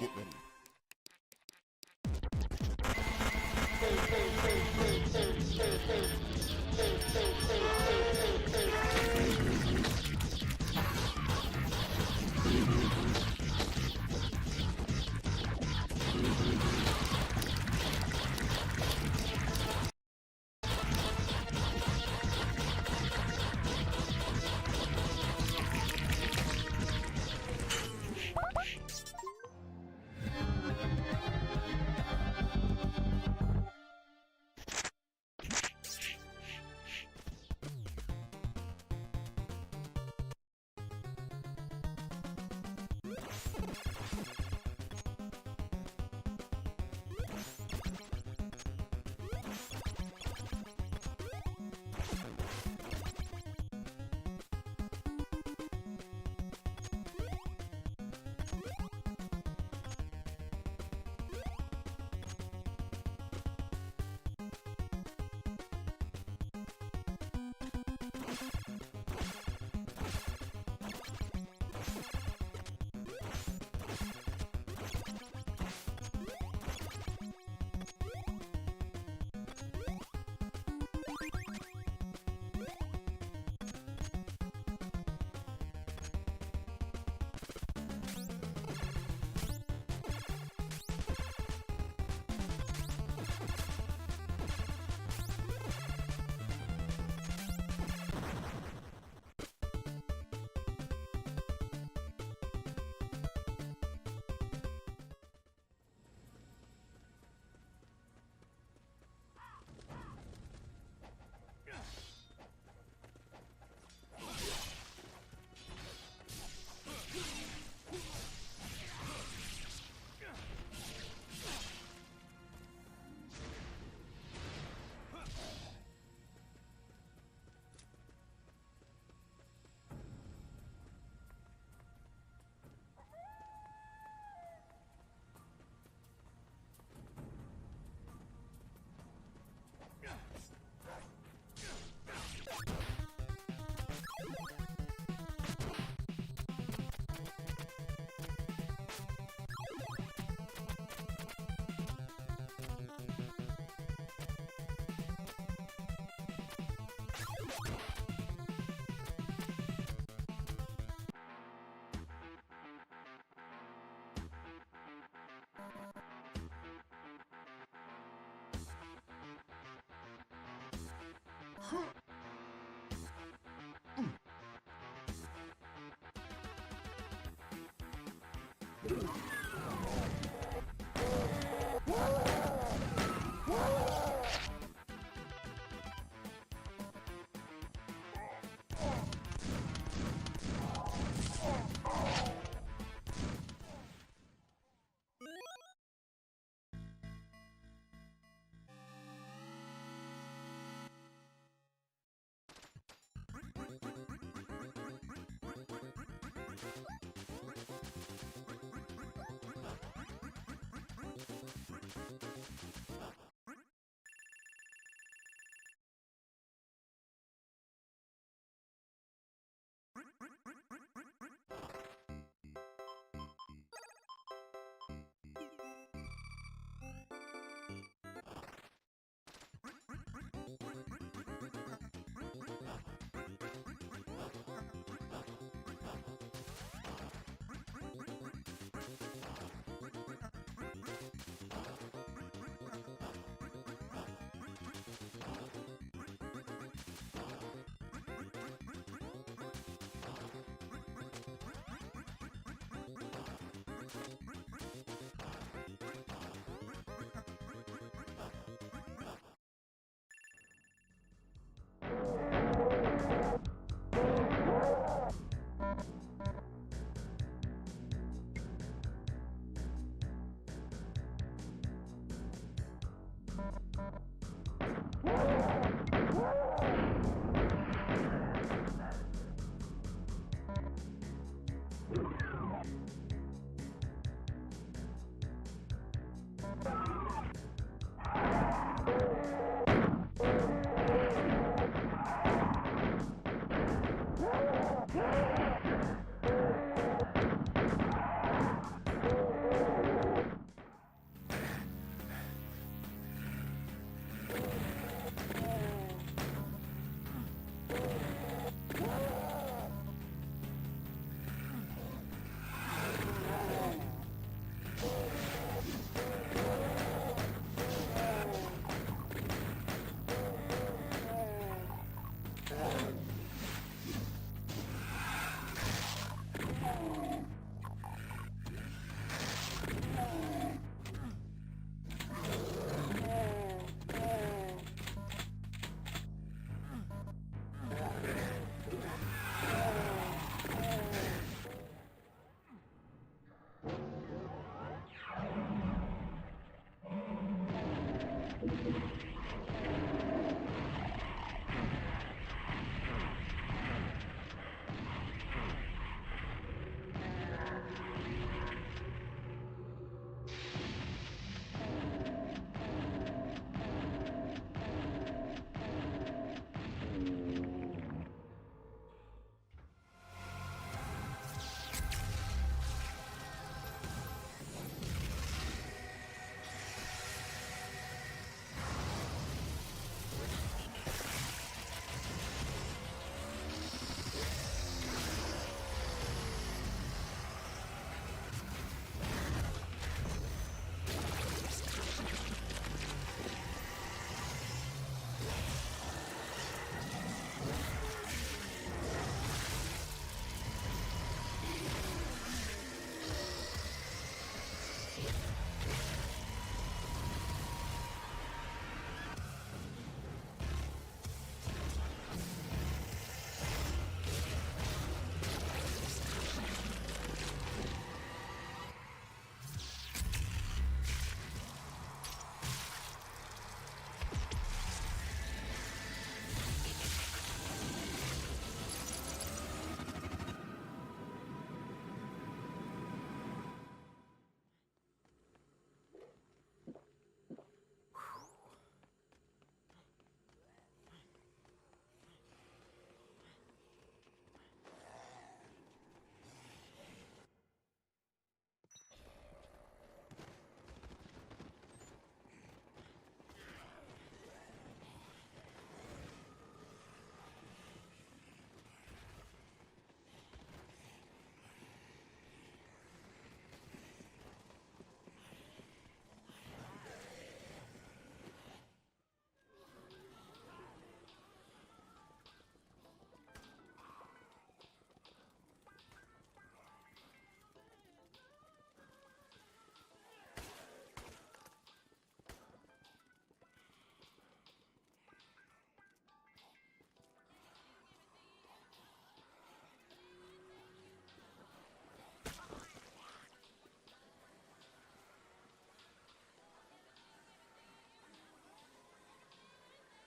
Get ready.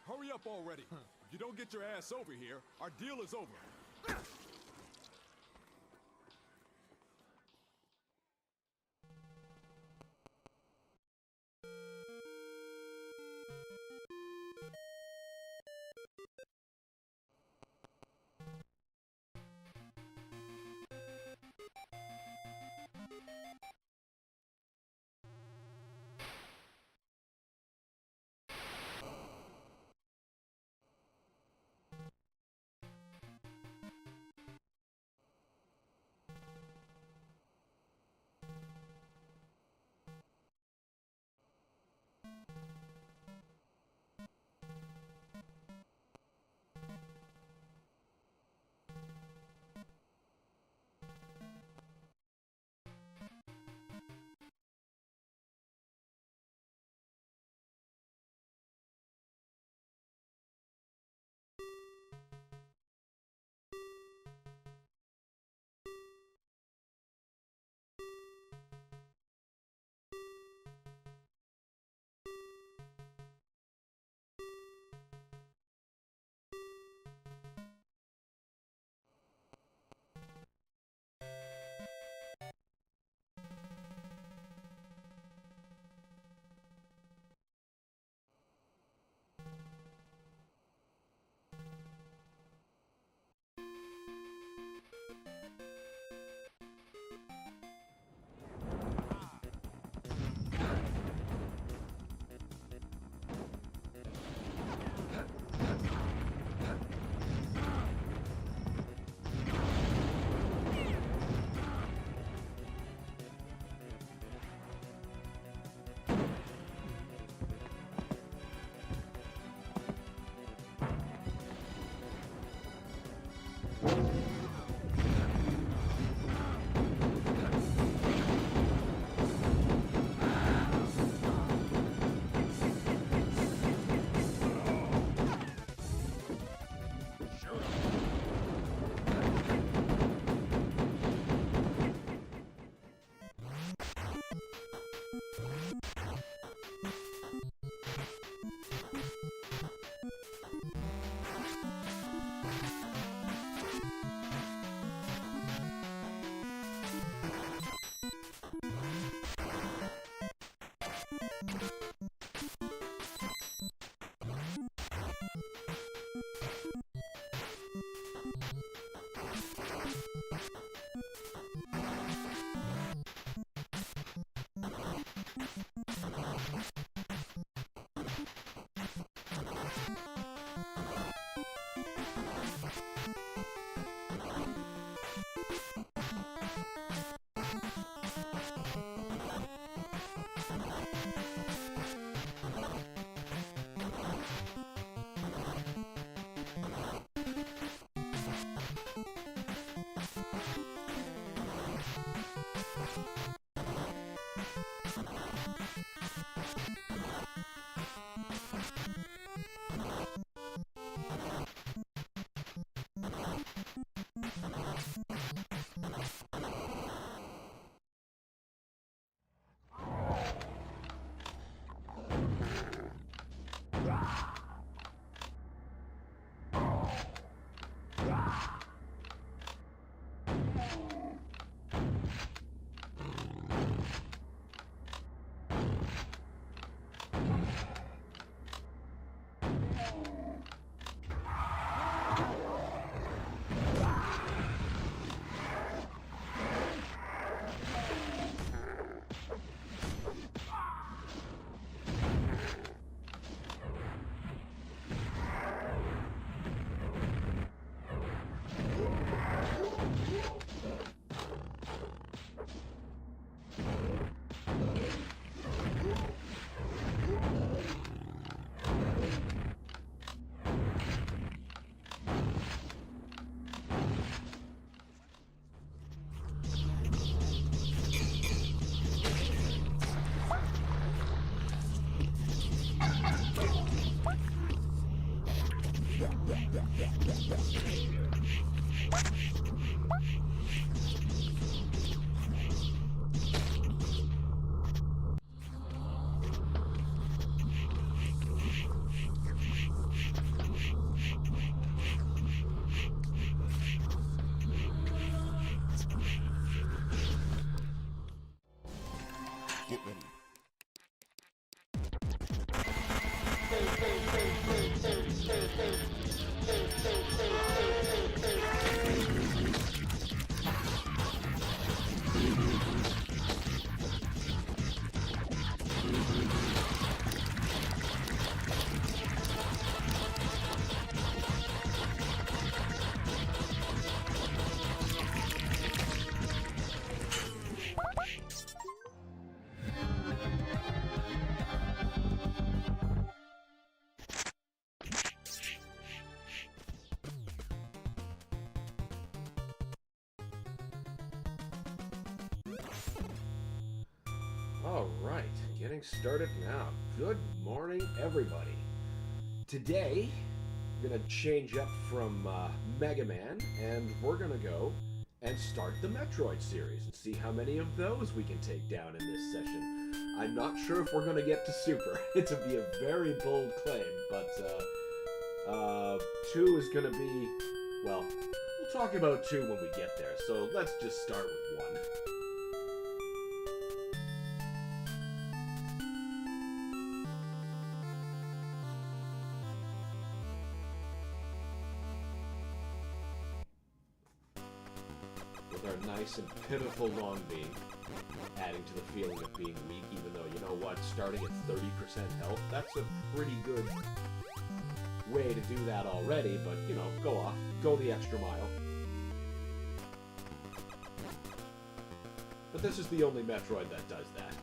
Hurry up already. If you don't get your ass over here, our deal is over. Get ready. Alright, getting started now. Good morning, everybody. Today, we're going to change up from Mega Man, and we're going to go and start the Metroid series and see how many of those we can take down in this session. I'm not sure if we're going to get to Super. It'll be a very bold claim, but 2 is going to be, well, we'll talk about 2 when we get there, so let's just start with 1. Our nice and pitiful long beam, adding to the feeling of being weak, even though, you know what, starting at 30% health, that's a pretty good way to do that already, but, you know, go the extra mile. But this is the only Metroid that does that.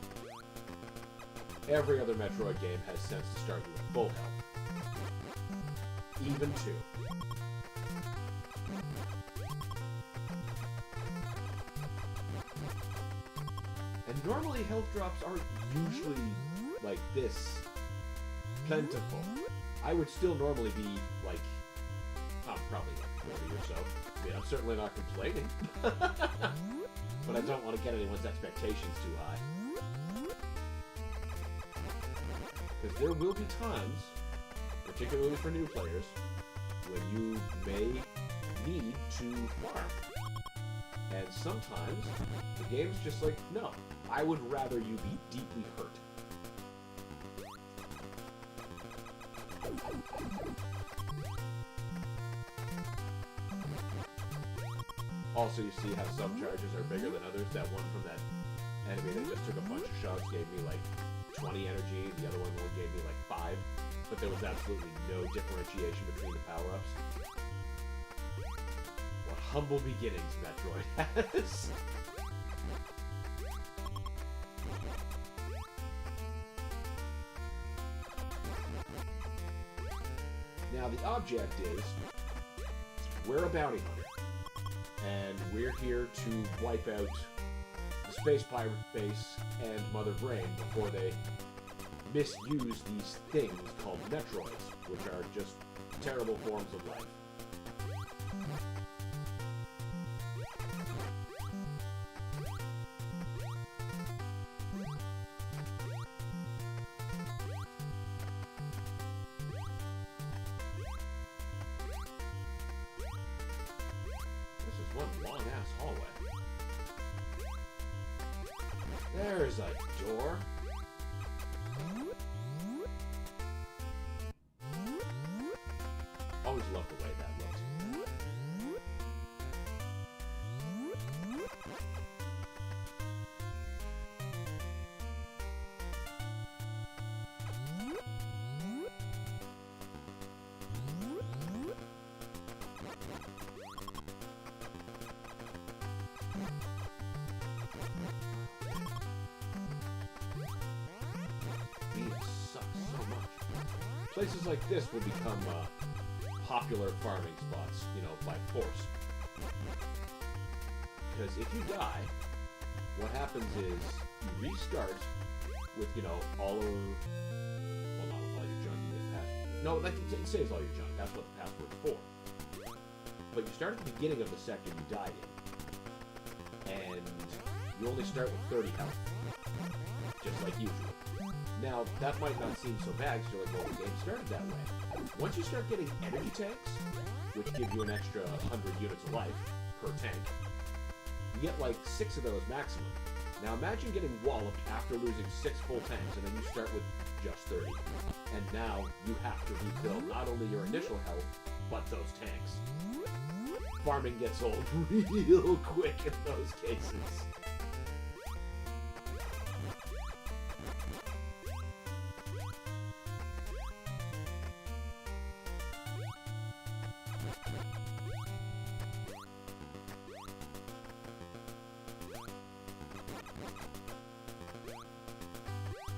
Every other Metroid game has sense to start you with full health. Even 2. And normally health drops aren't usually like this plentiful. I would still normally be like, probably like 40 or so. I mean, I'm certainly not complaining. But I don't want to get anyone's expectations too high. Because there will be times, particularly for new players, when you may need to farm. And sometimes, the game's just like, no, I would rather you be deeply hurt. Also, you see how some charges are bigger than others. That one from that enemy that just took a bunch of shots gave me like 20 energy, the other one only gave me like 5. But there was absolutely no differentiation between the power-ups. What humble beginnings Metroid has. Now, the object is, we're a bounty hunter, and we're here to wipe out the Space Pirate base and Mother Brain before they misuse these things called Metroids, which are just terrible forms of life. One long-ass hallway. There's a door. Always loved the way that looked. Places like this will become popular farming spots, you know, by force. Because if you die, what happens is you restart with, you know, all of... Well, not with all your junk, you get password. No, it saves all your junk. That's what the password's for. But you start at the beginning of the sector you died in. And you only start with 30 health. Just like usual. Now, that might not seem so bad, because you're like, well, the game started that way. Once you start getting energy tanks, which give you an extra 100 units of life per tank, you get like 6 of those maximum. Now imagine getting walloped after losing 6 full tanks, and then you start with just 30. And now you have to rebuild not only your initial health, but those tanks. Farming gets old real quick in those cases.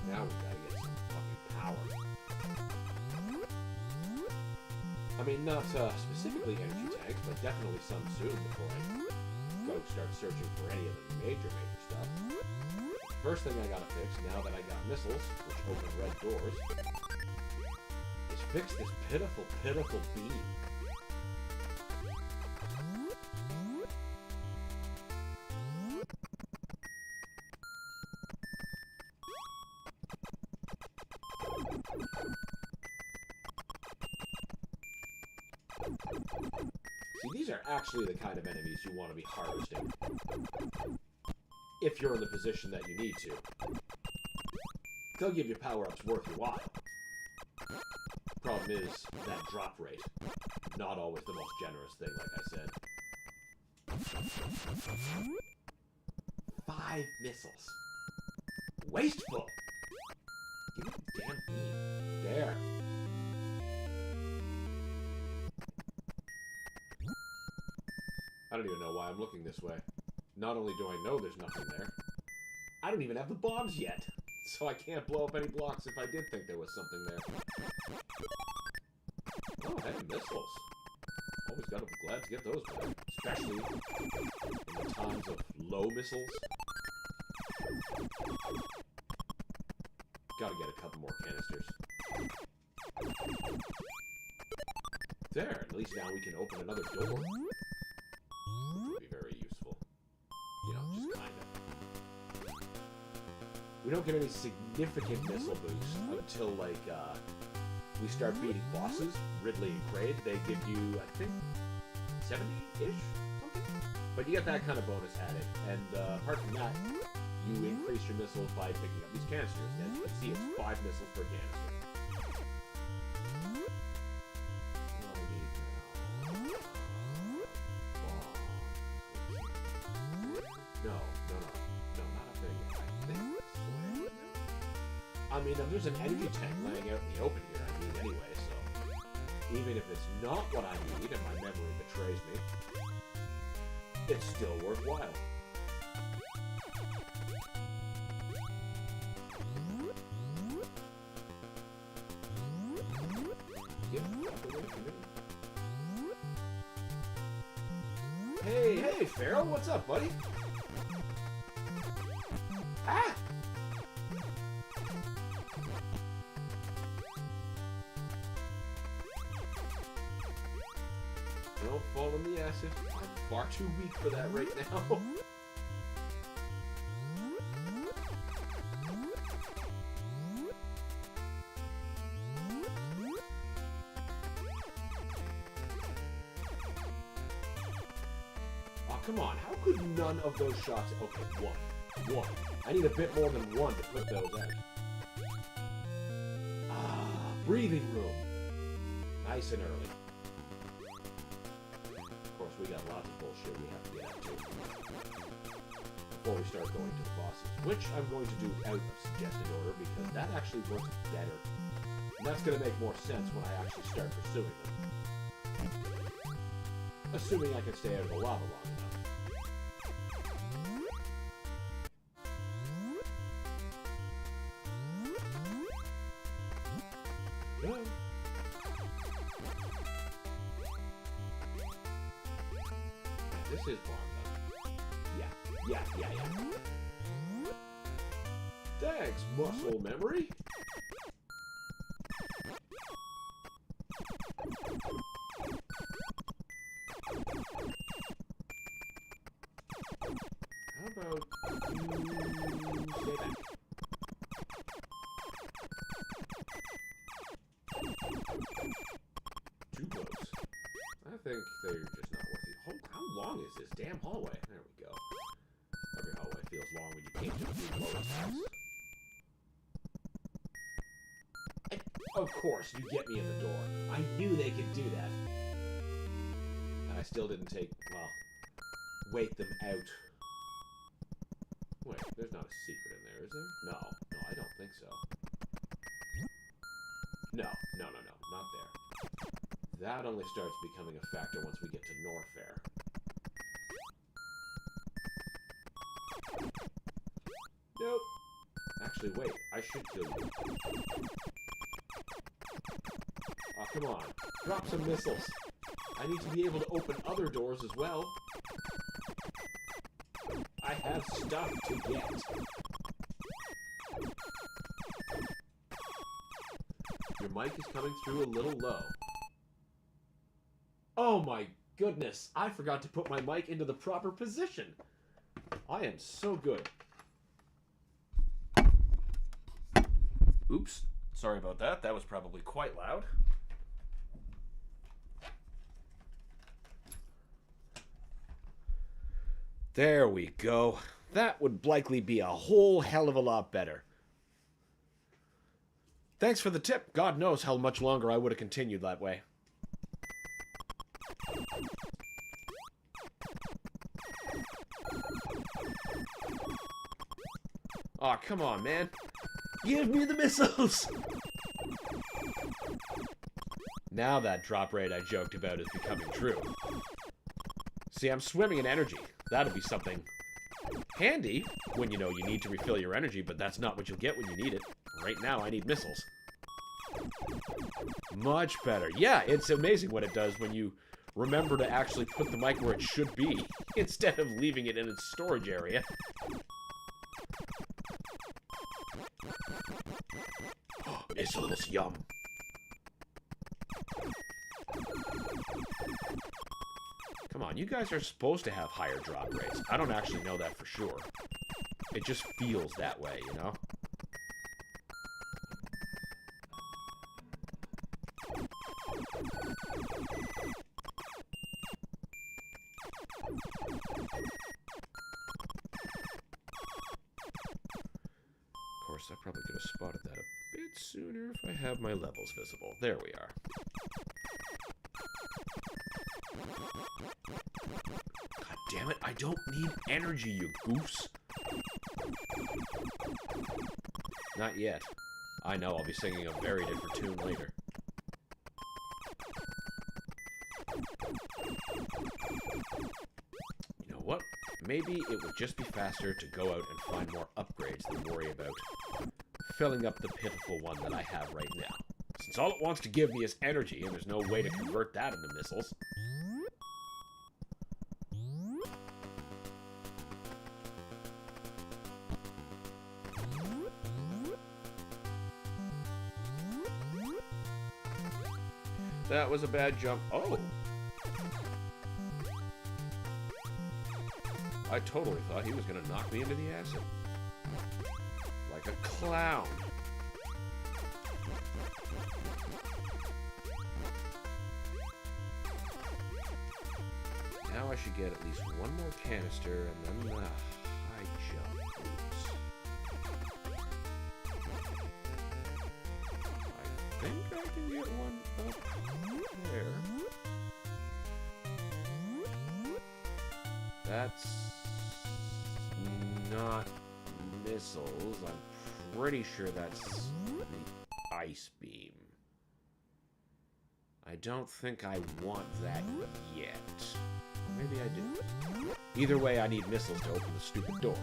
Now we gotta get some fucking power. I mean, not specifically energy tanks, but definitely some soon before I go start searching for any of the major stuff. First thing I gotta fix, now that I got missiles, which open red doors, is fix this pitiful, pitiful beam. See, these are actually the kind of enemies you want to be harvesting. If you're in the position that you need to. They'll give you power-ups worth your while. Problem is, that drop rate. Not always the most generous thing, like I said. 5 missiles. Wasteful! Give me the damn beam. There. I don't even know why I'm looking this way. Not only do I know there's nothing there, I don't even have the bombs yet, so I can't blow up any blocks if I did think there was something there. Oh, hey, missiles. Always gotta be glad to get those back, especially in the times of low missiles. Gotta get a couple more canisters. There, at least now we can open another door. Be very useful. You know, just kind of. We don't get any significant missile boosts until, like, we start beating bosses. Ridley and Kraid, they give you, I think, 70-ish? Something? But you get that kind of bonus added. And apart from that, you increase your missiles by picking up these canisters. As you can see, it's 5 missiles per canister. I mean, there's an energy tank laying out in the open here, I mean, anyway, so even if it's not what I need and my memory betrays me, it's still worthwhile. Hey, Pharaoh, what's up, buddy? Ah! Don't fall in the acid. I'm far too weak for that right now. Oh, come on. How could none of those shots... Okay, one. I need a bit more than one to put those out. Ah, breathing room. Nice and early. We got lots of bullshit we have to get out to before we start going to the bosses, which I'm going to do out of suggested order because that actually works better. And that's going to make more sense when I actually start pursuing them. Assuming I can stay out of the lava long enough. Good. This is bomb, though. Yeah. Thanks, muscle memory. How about you stay back? Too close. I think they're just not worth it. How long is this damn hallway? There we go. Every hallway feels long when you can't Of course, you get me in the door. I knew they could do that. And I still didn't wait them out. Wait, there's not a secret in there, is there? No, I don't think so. No, not there. That only starts becoming a factor once we get to Norfair. Nope. Actually, wait, I should kill you. Oh, come on. Drop some missiles. I need to be able to open other doors as well. I have stuff to get. Your mic is coming through a little low. Oh my goodness, I forgot to put my mic into the proper position. I am so good. Oops, sorry about that. That was probably quite loud. There we go. That would likely be a whole hell of a lot better. Thanks for the tip. God knows how much longer I would have continued that way. Aw, come on, man. Give me the missiles! Now that drop rate I joked about is becoming true. See, I'm swimming in energy. That'll be something handy when you know you need to refill your energy, but that's not what you'll get when you need it. Right now, I need missiles. Much better. Yeah, it's amazing what it does when you remember to actually put the mic where it should be, instead of leaving it in its storage area. Missiles, yum. Come on, you guys are supposed to have higher drop rates. I don't actually know that for sure. It just feels that way, you know? Of course, I probably could have spotted that a bit sooner if I have my levels visible. There we are. God damn it, I don't need energy, you goose. Not yet. I know, I'll be singing a very different tune later. You know what? Maybe it would just be faster to go out and find more upgrades than worry about filling up the pitiful one that I have right now. Since all it wants to give me is energy, and there's no way to convert that into missiles. That was a bad jump. Oh! I totally thought he was going to knock me into the acid. Like a clown. Now I should get at least one more canister and then the high jump boots. I think I can get one up there. That's not missiles. I'm pretty sure that's the ice beam. I don't think I want that yet. Maybe I do. Either way, I need missiles to open the stupid door.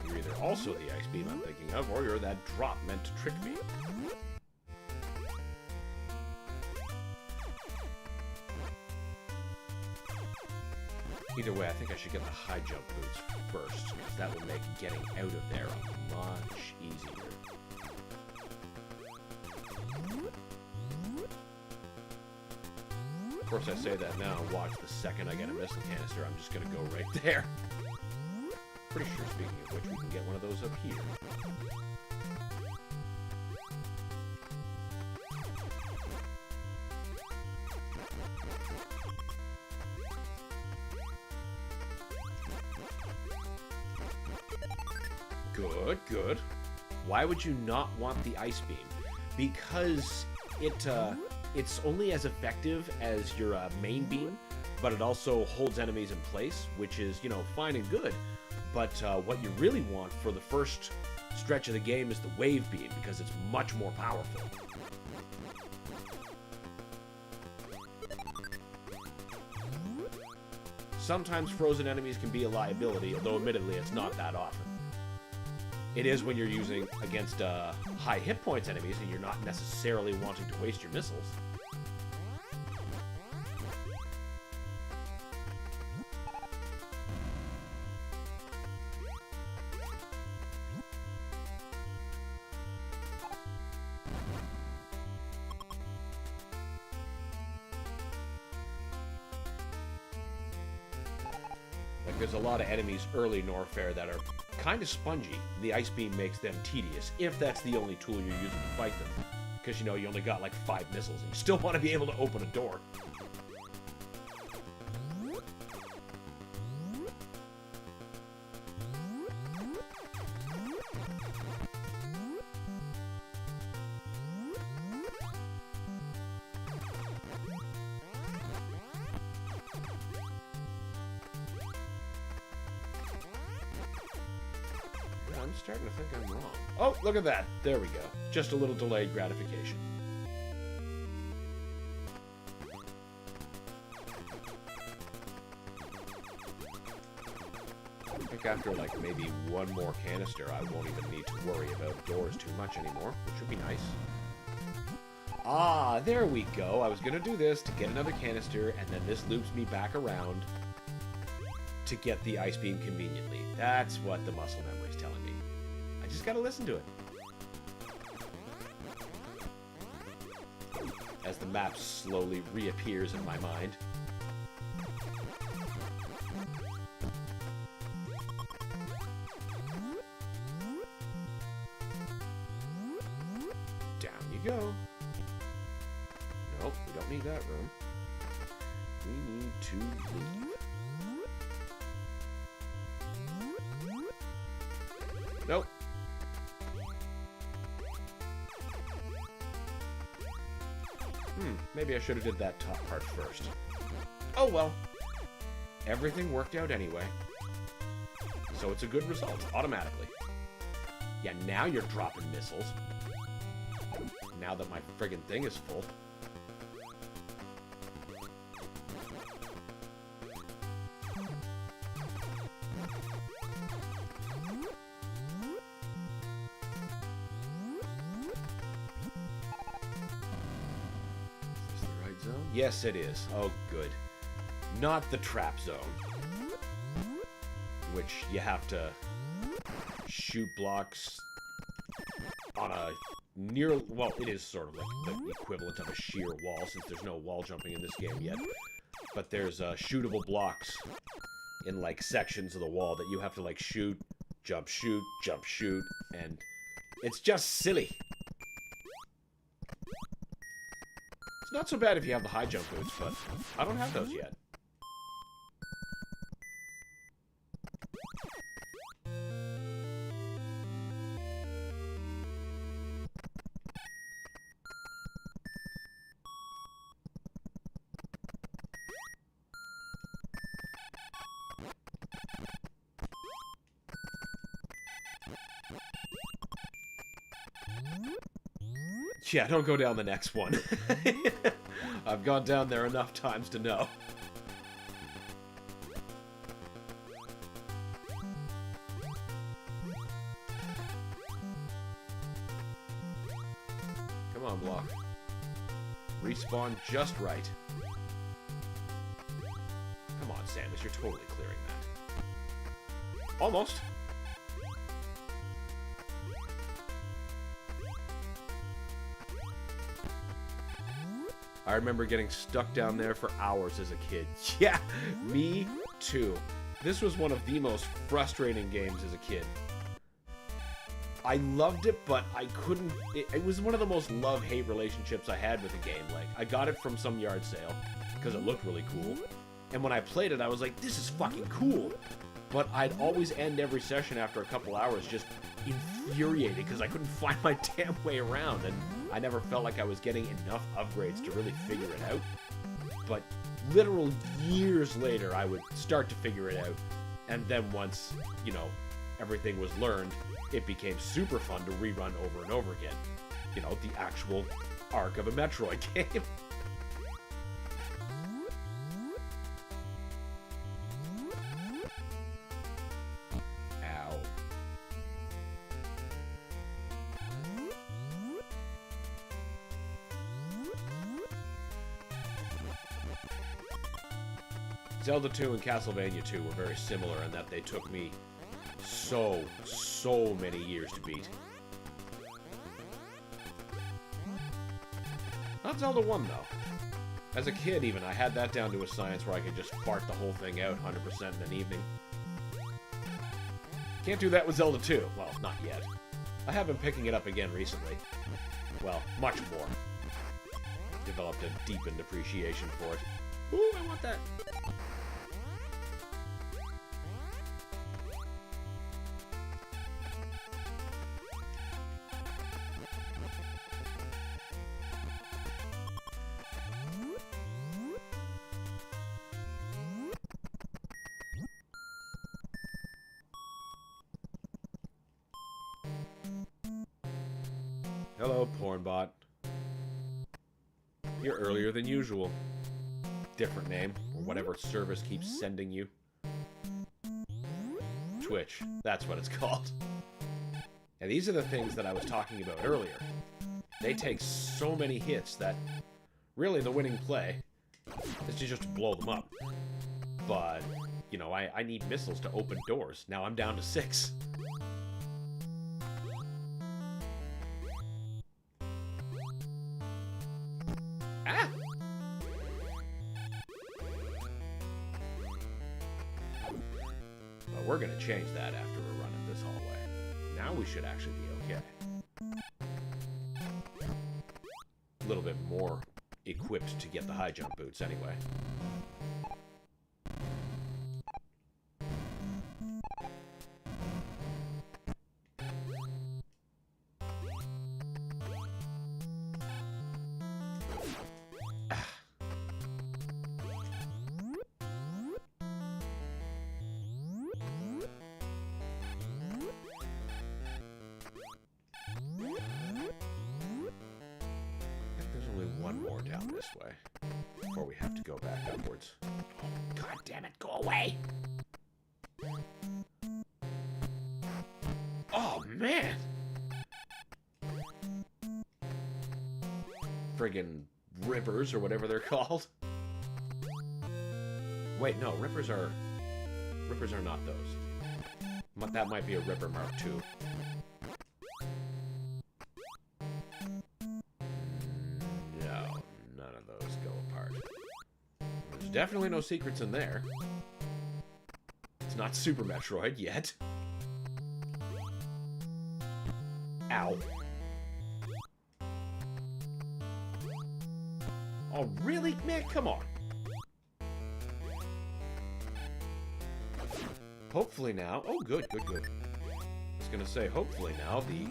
You're either also the ice beam I'm thinking of, or you're that drop meant to trick me. Either way, I think I should get the high jump boots first, because that will make getting out of there much easier. Of course, I say that now. Watch, the second I get a missile canister, I'm just gonna go right there. Pretty sure, speaking of which, we can get one of those up here. Good, good. Why would you not want the ice beam? Because it's only as effective as your main beam, but it also holds enemies in place, which is, you know, fine and good. But what you really want for the first stretch of the game is the wave beam, because it's much more powerful. Sometimes frozen enemies can be a liability, although admittedly it's not that often. It is when you're using against high hit points enemies and you're not necessarily wanting to waste your missiles. Like, there's a lot of enemies early in Norfair that are kind of spongy. The ice beam makes them tedious, if that's the only tool you're using to fight them. Because, you know, you only got like 5 missiles, and you still want to be able to open a door. I'm starting to think I'm wrong. Oh, look at that. There we go. Just a little delayed gratification. I think after, like, maybe one more canister, I won't even need to worry about doors too much anymore, which would be nice. Ah, there we go. I was going to do this to get another canister, and then this loops me back around to get the ice beam conveniently. That's what the muscle memory is telling me. I just gotta listen to it. As the map slowly reappears in my mind. Down you go. Nope, we don't need that room. We need to leave. Nope. Maybe I should have did that top part first. Oh well. Everything worked out anyway. So it's a good result, automatically. Yeah, now you're dropping missiles. Now that my friggin' thing is full. Yes, it is. Oh, good. Not the trap zone. Which you have to shoot blocks on a near... Well, it is sort of like the equivalent of a sheer wall, since there's no wall jumping in this game yet. But there's shootable blocks in, like, sections of the wall that you have to, like, shoot, jump, shoot, and it's just silly. It's not so bad if you have the high jump boots, but I don't have those yet. Yeah, don't go down the next one. I've gone down there enough times to know. Come on, block. Respawn just right. Come on, Samus, you're totally clearing that. Almost. I remember getting stuck down there for hours as a kid. Yeah, me too. This was one of the most frustrating games as a kid. I loved it, but I couldn't... It was one of the most love-hate relationships I had with the game. Like, I got it from some yard sale, because it looked really cool. And when I played it, I was like, this is fucking cool. But I'd always end every session after a couple hours just infuriated, because I couldn't find my damn way around. And I never felt like I was getting enough upgrades to really figure it out. But literal years later, I would start to figure it out. And then once, you know, everything was learned, it became super fun to rerun over and over again. You know, the actual arc of a Metroid game. Ow. Zelda 2 and Castlevania 2 were very similar in that they took me so many years to beat. Not Zelda 1, though. As a kid, even, I had that down to a science where I could just fart the whole thing out 100% in an evening. Can't do that with Zelda 2. Well, not yet. I have been picking it up again recently. Well, much more. Developed a deepened appreciation for it. Ooh, I want that! Hello, Pornbot. You're earlier than usual. Different name, or whatever service keeps sending you. Twitch, that's what it's called. And these are the things that I was talking about earlier. They take so many hits that really the winning play is to just blow them up. But, you know, I need missiles to open doors. Now I'm down to 6. Ah! But we're gonna change that after a run in this hallway. Now we should actually be okay. A little bit more equipped to get the high jump boots anyway. One more down this way before we have to go back upwards. God damn it, go away! Oh, man! Friggin' rippers, or whatever they're called. Wait, no, rippers are not those. That might be a Ripper Mark II. Definitely no secrets in there. It's not Super Metroid yet. Ow. Oh, really? Man, come on. Hopefully now... Oh, good. I was gonna say, hopefully now the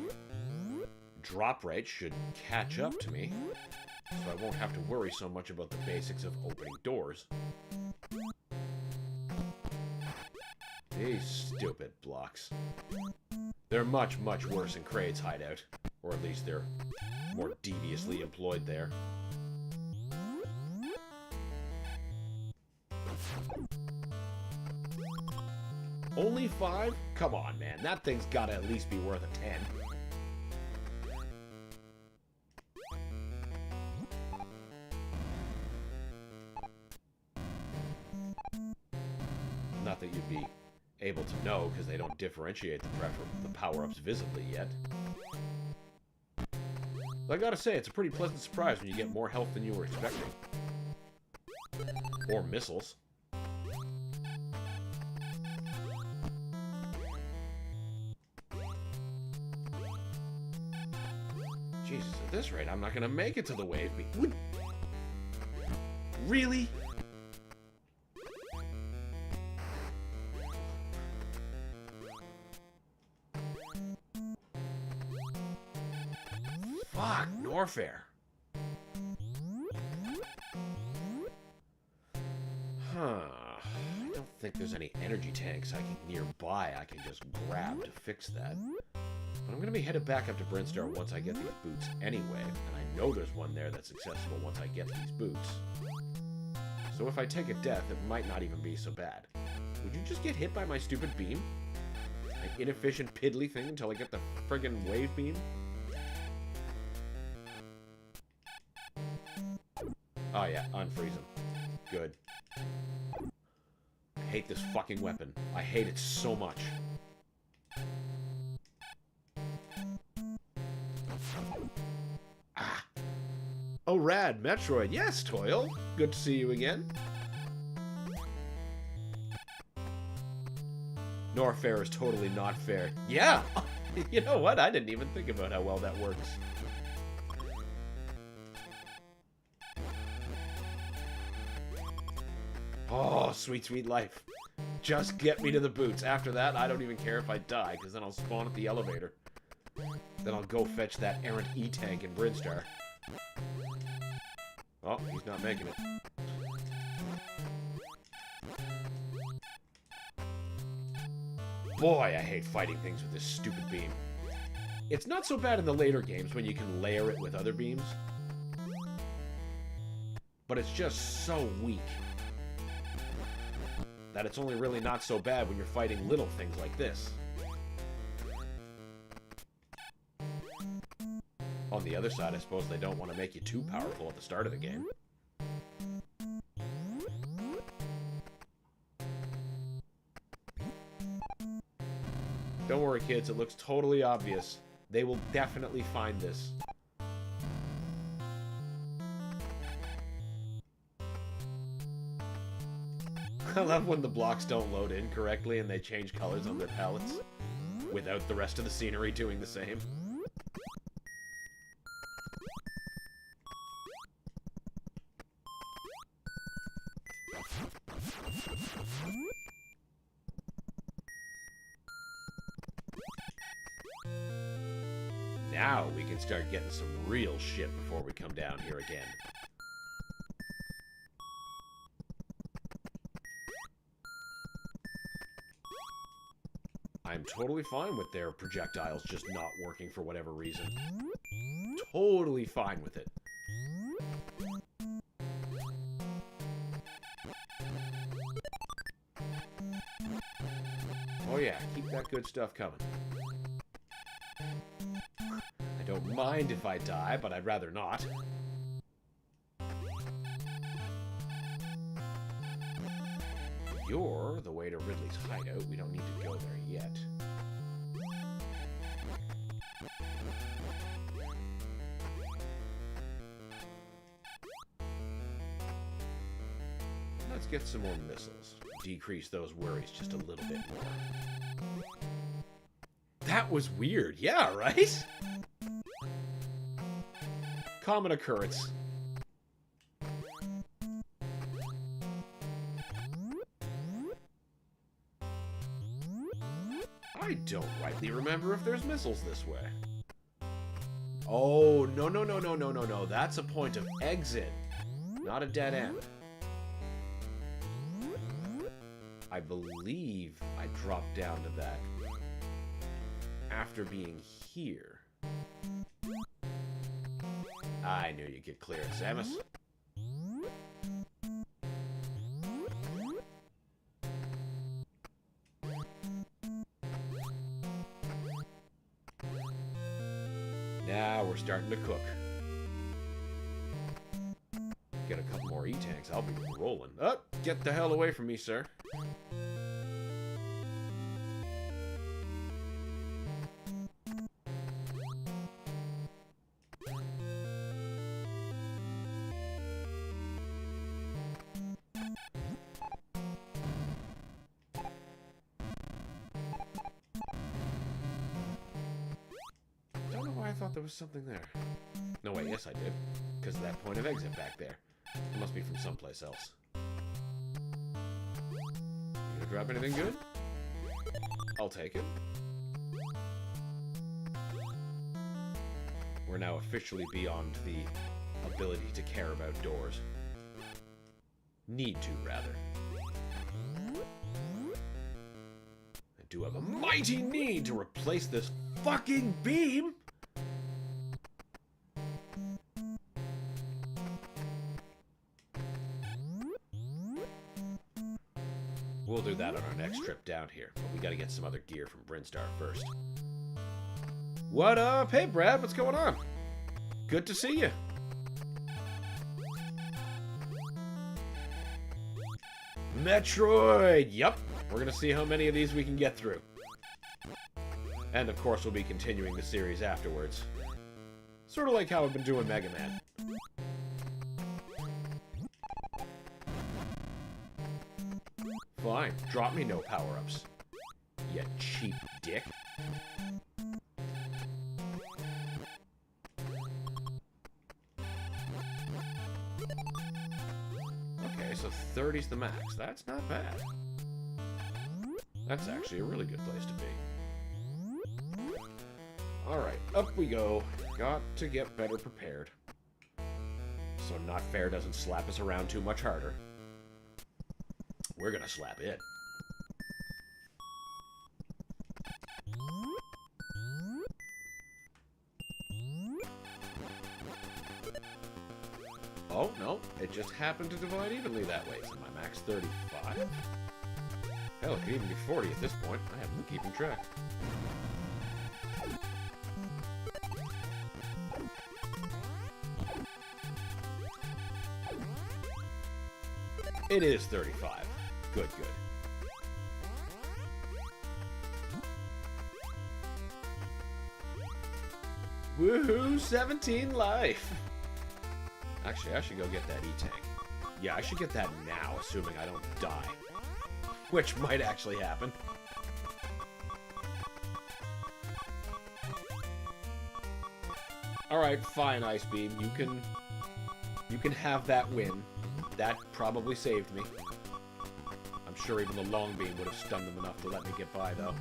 drop rate should catch up to me. So I won't have to worry so much about the basics of opening doors. These stupid blocks. They're much worse in Kraid's hideout. Or at least they're more deviously employed there. Only 5? Come on, man. That thing's gotta at least be worth a 10. Not that you'd be able to know, because they don't differentiate the power-ups visibly yet. I gotta say, it's a pretty pleasant surprise when you get more health than you were expecting. Or missiles. Jesus, at this rate, I'm not gonna make it to the wave beam. Really? Fuck, Norfair. Huh. I don't think there's any energy tanks nearby I can just grab to fix that. But I'm gonna be headed back up to Brinstar once I get these boots anyway, and I know there's one there that's accessible once I get these boots. So if I take a death, it might not even be so bad. Would you just get hit by my stupid beam? My inefficient piddly thing until I get the friggin' wave beam? Oh yeah, unfreeze him. Good. I hate this fucking weapon. I hate it so much. Ah. Oh, rad, Metroid. Yes, Toil. Good to see you again. Norfair is totally not fair. Yeah! You know what? I didn't even think about how well that works. Oh, sweet, sweet life. Just get me to the boots. After that, I don't even care if I die, because then I'll spawn at the elevator. Then I'll go fetch that errant E-tank in Brinstar. Oh, he's not making it. Boy, I hate fighting things with this stupid beam. It's not so bad in the later games when you can layer it with other beams. But it's just so weak that it's only really not so bad when you're fighting little things like this. On the other side, I suppose they don't want to make you too powerful at the start of the game. Don't worry, kids, it looks totally obvious. They will definitely find this. I love when the blocks don't load in correctly and they change colors on their palettes without the rest of the scenery doing the same. Now we can start getting some real shit before we come down here again. I'm totally fine with their projectiles just not working for whatever reason. Totally fine with it. Oh yeah, keep that good stuff coming. I don't mind if I die, but I'd rather not. You're the way to Ridley's hideout. We don't need to go there yet. Let's get some more missiles. Decrease those worries just a little bit more. That was weird. Yeah, right? Common occurrence. I don't rightly remember if there's missiles this way. Oh, no, no, no, no, no, no, no. That's a point of exit, not a dead end. I believe I dropped down to that after being here. I knew you'd get cleared, Samus. Now we're starting to cook. Get a couple more E-tanks, I'll be rolling. Oh, get the hell away from me, sir. there was something there. No, wait, yes I did. Because of that point of exit back there. It must be from someplace else. You gonna drop anything good? I'll take it. We're now officially beyond the ability to care about doors. Need to, rather. I do have a mighty need to replace this fucking beam! We'll do that on our next trip down here, but we gotta get some other gear from Brinstar first. What up? Hey, Brad, what's going on? Good to see you. Metroid! Yup, we're gonna see how many of these we can get through. And of course, we'll be continuing the series afterwards. Sort of like how I've been doing Mega Man. Fine, drop me no power-ups. You cheap dick. Okay, so 30's the max. That's not bad. That's actually a really good place to be. Alright, up we go. Got to get better prepared. So Not Fair doesn't slap us around too much harder. We're gonna slap it. Oh, no. It just happened to divide evenly that way. So my max 35? Hell, it could even be 40 at this point. I haven't been keeping track. It is 35. Good, good. Woohoo! 17 life! Actually, I should go get that E-Tank. Yeah, I should get that now, assuming I don't die. Which might actually happen. Alright, fine, Ice Beam. You can have that win. That probably saved me. I'm sure even the long beam would have stunned them enough to let me get by, though.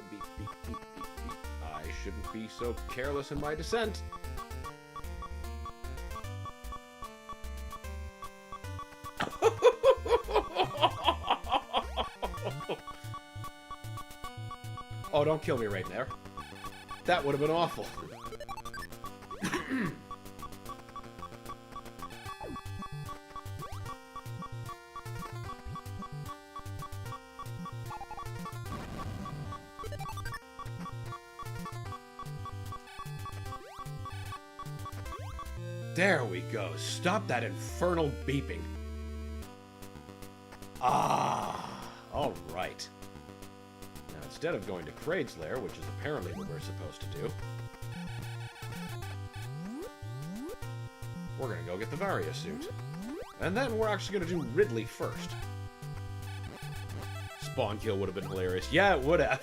Beep, beep, beep, beep, beep. I shouldn't be so careless in my descent. Oh, don't kill me right there. That would have been awful. There we go. Stop that infernal beeping. Ah, all right. Now, instead of going to Kraid's lair, which is apparently what we're supposed to do, we're gonna go get the Varia suit. And then we're actually gonna do Ridley first. Spawn kill would have been hilarious. Yeah, it would have.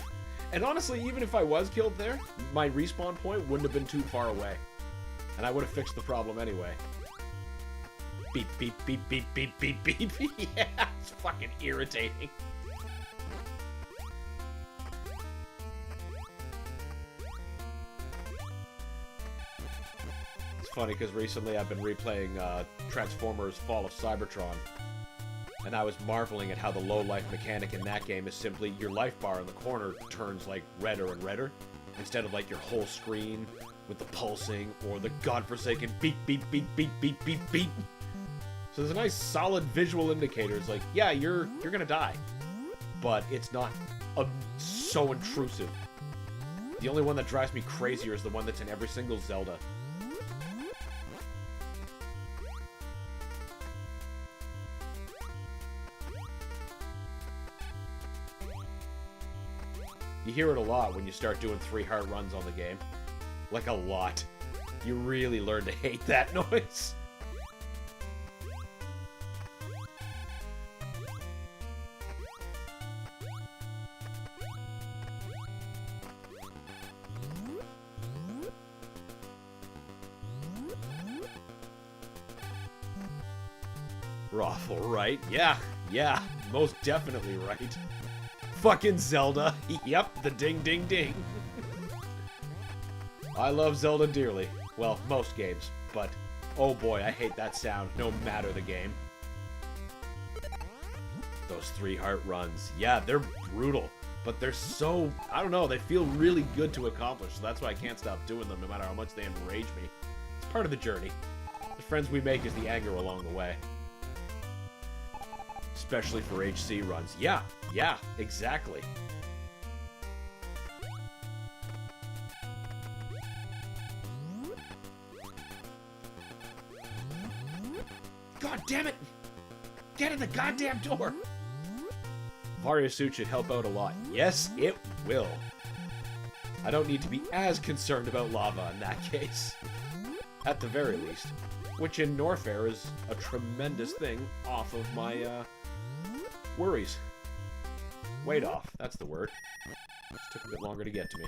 And honestly, even if I was killed there, my respawn point wouldn't have been too far away. And I would have fixed the problem anyway. Beep, beep, beep, beep, beep, beep, beep. Yeah, it's fucking irritating. It's funny because recently I've been replaying Transformers Fall of Cybertron. And I was marveling at how the low life mechanic in that game is simply your life bar in the corner turns like redder and redder. Instead of like your whole screen with the pulsing or the godforsaken beep, beep, beep, beep, beep, beep, beep. So there's a nice solid visual indicator. It's like, yeah, you're gonna die. But it's not so intrusive. The only one that drives me crazier is the one that's in every single Zelda. You hear it a lot when you start doing 3-heart runs on the game. Like, a lot. You really learn to hate that noise. Awful, right? Yeah, most definitely right. Fucking Zelda. Yep, the ding ding ding. I love Zelda dearly. Well, most games, but oh boy, I hate that sound no matter the game. Those 3-heart runs. Yeah, they're brutal, but they're so, I don't know, they feel really good to accomplish, so that's why I can't stop doing them no matter how much they enrage me. It's part of the journey. The friends we make is the anger along the way. Especially for HC runs. Yeah, exactly. God damn it! Get in the goddamn door! Varia suit should help out a lot. Yes, it will. I don't need to be as concerned about lava in that case. At the very least. Which in Norfair is a tremendous thing off of my, worries. Weight off, that's the word. Just took a bit longer to get to me.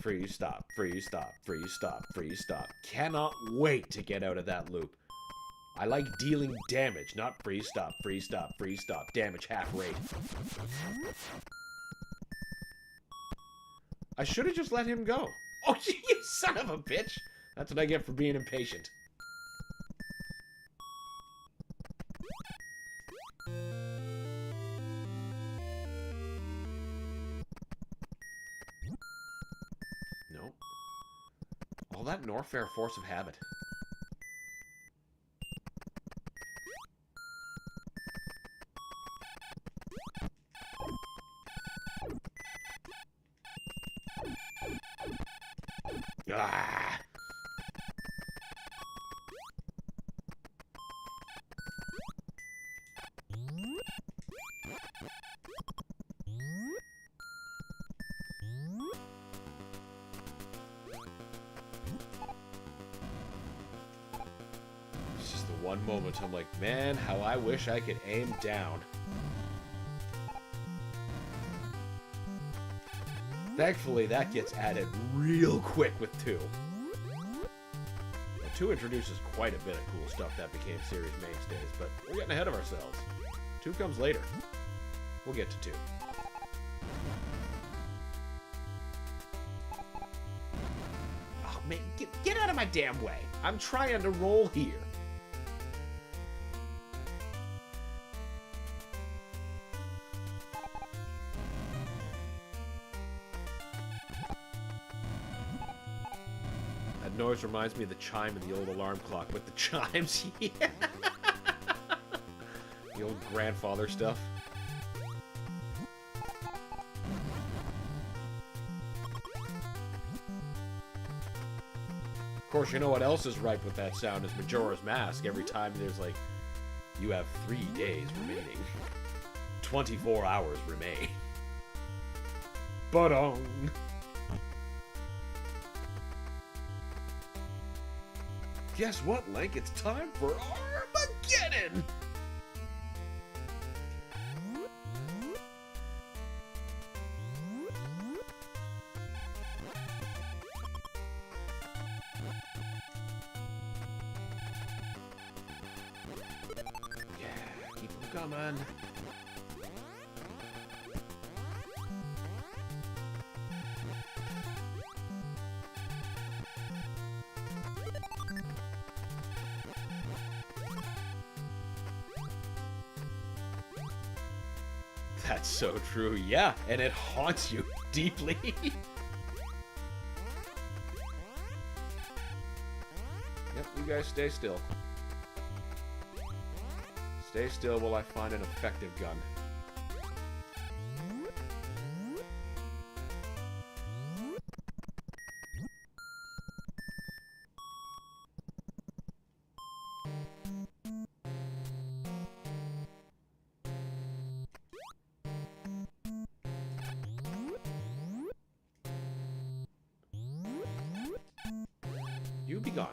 Freeze, stop, freeze, stop, freeze, stop, freeze, stop. Cannot wait to get out of that loop. I like dealing damage, not freeze, stop, freeze, stop, freeze, stop. Damage half rate. I should have just let him go. Oh, you son of a bitch! That's what I get for being impatient. Nope. All that Norfair force of habit. Ah! It's just the one moment I'm like, man, how I wish I could aim down. Thankfully, that gets added real quick with 2. Now, 2 introduces quite a bit of cool stuff that became series mainstays, but we're getting ahead of ourselves. 2 comes later. We'll get to 2. Oh, man, get out of my damn way. I'm trying to roll here. Noise reminds me of the chime in the old alarm clock with the chimes. Yeah. The old grandfather stuff. Of course, you know what else is ripe with that sound is Majora's Mask. Every time there's like, you have 3 days remaining. 24 hours remain. Ba-dong. Guess what, Link? It's time for Armageddon! Yeah, keep them coming. That's so true, yeah, and it haunts you deeply. Yep, you guys stay still. Stay still while I find an effective gun. Be gone.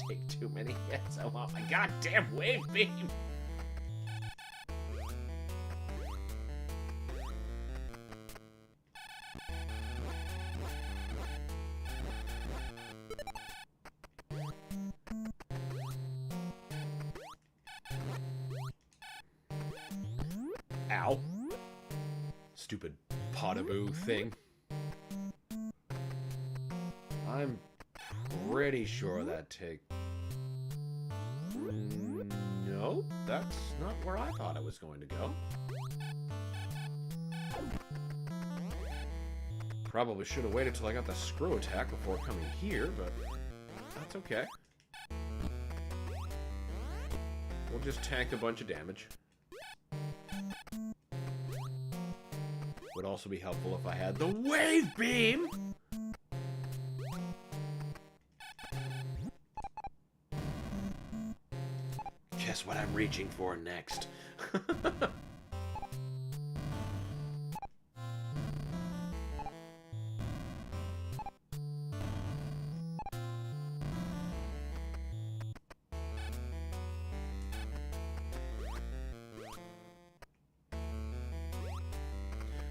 Take too many hits. I want my goddamn wave beam. Ow. Stupid pot-a-boo thing. I'm pretty sure that take... No, that's not where I thought I was going to go. Probably should have waited till I got the screw attack before coming here, but that's okay. We'll just tank a bunch of damage. Would also be helpful if I had the wave beam! Guess what I'm reaching for next.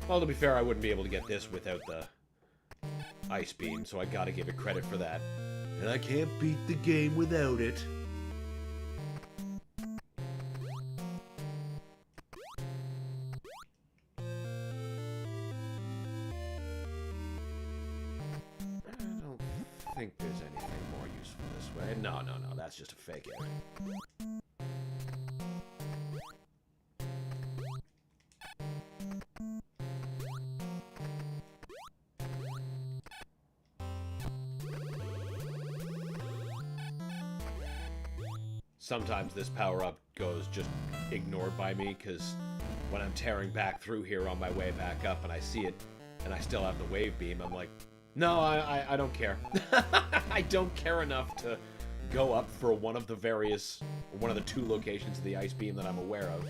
Well, to be fair, I wouldn't be able to get this without the ice beam, so I gotta give it credit for that. And I can't beat the game without it. I don't think there's anything more useful this way. No, that's just a fake out. Sometimes this power-up goes just ignored by me, because when I'm tearing back through here on my way back up and I see it, and I still have the wave beam, I'm like, no, I don't care. I don't care enough to go up for one of the two locations of the ice beam that I'm aware of,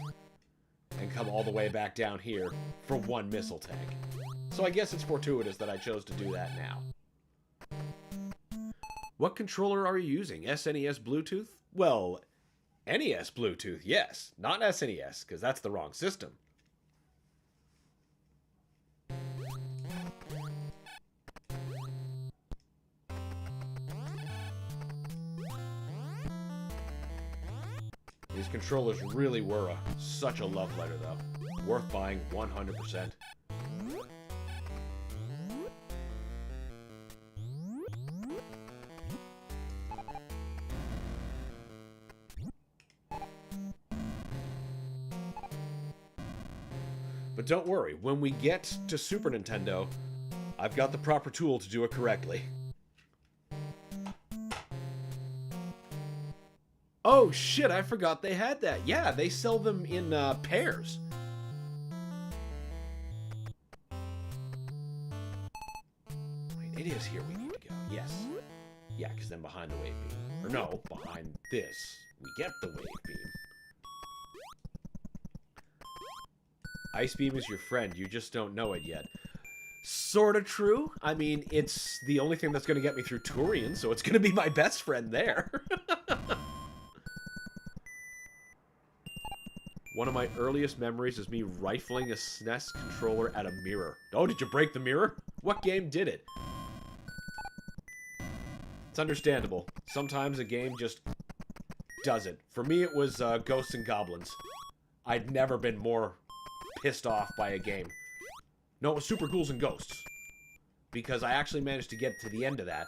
and come all the way back down here for one missile tank. So I guess it's fortuitous that I chose to do that now. What controller are you using? SNES Bluetooth? Well, NES Bluetooth, yes. Not SNES, because that's the wrong system. These controllers really were such a love letter, though. Worth buying 100%. But don't worry, when we get to Super Nintendo, I've got the proper tool to do it correctly. Oh shit, I forgot they had that. Yeah, they sell them in pairs. Wait, it is here we need to go. Yes. Yeah, because then behind the wave beam. Or no, behind this, we get the wave beam. Ice beam is your friend, you just don't know it yet. Sorta true. I mean, it's the only thing that's going to get me through Turian, so it's going to be my best friend there. One of my earliest memories is me rifling a SNES controller at a mirror. Oh, did you break the mirror? What game did it? It's understandable. Sometimes a game just does it. For me, it was Ghosts and Goblins. I'd never been more pissed off by a game. No, it was Super Ghouls and Ghosts. Because I actually managed to get to the end of that.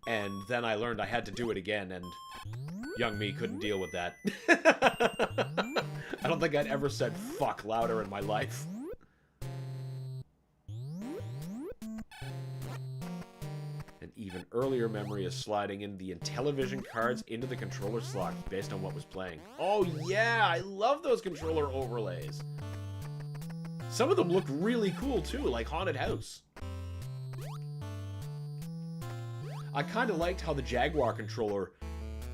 And then I learned I had to do it again, and young me couldn't deal with that. I don't think I'd ever said fuck louder in my life. An even earlier memory is sliding in the Intellivision cards into the controller slot based on what was playing. Oh yeah, I love those controller overlays. Some of them look really cool too, like Haunted House. I kind of liked how the Jaguar controller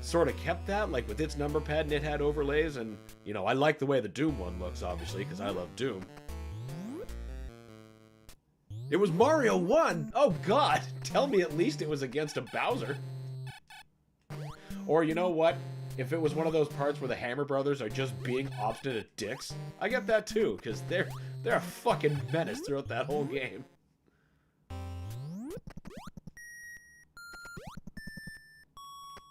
sort of kept that, like with its number pad, and it had overlays, and, you know, I like the way the Doom one looks, obviously, because I love Doom. It was Mario 1! Oh, God! Tell me at least it was against a Bowser. Or, you know what? If it was one of those parts where the Hammer Brothers are just being obstinate dicks, I get that too, because they're a fucking menace throughout that whole game.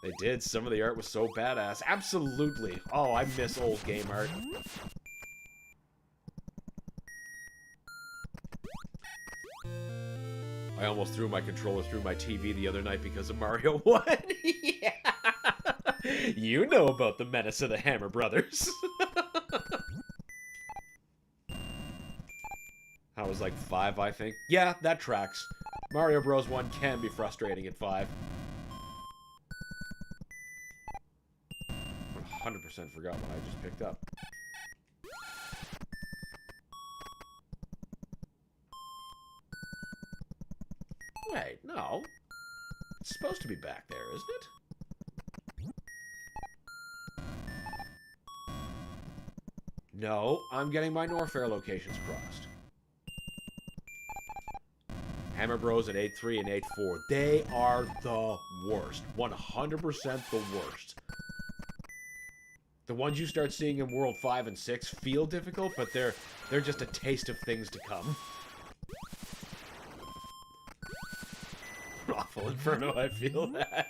They did. Some of the art was so badass. Absolutely. Oh, I miss old game art. I almost threw my controller through my TV the other night because of Mario 1. Yeah. You know about the menace of the Hammer Brothers. I was like 5, I think. Yeah, that tracks. Mario Bros. 1 can be frustrating at 5. 100% forgot what I just picked up. Wait, no. It's supposed to be back there, isn't it? No, I'm getting my Norfair locations crossed. Hammer Bros at 8-3 and 8-4. They are the worst. 100% the worst. The ones you start seeing in World 5 and 6 feel difficult, but they're just a taste of things to come. Awful Inferno, I feel that.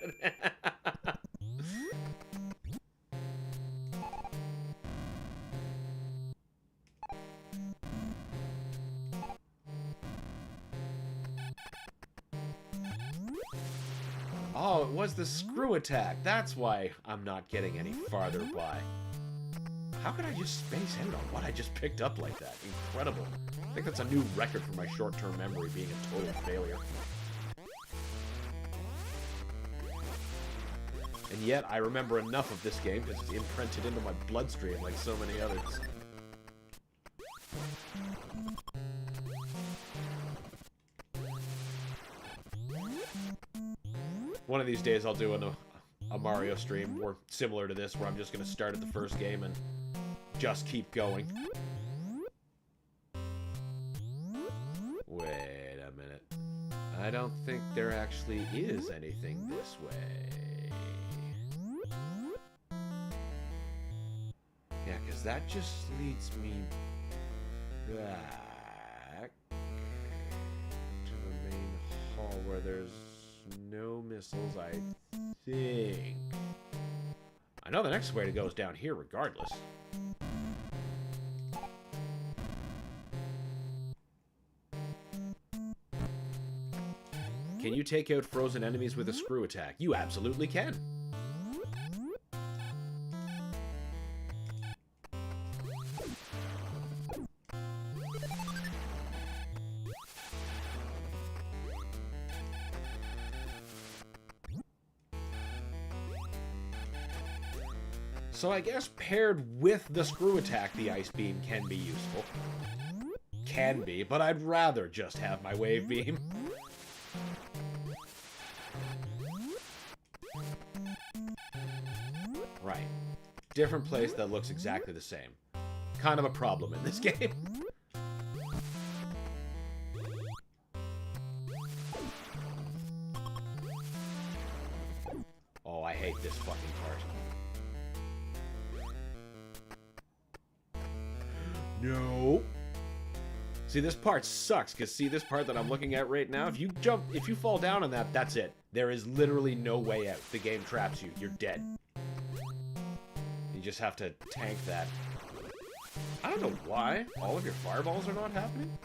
Oh, it was the screw attack. That's why I'm not getting any farther by. How could I just space out on what I just picked up like that? Incredible. I think that's a new record for my short-term memory being a total failure. And yet, I remember enough of this game because it's imprinted into my bloodstream like so many others. One of these days I'll do a Mario stream or similar to this where I'm just going to start at the first game and just keep going. Wait a minute. I don't think there actually is anything this way. Yeah, because that just leads me back to the main hall where there's no missiles, I think. I know the next way to go is down here regardless. Can you take out frozen enemies with a screw attack? You absolutely can. So I guess paired with the screw attack, the ice beam can be useful. Can be, but I'd rather just have my wave beam. Right. Different place that looks exactly the same. Kind of a problem in this game. Oh, I hate this fucking part. No. See, this part sucks, because see this part that I'm looking at right now? If you fall down on that, that's it. There is literally no way out. The game traps you. You're dead. You just have to tank that. I don't know why all of your fireballs are not happening,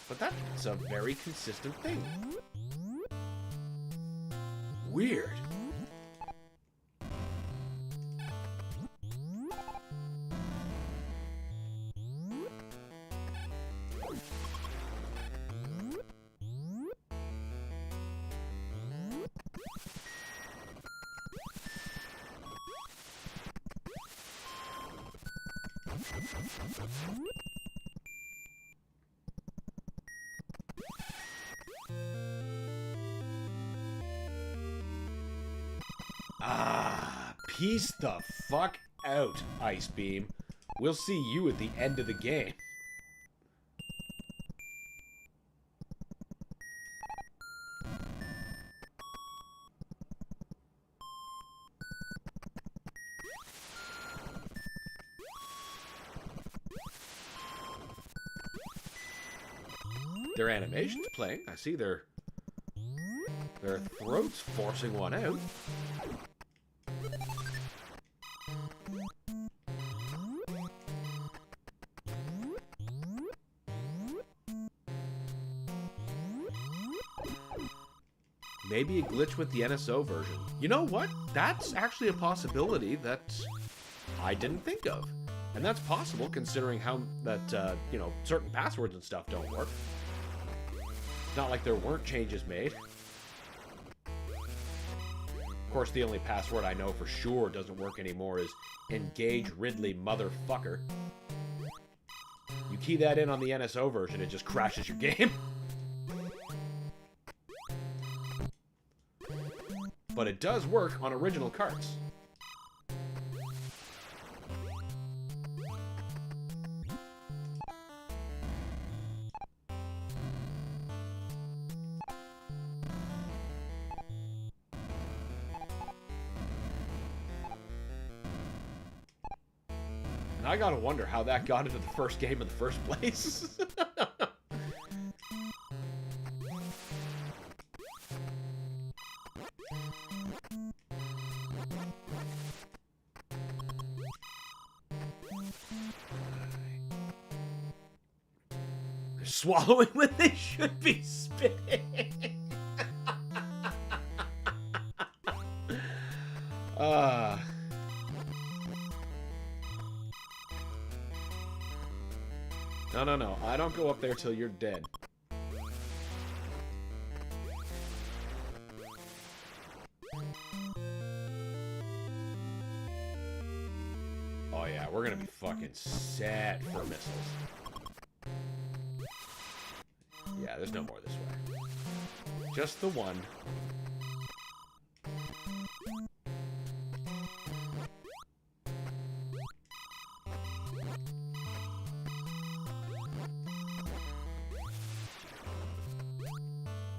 but that's a very consistent thing. Weird. Peace the fuck out, Ice Beam. We'll see you at the end of the game. Their animation's playing. I see their throats forcing one out. Maybe a glitch with the NSO version. You know what? That's actually a possibility that I didn't think of. And that's possible considering how that, you know, certain passwords and stuff don't work. It's not like there weren't changes made. Of course, the only password I know for sure doesn't work anymore is engage Ridley motherfucker. You key that in on the NSO version, it just crashes your game. But it does work on original carts. And I gotta wonder how that got into the first game in the first place. They're swallowing when they should be spitting. No. I don't go up there till you're dead. Oh yeah, we're gonna be fucking set for missiles. Yeah, there's no more this way. Just the one.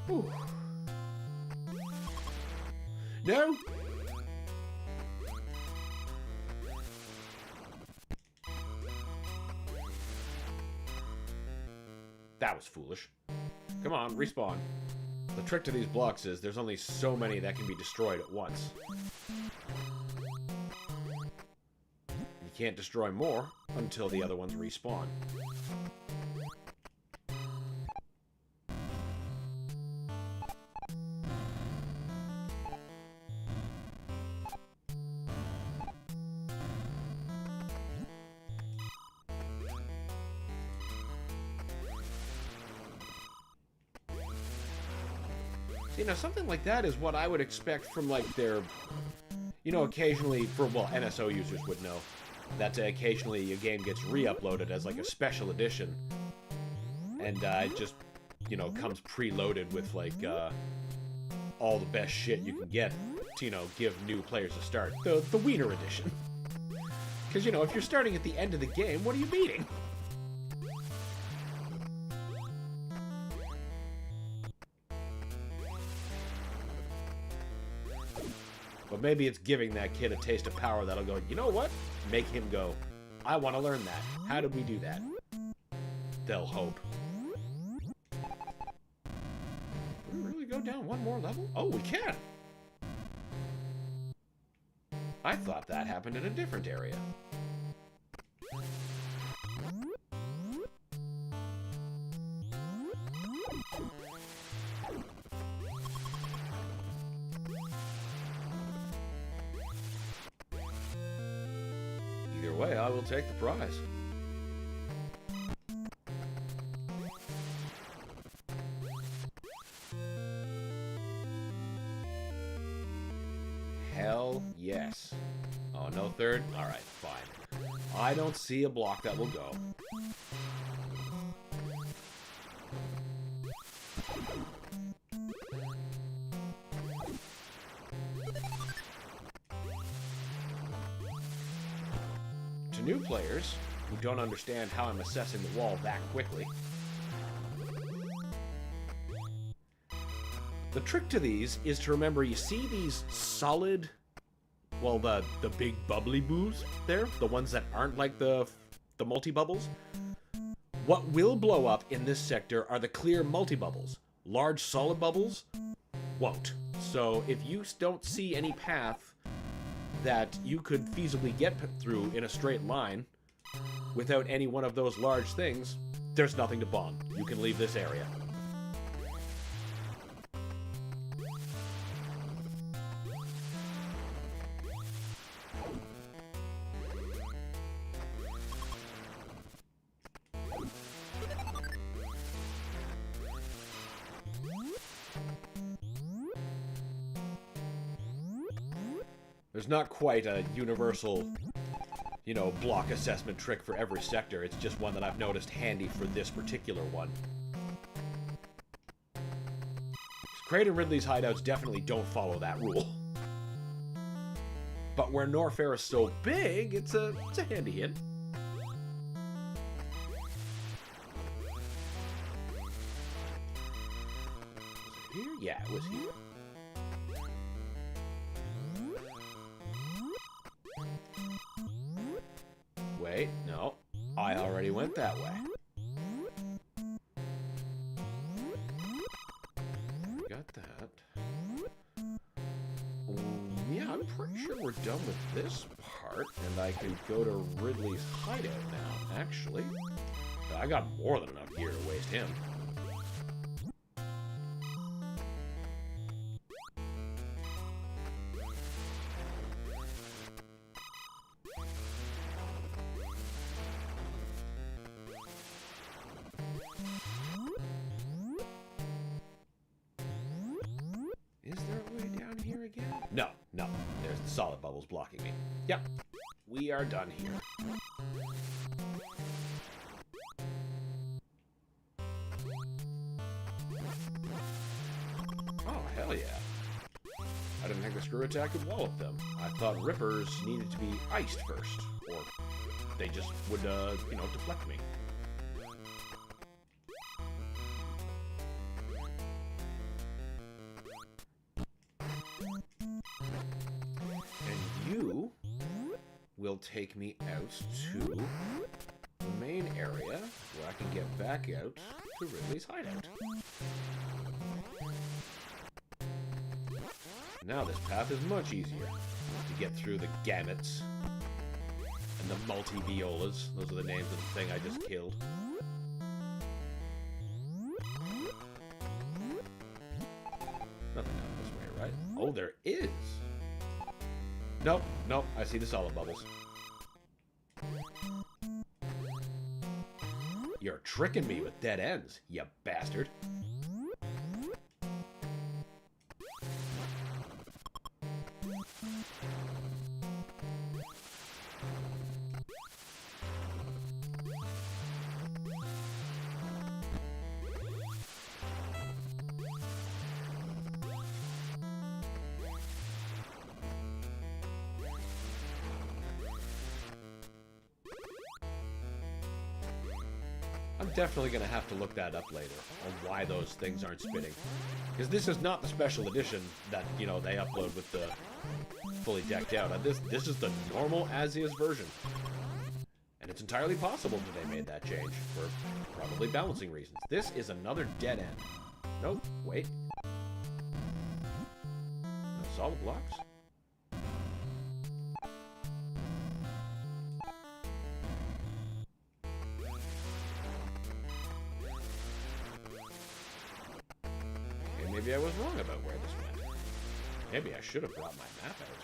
Whew. No! That was foolish. Come on, respawn. The trick to these blocks is there's only so many that can be destroyed at once. You can't destroy more until the other ones respawn. You know, something like that is what I would expect from, like, their... You know, occasionally, for, well, NSO users would know that occasionally a game gets re-uploaded as, like, a special edition. And it just, you know, comes preloaded with, like, all the best shit you can get to, you know, give new players a start. The Wiener edition. Because, you know, if you're starting at the end of the game, what are you beating? But maybe it's giving that kid a taste of power that'll go, you know what? Make him go, I want to learn that. How do we do that? They'll hope. Can we really go down one more level? Oh, we can! I thought that happened in a different area. Either way, I will take the prize. Hell yes. Oh, no third? Alright, fine. I don't see a block that will go. to new players who don't understand how I'm assessing the wall that quickly. The trick to these is to remember, you see these solid, well, the big bubbly boos there, the ones that aren't like the multi-bubbles. What will blow up in this sector are the clear multi-bubbles. Large solid bubbles won't. So if you don't see any path that you could feasibly get through in a straight line without any one of those large things, there's nothing to bomb. You can leave this area. There's not quite a universal, you know, block assessment trick for every sector. It's just one that I've noticed handy for this particular one. Kraid and Ridley's hideouts definitely don't follow that rule. But where Norfair is so big, it's a handy hint. Was it here? Yeah, it was here. Wait, no. I already went that way. Got that. Yeah, I'm pretty sure we're done with this part, and I can go to Ridley's hideout now, actually. I got more than enough gear to waste him. No, there's the solid bubbles blocking me. Yep, we are done here. Oh, hell yeah. I didn't think the screw attack could wallop them. I thought rippers needed to be iced first, or they just would, you know, deflect me. Will take me out to the main area where I can get back out to Ridley's hideout. Now this path is much easier to get through the gamuts and the multi-violas. Those are the names of the thing I just killed. Nothing down this way, right? Oh, there is! Nope, I see the solid bubbles. You're tricking me with dead ends, you bastard. I'm definitely going to have to look that up later, on why those things aren't spinning. Because this is not the special edition that, you know, they upload with the fully decked out. This is the normal as-is version. And it's entirely possible that they made that change, for probably balancing reasons. This is another dead end. Nope, wait. No solid blocks? Maybe I was wrong about where this went. Maybe I should have brought my map out.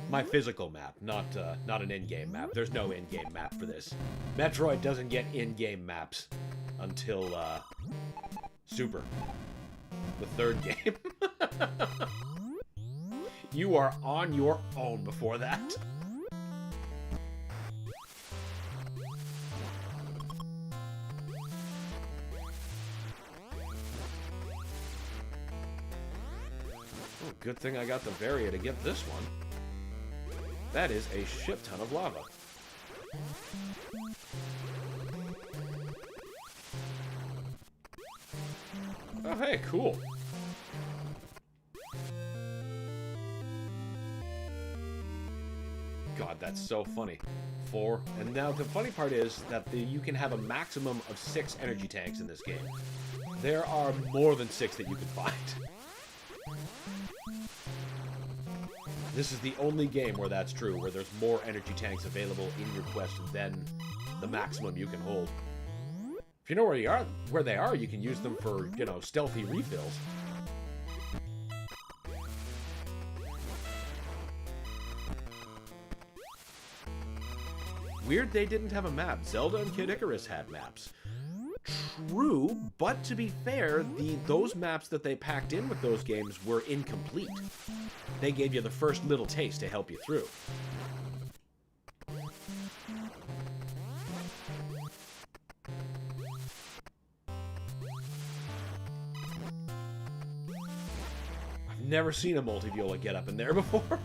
My physical map, not an in-game map. There's no in-game map for this. Metroid doesn't get in-game maps until, Super. The third game. You are on your own before that. Good thing I got the Varia to get this one. That is a shit ton of lava. Oh, hey, cool. God, that's so funny. 4. And now the funny part is that you can have a maximum of 6 energy tanks in this game. There are more than 6 that you can find. This is the only game where that's true, where there's more energy tanks available in your quest than the maximum you can hold. If you know where they are, you can use them for, you know, stealthy refills. Weird they didn't have a map. Zelda and Kid Icarus had maps. True, but to be fair, those maps that they packed in with those games were incomplete. They gave you the first little taste to help you through. I've never seen a multi-viola get up in there before.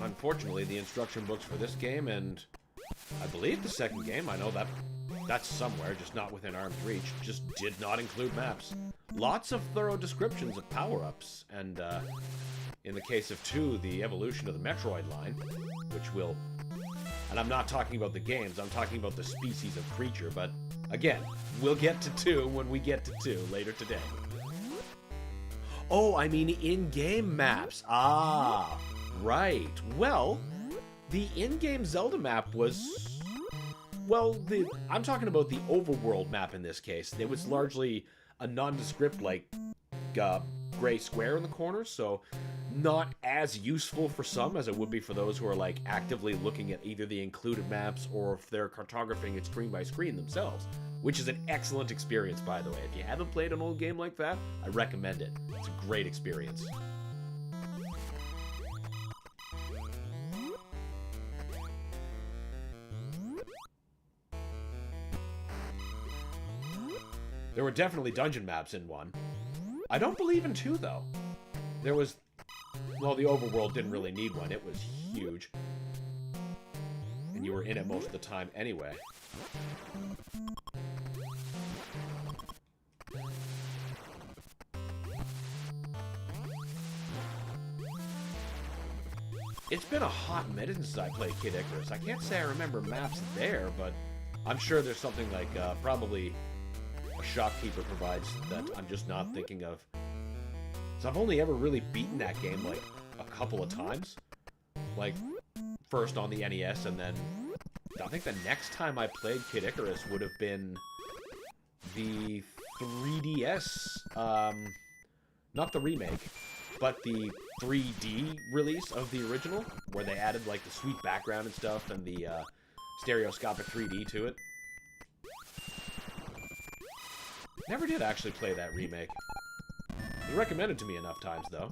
Unfortunately, the instruction books for this game, and I believe the second game, I know that's somewhere, just not within arm's reach, just did not include maps. Lots of thorough descriptions of power-ups, and in the case of 2, the evolution of the Metroid line, which will... And I'm not talking about the games, I'm talking about the species of creature, but again, we'll get to 2 when we get to 2 later today. Oh, I mean in-game maps. Ah... Right. Well, the in-game Zelda map was... Well, I'm talking about the overworld map in this case. It was largely a nondescript, like, gray square in the corner, so not as useful for some as it would be for those who are, like, actively looking at either the included maps or if they're cartographing it screen by screen themselves, which is an excellent experience, by the way. If you haven't played an old game like that, I recommend it. It's a great experience. There were definitely dungeon maps in 1. I don't believe in 2, though. There was... Well, the overworld didn't really need one. It was huge. And you were in it most of the time anyway. It's been a hot minute since I played Kid Icarus. I can't say I remember maps there, but I'm sure there's something like, probably... a shopkeeper provides that I'm just not thinking of. So I've only ever really beaten that game like a couple of times. Like, first on the NES, and then I think the next time I played Kid Icarus would have been the 3DS, not the remake, but the 3D release of the original, where they added like the sweet background and stuff and the stereoscopic 3D to it. Never did actually play that remake. It was recommended to me enough times, though.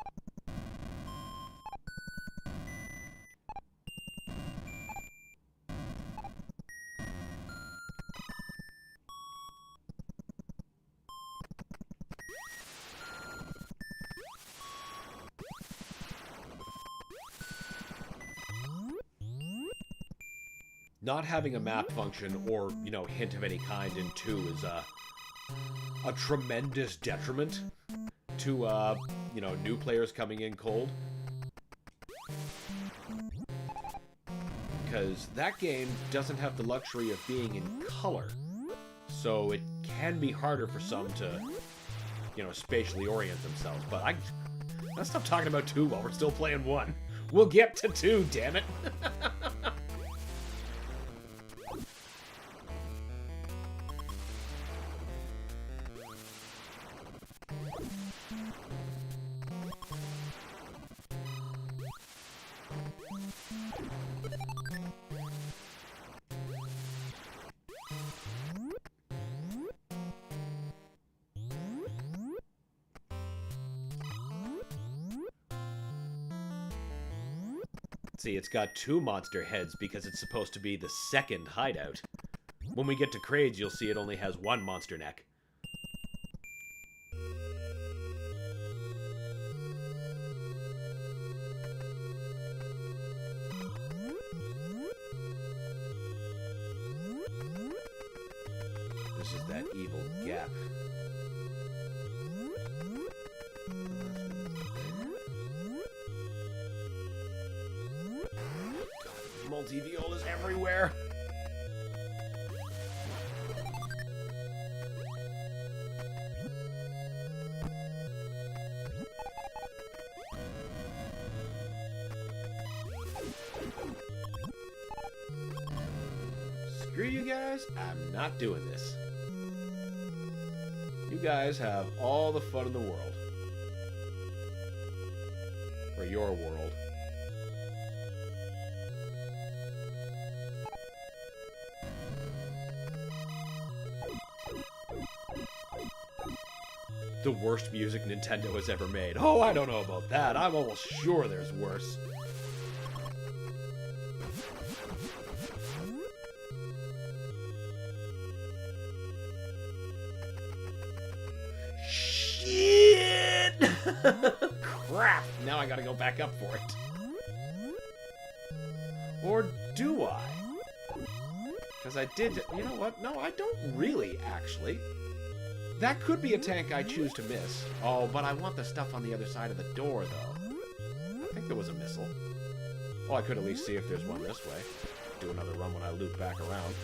Not having a map function or, you know, hint of any kind in 2 is, a tremendous detriment to, you know, new players coming in cold. Because that game doesn't have the luxury of being in color. So it can be harder for some to, you know, spatially orient themselves. But let's stop talking about 2 while we're still playing 1. We'll get to 2, damn it. See, it's got 2 monster heads because it's supposed to be the second hideout. When we get to Kraid's, you'll see it only has 1 monster neck. This is that evil gap. Multi-violas everywhere. Screw you guys, I'm not doing this. You guys have all the fun in the world. Or your world. The worst music Nintendo has ever made. Oh, I don't know about that. I'm almost sure there's worse. Shit! Crap! Now I gotta go back up for it. Or do I? Because I did... You know what? No, I don't really, actually. That could be a tank I choose to miss. Oh, but I want the stuff on the other side of the door, though. I think there was a missile. Well, I could at least see if there's one this way. Do another run when I loop back around.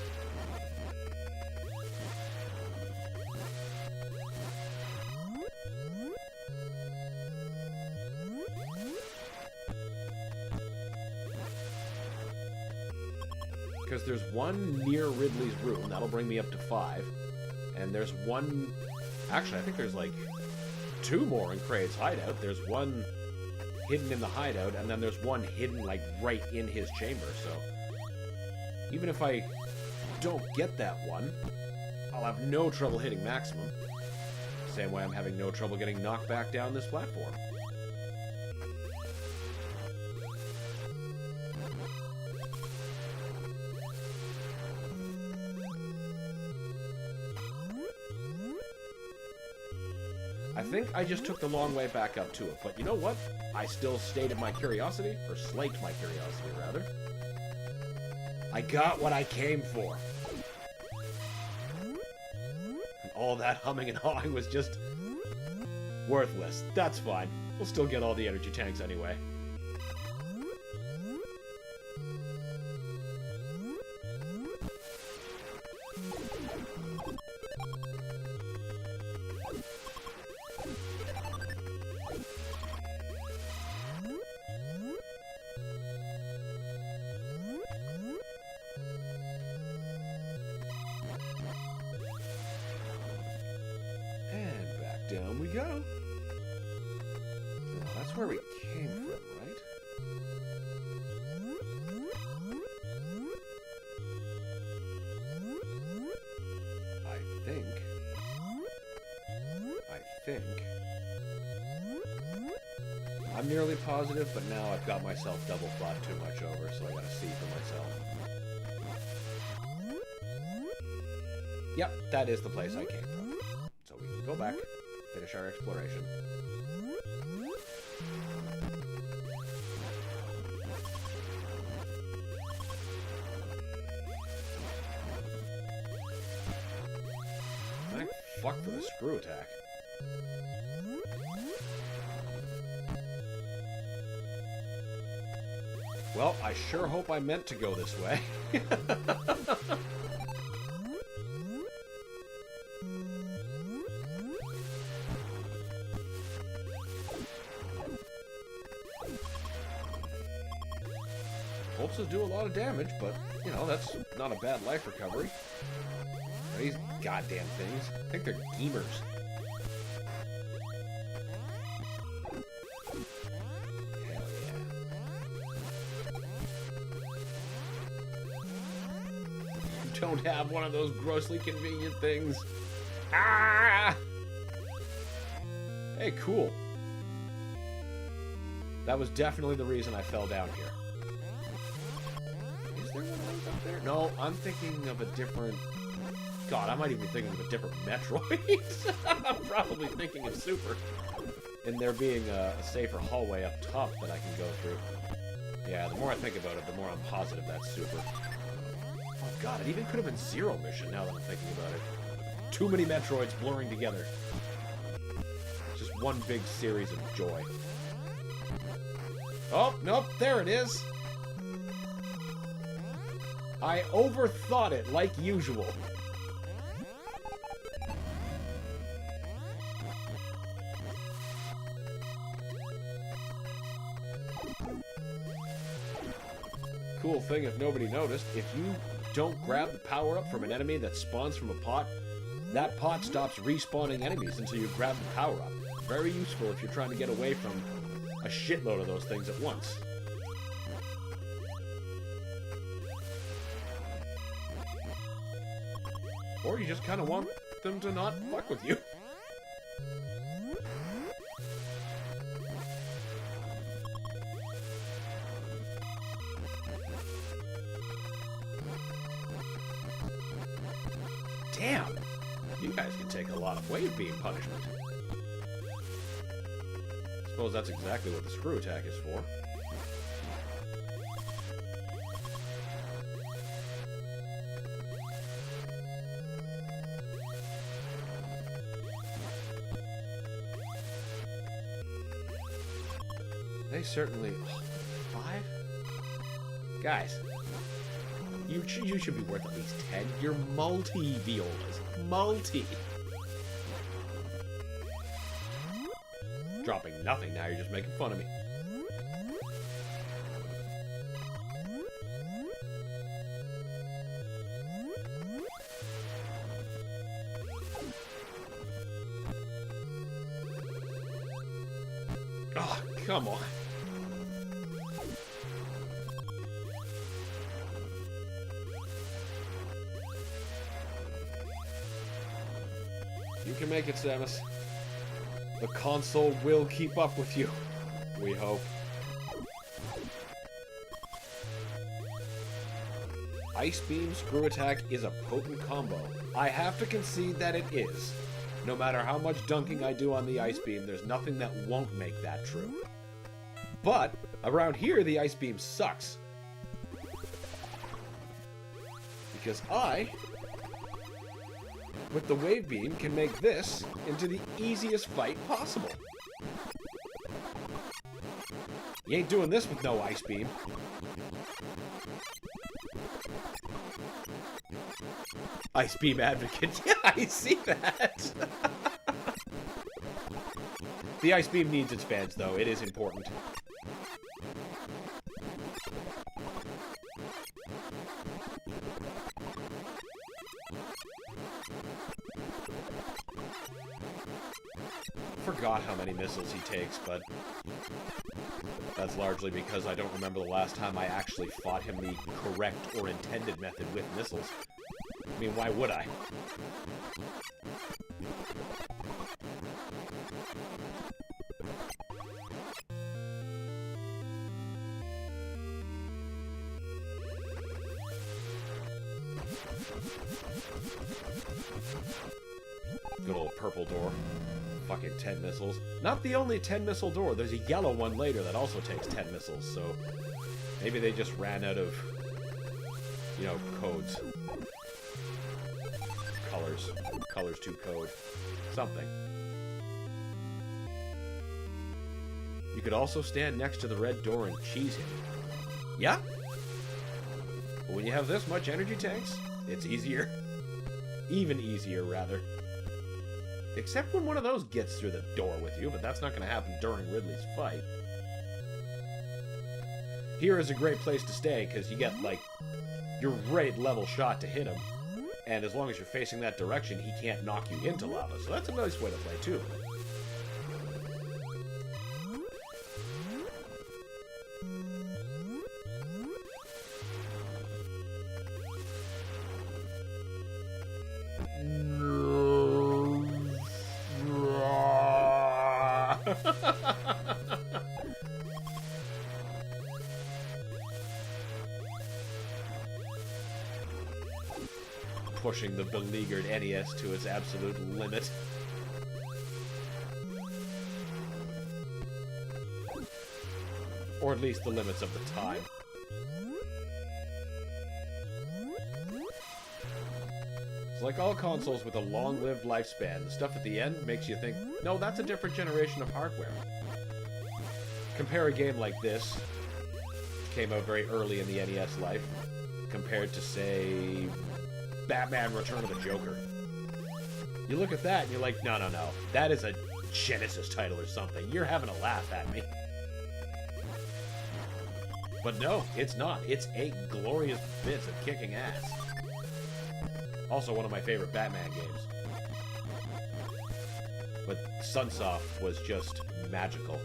Because there's one near Ridley's room. That'll bring me up to 5. And there's one... Actually, I think there's like 2 more in Kraid's hideout. There's one hidden in the hideout, and then there's one hidden like right in his chamber. So even if I don't get that one, I'll have no trouble hitting maximum. Same way I'm having no trouble getting knocked back down this platform. I think I just took the long way back up to it, but you know what? I still stated my curiosity, or slaked my curiosity, rather. I got what I came for. And all that humming and hawing was just worthless. That's fine. We'll still get all the energy tanks anyway. Down we go. Now, that's where we came from, right? I think. I'm nearly positive, but now I've got myself double thought too much over, so I gotta see for myself. Yep, that is the place I came from. So we can go back. Finish our exploration. Thank fuck for the screw attack. Well, I sure hope I meant to go this way. Pulses do a lot of damage, but, you know, that's not a bad life recovery. These goddamn things. I think they're gamers. Hell yeah. You don't have one of those grossly convenient things. Ah! Hey, cool. That was definitely the reason I fell down here. there one of those up there? No, I'm thinking of a different... God, I might even be thinking of a different Metroid. I'm probably thinking of Super. And there being a safer hallway up top that I can go through. Yeah, the more I think about it, the more I'm positive that's Super. Oh god, it even could have been Zero Mission now that I'm thinking about it. Too many Metroids blurring together. Just one big series of joy. Oh, nope, there it is. I overthought it like usual. Cool thing if nobody noticed, if you don't grab the power-up from an enemy that spawns from a pot, that pot stops respawning enemies until you grab the power-up. Very useful if you're trying to get away from a shitload of those things at once. Or you just kind of want them to not fuck with you. Damn! You guys can take a lot of wave beam punishment. Suppose that's exactly what the screw attack is for. They certainly... Oh, 5? Guys. You should be worth at least 10. You're multi-violas. Multi. Dropping nothing now, you're just making fun of me. Oh, come on. You can make it, Samus. The console will keep up with you. We hope. Ice Beam Screw Attack is a potent combo. I have to concede that it is. No matter how much dunking I do on the Ice Beam, there's nothing that won't make that true. But, around here, the Ice Beam sucks. Because I, with the Wave Beam, can make this into the easiest fight possible. You ain't doing this with no Ice Beam. Ice Beam Advocate. Yeah, I see that. The Ice Beam needs its fans, though. It is important. Forgot how many missiles he takes, but that's largely because I don't remember the last time I actually fought him the correct or intended method with missiles. I mean, why would I? Good old purple door. Fucking 10 missiles. Not the only 10 missile door. There's a yellow one later that also takes 10 missiles, so maybe they just ran out of, you know, codes. Colors. Colors to code. Something. You could also stand next to the red door and cheese him. Yeah? But when you have this much energy tanks, it's easier. Even easier, rather. Except when one of those gets through the door with you, but that's not going to happen during Ridley's fight. Here is a great place to stay, because you get, like, your right level shot to hit him. And as long as you're facing that direction, he can't knock you into lava. So that's a nice way to play, too. pushing the beleaguered NES to its absolute limit. Or at least the limits of the time. It's like all consoles with a long-lived lifespan. The stuff at the end makes you think, no, that's a different generation of hardware. Compare a game like this, which came out very early in the NES life, compared to, say, Batman Return of the Joker. You look at that and you're like, no, no, no. That is a Genesis title or something. You're having a laugh at me. But no, it's not. It's 8 glorious bits of kicking ass. Also one of my favorite Batman games. But Sunsoft was just magical.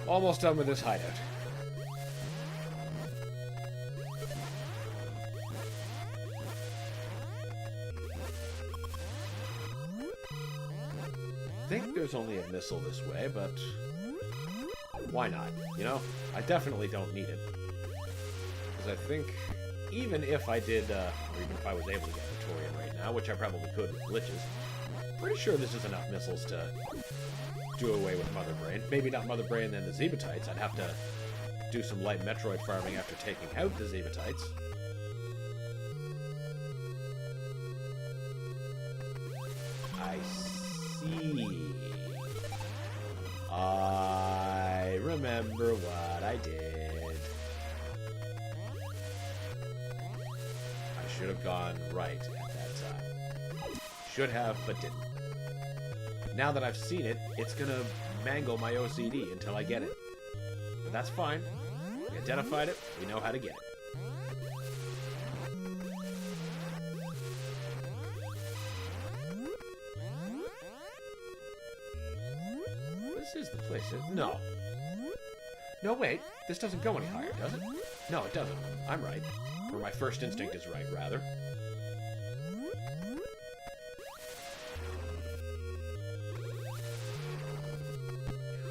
Almost done with this hideout. I think there's only a missile this way, but why not? You know, I definitely don't need it. Because I think even if I did, or even if I was able to get Victorian right now, which I probably could with glitches, pretty sure this is enough missiles to do away with Mother Brain. Maybe not Mother Brain, then the Zebatites. I'd have to do some light Metroid farming after taking out the Zebatites. I see. I remember what I did. I should have gone right at that time. Should have, but didn't. Now that I've seen it, it's gonna mangle my OCD until I get it. But that's fine. We identified it, we know how to get it. This is the place. No. No, wait. This doesn't go any higher, does it? No, it doesn't. I'm right. Or my first instinct is right, rather.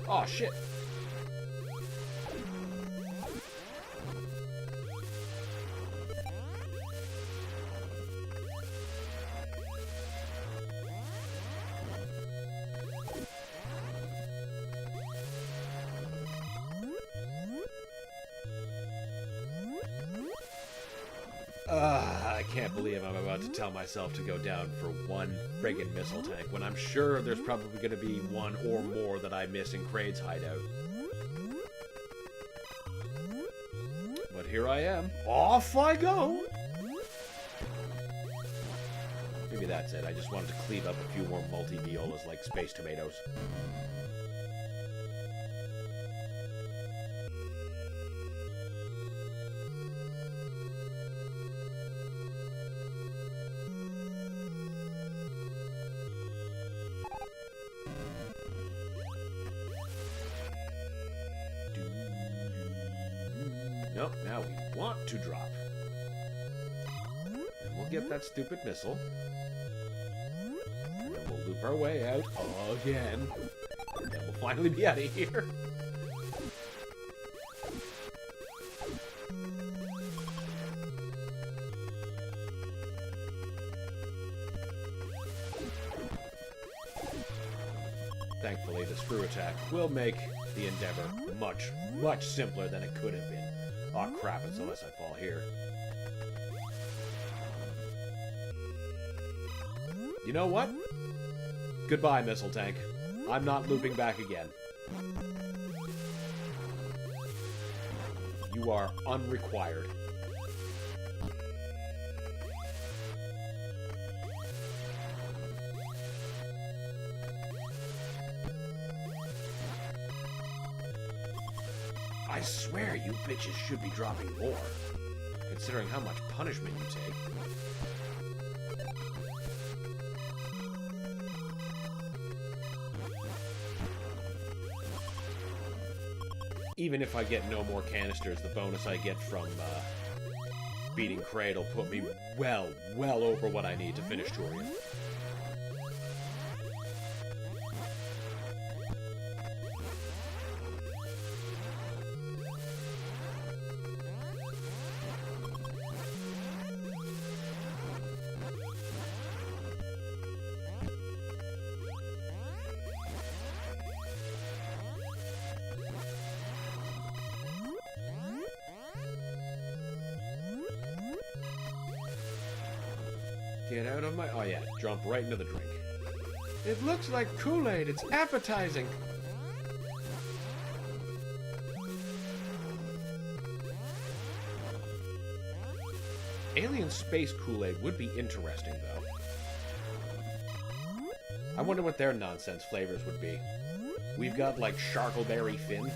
Oh, shit. I can't believe I'm about to tell myself to go down for one friggin' missile tank when I'm sure there's probably going to be one or more that I miss in Kraid's hideout. But here I am. Off I go! Maybe that's it. I just wanted to cleave up a few more multi-violas like space tomatoes. Nope, now we want to drop. And we'll get that stupid missile. And then we'll loop our way out again. And then we'll finally be out of here. Thankfully, the screw attack will make the endeavor much, much simpler than it could have been. Aw, crap, it's unless I fall here. You know what? Goodbye, missile tank. I'm not looping back again. You are unrequired. I swear you bitches should be dropping more, considering how much punishment you take. Even if I get no more canisters, the bonus I get from beating Kraid will put me well over what I need to finish Torian. Get out of my... Oh yeah, jump right into the drink. It looks like Kool-Aid. It's appetizing. Alien space Kool-Aid would be interesting, though. I wonder what their nonsense flavors would be. We've got, like, Sharkleberry Fin.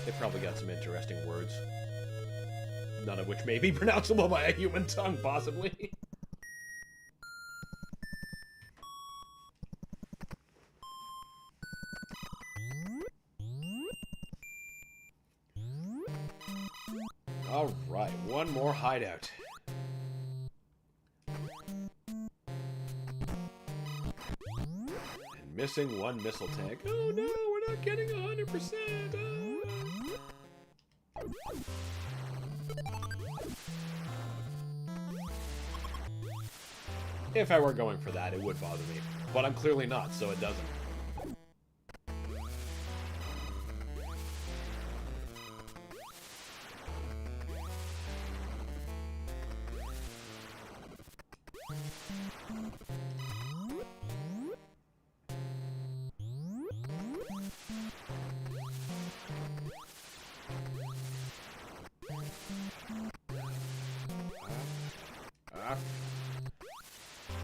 They probably got some interesting words. None of which may be pronounceable by a human tongue, possibly. Alright, one more hideout. And missing one missile tank. Oh no, we're not getting 100%! If I were going for that, it would bother me. But I'm clearly not, so it doesn't.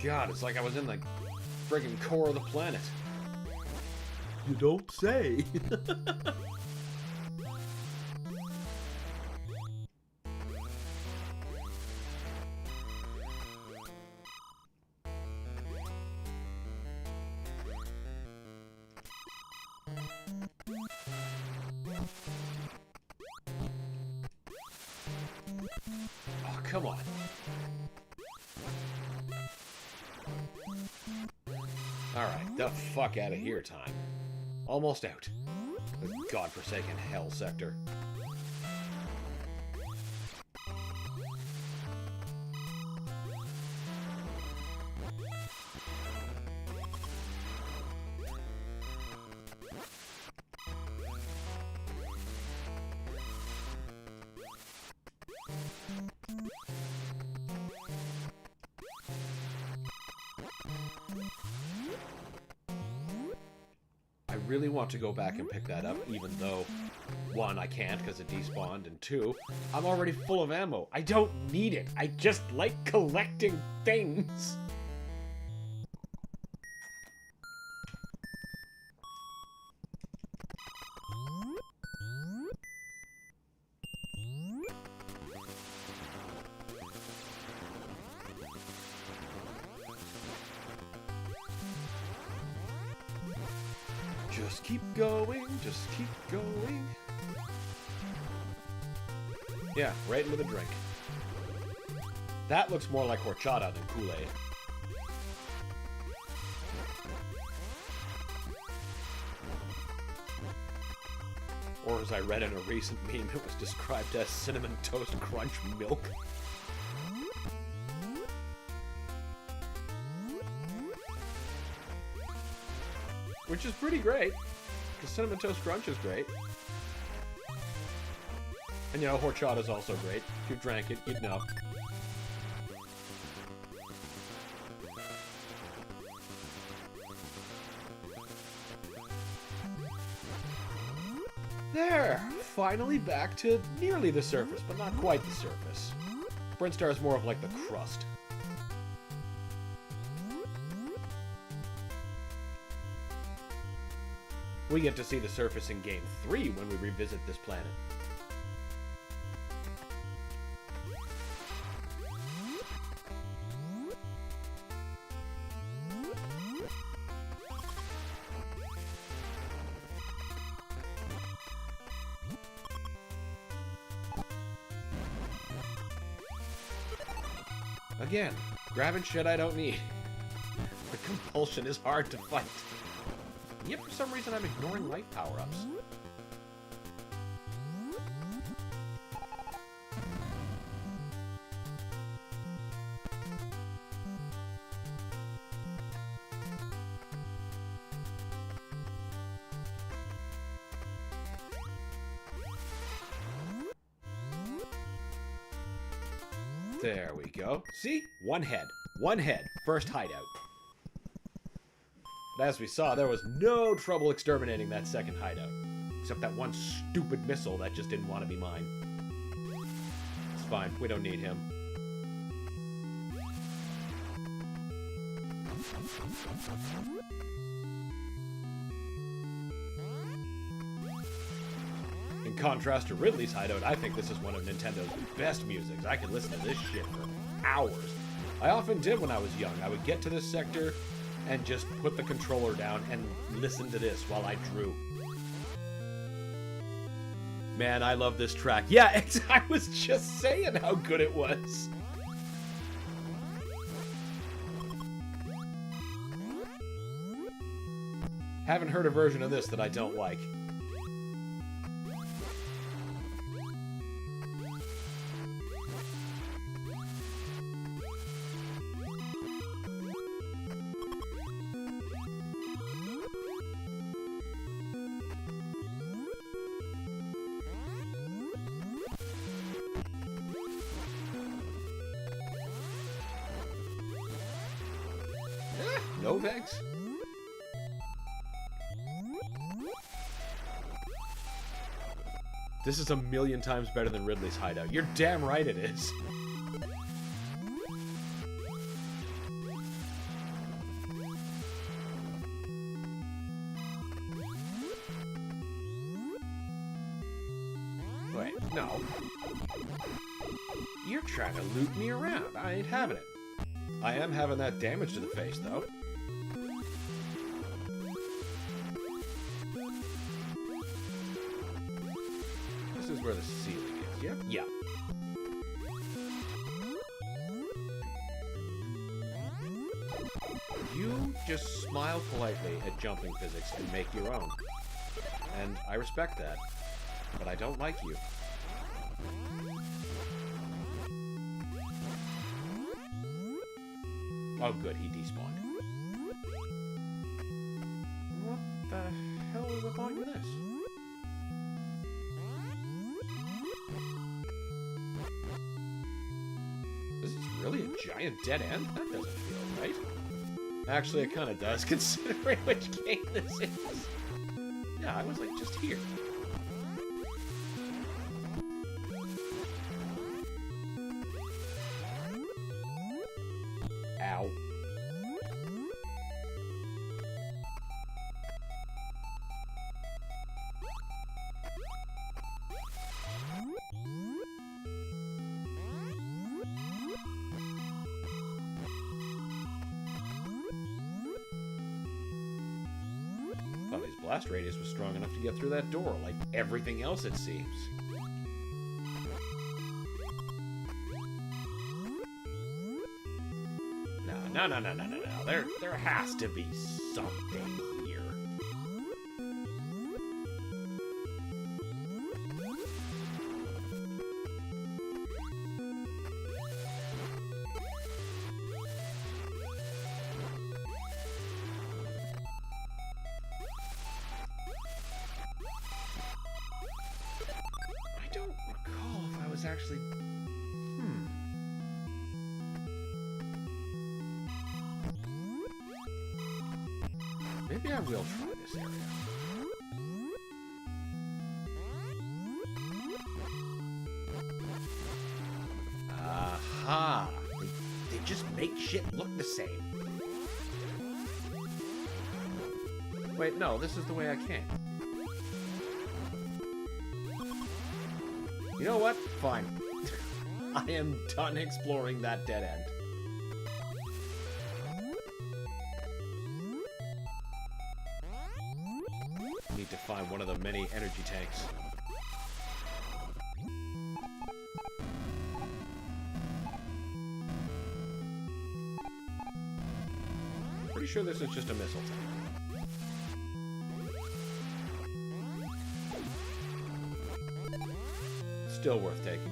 God, it's like I was in the friggin' core of the planet. You don't say. Oh, come on. Alright, the fuck out of here time. Almost out. The godforsaken hell sector. I really want to go back and pick that up, even though, one, I can't because it despawned, and two, I'm already full of ammo. I don't need it. I just like collecting things. Just keep going, just keep going. Yeah, right into the drink. That looks more like horchata than Kool-Aid. Or as I read in a recent meme, it was described as Cinnamon Toast Crunch milk. Which is pretty great, because Cinnamon Toast Crunch is great. And, you know, horchata is also great. If you drank it, you'd know. There! Finally back to nearly the surface, but not quite the surface. Brinstar is more of like the crust. We get to see the surface in Game 3 when we revisit this planet. Again, grabbing shit I don't need. The compulsion is hard to fight. Yet for some reason I'm ignoring life power-ups. There we go. See? One head. One head. First hideout. But as we saw, there was no trouble exterminating that second hideout. Except that one stupid missile that just didn't want to be mine. It's fine. We don't need him. In contrast to Ridley's hideout, I think this is one of Nintendo's best musics. I could listen to this shit for hours. I often did when I was young. I would get to this sector and just put the controller down and listen to this while I drew. Man, I love this track. Yeah, I was just saying how good it was. Haven't heard a version of this that I don't like. No vex? This is a million times better than Ridley's hideout. You're damn right it is. Wait, no. You're trying to loot me around. I ain't having it. I am having that damage to the face, though. This is where the ceiling is, yeah? Yeah. You just smile politely at jumping physics and make your own. And I respect that. But I don't like you. Oh, good, he despawned. What the hell is the point of this? This is really a giant dead end? That doesn't feel right. Actually, it kind of does, considering which game this is. Yeah, I was, like, just here. Ow. Thought his blast radius was strong enough to get through that door, like everything else it seems. No. There has to be something here. I don't recall if I was actually... Maybe I will try this area. Aha! They just make shit look the same. Wait, no, this is the way I came. You know what? Fine. I am done exploring that dead end. Need to find one of the many energy tanks. pretty sure this is just a missile tank. Still worth taking.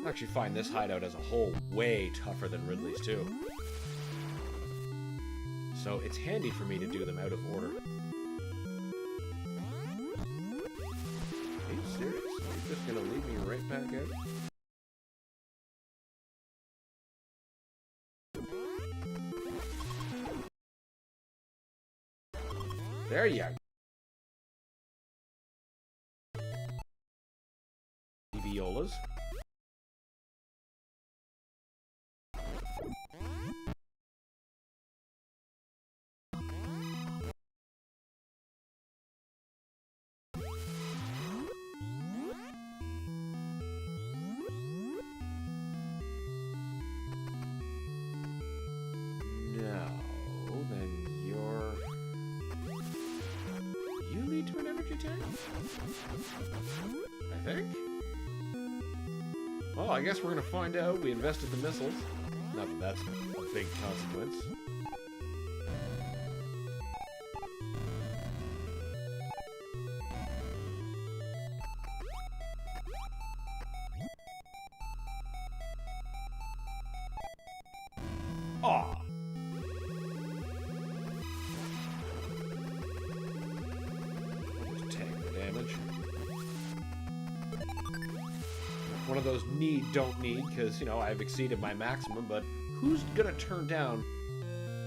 I actually find this hideout as a whole way tougher than Ridley's too. So it's handy for me to do them out of order. Are you serious? Are you just gonna leave me right back out? There you go. Violas. I think. Well, I guess we're gonna find out. We invested the missiles. Not that that's a big consequence. Aw! One of those need, don't need, because, you know, I've exceeded my maximum, but who's gonna turn down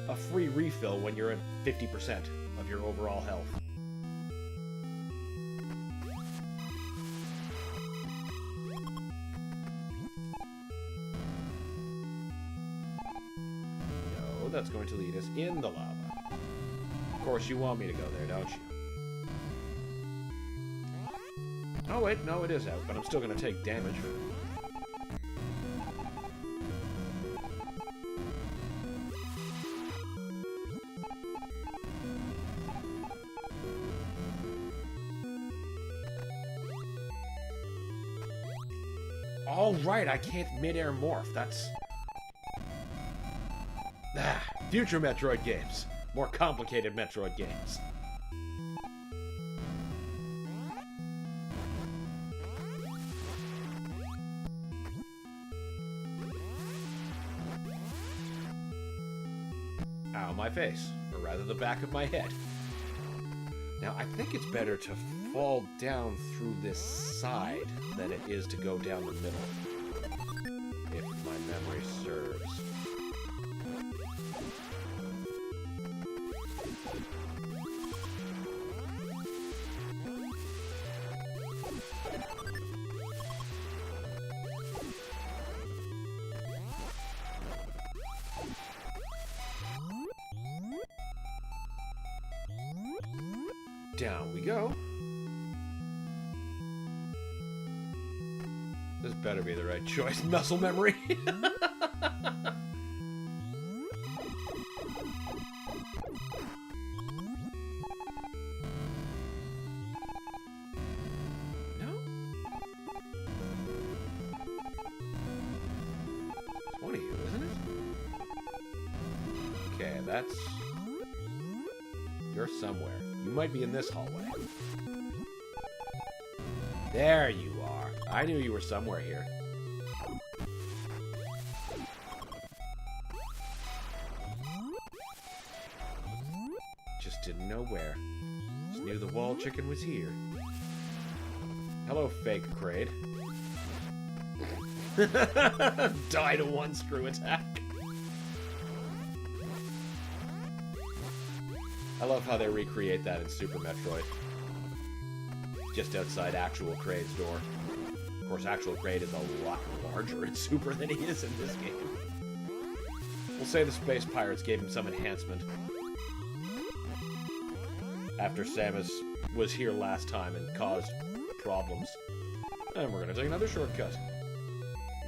a free refill when you're at 50% of your overall health? No, that's going to lead us in the lava. Of course, you want me to go there, don't you? Oh wait, no, it is out, but I'm still gonna take damage. All right, I can't mid-air morph. That's... future Metroid games. More complicated Metroid games. Ow, my face. Or rather, the back of my head. Now, I think it's better to fall down through this side than it is to go down the middle. If my memory serves. Down we go. This better be the right choice. Muscle memory. No? It's one of you, isn't it? Okay, that's... You're somewhere. You might be in this hallway. There you are. I knew you were somewhere here. Just didn't know where. Just knew the wall chicken was here. Hello, fake Kraid. Die to one screw attack. I love how they recreate that in Super Metroid. Just outside actual Kraid's door. Of course, actual Kraid is a lot larger in Super than he is in this game. We'll say the Space Pirates gave him some enhancement. After Samus was here last time and caused problems. And we're gonna take another shortcut.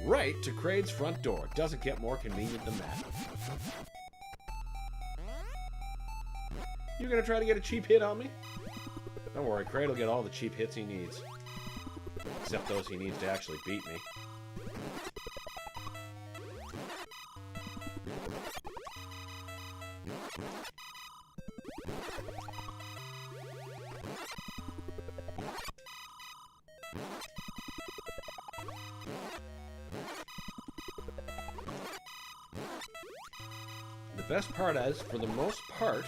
Right to Kraid's front door. Doesn't get more convenient than that. You gonna try to get a cheap hit on me? Don't worry, Kraid will get all the cheap hits he needs. Except those he needs to actually beat me. The best part is, for the most part,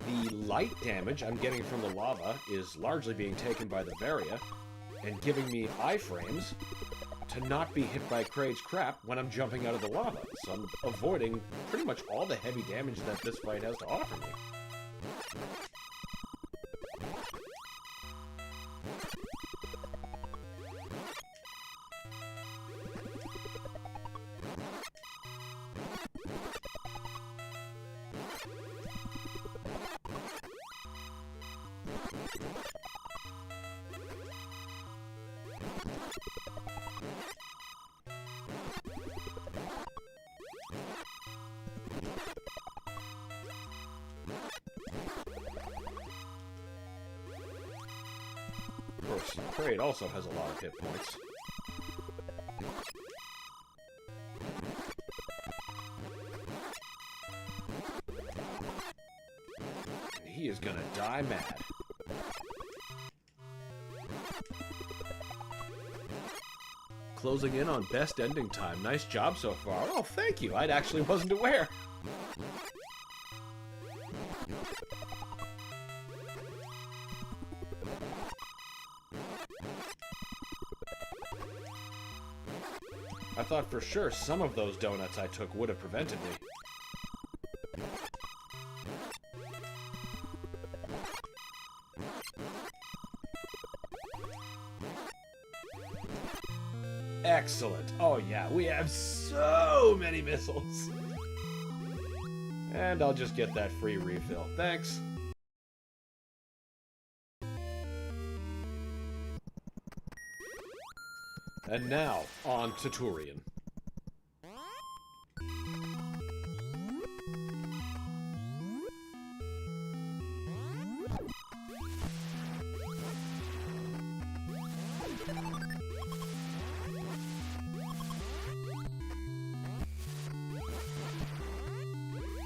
the light damage I'm getting from the lava is largely being taken by the Varia and giving me iframes to not be hit by Kraid's crap when I'm jumping out of the lava. So I'm avoiding pretty much all the heavy damage that this fight has to offer me. Of course, Kraid also has a lot of hit points. And he is gonna die mad. Closing in on best ending time. Nice job so far. Oh, thank you. I actually wasn't aware. I thought for sure some of those donuts I took would have prevented me. Excellent. Oh yeah, we have so many missiles. And I'll just get that free refill. Thanks. And now, on to Turian.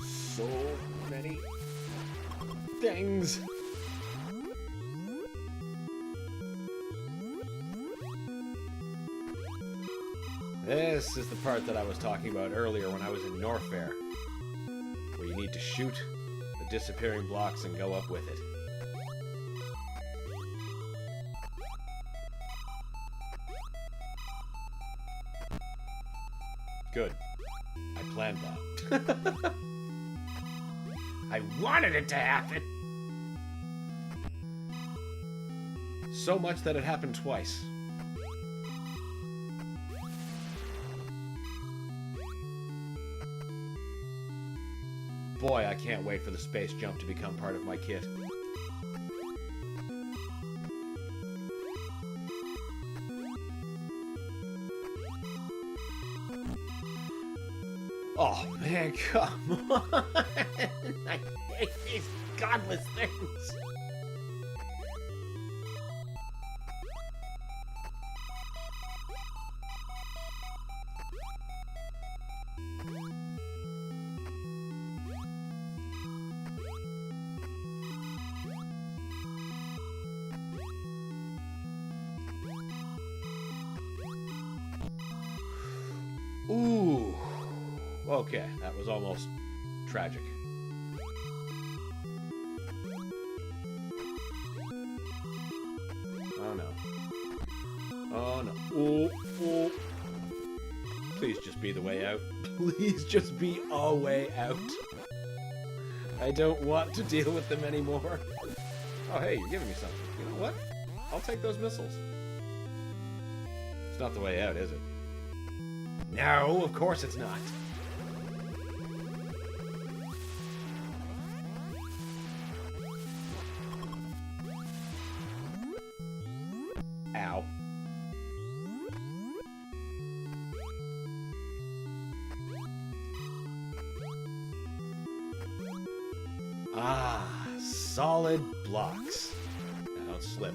So many things. This is the part that I was talking about earlier when I was in Norfair, where you need to shoot the disappearing blocks and go up with it. Good. I planned that. I wanted it to happen! So much that it happened twice. Boy, I can't wait for the space jump to become part of my kit. Oh man, come on! I hate these godless things! Ooh. Okay, that was almost tragic. Oh no. Oh no. Ooh, ooh. Please just be the way out. Please just be a way out. I don't want to deal with them anymore. Oh hey, you're giving me something. You know what? I'll take those missiles. It's not the way out, is it? No, of course it's not. Ow. Ah, solid blocks. Now don't slip.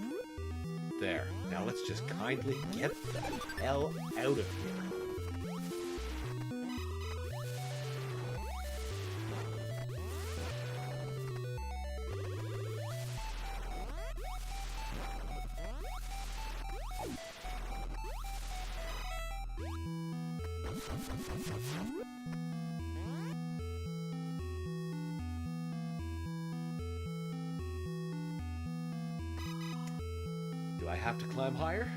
There. Now let's just kindly get the hell out of here. Do I have to climb higher?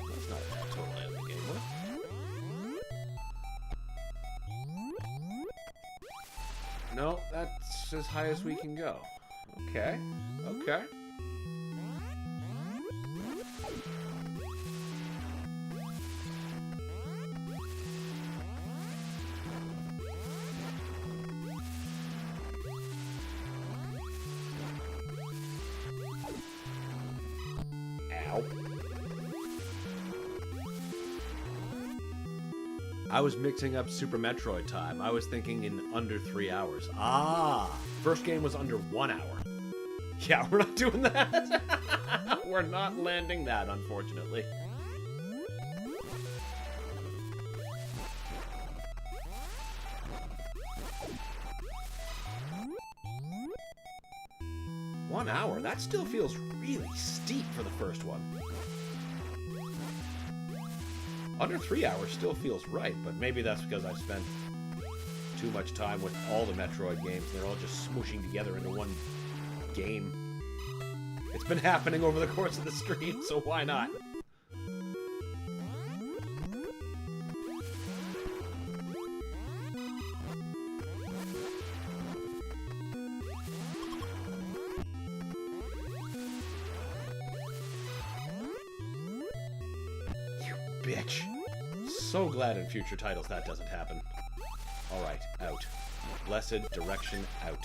That's not a total end of the game, huh? No, that's as high as we can go. Okay. Okay. Ow. I was mixing up Super Metroid time. I was thinking in under 3 hours. Ah! First game was under 1 hour. Yeah, we're not doing that. We're not landing that, unfortunately. One hour? That still feels really steep for the first one. Under 3 hours still feels right, but maybe that's because I've spent too much time with all the Metroid games. They're all just smooshing together into one game. It's been happening over the course of the stream, so why not? You bitch. So glad in future titles that doesn't happen. Alright, out. Blessed direction out.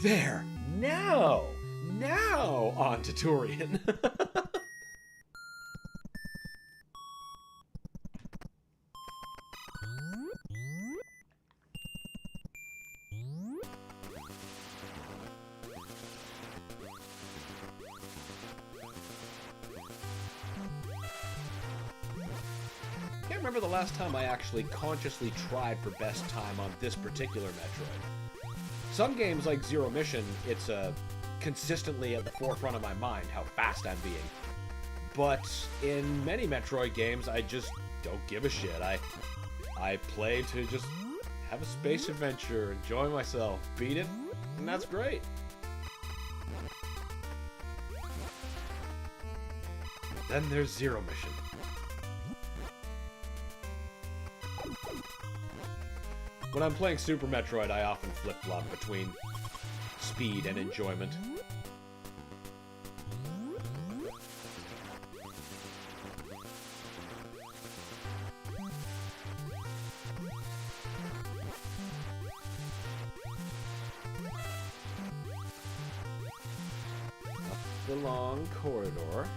There! Now! Now on to Turian! I can't remember the last time I actually consciously tried for best time on this particular Metroid. Some games like Zero Mission, it's consistently at the forefront of my mind how fast I'm being. But in many Metroid games, I just don't give a shit. I play to just have a space adventure, enjoy myself, beat it, and that's great. Then there's Zero Mission. When I'm playing Super Metroid, I often flip-flop between speed and enjoyment. Up the long corridor.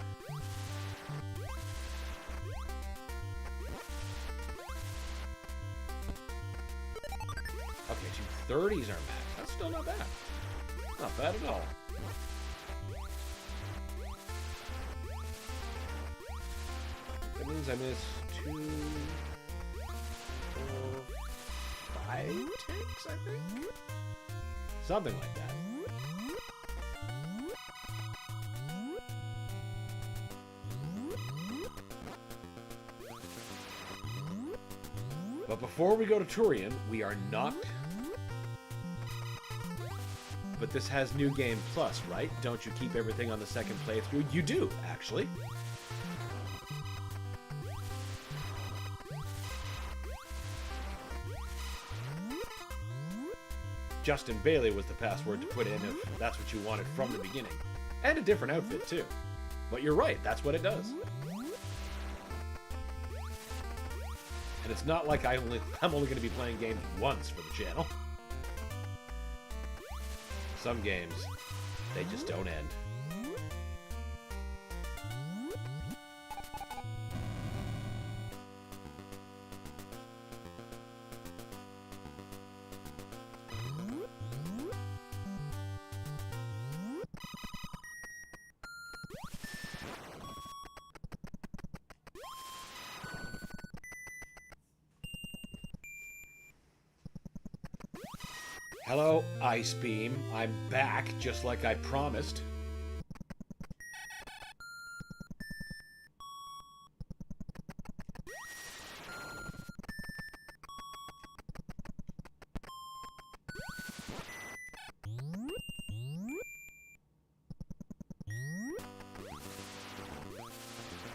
Okay, 230s are max. That's still not bad. Not bad at all. That means I missed 2, 4, 5 takes, I think? Something like that. But before we go to Turian, we are not... But this has New Game Plus, right? Don't you keep everything on the second playthrough? You do, actually. Justin Bailey was the password to put in if that's what you wanted from the beginning. And a different outfit, too. But you're right, that's what it does. And it's not like I'm only going to be playing games once for the channel. Some games, they just don't end. Hello, Ice Beam. I'm back, just like I promised.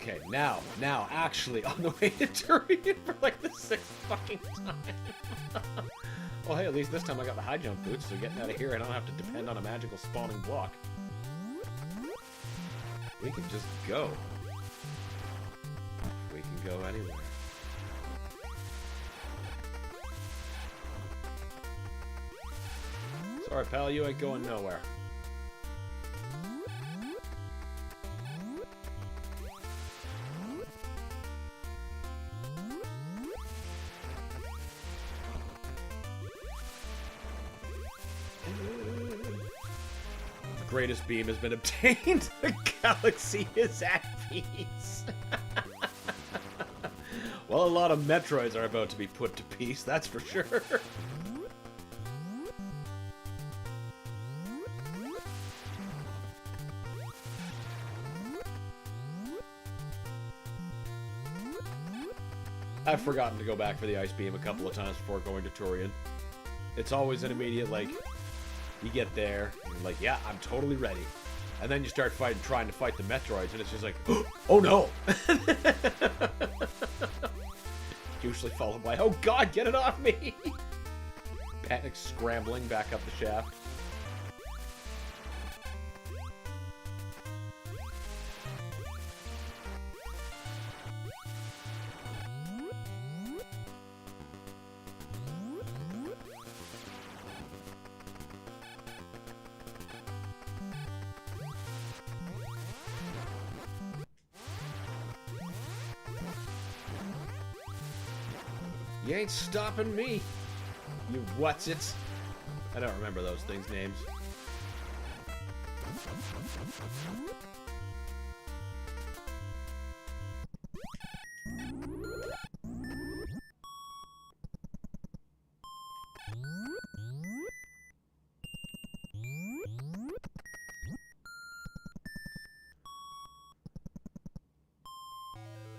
Okay, now, actually, on the way to Turian for like the 6th fucking time. Well, hey, at least this time I got the high jump boots, so getting out of here I don't have to depend on a magical spawning block. We can just go. We can go anywhere. Sorry, pal, you ain't going nowhere. Greatest beam has been obtained. The galaxy is at peace. Well, a lot of Metroids are about to be put to peace, that's for sure. I've forgotten to go back for the Ice Beam a couple of times before going to Turian. It's always an immediate, like, you get there, and you're like, yeah, I'm totally ready. And then you start trying to fight the Metroids, and it's just like, oh no! Usually followed by, oh god, get it off me! Panic scrambling back up the shaft. You ain't stopping me, you what's-its. I don't remember those things' names.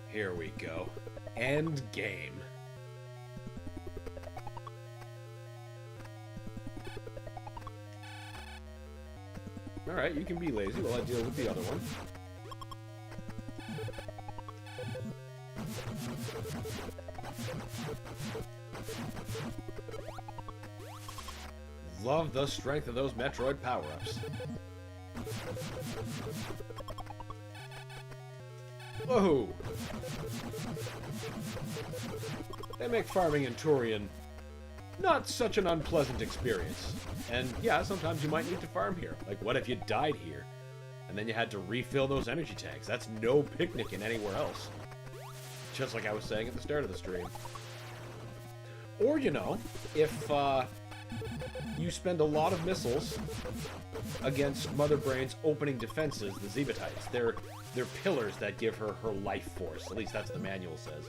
Here we go. End game. Alright, you can be lazy while I deal with the other one. Love the strength of those Metroid power-ups. Whoa! They make farming in Turian not such an unpleasant experience. And yeah, sometimes you might need to farm here. Like, what if you died here? And then you had to refill those energy tanks? That's no picnic in anywhere else. Just like I was saying at the start of the stream. Or, you know, if you spend a lot of missiles against Mother Brain's opening defenses, the Zebatites. They're pillars that give her her life force. At least that's what the manual says.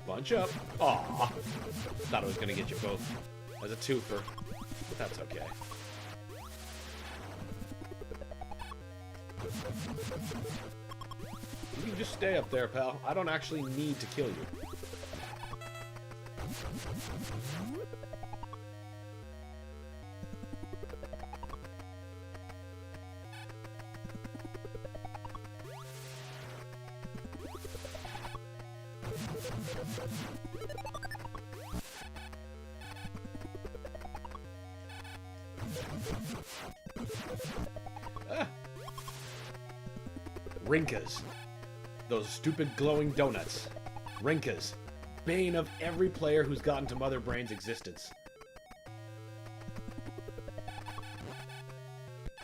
Bunch up. Aw. Thought I was gonna get you both as a twofer, but that's okay. You can just stay up there, pal. I don't actually need to kill you. Ah. Rinkas. Those stupid glowing donuts. Rinkas. Bane of every player who's gotten to Mother Brain's existence.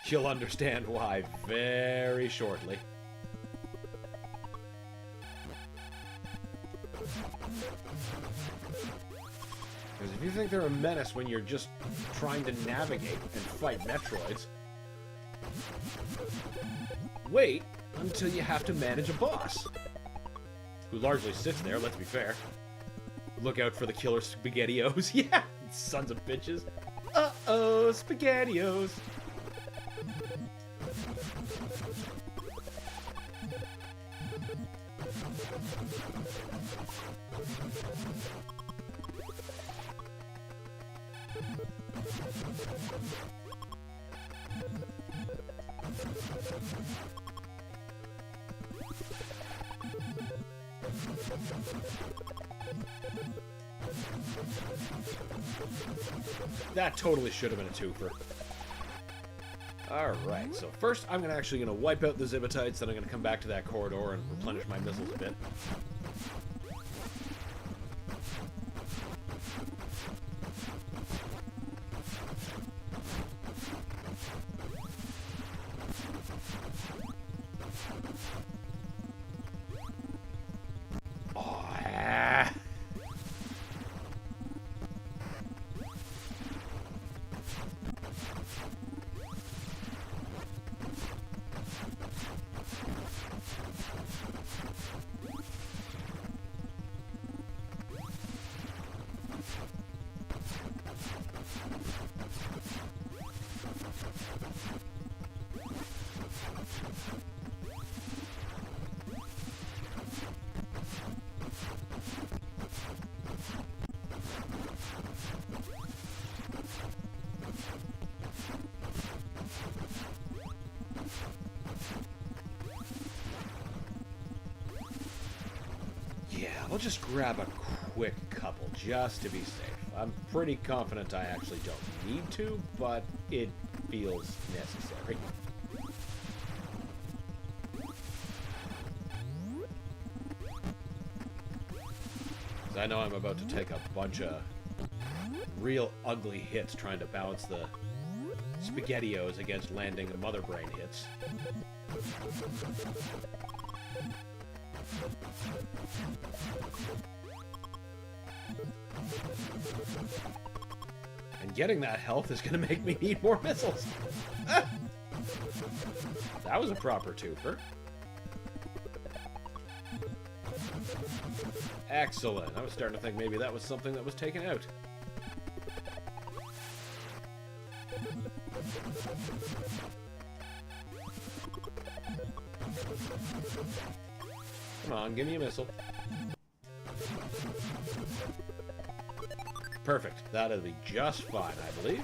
You'll understand why very shortly. Because if you think they're a menace when you're just trying to navigate and fight Metroids, wait until you have to manage a boss. Who largely sits there, let's be fair. Look out for the killer SpaghettiOs. Yeah, sons of bitches. Uh-oh, SpaghettiOs. That totally should have been a twofer. Alright, so first I'm actually going to wipe out the Zibatites, then I'm going to come back to that corridor and replenish my missiles a bit. I'll just grab a quick couple just to be safe. I'm pretty confident I actually don't need to, but it feels necessary. 'Cause I know I'm about to take a bunch of real ugly hits trying to balance the SpaghettiOs against landing the Mother Brain hits. And getting that health is going to make me need more missiles. Ah! That was a proper twofer. Excellent. I was starting to think maybe that was something that was taken out. Come on, give me a missile. Perfect. That'll be just fine, I believe.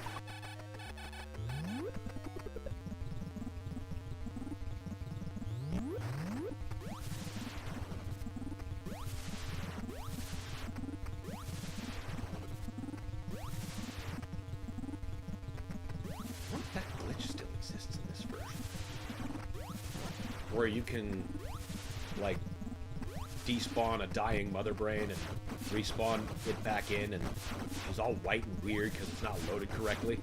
That glitch still exists in this version. Where you can, like, despawn a dying Mother Brain and respawn it back in, and it's all white and weird because it's not loaded correctly.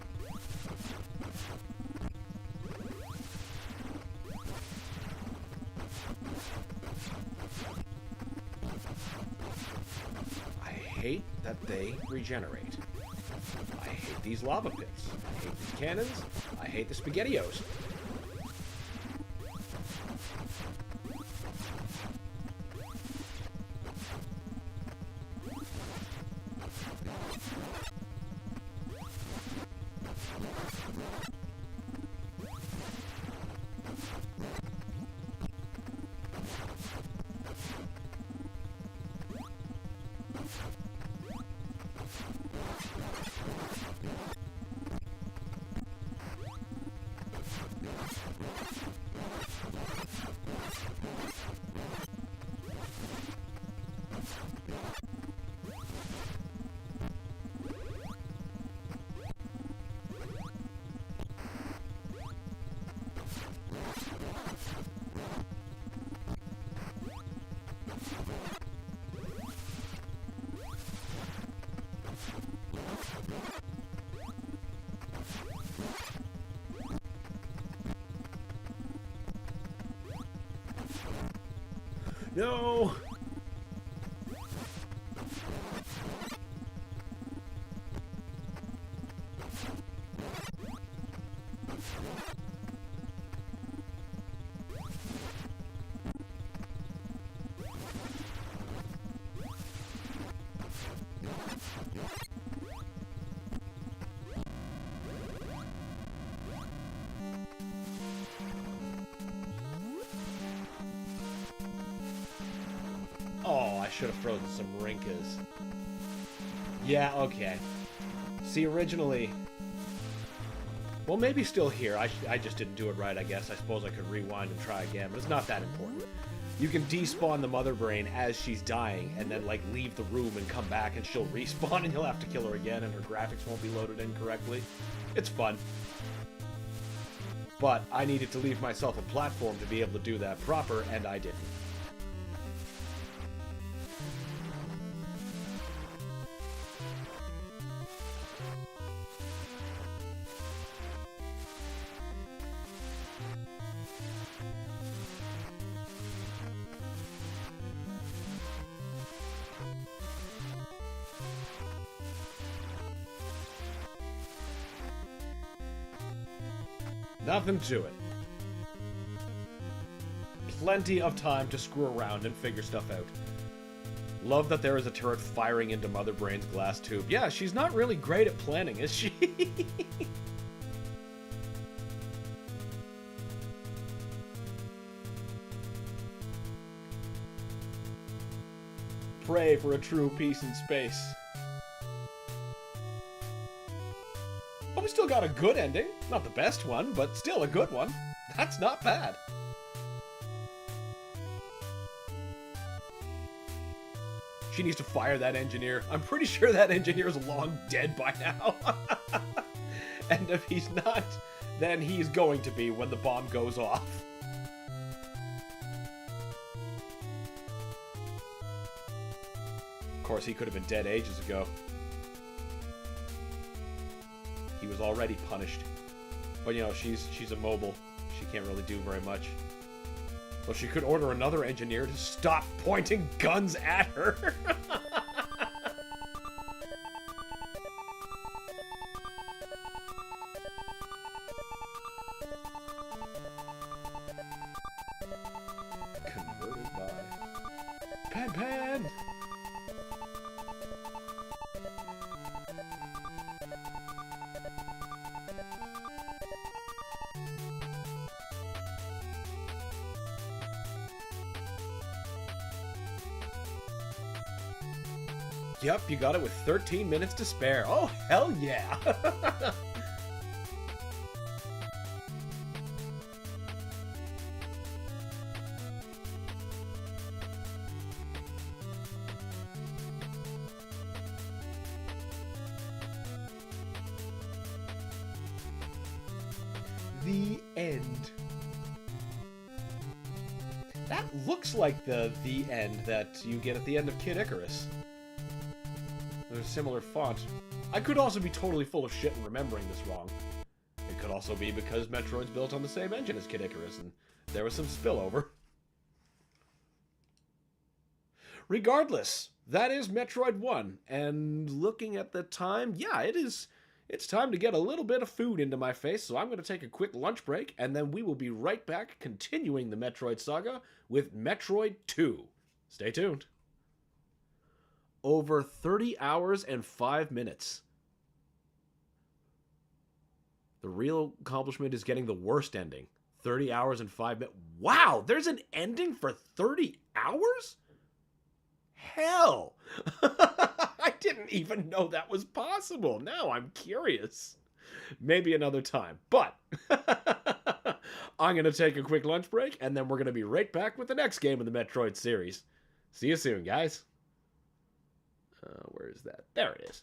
I hate that they regenerate. I hate these lava pits. I hate these cannons. I hate the SpaghettiOs. No! Oh, I should have frozen some Rinkas. Yeah, okay. See, originally... Well, maybe still here. I just didn't do it right, I guess. I suppose I could rewind and try again, but it's not that important. You can despawn the Mother Brain as she's dying, and then, like, leave the room and come back, and she'll respawn, and you'll have to kill her again, and her graphics won't be loaded in correctly. It's fun. But I needed to leave myself a platform to be able to do that proper, and I didn't. Nothing to it. Plenty of time to screw around and figure stuff out. Love that there is a turret firing into Mother Brain's glass tube. Yeah, she's not really great at planning, is she? Pray for a true peace in space. But we still got a good ending. Not the best one, but still a good one. That's not bad. She needs to fire that engineer. I'm pretty sure that engineer's long dead by now. And if he's not, then he's going to be when the bomb goes off. Of course, he could have been dead ages ago. He was already punished. But, you know, she's immobile. She can't really do very much. Well, she could order another engineer to stop pointing guns at her. Converted by... Pan! Yep, you got it with 13 minutes to spare. Oh, hell yeah! The end. That looks like the end that you get at the end of Kid Icarus. There's a similar font. I could also be totally full of shit and remembering this wrong. It could also be because Metroid's built on the same engine as Kid Icarus, and there was some spillover. Regardless, that is Metroid 1, and looking at the time, yeah, it's time to get a little bit of food into my face, so I'm going to take a quick lunch break, and then we will be right back continuing the Metroid saga with Metroid 2. Stay tuned. Over 30 hours and 5 minutes. The real accomplishment is getting the worst ending. 30 hours and 5 minutes. Wow, there's an ending for 30 hours? Hell! I didn't even know that was possible. Now I'm curious. Maybe another time. But I'm going to take a quick lunch break, and then we're going to be right back with the next game in the Metroid series. See you soon, guys. Where is that? There it is.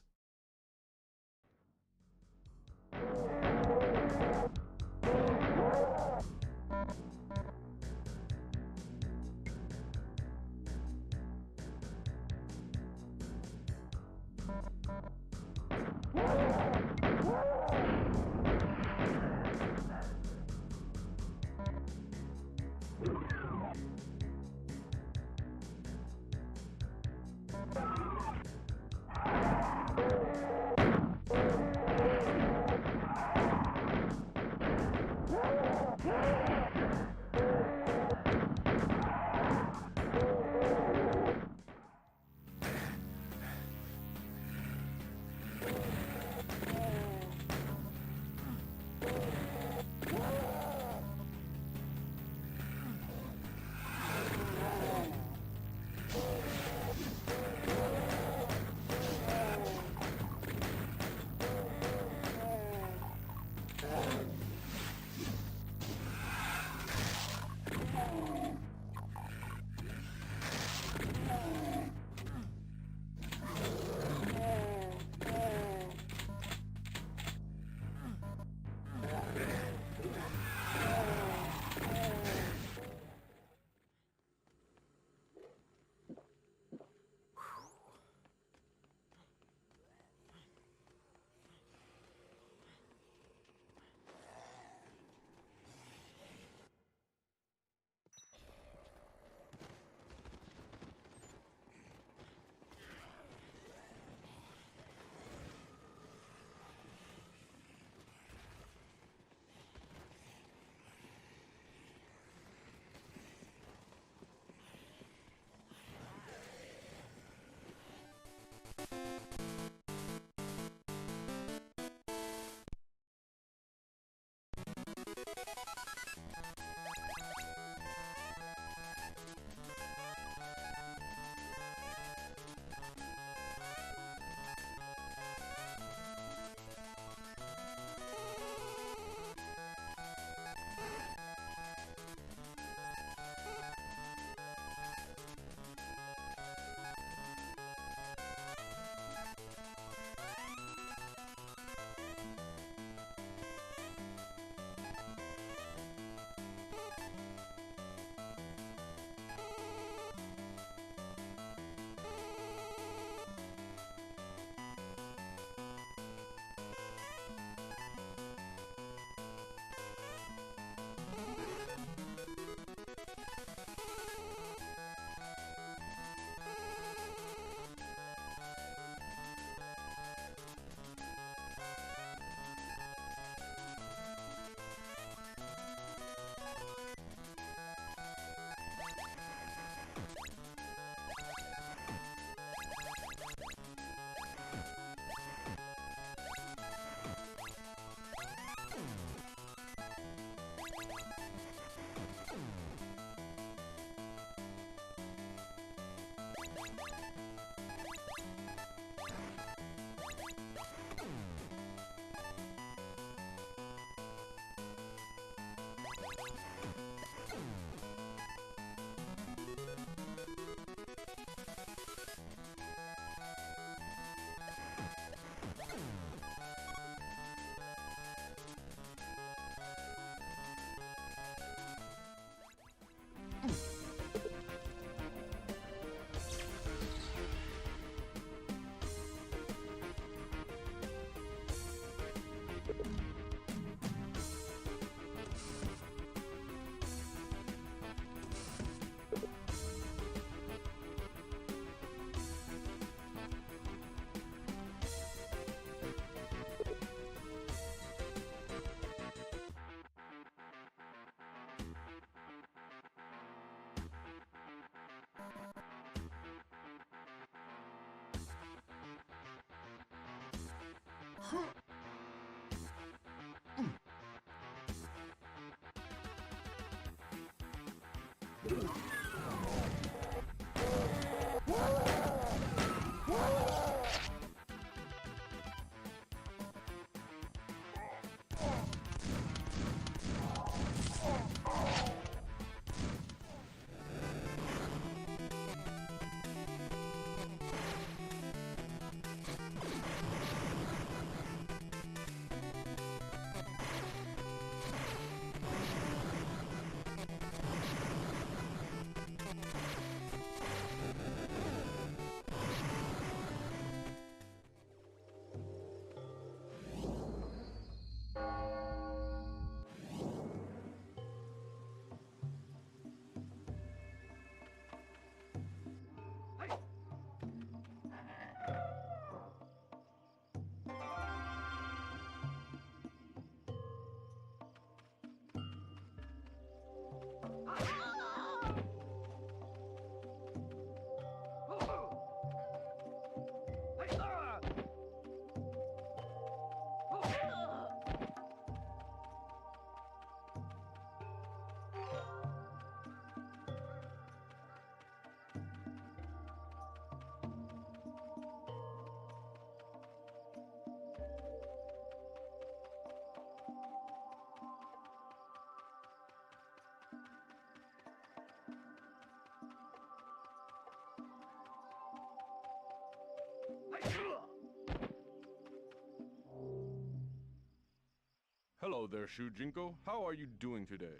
Hello there, Shujinko. How are you doing today?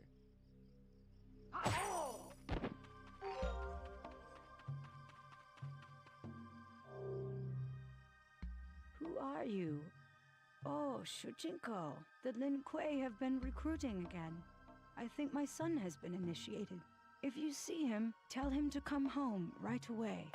Who are you? Oh, Shujinko. The Lin Kuei have been recruiting again. I think my son has been initiated. If you see him, tell him to come home right away.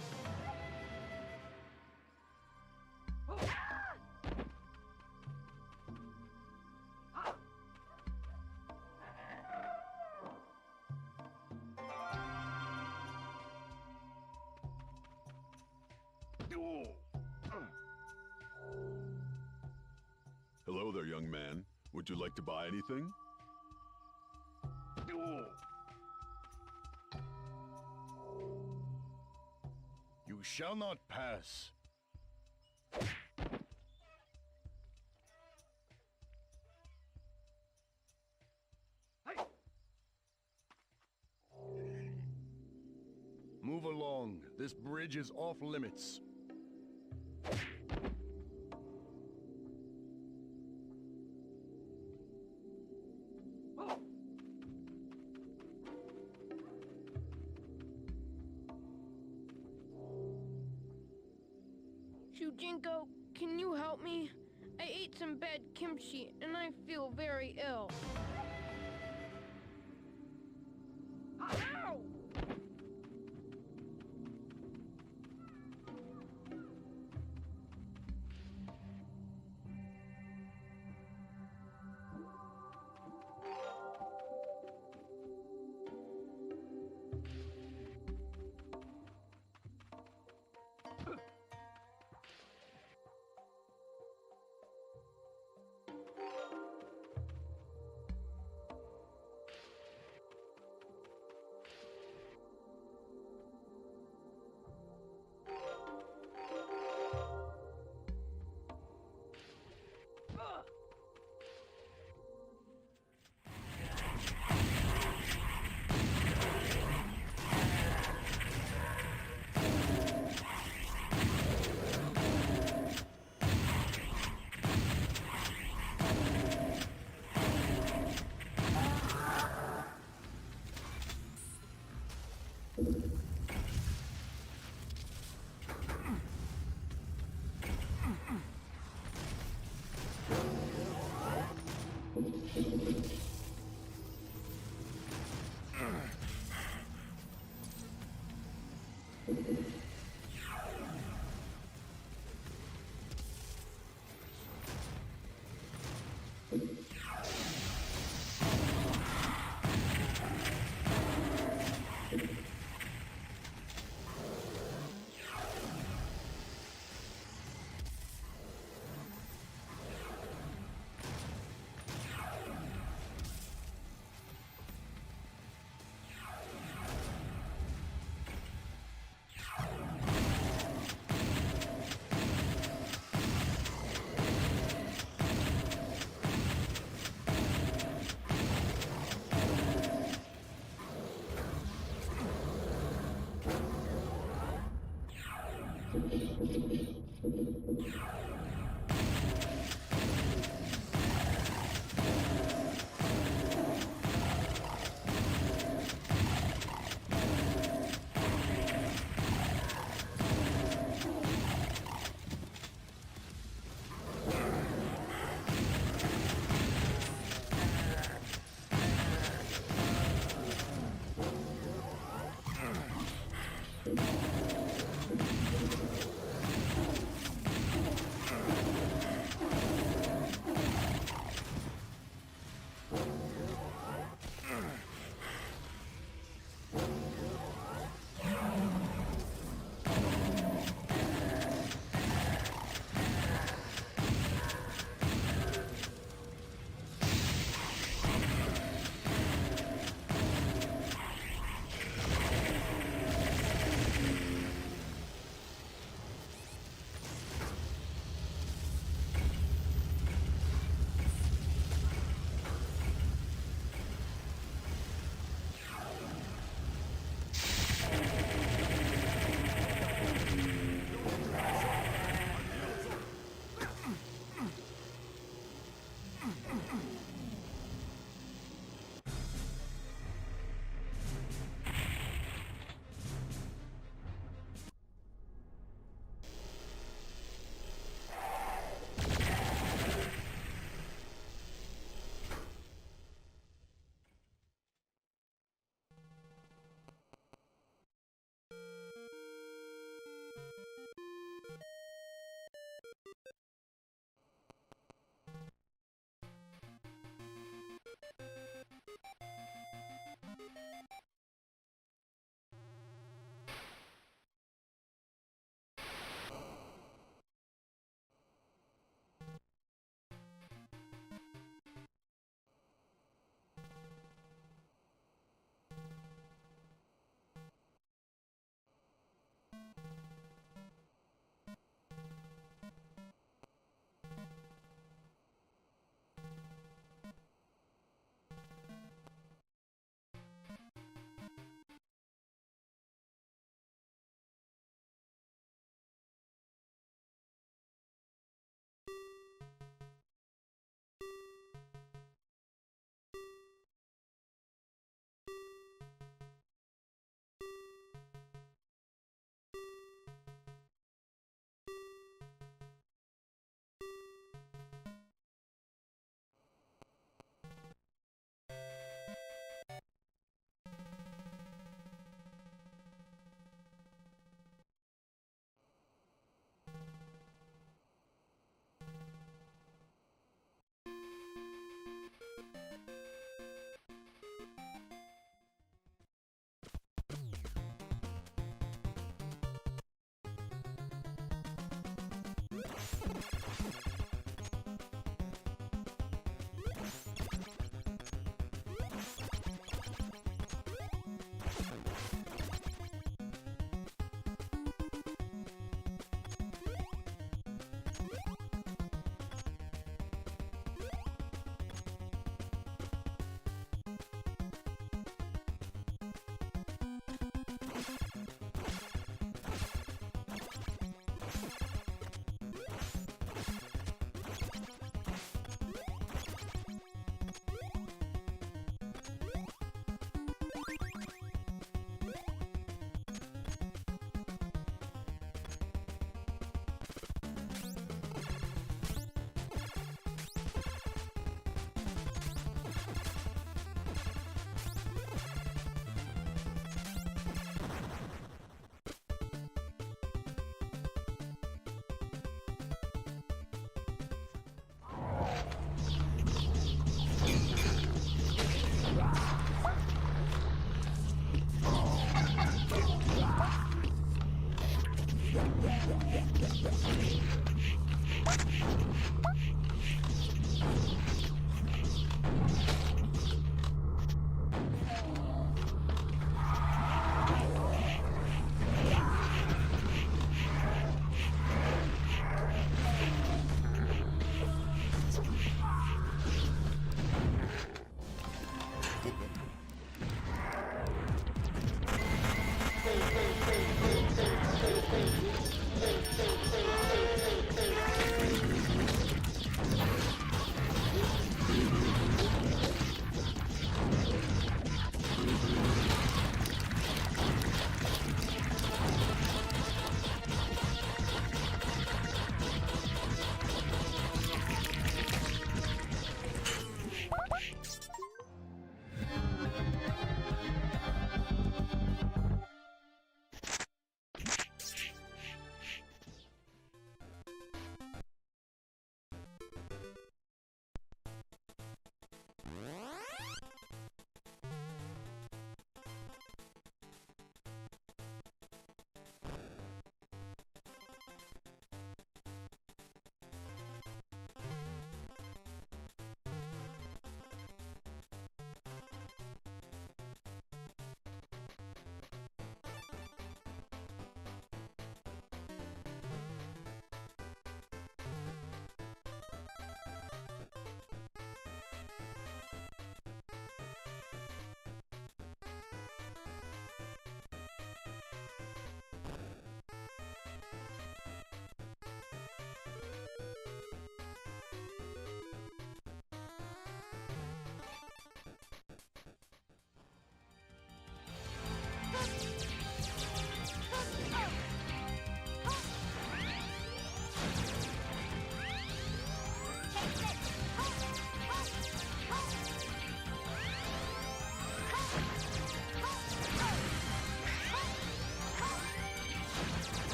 Hello there, young man. Would you like to buy anything? You shall not pass. Move along. This bridge is off limits. Shujinko, can you help me? I ate some bad kimchi and I feel very ill. Ow!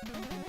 Thank you.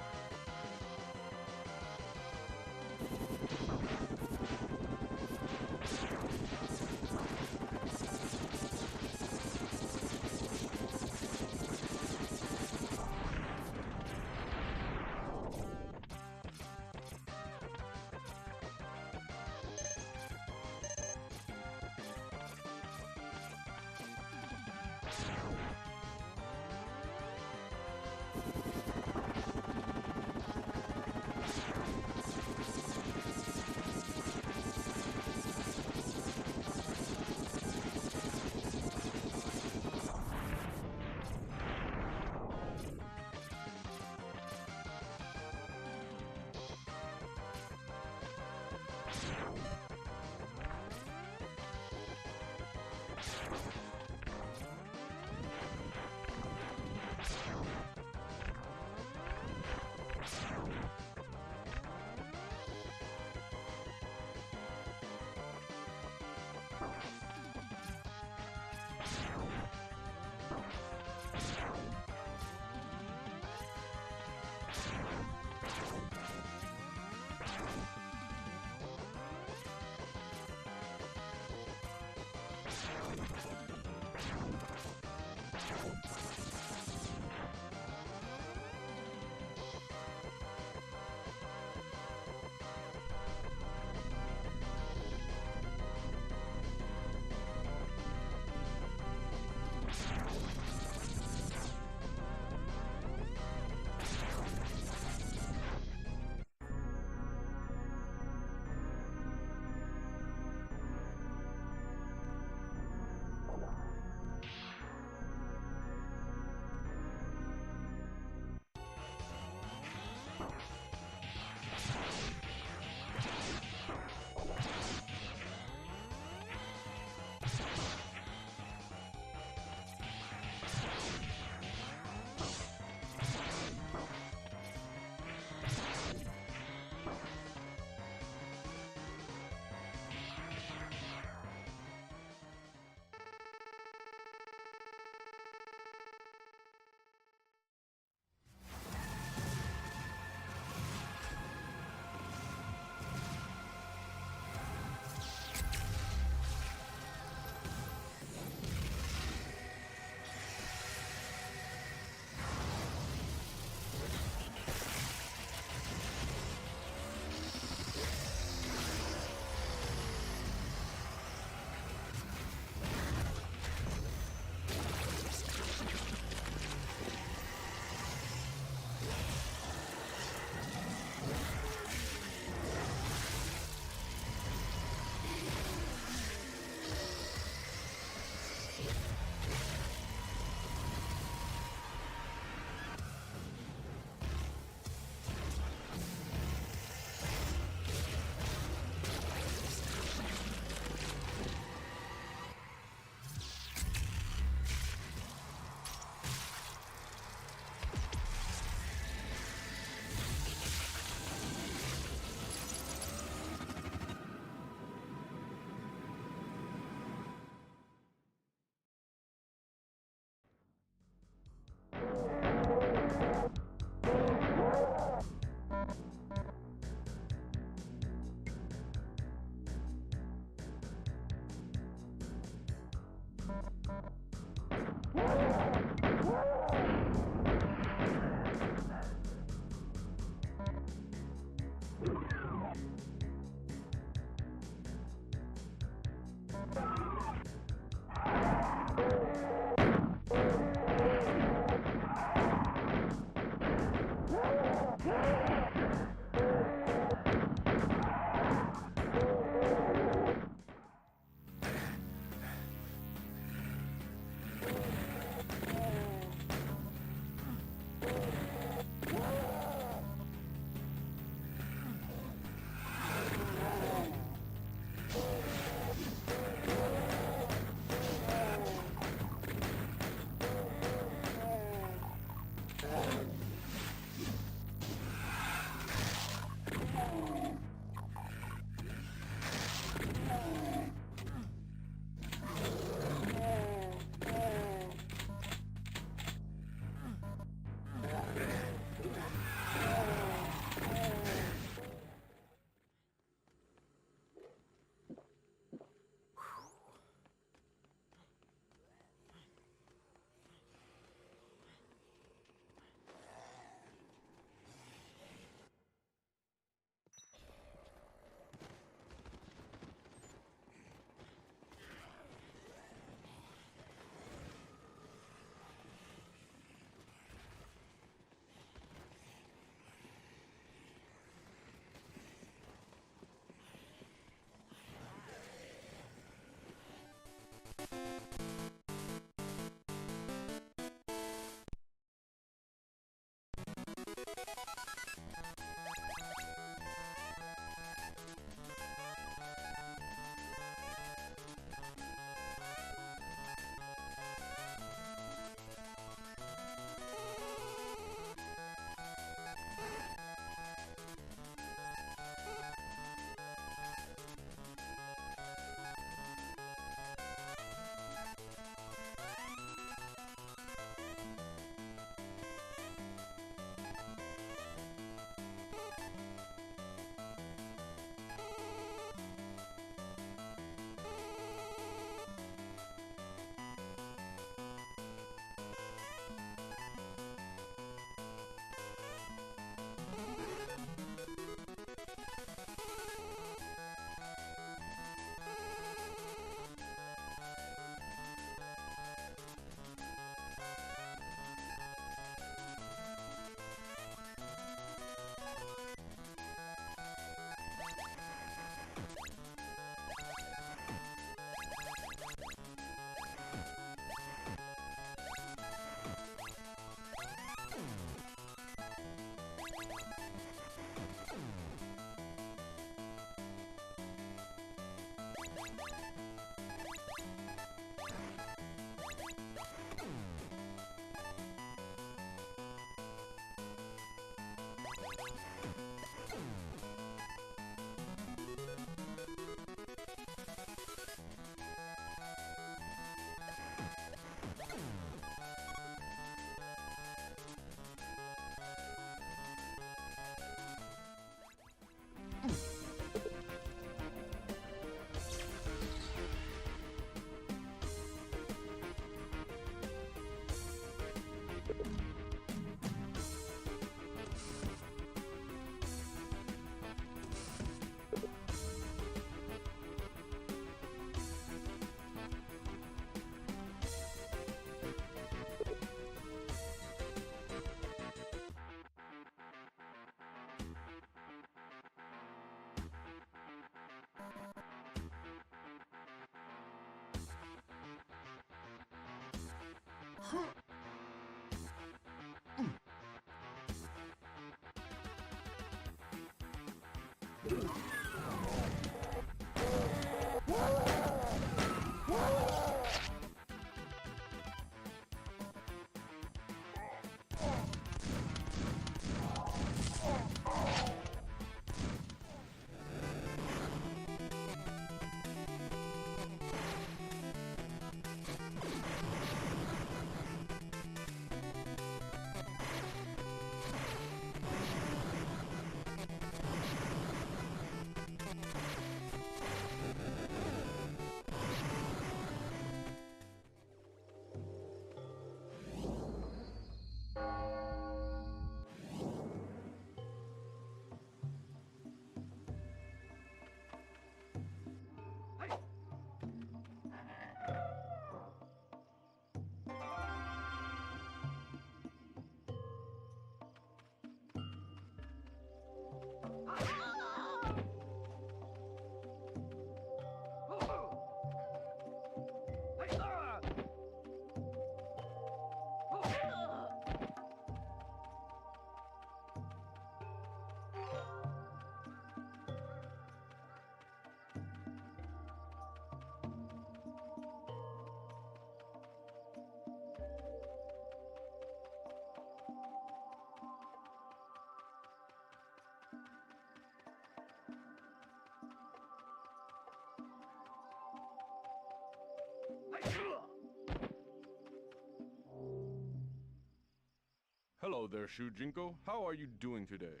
Hello there, Shujinko. How are you doing today?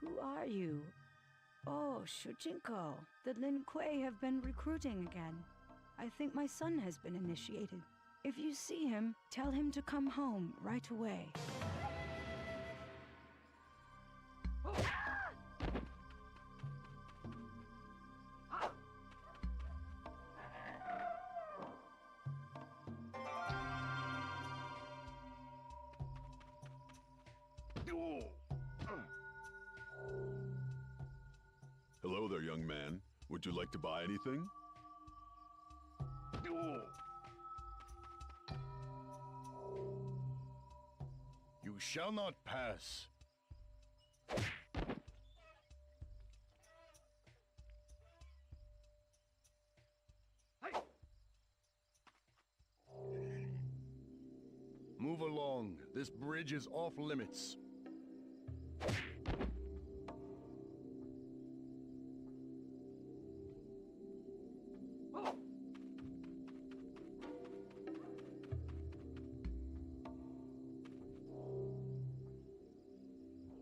Who are you? Oh, Shujinko. The Lin Kuei have been recruiting again. I think my son has been initiated. If you see him, tell him to come home right away. Hello there, young man. Would you like to buy anything? You shall not pass. Move along. This bridge is off limits.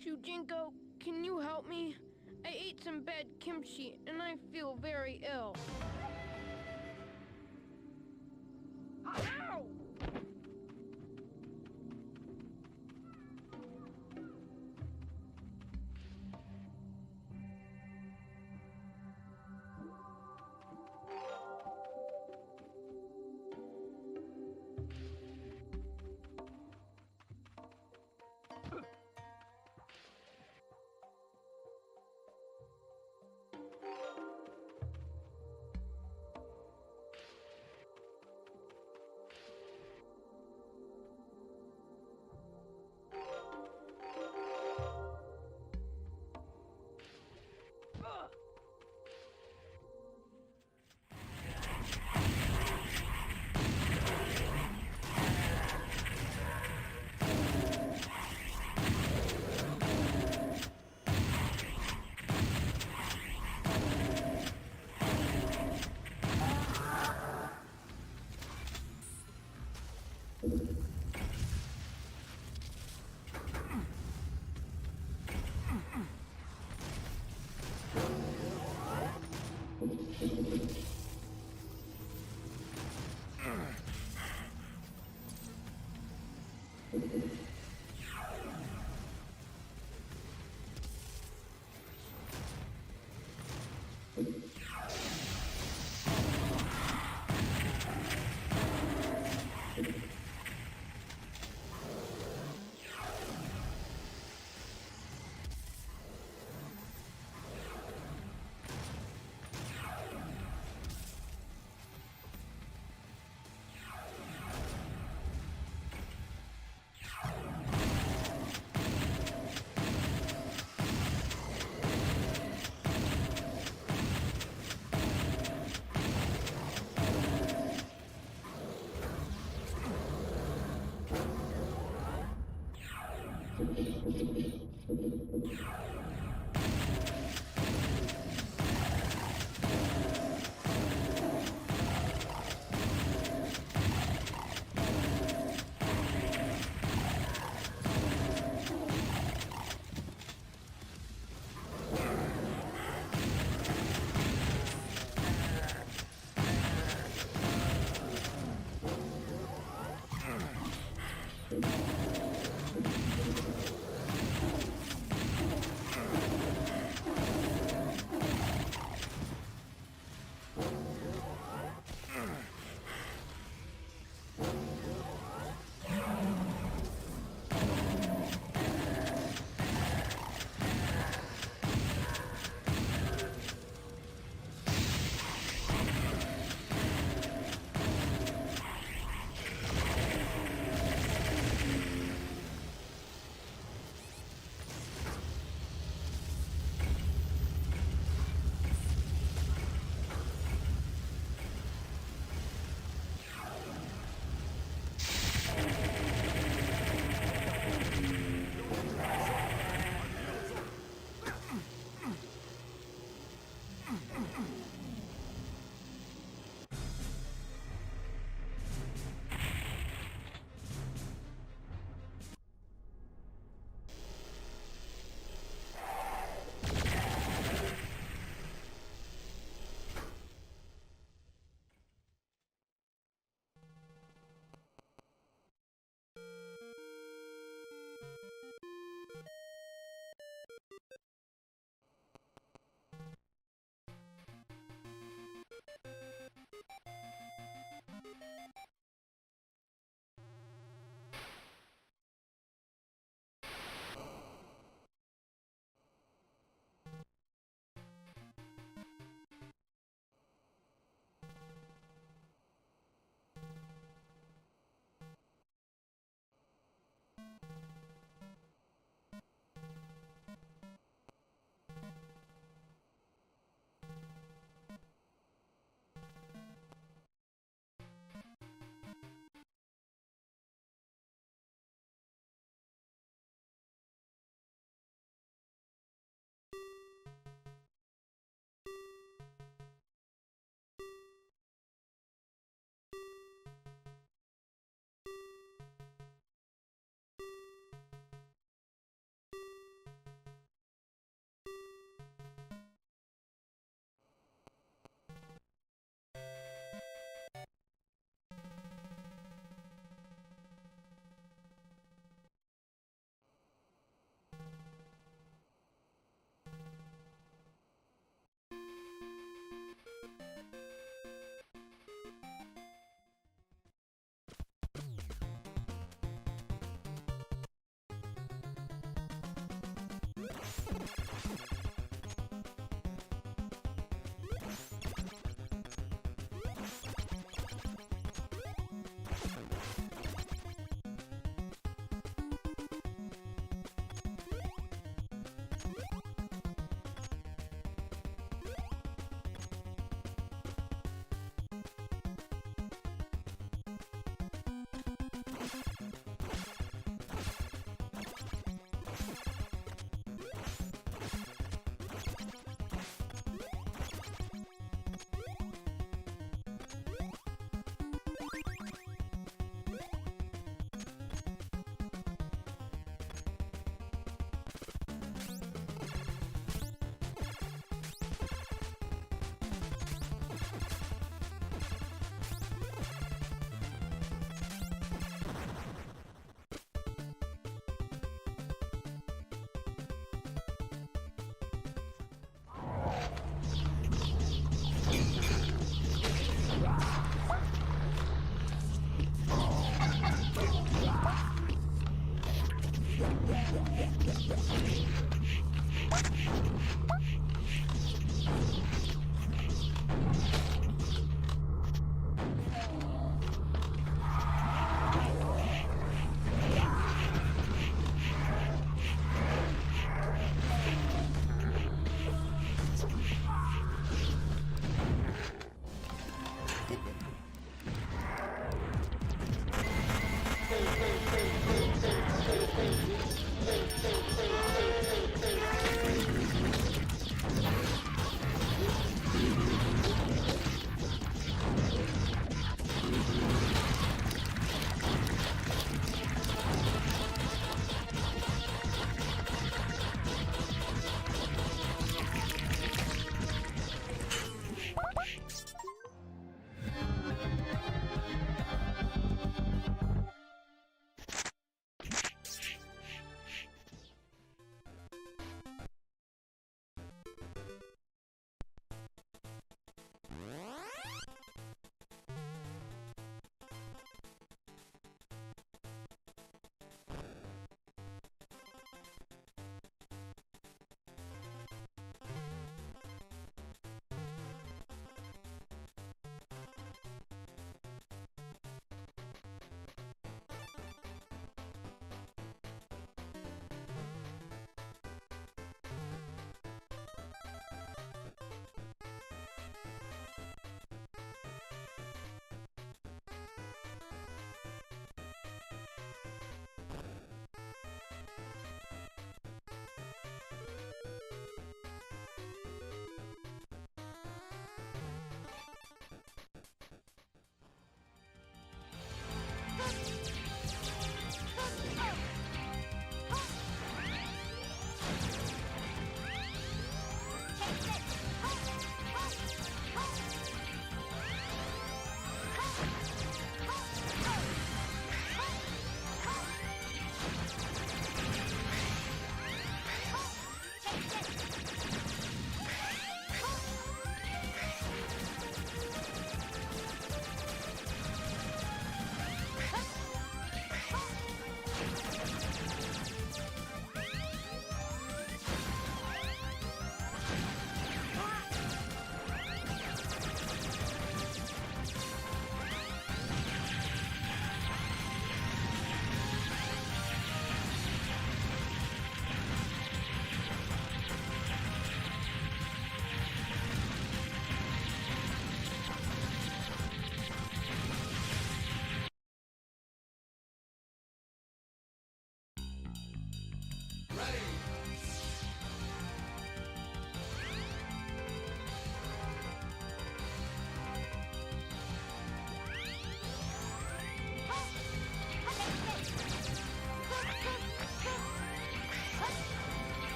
Shujinko, can you help me? I ate some bad kimchi and I feel very ill. Ow!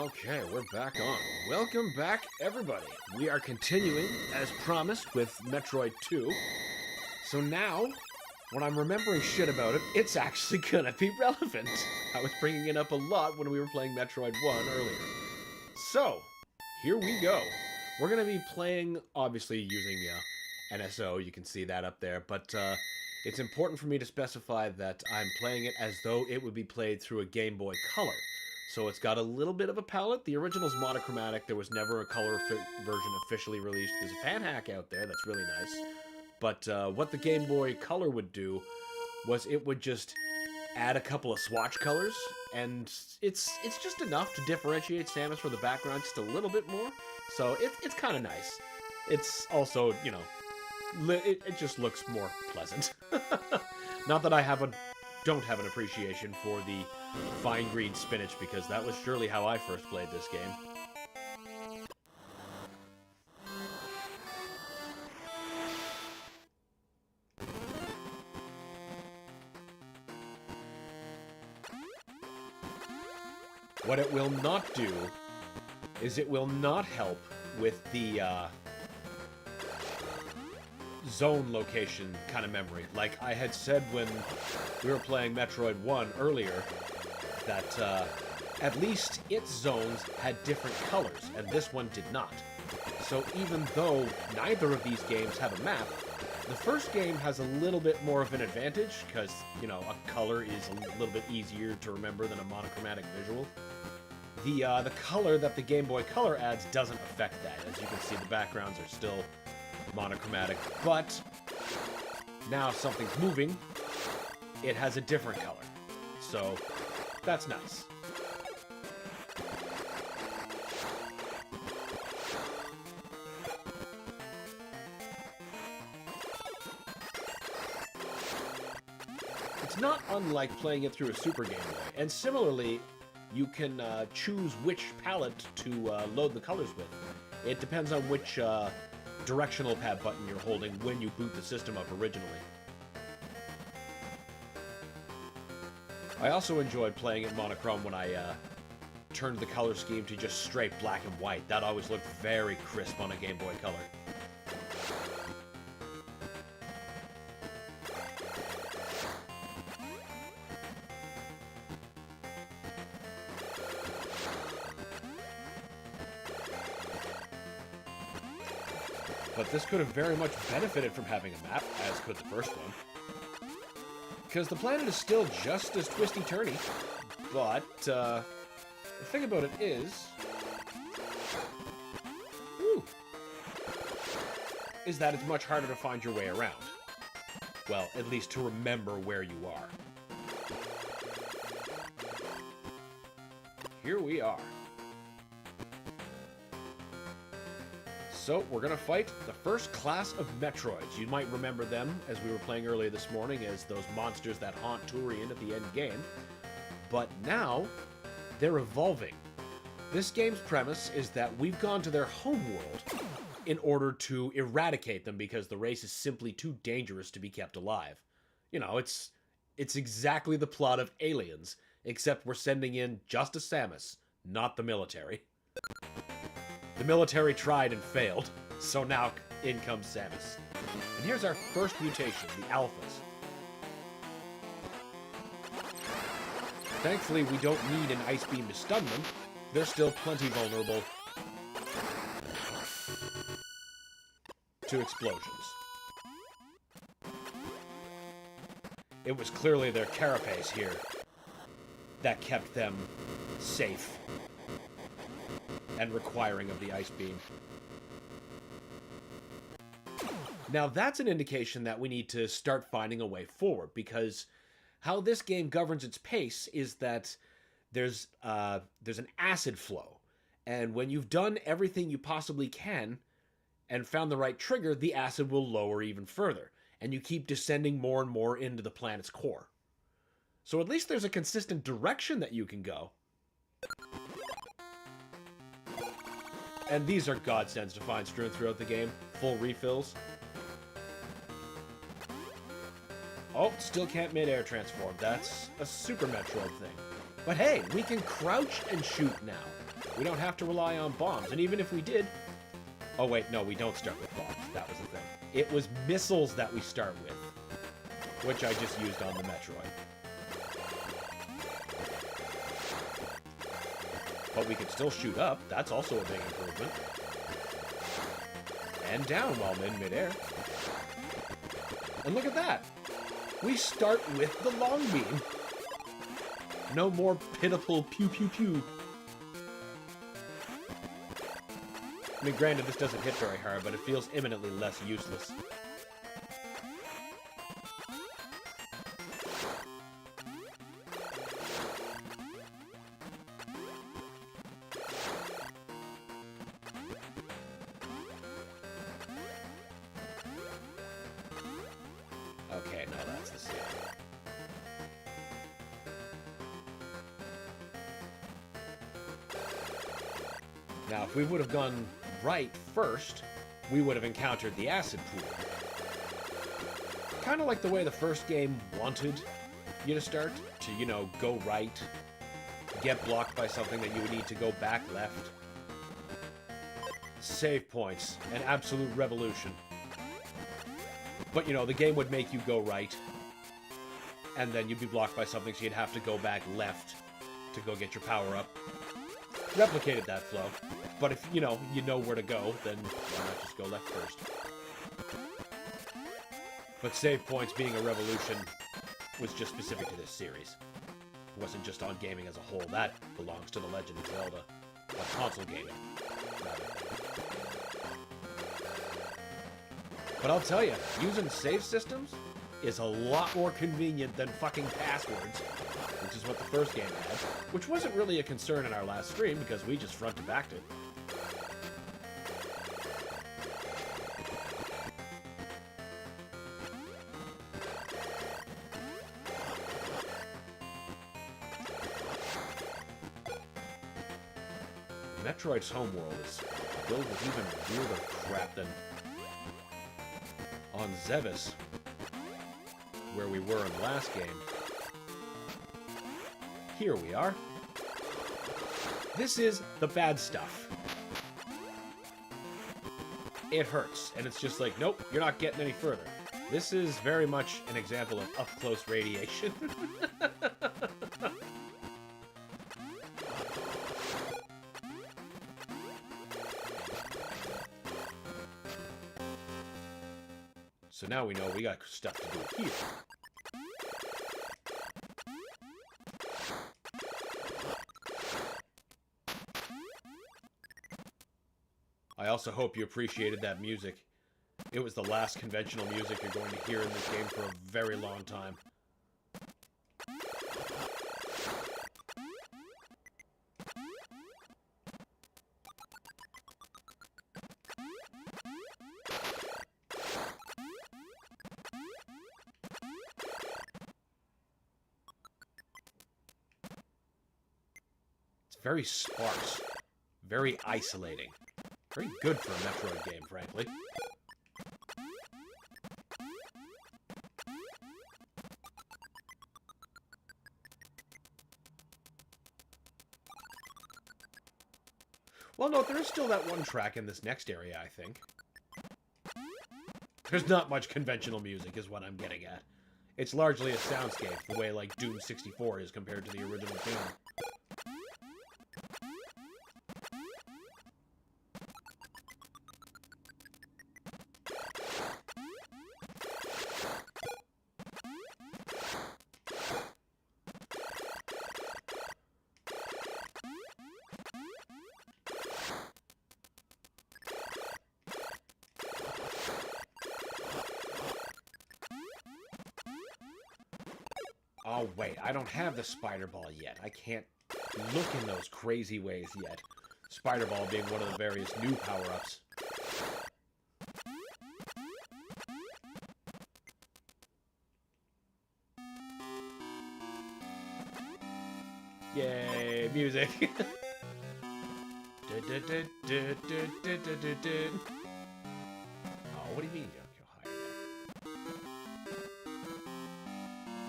Okay, we're back on. Welcome back, everybody. We are continuing, as promised, with Metroid 2. So now, when I'm remembering shit about it, it's actually gonna be relevant. I was bringing it up a lot when we were playing Metroid 1 earlier. So, here we go. We're gonna be playing, obviously, using NSO. You can see that up there, but it's important for me to specify that I'm playing it as though it would be played through a Game Boy Color. So it's got a little bit of a palette. The original's monochromatic. There was never a color version officially released. There's a fan hack out there that's really nice. But what the Game Boy Color would do was it would just add a couple of swatch colors, and it's just enough to differentiate Samus from the background just a little bit more. So it's kind of nice. It's also, you know, it just looks more pleasant. Not that I don't have an appreciation for the fine green spinach, because that was surely how I first played this game. What it will not do is it will not help with the zone location kind of memory. Like I had said when we were playing Metroid 1 earlier, that at least its zones had different colors, and this one did not. So even though neither of these games have a map, the first game has a little bit more of an advantage, because, you know, a color is a little bit easier to remember than a monochromatic visual. The color that the Game Boy Color adds doesn't affect that. As you can see, the backgrounds are still monochromatic, but now if something's moving, it has a different color. So that's nice. It's not unlike playing it through a Super Game Boy, and similarly, you can choose which palette to load the colors with. It depends on which directional pad button you're holding when you boot the system up originally. I also enjoyed playing it monochrome when I turned the color scheme to just straight black and white. That always looked very crisp on a Game Boy Color. But this could have very much benefited from having a map, as could the first one. Because the planet is still just as twisty-turny, but the thing about it is that it's much harder to find your way around. Well, at least to remember where you are. Here we are. So, we're gonna fight the first class of Metroids. You might remember them, as we were playing earlier this morning, as those monsters that haunt Tourian at the end game. But now, they're evolving. This game's premise is that we've gone to their homeworld in order to eradicate them because the race is simply too dangerous to be kept alive. You know, it's exactly the plot of Aliens, except we're sending in just a Samus, not the military. The military tried and failed, so now in comes Samus. And here's our first mutation, the Alphas. Thankfully, we don't need an ice beam to stun them. They're still plenty vulnerable to explosions. It was clearly their carapace here that kept them safe and requiring of the ice beam. Now that's an indication that we need to start finding a way forward, because how this game governs its pace is that there's an acid flow, and when you've done everything you possibly can and found the right trigger, the acid will lower even further, and you keep descending more and more into the planet's core. So at least there's a consistent direction that you can go. And these are godsends to find strewn throughout the game. Full refills. Oh, still can't mid-air transform. That's a Super Metroid thing. But hey, we can crouch and shoot now. We don't have to rely on bombs. And even if we did... Oh, wait, no, we don't start with bombs. That was the thing. It was missiles that we start with, which I just used on the Metroid. But we can still shoot up. That's also a big improvement. And down while in midair. And look at that. We start with the long beam. No more pitiful pew pew pew. I mean, granted, this doesn't hit very hard, but it feels imminently less useless. Okay, no, that's the same. Now, if we would have gone right first, we would have encountered the acid pool. Kind of like the way the first game wanted you to start, to, you know, go right, get blocked by something that you would need to go back left. Save points, an absolute revolution. But, you know, the game would make you go right, and then you'd be blocked by something, so you'd have to go back left to go get your power-up. Replicated that flow. But if, you know where to go, then why not just go left first? But save points being a revolution was just specific to this series. It wasn't just on gaming as a whole. That belongs to The Legend of Zelda. On console gaming, rather. But I'll tell you, using save systems is a lot more convenient than fucking passwords, which is what the first game had, which wasn't really a concern in our last stream because we just front-to-backed it. Metroid's homeworld is filled with even weirder crap than on Zevis, where we were in the last game. Here we are. This is the bad stuff. It hurts, and it's just like, nope, you're not getting any further. This is very much an example of up-close radiation. So now we know we got stuff to do here. I also hope you appreciated that music. It was the last conventional music you're going to hear in this game for a very long time. It's very sparse, very isolating. Very good for a Metroid game, frankly. Well, no, there is still that one track in this next area, I think. There's not much conventional music, is what I'm getting at. It's largely a soundscape, the way, like, Doom 64 is compared to the original Doom. Oh, wait, I don't have the Spider Ball yet. I can't look in those crazy ways yet. Spider Ball being one of the various new power-ups. Yay, music. Oh, what do you mean you don't go higher there?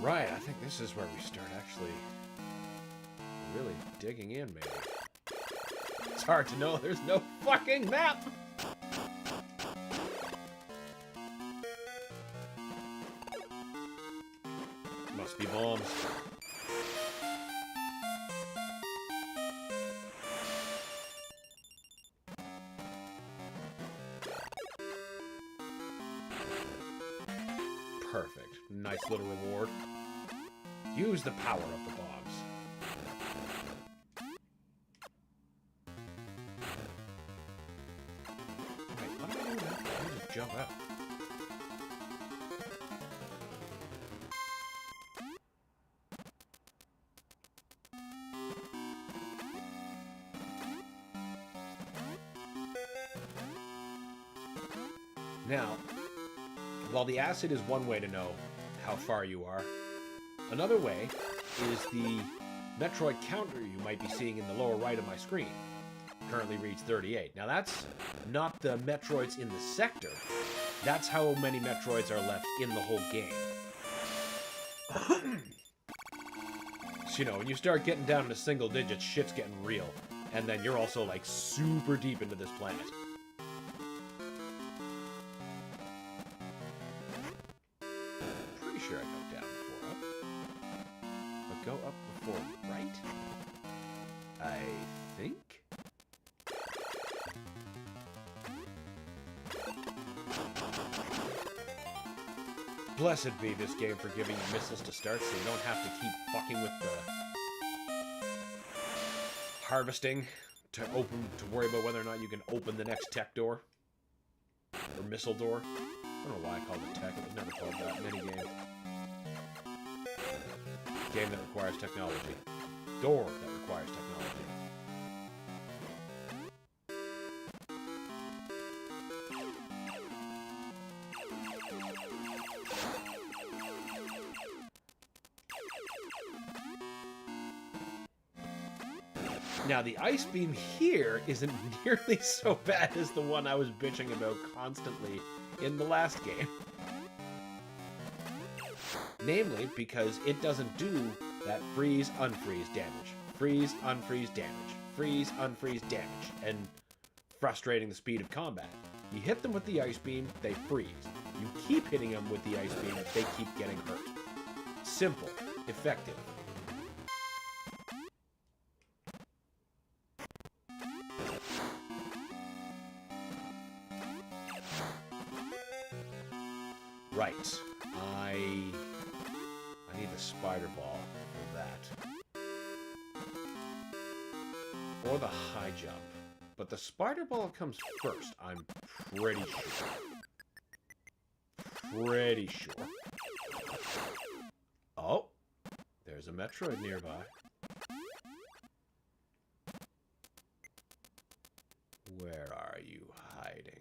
Right, I think this is where we start actually really digging in, maybe. hard to know there's no fucking map. Must be bombs. Perfect. Nice little reward. Use the power of the bombs. Wait, what am I doing now? I just jump out. Now, while the acid is one way to know how far you are, another way is the Metroid counter you might be seeing in the lower right of my screen. Currently reads 38. Now that's not the Metroids in the sector. That's how many Metroids are left in the whole game. So, you know, when you start getting down into single digits, shit's getting real. And then you're also, like, super deep into this planet. Pretty sure I go down before up. But go up before right? I think? Blessed be this game for giving you missiles to start so you don't have to keep fucking with the harvesting to worry about whether or not you can open the next tech door. Or missile door. I don't know why I called it tech, it was never called that in any game. Game that requires technology. Door that requires technology. Now, the ice beam here isn't nearly so bad as the one I was bitching about constantly in the last game. Namely, because it doesn't do that freeze, unfreeze damage. Freeze, unfreeze damage. Freeze, unfreeze damage. And frustrating the speed of combat. You hit them with the ice beam, they freeze. You keep hitting them with the ice beam, they keep getting hurt. Simple. Effective. Right. I need the spider ball for that. Or the high jump. But the spider ball comes first, I'm pretty sure. Pretty sure. Oh, there's a Metroid nearby. Where are you hiding?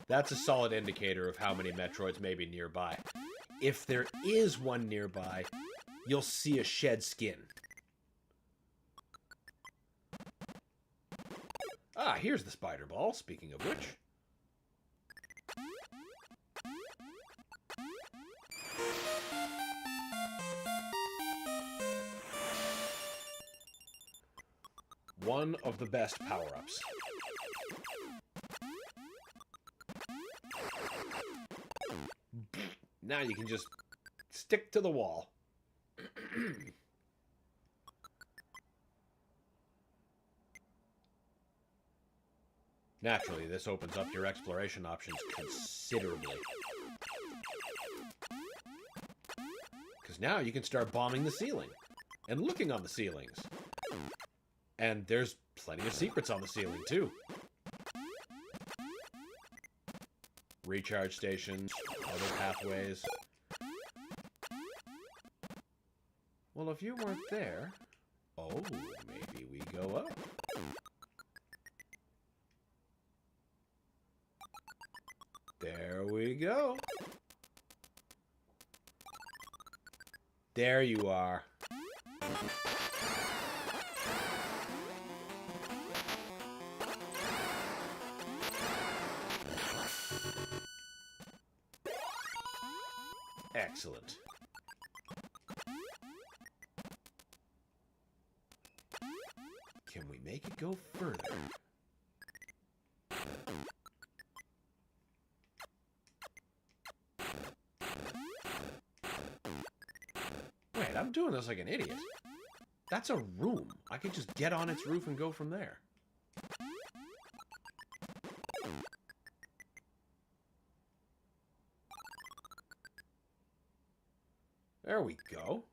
That's a solid indicator of how many Metroids may be nearby. If there is one nearby, you'll see a shed skin. Ah, here's the spider ball, speaking of which. One of the best power-ups. Now you can just stick to the wall. Naturally, this opens up your exploration options considerably. Because now you can start bombing the ceiling and looking on the ceilings. And there's plenty of secrets on the ceiling, too. Recharge stations, other pathways. Well, if you weren't there... Oh, maybe we go up. There we go. There you are. Excellent. Can we make it go further? Wait, I'm doing this like an idiot. That's a room. I could just get on its roof and go from there. There we go.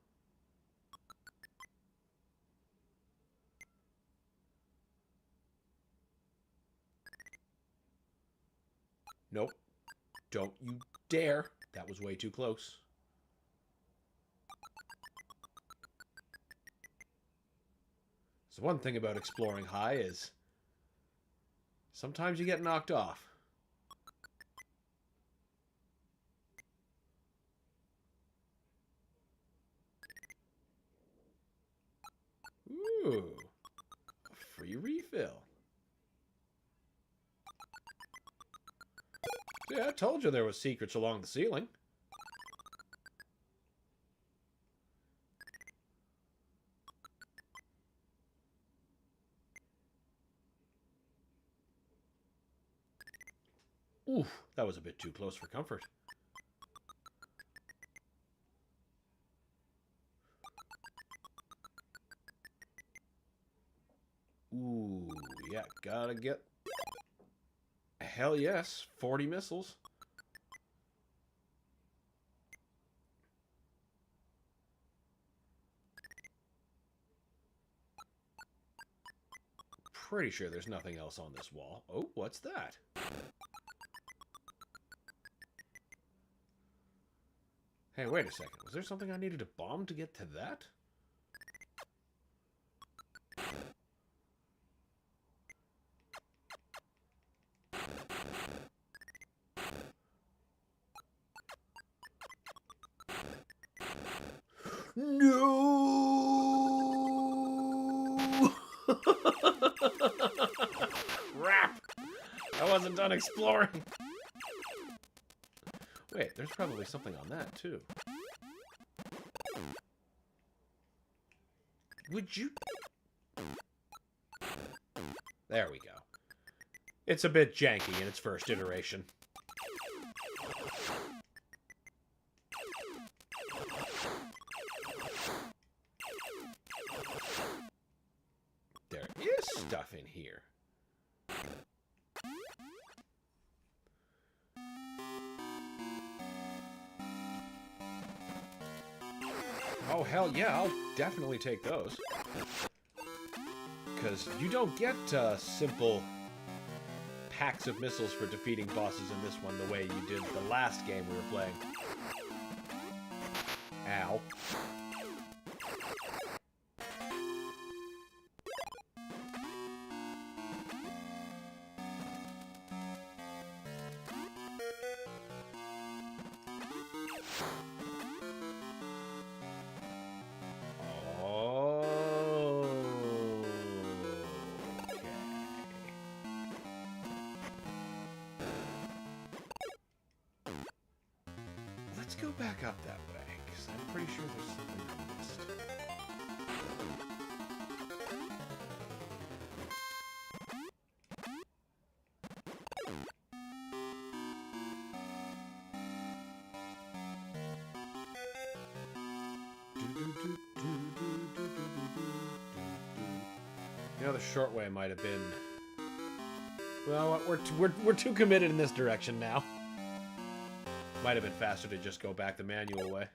Nope. Don't you dare. That was way too close. So one thing about exploring high is sometimes you get knocked off. Ooh, a free refill. See, I told you there was secrets along the ceiling. Oof, that was a bit too close for comfort. Ooh, yeah, gotta get... Hell yes, 40 missiles. Pretty sure there's nothing else on this wall. Oh, what's that? Hey, wait a second. Was there something I needed to bomb to get to that? No! Crap! I wasn't done exploring. Wait, there's probably something on that, too. Would you... There we go. It's a bit janky in its first iteration. There is stuff in here. Oh, hell yeah, I'll definitely take those. Because you don't get simple packs of missiles for defeating bosses in this one the way you did the last game we were playing. Ow. Let's go back up that way, because I'm pretty sure there's something I missed. You know, the short way might have been... Well, we're too committed in this direction now. Might have been faster to just go back the manual way.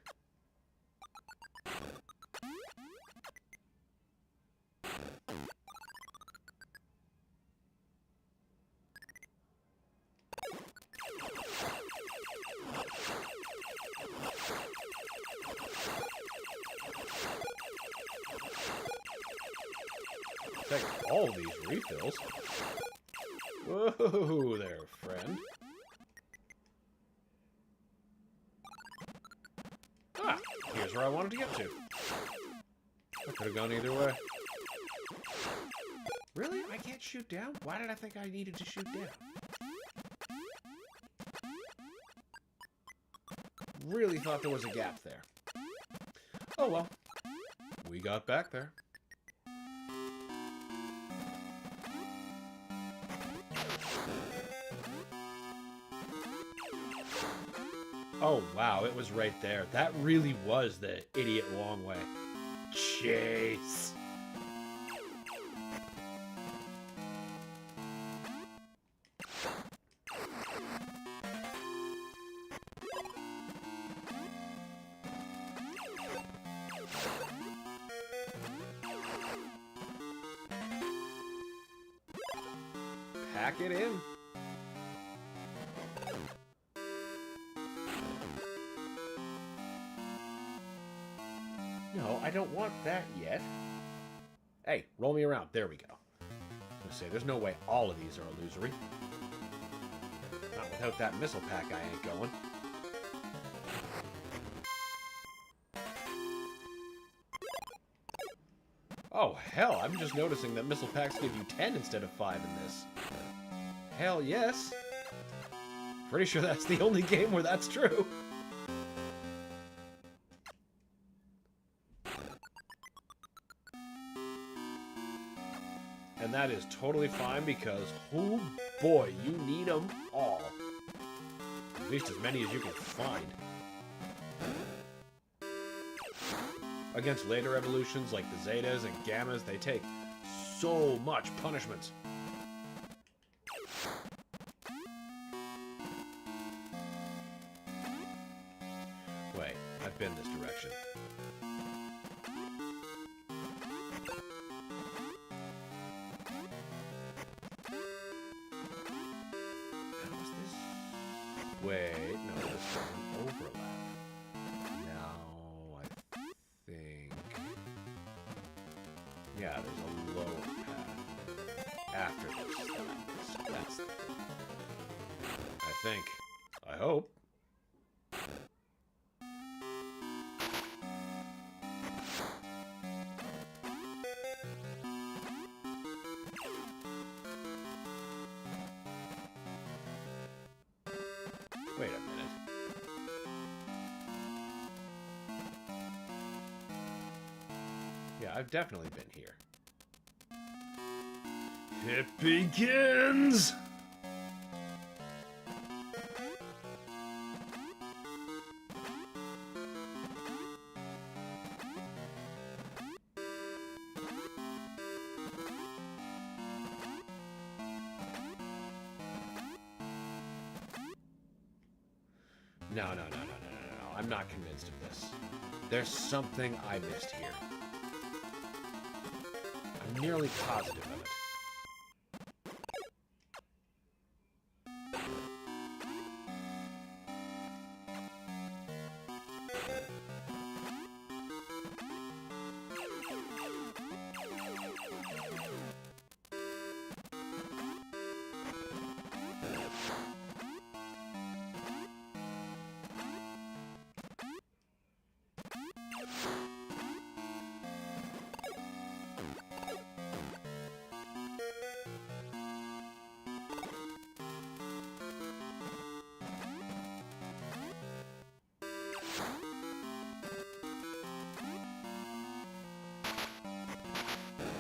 Take all these refills. Whoa there, friend. Ah, here's where I wanted to get to. I could have gone either way. Really? I can't shoot down? Why did I think I needed to shoot down? really thought there was a gap there. Oh well. We got back there. Oh, wow, it was right there. That really was the idiot long way. Chase. Pack it in. No, I don't want that yet. Hey, roll me around. There we go. I was gonna say, there's no way all of these are illusory. Not without that missile pack, I ain't going. Oh, hell, I'm just noticing that missile packs give you 10 instead of 5 in this. Hell yes. Pretty sure that's the only game where that's true. And that is totally fine because, oh boy, you need them all. At least as many as you can find. Against later evolutions like the Zetas and Gammas, they take so much punishment. Wait, I've been this direction. How is this? Wait, no, this doesn't overlap. Now, I think... Yeah, there's a lower path after this. That's the thing. I think. I hope. Wait a minute. Yeah, I've definitely been here. It begins! No. I'm not convinced of this. There's something I missed here. I'm nearly positive of it.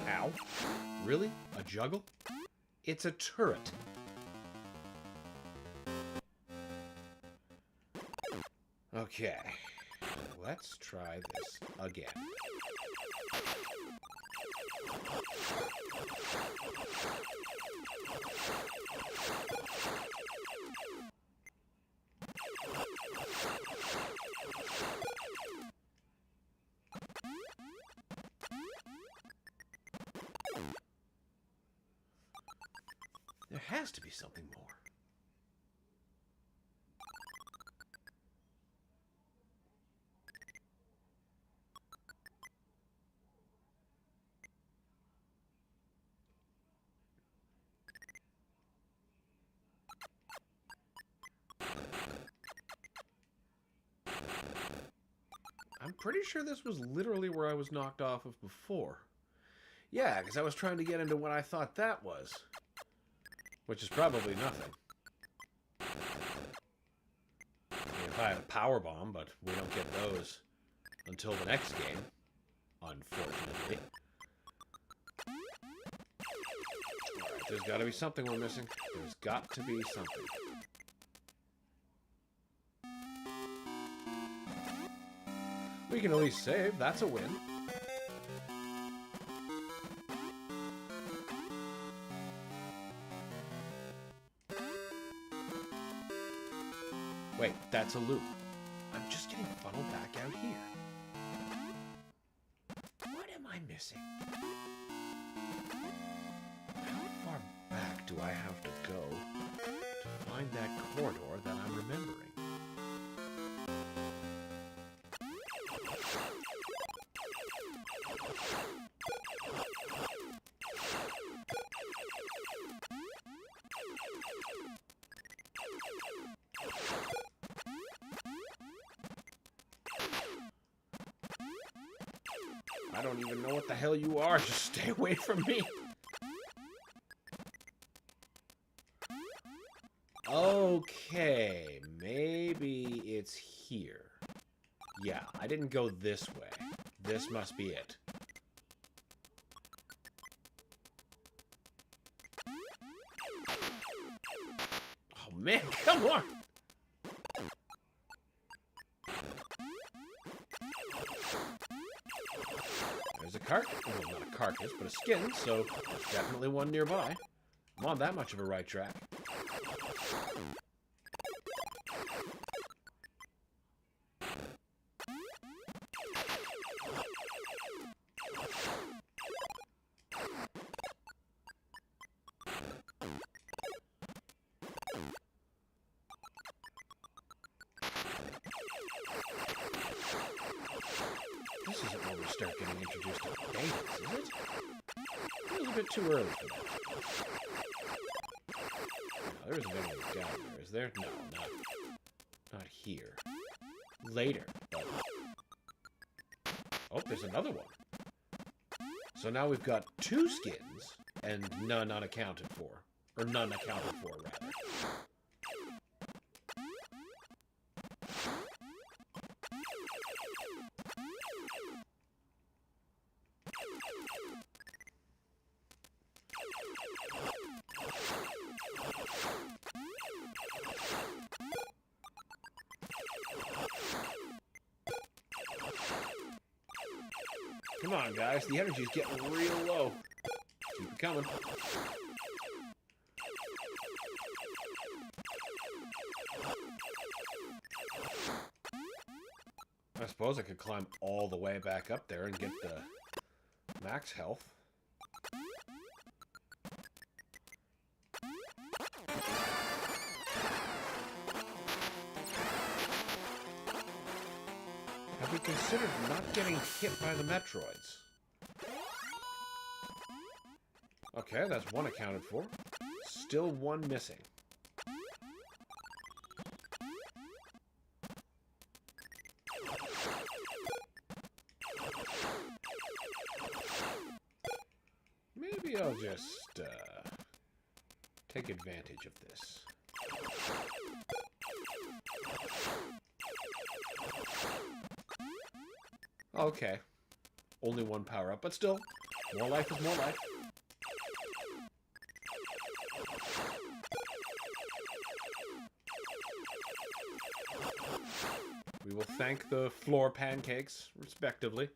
Ow. Really? A juggle? It's a turret. Okay. Let's try this again. There has to be something more. I'm pretty sure this was literally where I was knocked off of before. Yeah, because I was trying to get into what I thought that was. Which is probably nothing. I mean, if I have a power bomb, but we don't get those until the next game, unfortunately. Alright, there's got to be something we're missing. There's got to be something. We can at least save. That's a win. Wait, that's a loop. I'm just getting funneled back out here. What am I missing? How far back do I have to go to find that corridor that I'm remembering? I don't even know what the hell you are. Just stay away from me. Okay, maybe it's here. Yeah, I didn't go this way. This must be it. Oh man, come on! There's a well, not a carcass, but a skin, so there's definitely one nearby. I'm on that much of a right track. This isn't where we start getting introduced to betas, is it? Feels a bit too early for that. No, there isn't anything down there, is there? No, not here. Later. But... oh, there's another one. So now we've got 2 skins, and none unaccounted for. Or none accounted for, rather. Come on, guys. The energy's getting real low. Keep it coming. I suppose I could climb all the way back up there and get the max health. Have we considered not getting hit by the Metroids? Okay, that's one accounted for. Still one missing. Maybe I'll just take advantage of this. Okay. Only one power up, but still, more life is more life. We will thank the floor pancakes, respectively.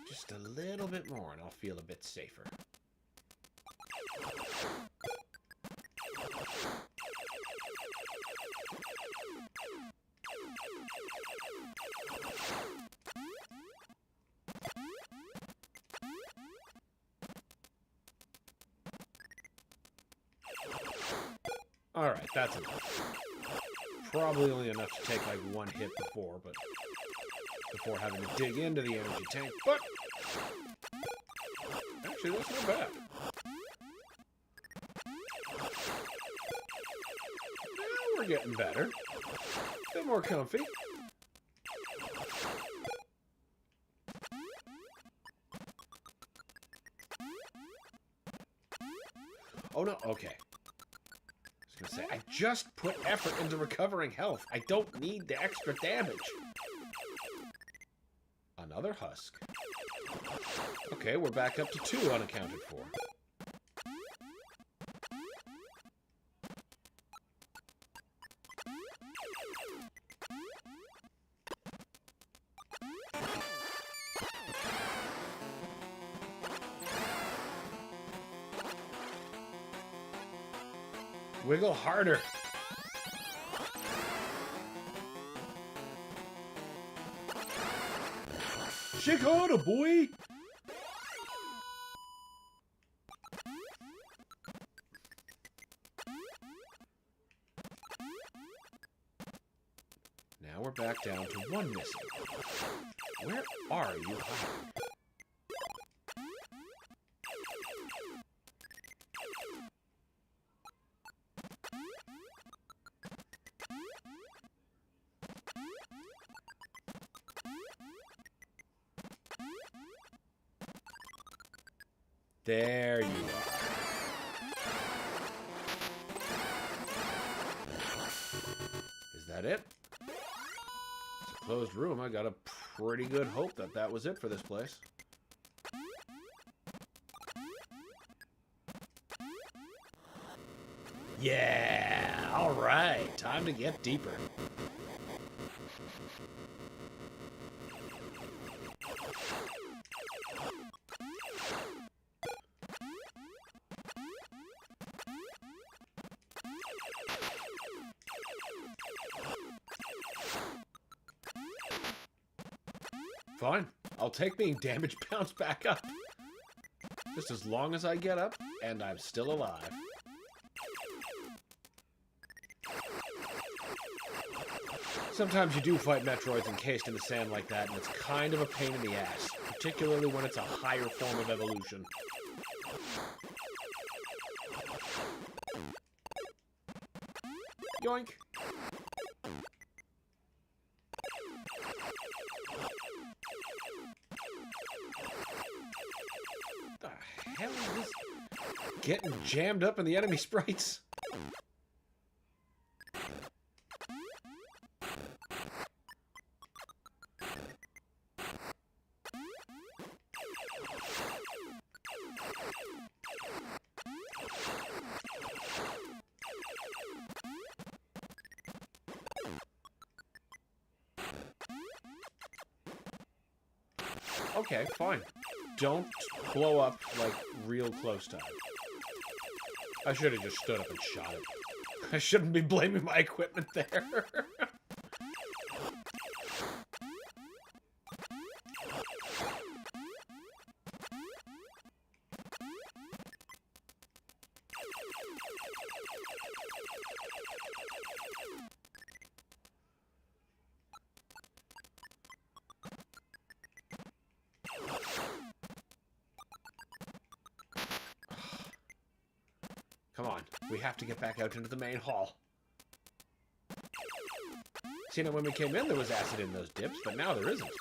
Just a little bit more and I'll feel a bit safer. Alright, that's enough. Probably only enough to take like one hit before having to dig into the energy tank, but Actually, that's not bad. Yeah, we're getting better. A bit more comfy. Oh no, okay. I was gonna say, I just put effort into recovering health. I don't need the extra damage. Another husk. Okay, we're back up to 2 unaccounted for. Wiggle harder. Shake harder, boy. Now we're back down to 1 missing. Where are you hiding? There you are. Is that it? It's a closed room. I got a pretty good hope that that was it for this place. Yeah! Alright, time to get deeper. Fine. I'll take being damage bounced back up. Just as long as I get up, and I'm still alive. Sometimes you do fight Metroids encased in the sand like that, and it's kind of a pain in the ass. Particularly when it's a higher form of evolution. Yoink! The hell is this? Getting jammed up in the enemy sprites. Okay, fine. Don't blow up, like, real close time. I should have just stood up and shot it. I shouldn't be blaming my equipment there. Come on, we have to get back out into the main hall. See, now when we came in, there was acid in those dips, but now there isn't.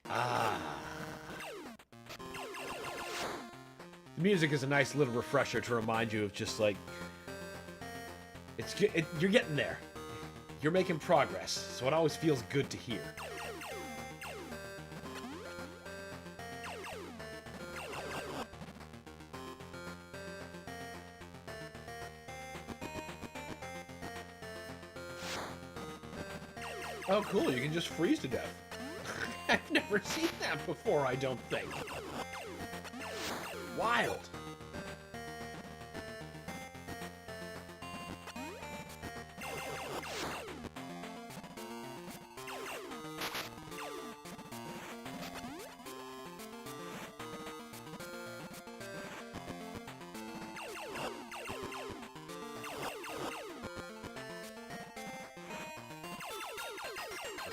Ah. The music is a nice little refresher to remind you of just like... you're getting there. You're making progress, so it always feels good to hear. Oh, cool, you can just freeze to death. I've never seen that before, I don't think. Wild.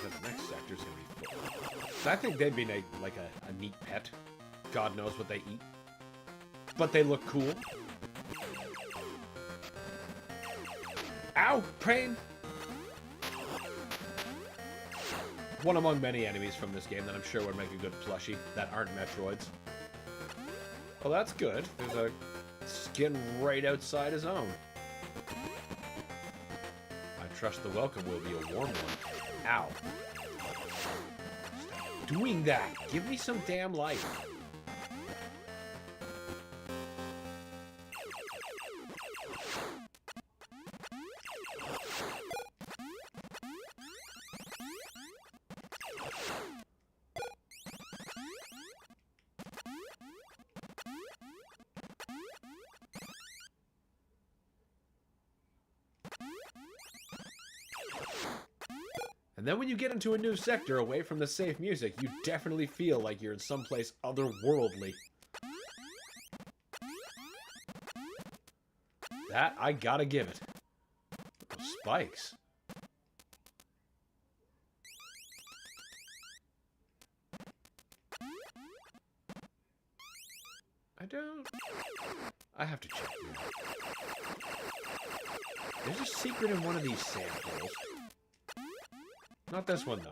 then the next sector's gonna be full. So I think they'd be like a neat pet. God knows what they eat. But they look cool. Ow! Pain! One among many enemies from this game that I'm sure would make a good plushie that aren't Metroids. Well, that's good. There's a skin right outside his own. I trust the welcome will be a warm one. Ow. Stop doing that! Give me some damn life. And then when you get into a new sector away from the safe music, you definitely feel like you're in someplace otherworldly. That, I gotta give it. Those spikes. I have to check now. There's a secret in one of these sand holes. Not this one, though.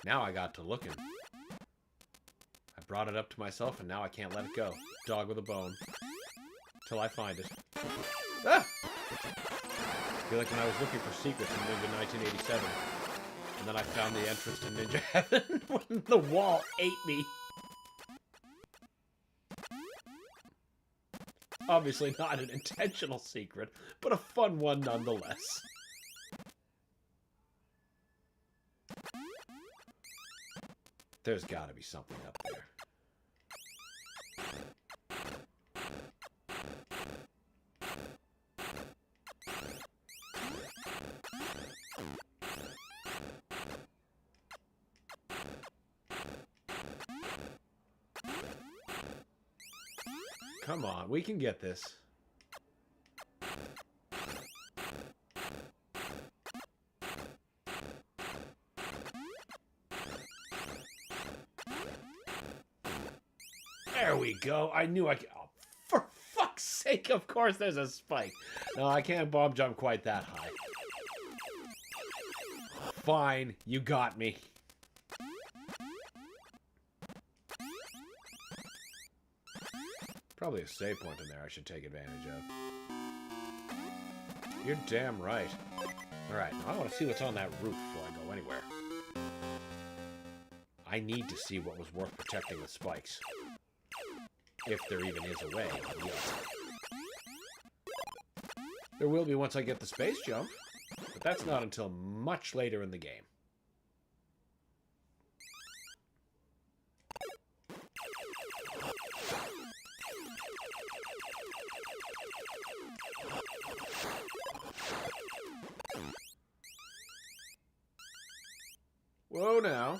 Now I got to looking. I brought it up to myself, and now I can't let it go. Dog with a bone. Till I find it. Ah! I feel like when I was looking for secrets in Ninja 1987, and then I found the entrance to Ninja Heaven when the wall ate me. Obviously not an intentional secret, but a fun one nonetheless. There's gotta be something up there. Come on, we can get this. There we go. I knew I could. Oh, for fuck's sake, of course there's a spike. No, I can't bomb jump quite that high. Fine, you got me. Probably a save point in there I should take advantage of. You're damn right. Alright, now I want to see what's on that roof before I go anywhere. I need to see what was worth protecting with spikes. If there even is a way yet. There will be once I get the space jump, but that's not until much later in the game. Whoa now.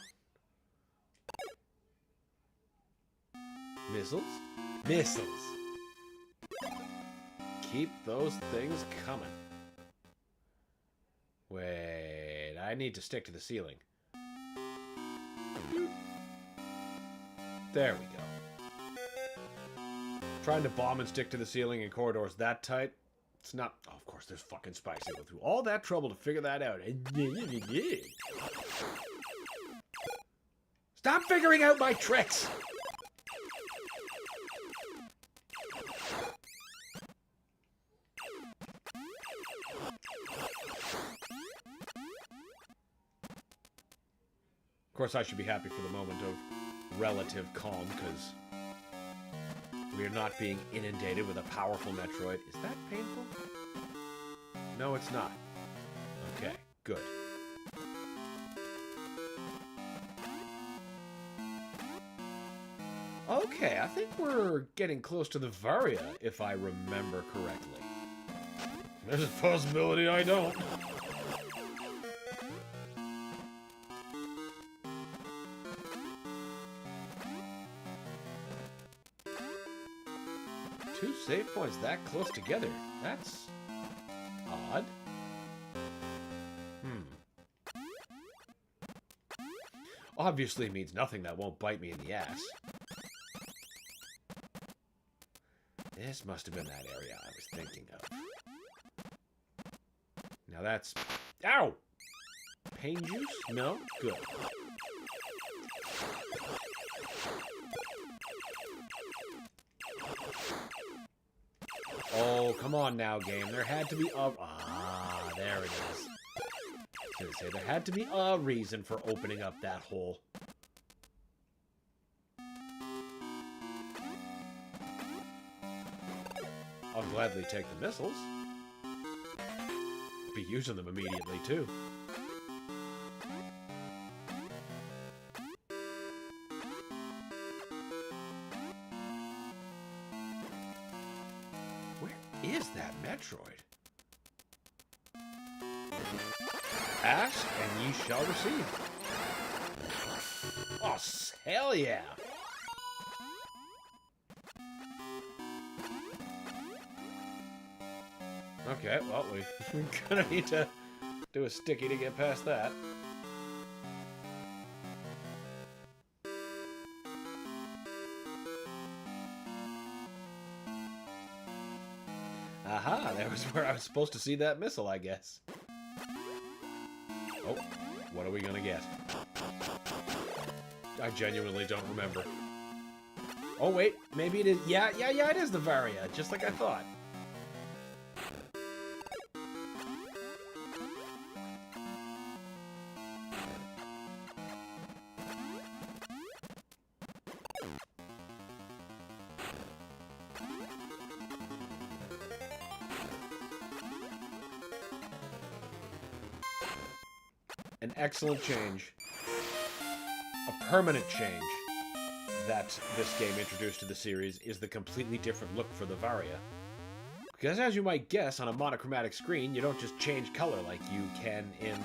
Missiles? Missiles. Keep those things coming. Wait, I need to stick to the ceiling. There we go. Trying to bomb and stick to the ceiling in corridors that tight, it's not... Oh, of course, there's fucking spikes. I go through all that trouble to figure that out. Stop figuring out my tricks! Of course, I should be happy for the moment of relative calm, because we are not being inundated with a powerful Metroid. Is that painful? No, it's not. Okay, good. Okay, I think we're getting close to the Varia, if I remember correctly. There's a possibility I don't. 2 save points that close together. That's odd. Obviously means nothing that won't bite me in the ass. This must have been that area I was thinking of. Now that's... Ow! Pain juice? No? Good. Oh, come on now, game. There had to be a... Ah, there it is. I was gonna say, there had to be a reason for opening up that hole. I'll gladly take the missiles. Be using them immediately, too. Where is that Metroid? Ask, and ye shall receive. Oh, hell yeah! Okay, well, we're gonna need to do a sticky to get past that. Aha, that was where I was supposed to see that missile, I guess. Oh, what are we gonna get? I genuinely don't remember. Oh, wait, maybe it is. Yeah, it is the Varia, just like I thought. An excellent change. A permanent change that this game introduced to the series is the completely different look for the Varia. Because as you might guess, on a monochromatic screen, you don't just change color like you can in...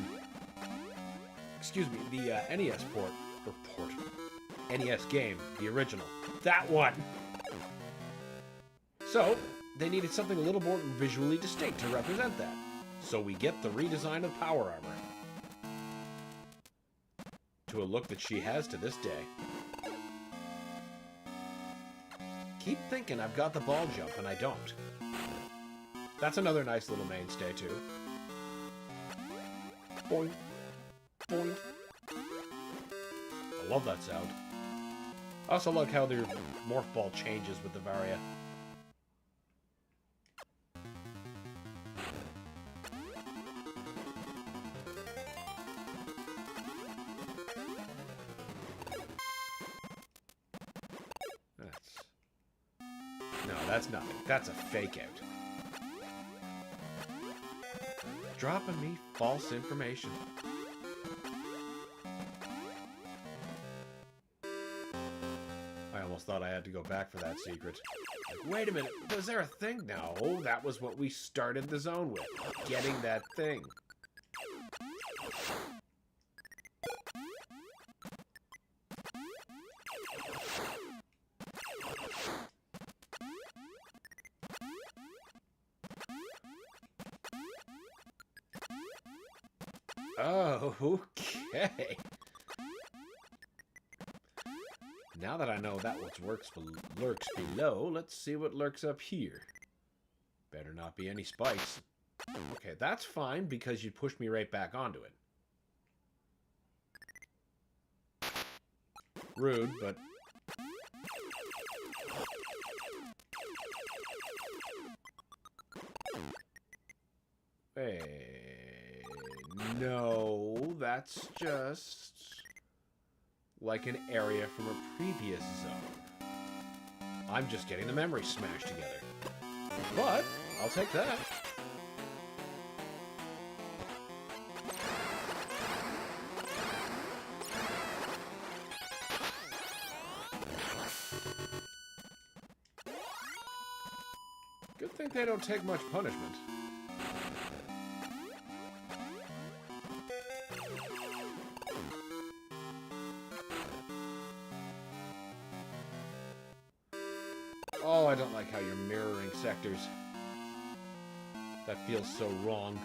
Excuse me, the NES NES game, the original. That one! So, they needed something a little more visually distinct to represent that. So we get the redesign of Power Armor. To a look that she has to this day. Keep thinking I've got the ball jump, and I don't. That's another nice little mainstay, too. Boing. Boing. I love that sound. I also like how their morph ball changes with the Varia. That's nothing. That's a fake out. Dropping me false information. I almost thought I had to go back for that secret. Like, wait a minute, was there a thing now? Oh, that was what we started the zone with. Getting that thing. Oh, okay. Now that I know that what lurks below, let's see what lurks up here. Better not be any spikes. Okay, that's fine because you pushed me right back onto it. Rude, but... Hey... No, that's just like an area from a previous zone. I'm just getting the memories smashed together. But, I'll take that. Good thing they don't take much punishment. I don't like how you're mirroring sectors. That feels so wrong.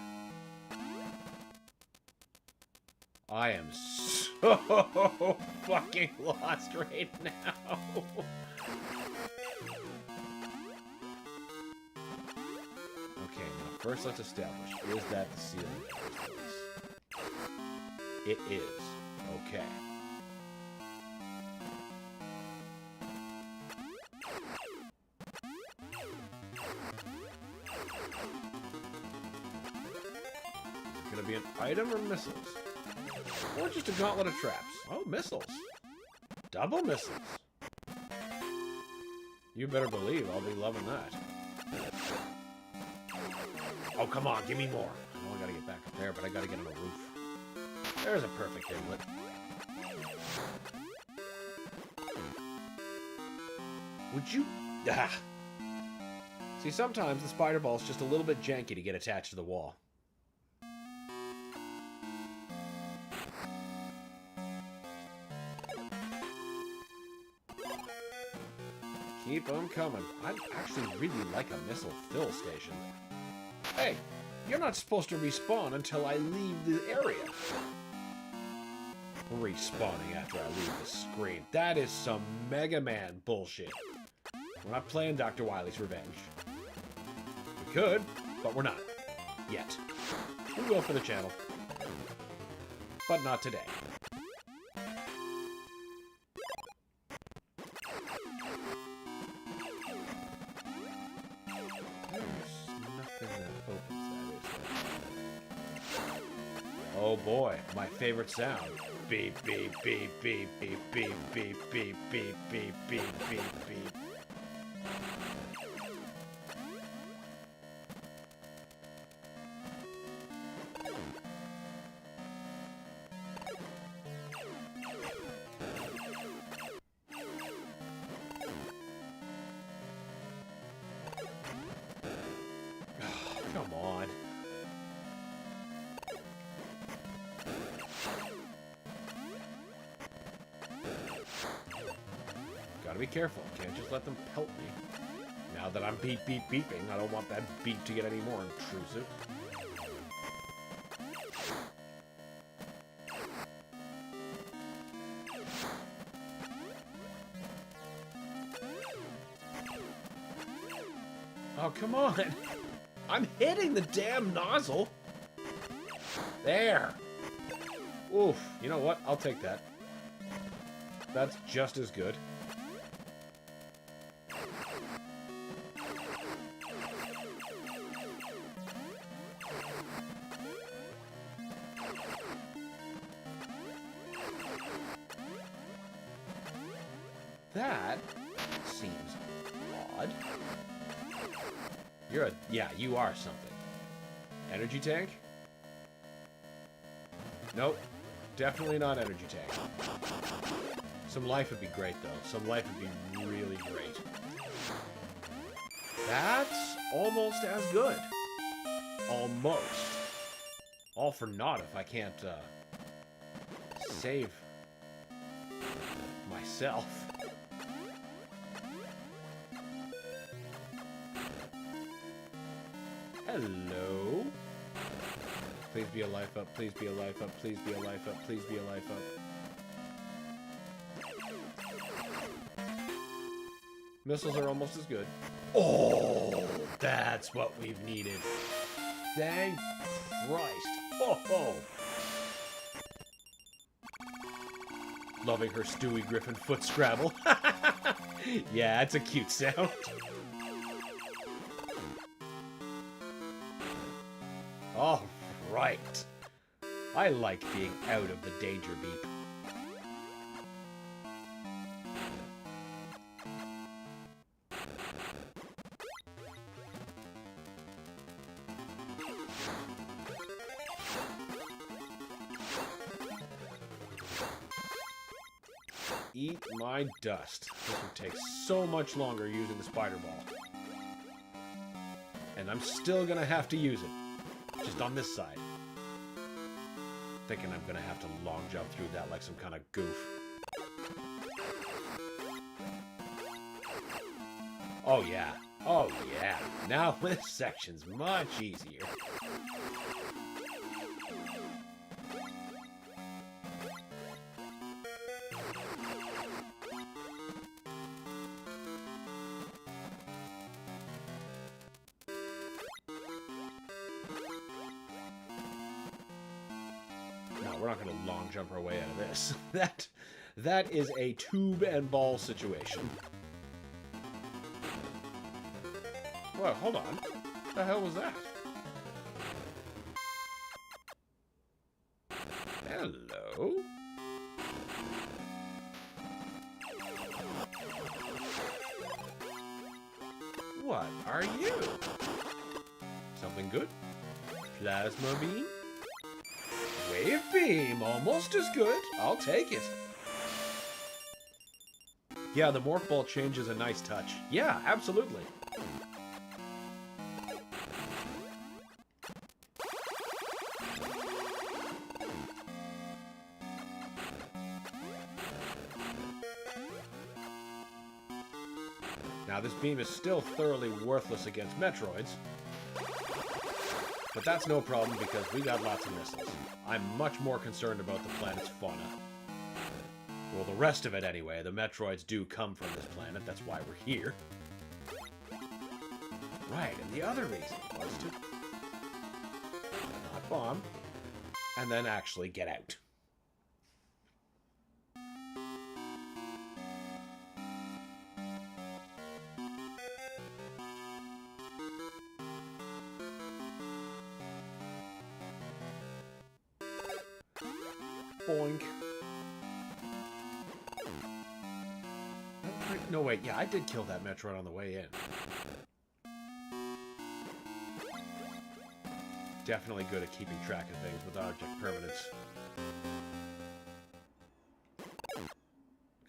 I am so fucking lost right now. Okay, now first let's establish, is that the ceiling that was released? It is. Okay. Is it gonna be an item or missiles? Or just a gauntlet of traps? Oh, missiles. Double missiles. You better believe I'll be loving that. Oh, come on, give me more. I know I gotta get back up there, but I gotta get on the roof. There's a perfect inlet. Would you... Ah. See, sometimes the spider ball's just a little bit janky to get attached to the wall. Keep them coming. I'd actually really like a missile fill station. Hey, you're not supposed to respawn until I leave the area. Respawning after I leave the screen. That is some Mega Man bullshit. We're not playing Dr. Wily's Revenge. We could, but we're not. Yet. We will for the channel. But not today. Oh boy, my favorite sound. Beep, beep, beep, beep, beep, beep, beep, beep, beep, beep, beep, beep, beep. Come on. Gotta be careful. Can't just let them pelt me. Now that I'm beep, beep, beeping, I don't want that beep to get any more intrusive. Oh, come on. I'm hitting the damn nozzle. There. Oof. You know what? I'll take that. That's just as good. That seems odd. You're a... Yeah, you are something. Energy tank? Nope. Definitely not energy tank. Some life would be great, though. Some life would be really great. That's almost as good. Almost. All for naught if I can't, save myself. Hello? Please be a life up, please be a life up, please be a life up, please be a life up. Missiles are almost as good. Oh, that's what we've needed. Thank Christ. Oh, oh. Loving her Stewie Griffin foot scrabble. Yeah, it's a cute sound. All right. I like being out of the danger beep. Eat my dust. This would take so much longer using the spider ball. And I'm still gonna have to use it. Just on this side. Thinking I'm gonna have to long jump through that like some kind of goof. Oh, yeah. Oh, yeah. Now this section's much easier. No, we're not going to long jump our way out of this. That is a tube and ball situation. Whoa, hold on. What the hell was that? Hello? What are you? Something good? Plasma beam? Wave beam, almost as good. I'll take it. Yeah, the morph ball change is a nice touch. Yeah, absolutely. Now, this beam is still thoroughly worthless against Metroids, but that's no problem because we got lots of missiles. I'm much more concerned about the planet's fauna. Well, the rest of it anyway. The Metroids do come from this planet, that's why we're here. Right, and the other reason was to not bomb, and then actually get out. Boink. No, wait, yeah, I did kill that Metroid on the way in. Definitely good at keeping track of things with object permanence.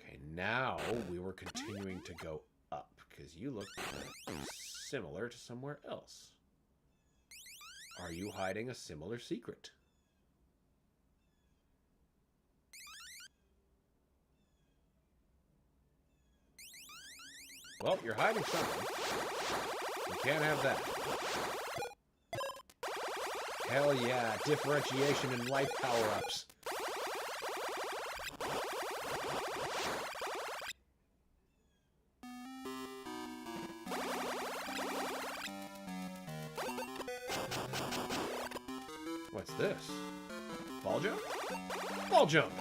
Okay, now we were continuing to go up, because you look similar to somewhere else. Are you hiding a similar secret? Well, you're hiding something. You can't have that. Hell yeah, differentiation and life power-ups. What's this? Ball jump? Ball jump!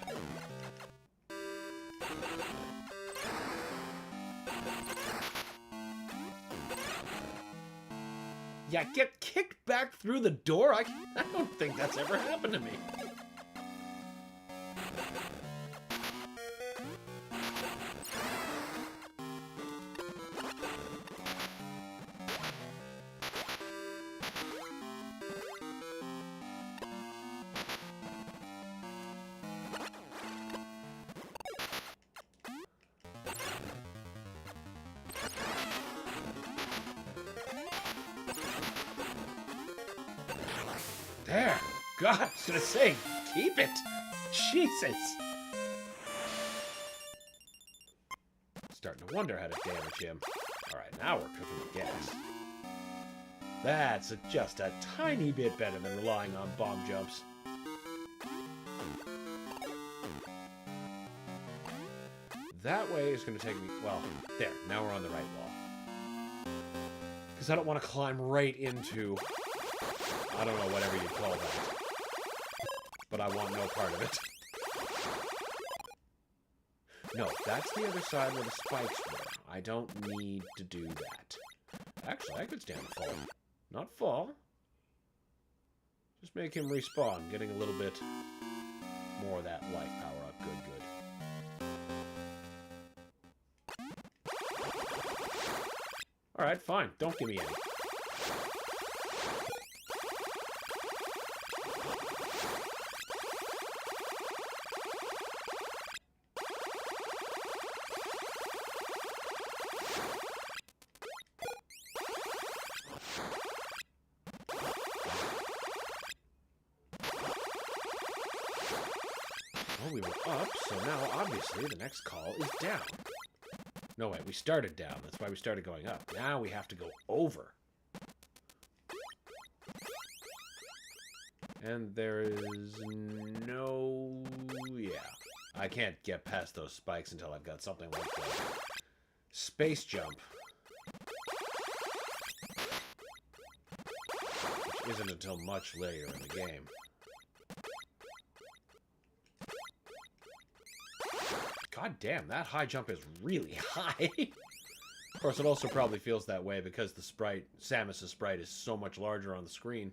Yeah, get kicked back through the door? I don't think that's ever happened to me. There. God, I was gonna say, keep it. Jesus. Starting to wonder how to damage him. Alright, now we're cooking with gas. That's just a tiny bit better than relying on bomb jumps. That way is going to take me... Well, there. Now we're on the right wall. Because I don't want to climb right into... I don't know, whatever you call that. But I want no part of it. No, that's the other side where the spikes were. I don't need to do that. Actually, I could stand the fall. Not fall. Just make him respawn, getting a little bit more of that life power up. Good, good. Alright, fine. Don't give me any. Well, we were up, so now obviously the next call is down. No, wait, we started down. That's why we started going up. Now we have to go over. And there is no... Yeah. I can't get past those spikes until I've got something like the space jump. Which isn't until much later in the game. God damn, that high jump is really high. Of course, it also probably feels that way because the sprite, Samus's sprite, is so much larger on the screen.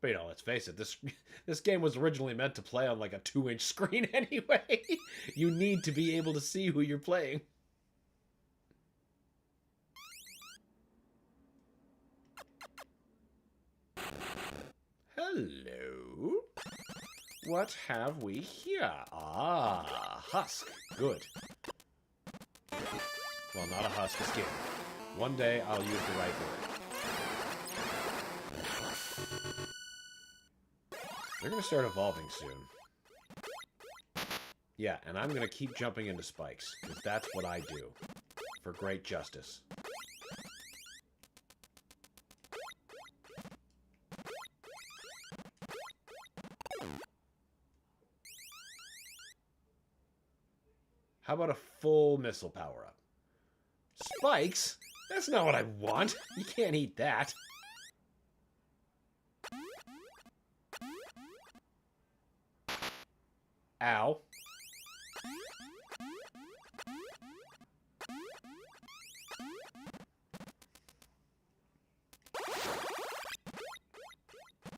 But, you know, let's face it, this game was originally meant to play on like a 2-inch screen anyway. You need to be able to see who you're playing. Hello? What have we here? Ah, husk. Good. Well, not a husk, a skin. One day I'll use the right word. They're going to start evolving soon. Yeah, and I'm going to keep jumping into spikes, because that's what I do. For great justice. How about a full missile power-up? Spikes? That's not what I want. You can't eat that. Ow.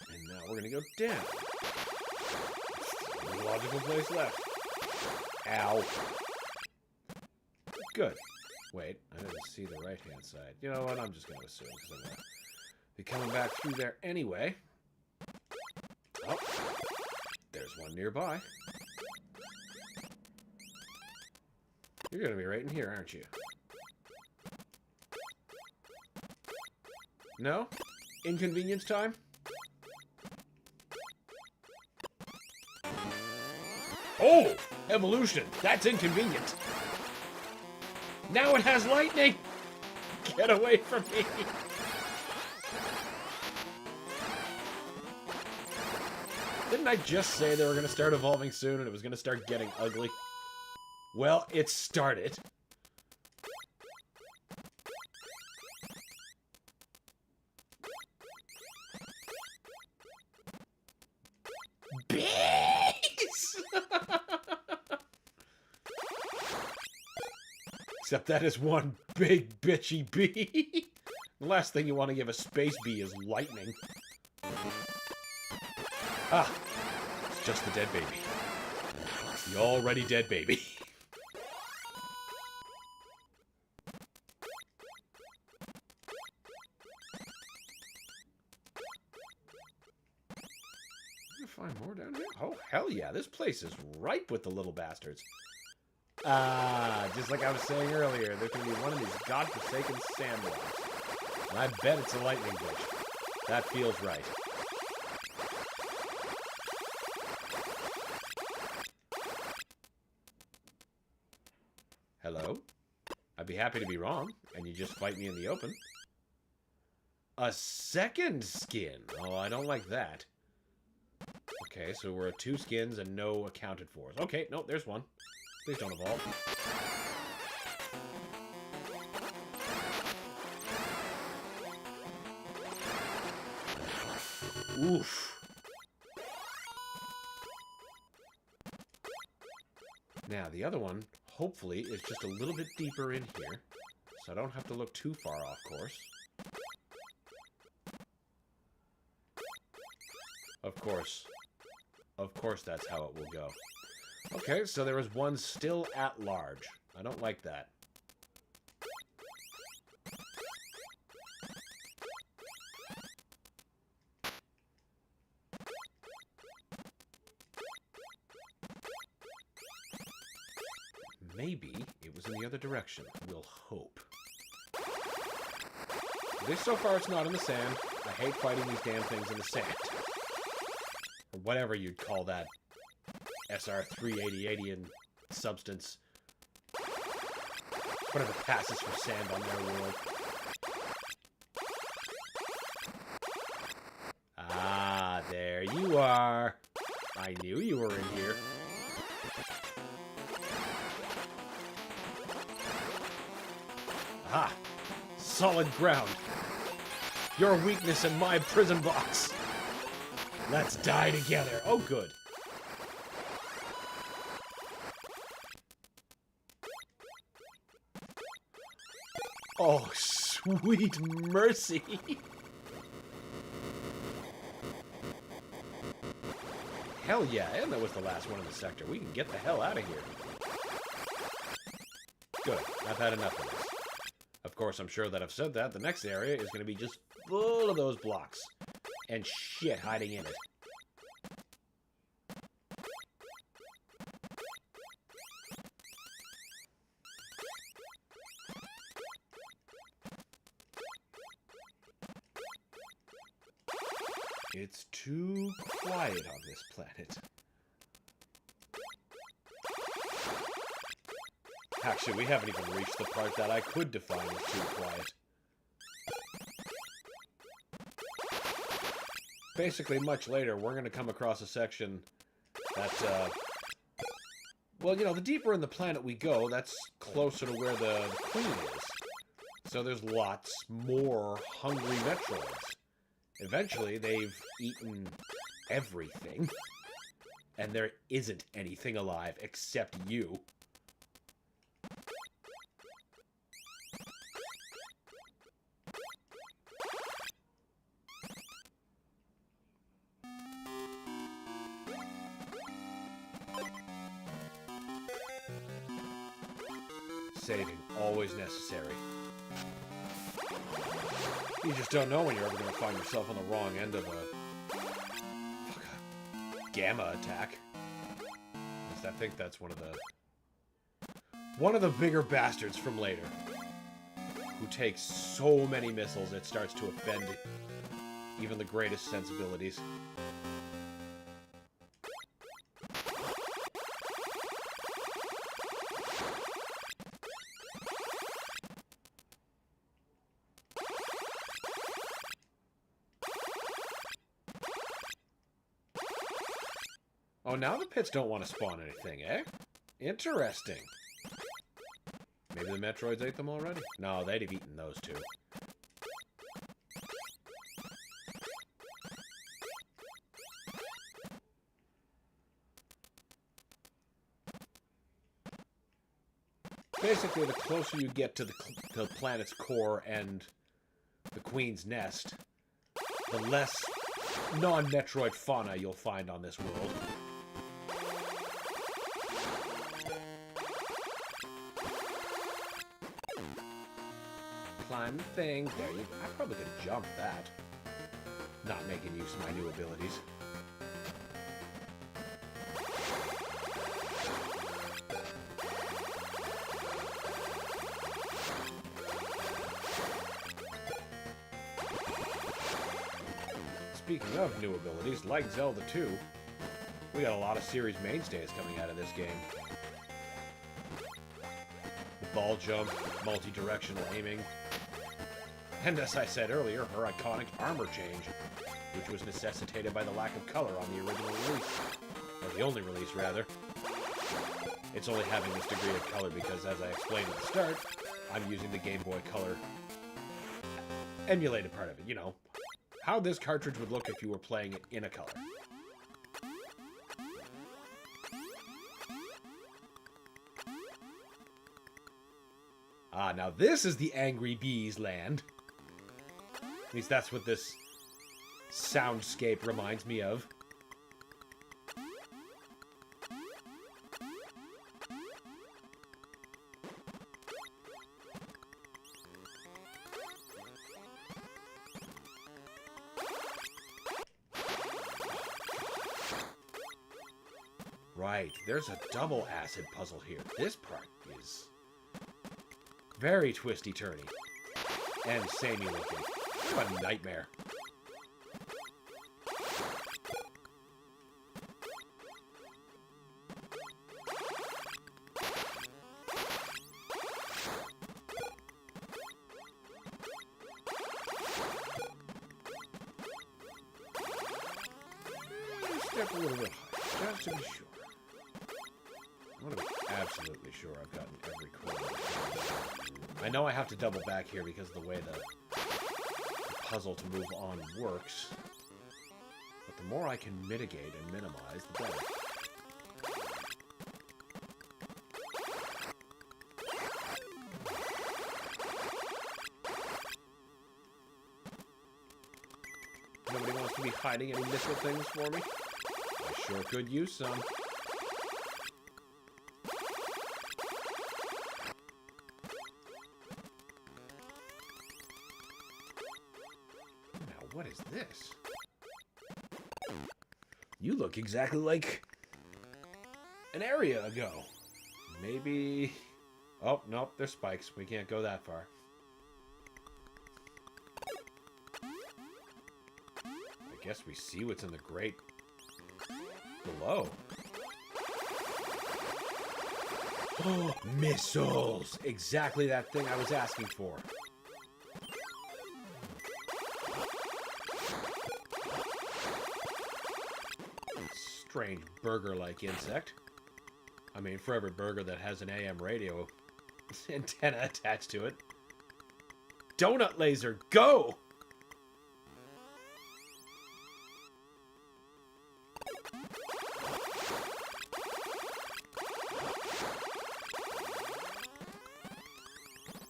And now we're gonna go down. No logical place left. Ow. Good. Wait, I didn't see the right-hand side. You know what? I'm just gonna assume, because I'm gonna be coming back through there anyway. Oh. There's one nearby. You're gonna be right in here, aren't you? No? Inconvenience time? Oh! Evolution! That's inconvenient! Now it has lightning! Get away from me! Didn't I just say they were gonna start evolving soon and it was gonna start getting ugly? Well, it started. Bees! Except that is one big bitchy bee. The last thing you want to give a space bee is lightning. Ah, it's just the dead baby. The already dead baby. Find more down here? Oh, hell yeah. This place is ripe with the little bastards. Ah, just like I was saying earlier, there's going to be one of these godforsaken sandblocks. And I bet it's a lightning glitch. That feels right. Hello? I'd be happy to be wrong, and you just fight me in the open. A second skin? Oh, I don't like that. Okay, so we're at 2 skins and no accounted for. Okay, no, there's one. Please don't evolve. Oof. Now, the other one, hopefully, is just a little bit deeper in here. So I don't have to look too far off course. Of course. Of course that's how it will go. Okay, so there is one still at large. I don't like that. Maybe it was in the other direction. We'll hope. At least so far it's not in the sand. I hate fighting these damn things in the sand. whatever you'd call that SR-380 substance. Whatever passes for sand on their world. Ah, there you are. I knew you were in here. Aha! Solid ground. Your weakness in my prison box. Let's die together. Oh, good. Oh, sweet mercy. Hell yeah, and that was the last one in the sector. We can get the hell out of here. Good. I've had enough of this. Of course, I'm sure that I've said that. The next area is going to be just full of those blocks. And shit hiding in it. It's too quiet on this planet. Actually, we haven't even reached the part that I could define as too quiet. Basically, much later, we're going to come across a section that, well, you know, the deeper in the planet we go, that's closer to where the Queen is. So there's lots more hungry Metroids. Eventually, they've eaten everything. And there isn't anything alive except you. Saving, always necessary. You just don't know when you're ever going to find yourself on the wrong end of a gamma attack. I think that's one of the bigger bastards from later, who takes so many missiles it starts to offend even the greatest sensibilities. Oh, now the pits don't want to spawn anything, eh? Interesting. Maybe the Metroids ate them already? No, they'd have eaten those two. Basically, the closer you get to the planet's core and the Queen's nest, the less non-Metroid fauna you'll find on this world. Climb the thing. There you go. I probably could jump that. Not making use of my new abilities. Speaking of new abilities, like Zelda 2, we got a lot of series mainstays coming out of this game. The ball jump, multi-directional aiming, and as I said earlier, her iconic armor change, which was necessitated by the lack of color on the original release. Or the only release, rather. It's only having this degree of color because, as I explained at the start, I'm using the Game Boy Color emulated part of it, you know. How this cartridge would look if you were playing it in a color. Ah, now this is the Angry Bees land. At least that's what this soundscape reminds me of. Right, there's a double acid puzzle here. This part is very twisty-turny and samey looking. What a nightmare. step a little bit higher, just to be sure. I want to be absolutely sure I've gotten every corner. I know I have to double back here because of the way the puzzle to move on works. But the more I can mitigate and minimize, the better. Nobody wants to be hiding any missile things for me? I sure could use some. Now, what is this? You look exactly like an area ago. Maybe... Oh, nope, there's spikes. We can't go that far. I guess we see what's in the grate below. Oh, missiles! Exactly that thing I was asking for. Strange burger-like insect. I mean, for every burger that has an AM radio antenna attached to it. Donut laser, go!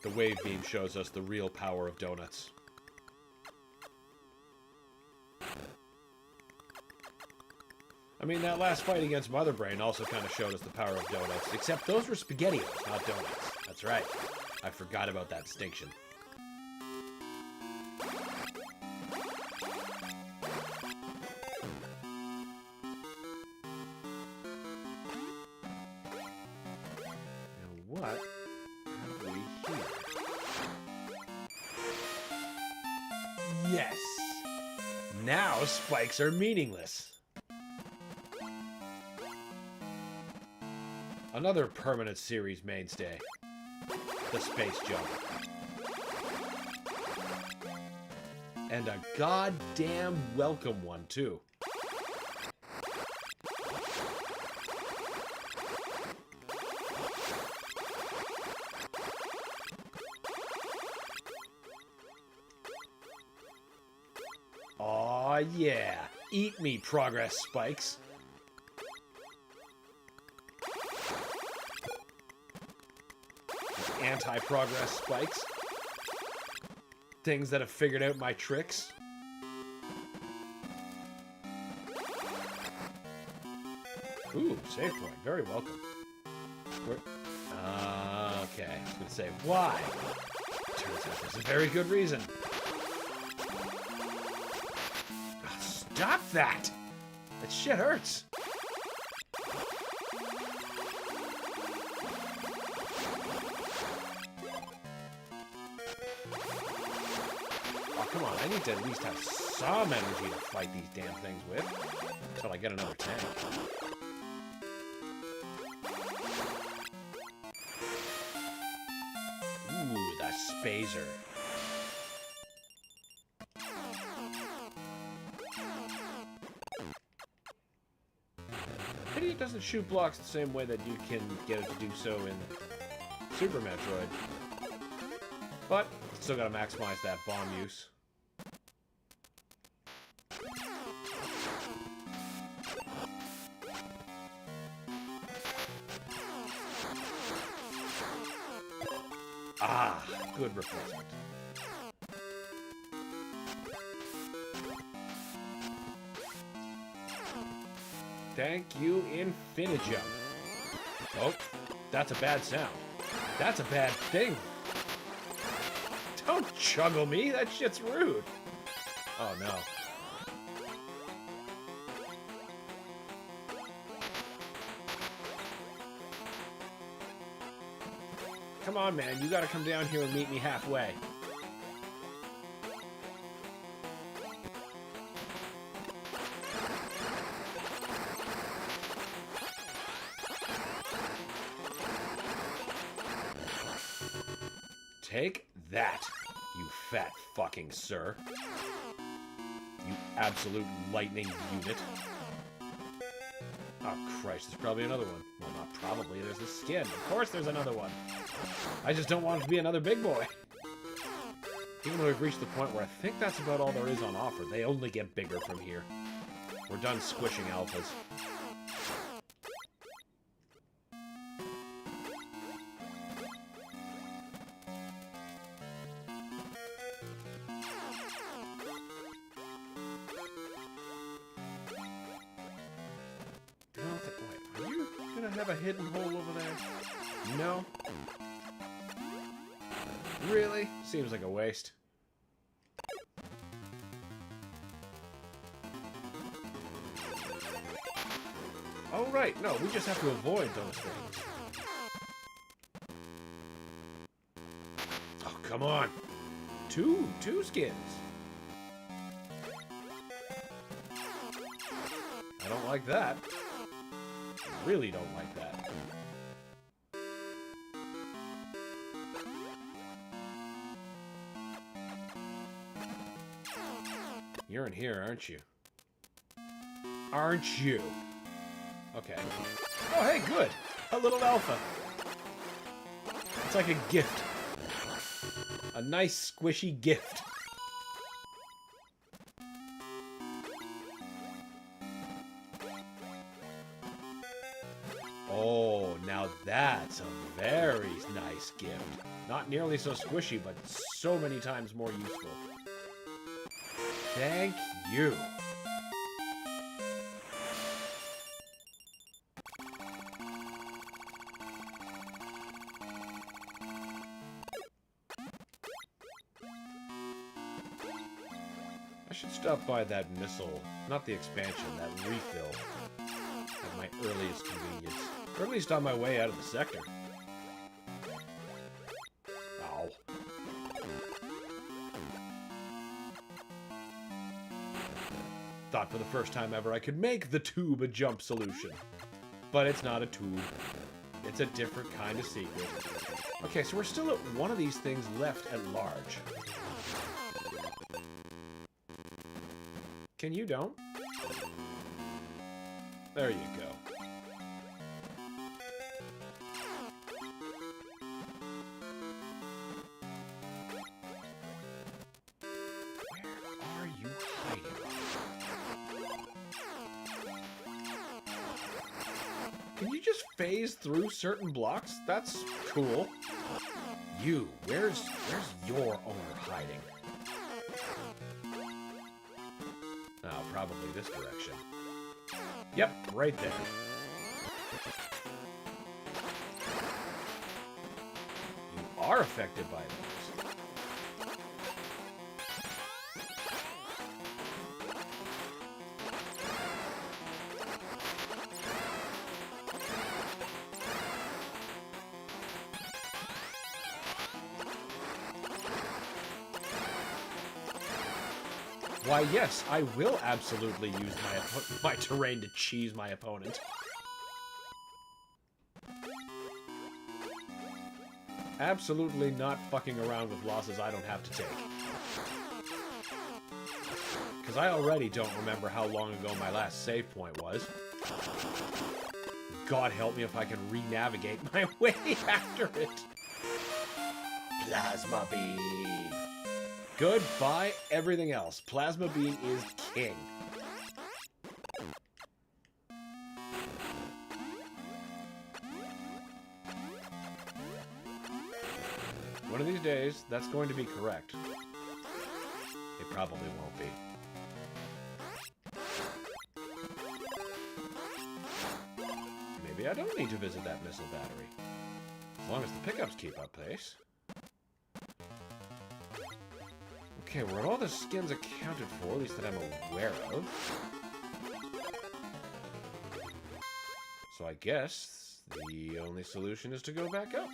The wave beam shows us the real power of donuts. I mean, that last fight against Mother Brain also kind of showed us the power of donuts, except those were SpaghettiOs, not donuts. That's right. I forgot about that distinction. Now, what have we here? Yes! Now spikes are meaningless. Another permanent series mainstay. The space jump. And a goddamn welcome one, too. Aw, yeah. Eat me, progress spikes. Anti-progress spikes. Things that have figured out my tricks. Ooh, save point. Very welcome. Okay, I was gonna say, why? Turns out there's a very good reason. Oh, stop that! That shit hurts. Come on, I need to at least have some energy to fight these damn things with. Until I get another tank. Ooh, the Spazer. Pity it doesn't shoot blocks the same way that you can get it to do so in Super Metroid. But, still gotta maximize that bomb use. Ah, good replacement. Thank you, Infinijump. Oh, that's a bad sound. That's a bad thing. Don't juggle me, that shit's rude. Oh no. Come on, man, you gotta come down here and meet me halfway. Take that, you fat fucking sir. You absolute lightning unit. Oh, Christ, there's probably another one. Well, not probably. There's the skin. Of course there's another one. I just don't want it to be another big boy. Even though we've reached the point where I think that's about all there is on offer. They only get bigger from here. We're done squishing alphas. Wait, are you gonna have a hidden hole over there? No? Really? Seems like a waste. Oh, right. No, we just have to avoid those things. Oh, come on. Two skins. I don't like that. Really don't like that. You're in here, aren't you? Aren't you? Okay. Oh, hey, good. A little alpha. It's like a gift. A nice, squishy gift. Oh, now that's a very nice gift. Not nearly so squishy, but so many times more useful. Thank you. I should stop by that missile, not the expansion, that refill, at my earliest convenience. Or at least on my way out of the sector. Ow. Thought for the first time ever I could make the tube a jump solution. But it's not a tube. It's a different kind of secret. Okay, so we're still at one of these things left at large. Can you don't? There you go. Where are you hiding? Can you just phase through certain blocks? That's cool. You, where's your owner hiding? Oh, probably this direction. Yep, right there. You are affected by those. Why, yes, I will absolutely use my terrain to cheese my opponent. Absolutely not fucking around with losses I don't have to take. Because I already don't remember how long ago my last save point was. God help me if I can re-navigate my way after it. Plasma Beam. Goodbye, everything else. Plasma Beam is king. One of these days, that's going to be correct. It probably won't be. Maybe I don't need to visit that missile battery. As long as the pickups keep up pace. Okay, were all the skins accounted for, at least that I'm aware of. So I guess the only solution is to go back up.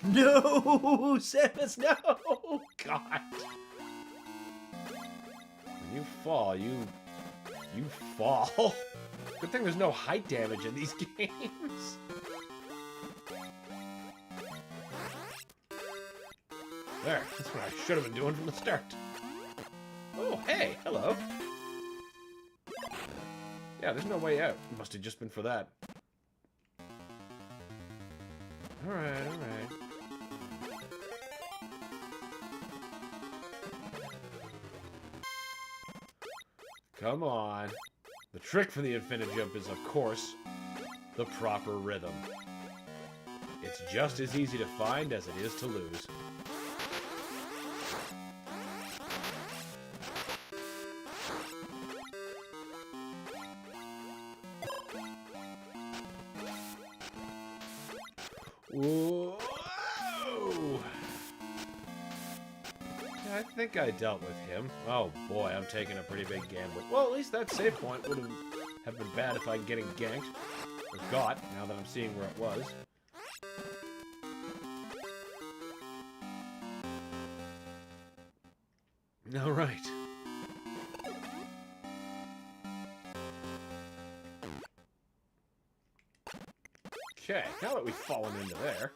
No, Samus, no! God. When you fall, you You fall. Good thing there's no height damage in these games. There, that's what I should have been doing from the start. Oh, hey, hello. Yeah, there's no way out. It must have just been for that. Alright, alright. Come on. The trick for the infinite jump is, of course, the proper rhythm. It's just as easy to find as it is to lose. Whoa! I think I dealt with him. Oh boy, I'm taking a pretty big gamble. Well, at least that save point wouldn't have been bad if I'm getting ganked. Or got, now that I'm seeing where it was. Alright. Okay, now that we've fallen into there.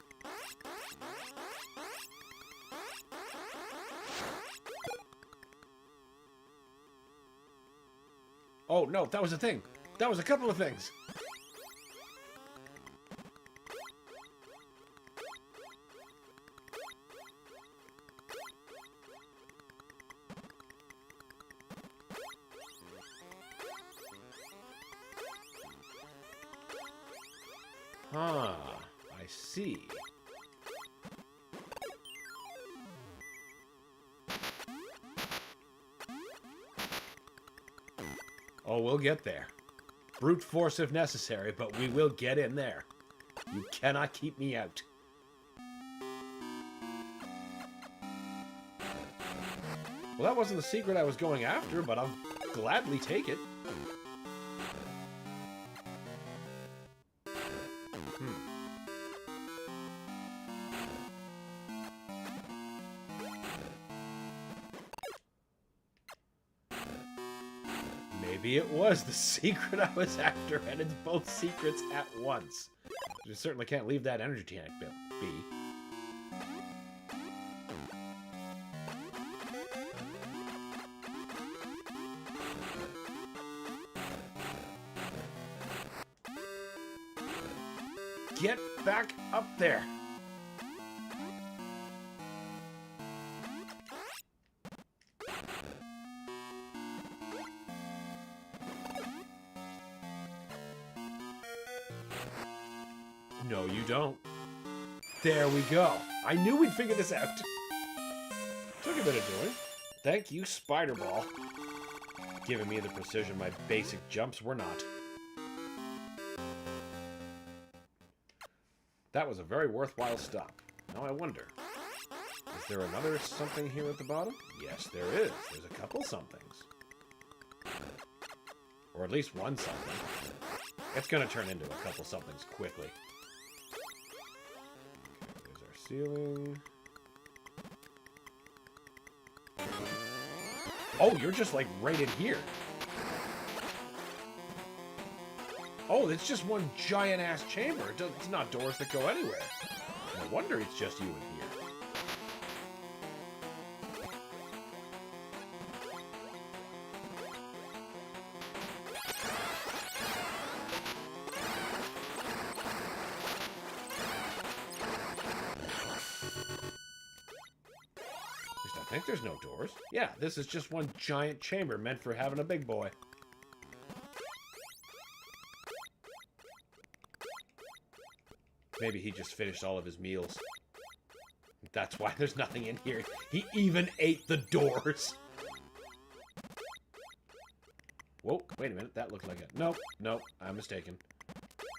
Oh, no, that was a thing. That was a couple of things. Huh, I see. Oh, we'll get there. Brute force if necessary, but we will get in there. You cannot keep me out. Well, that wasn't the secret I was going after, but I'll gladly take it. Maybe it was the secret I was after, and it's both secrets at once. You certainly can't leave that energy tank be. Get back up there. No, you don't. There we go. I knew we'd figure this out. Took a bit of doing. Thank you, Spider Ball. Giving me the precision my basic jumps were not. That was a very worthwhile stop. Now I wonder, is there another something here at the bottom? Yes, there is. There's a couple somethings. Or at least one something. It's gonna turn into a couple somethings quickly. Ceiling. Oh, you're just like right in here. Oh, it's just one giant ass chamber. It's not doors that go anywhere. No wonder it's just you in here. I think there's no doors. Yeah, this is just one giant chamber meant for having a big boy. Maybe he just finished all of his meals. That's why there's nothing in here. He even ate the doors. Whoa, wait a minute. That looked like it. Nope, nope, I'm mistaken.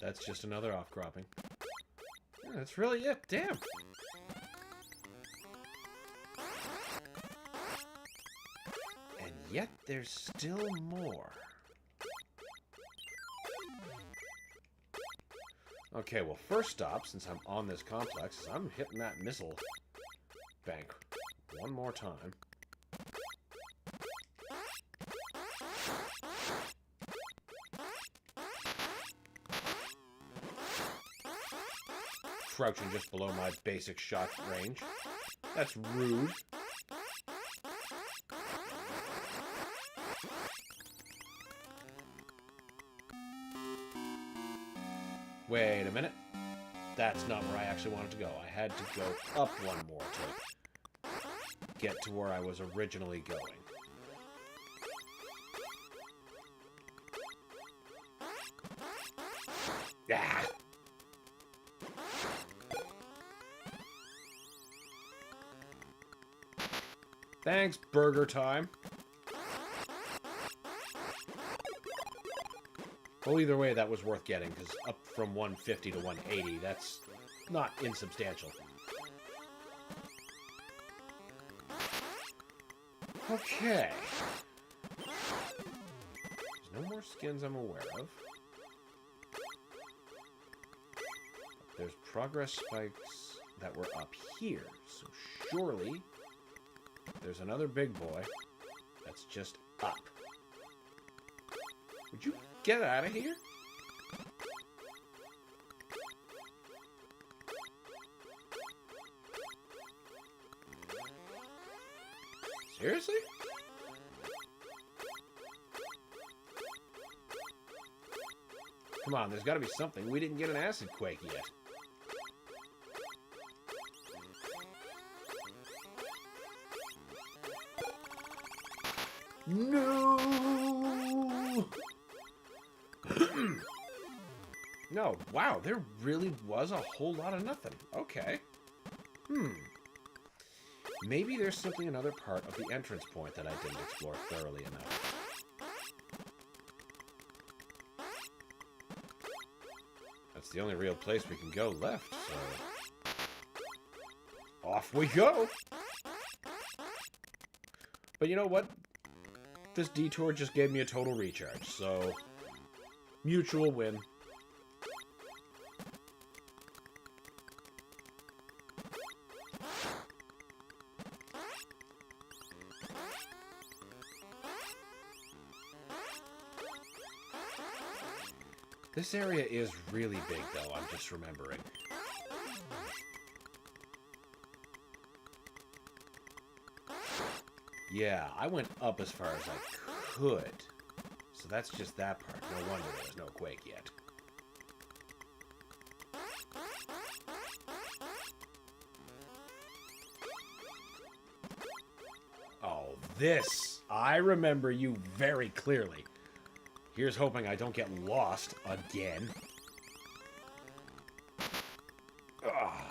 That's just another offcropping. Yeah, that's really it. Damn. Yet there's still more. Okay, well, first stop, since I'm on this complex, is I'm hitting that missile bank one more time. crouching just below my basic shot range. That's rude. Wait a minute. That's not where I actually wanted to go. I had to go up one more to get to where I was originally going. Ah! Thanks, burger time. Well, either way, that was worth getting, because up from 150 to 180, that's not insubstantial. Okay. There's no more skins I'm aware of. There's progress spikes that were up here, so surely there's another big boy that's just up. Would you get out of here? Seriously? Come on, there's got to be something. We didn't get an acid quake yet. No! No, wow, there really was a whole lot of nothing. Okay. Maybe there's simply another part of the entrance point that I didn't explore thoroughly enough. That's the only real place we can go left, so... off we go! But you know what? This detour just gave me a total recharge, so... mutual win. This area is really big, though, I'm just remembering. Yeah, I went up as far as I could. So that's just that part. No wonder there was no quake yet. Oh, this! I remember you very clearly. Here's hoping I don't get lost again. Ugh.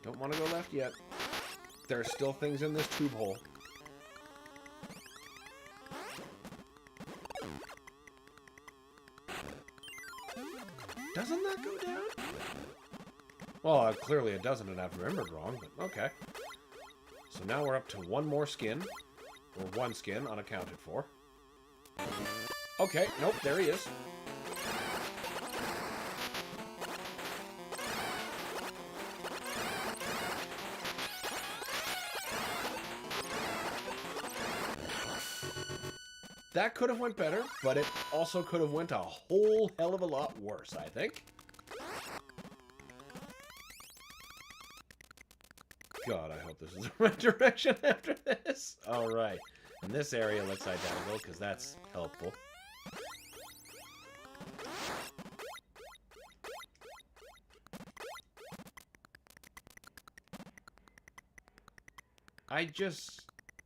Don't want to go left yet. There are still things in this tube hole. Doesn't that go down? Well, clearly it doesn't, and I've remembered wrong, but okay. So now we're up to one more skin. Or one skin, unaccounted for. Okay, nope, there he is. That could have went better, but it also could have went a whole hell of a lot worse, I think. God, I hope this is the right direction after this. Alright. And this area looks identical, because that's helpful.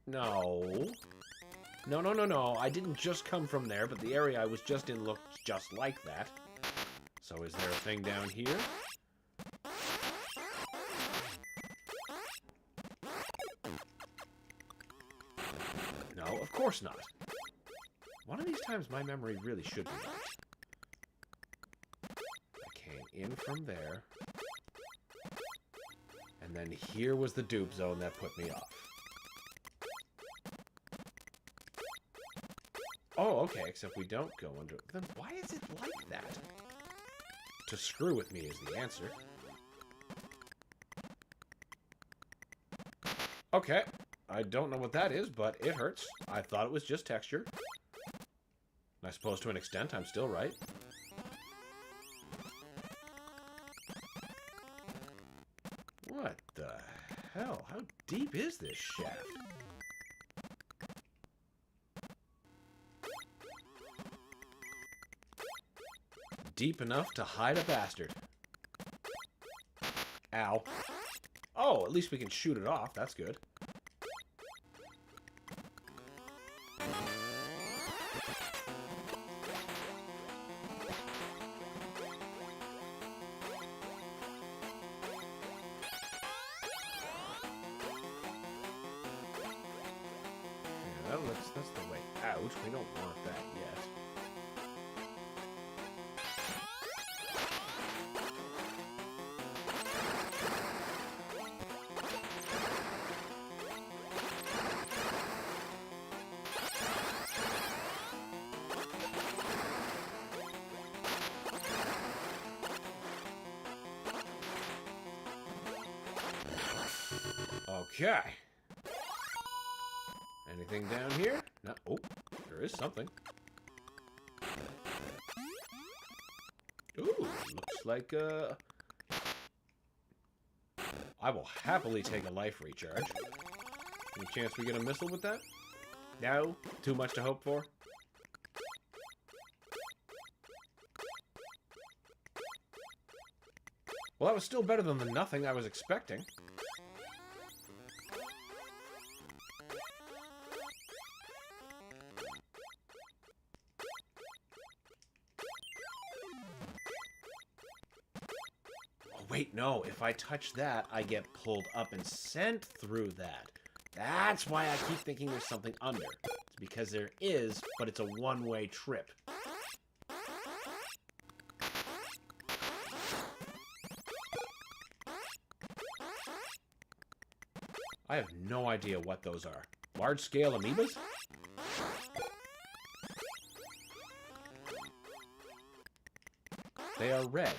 No. No. I didn't just come from there, but the area I was just in looked just like that. So is there a thing down here? No, of course not. One of these times my memory really should be right. I came in from there. And then here was the dupe zone that put me off. Oh, okay, except we don't go under... Then why is it like that? To screw with me is the answer. Okay. I don't know what that is, but it hurts. I thought it was just texture. I suppose to an extent, I'm still right. What the hell? How deep is this shaft? Deep enough to hide a bastard. Ow. Oh, at least we can shoot it off. That's good. Yeah, that's the way out. We don't want that yet. Okay. Anything down here? No. Oh, there is something. Ooh, looks like, I will happily take a life recharge. Any chance we get a missile with that? No? Too much to hope for? Well, that was still better than the nothing I was expecting. Wait, no. If I touch that, I get pulled up and sent through that. That's why I keep thinking there's something under. It's because there is, but it's a one-way trip. I have no idea what those are. Large-scale amoebas? They are red.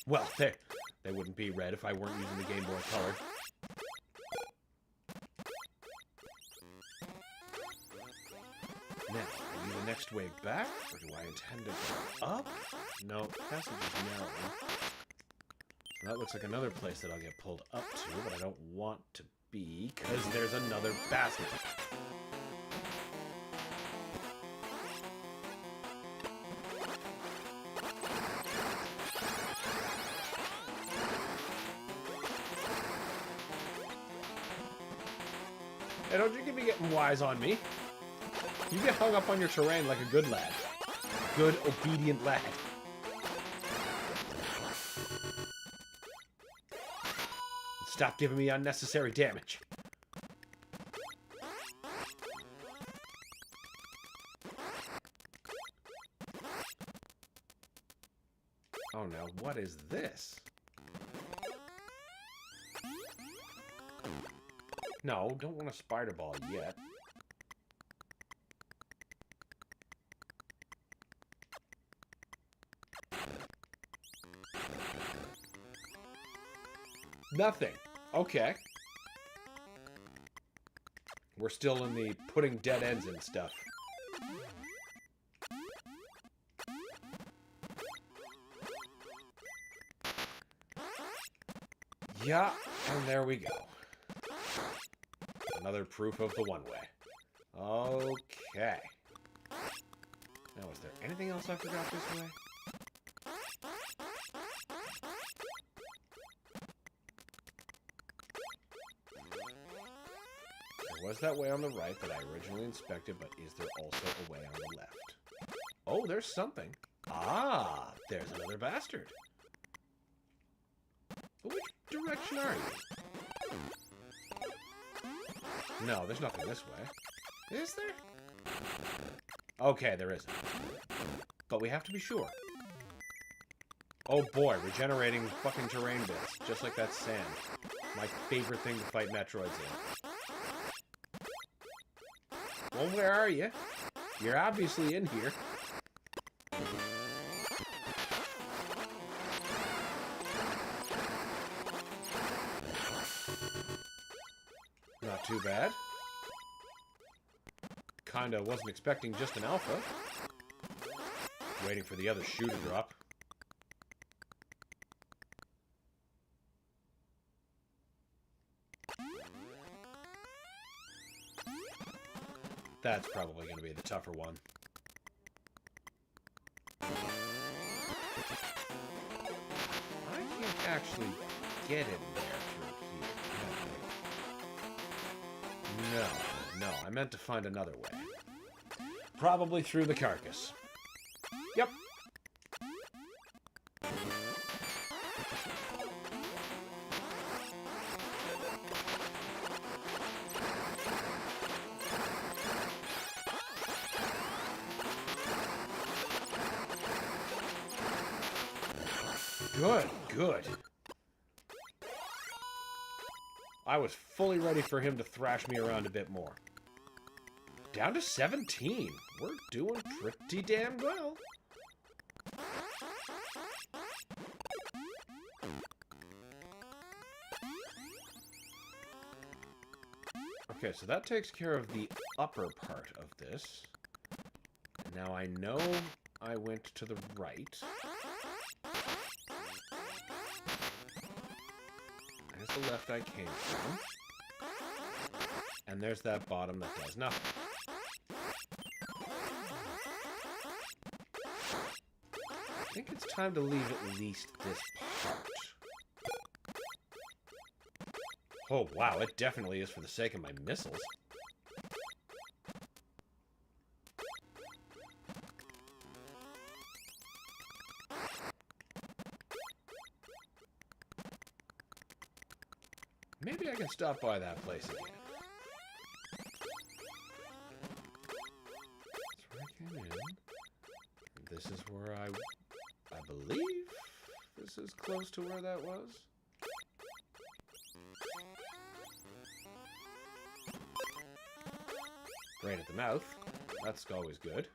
Well, they wouldn't be red if I weren't using the Game Boy Color. Now, are you the next wave back, or do I intend to go up? No, passage is narrowing. So that looks like another place that I'll get pulled up to, but I don't want to be, because there's another basket. Hey, don't you be getting wise on me. You get hung up on your terrain like a good lad. Good, obedient lad. Stop giving me unnecessary damage. Oh no, what is this? No, don't want a spider ball yet. Nothing. Okay. We're still in the putting dead ends in stuff. Yeah, and there we go. Another proof of the one-way. Okay. Now, is there anything else I forgot this way? There was that way on the right that I originally inspected, but is there also a way on the left? Oh, there's something. Ah, there's another bastard. But which direction are you? No, there's nothing this way. Is there? Okay, there isn't. But we have to be sure. Oh boy, regenerating fucking terrain bits. Just like that sand. My favorite thing to fight Metroids in. Well, where are you? You're obviously in here. Not too bad. Kinda wasn't expecting just an alpha. Waiting for the other shoe to drop. That's probably going to be the tougher one. I can't actually get in there through here. No, I meant to find another way. Probably through the carcass. Yep. Good. I was fully ready for him to thrash me around a bit more. Down to 17. We're doing pretty damn well. Okay, so that takes care of the upper part of this. Now I know I went to the right. There's the left I came from. And there's that bottom that does nothing. I think it's time to leave at least this part. Oh, wow, it definitely is for the sake of my missiles. Maybe I can stop by that place again. That's where I came in. This is where I believe this is close to where that was. Right at the mouth. That's always good.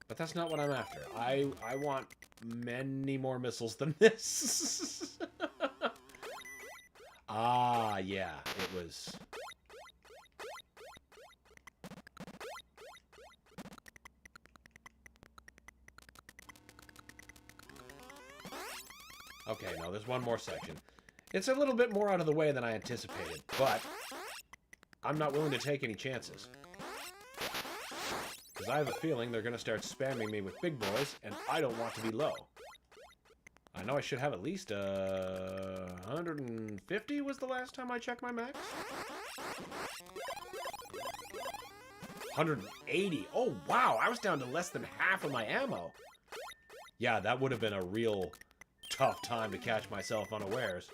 But that's not what I'm after. I want many more missiles than this. Ah, yeah, it was... Okay, no, there's one more section. It's a little bit more out of the way than I anticipated, but I'm not willing to take any chances. Because I have a feeling they're going to start spamming me with big boys, and I don't want to be low. I know I should have at least 150 was the last time I checked my max. 180. Oh, wow. I was down to less than half of my ammo. Yeah, that would have been a real tough time to catch myself unawares.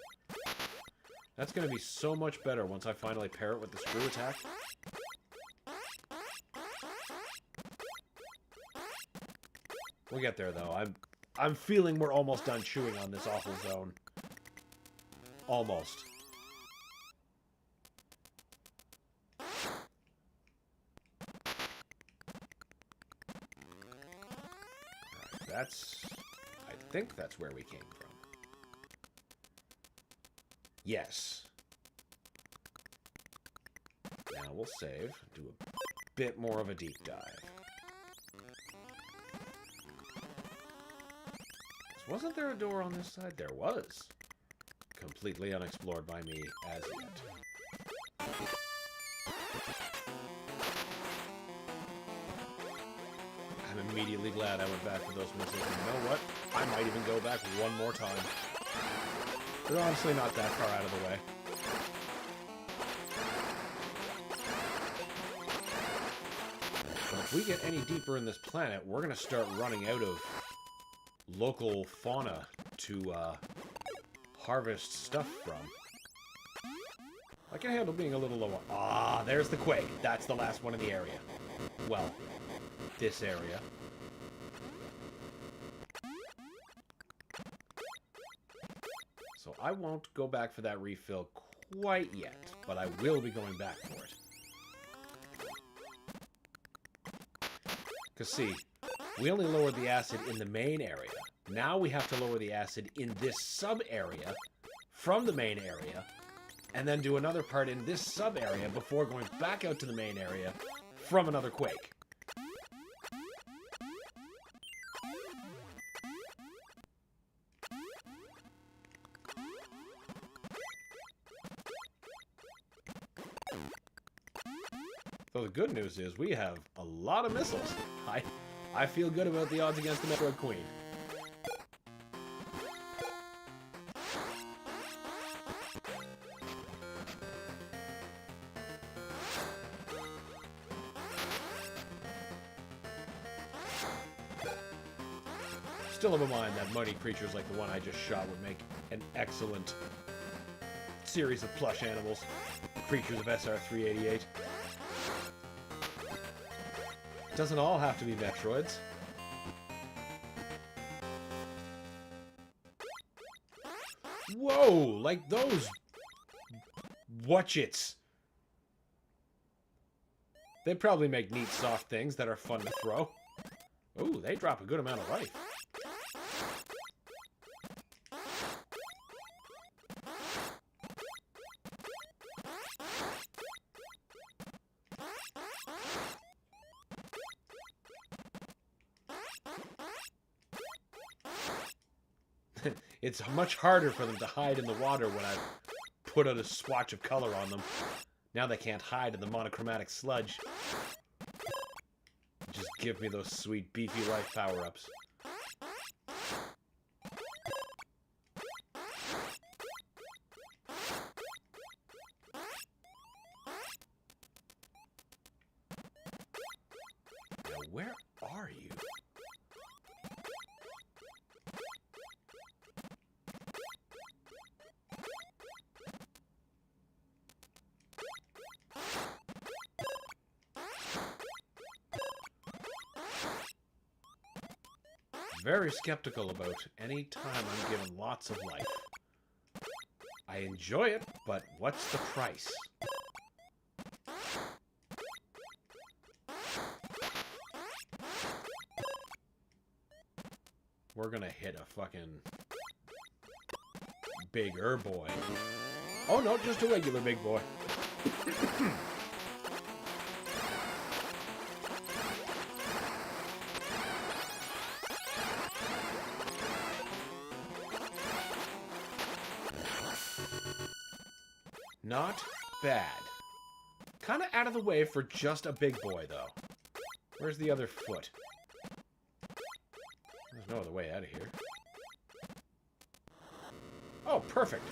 That's going to be so much better once I finally pair it with the screw attack. We'll get there, though. I'm feeling we're almost done chewing on this awful zone. Almost. Alright, that's... I think that's where we came from. Yes. Now we'll save, do a bit more of a deep dive. Wasn't there a door on this side? There was. Completely unexplored by me as yet. I'm immediately glad I went back for those missiles. And you know what? I might even go back one more time. They're honestly not that far out of the way. But if we get any deeper in this planet, we're going to start running out of local fauna to harvest stuff from. I can handle being a little lower. Ah, there's the quake. That's the last one in the area. Well, this area. So I won't go back for that refill quite yet, but I will be going back for it. Because see, we only lowered the acid in the main area. Now we have to lower the acid in this sub-area from the main area, and then do another part in this sub-area before going back out to the main area from another quake. Though the good news is we have a lot of missiles. I feel good about the odds against the Metroid Queen. Still have a mind that mighty creatures like the one I just shot would make an excellent series of plush animals. Creatures of SR-388. Doesn't all have to be Metroids. Whoa! Like those... Watchits! They probably make neat soft things that are fun to throw. Ooh, they drop a good amount of life. It's much harder for them to hide in the water when I put out a swatch of color on them. Now they can't hide in the monochromatic sludge. Just give me those sweet beefy life power-ups. Now where are you? Very skeptical about any time I'm given lots of life. I enjoy it, but what's the price? We're gonna hit a fucking bigger boy. Oh no, just a regular big boy. Not bad. Kind of out of the way for just a big boy, though. Where's the other foot? There's no other way out of here. Oh, perfect.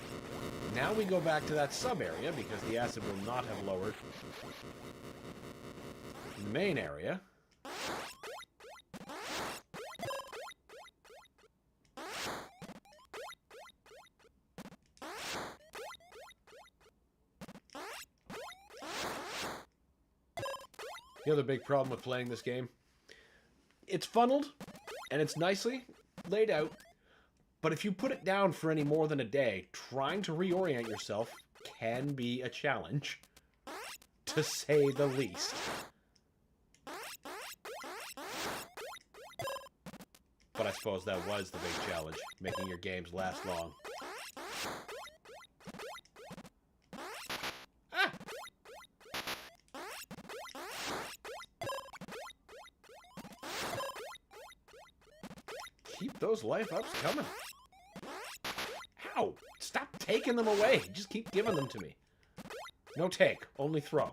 Now we go back to that sub-area, because the acid will not have lowered. In the main area. The other big problem with playing this game, it's funneled, and it's nicely laid out, but if you put it down for any more than a day, trying to reorient yourself can be a challenge, to say the least. But I suppose that was the big challenge, making your games last long. Keep those life ups coming. Ow! Stop taking them away. Just keep giving them to me. No take, only throw.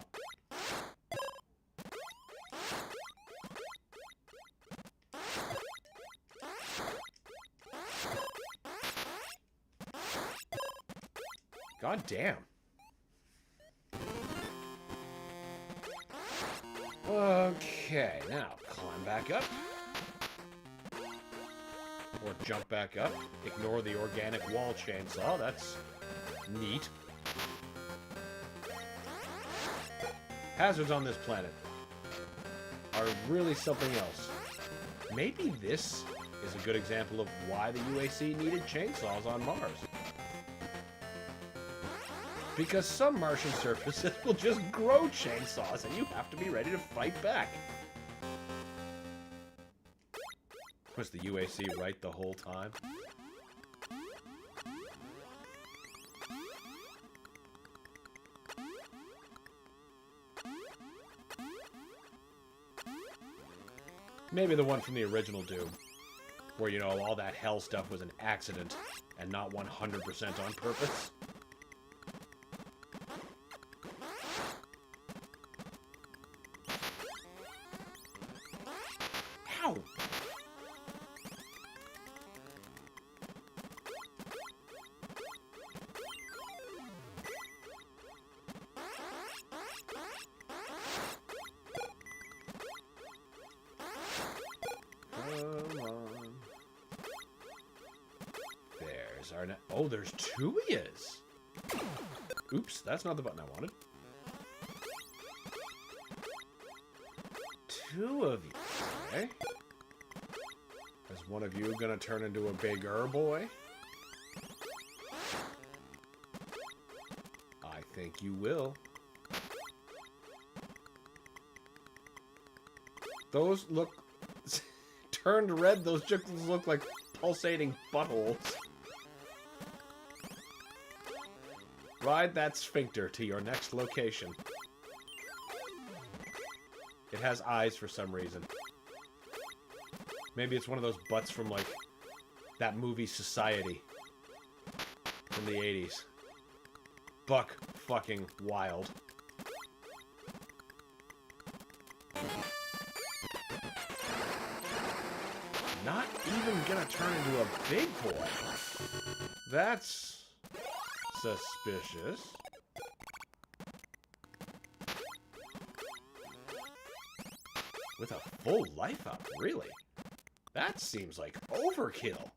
God damn. Okay, now climb back up. Or jump back up. Ignore the organic wall chainsaw. That's neat. Hazards on this planet are really something else. Maybe this is a good example of why the UAC needed chainsaws on Mars. Because some Martian surfaces will just grow chainsaws and you have to be ready to fight back. Was the UAC right the whole time? Maybe the one from the original Doom, where, you know, all that hell stuff was an accident and not 100% on purpose. is our oh, there's two is. Oops, that's not the button I wanted. Two of you. Okay. Is one of you gonna turn into a bigger boy? I think you will. Those look... turned red, those just look like pulsating buttholes. Ride that sphincter to your next location. It has eyes for some reason. Maybe it's one of those butts from, like, that movie Society from the 80s. Buck fucking wild. Not even gonna turn into a big boy. That's suspicious. With a full life up, really? That seems like overkill.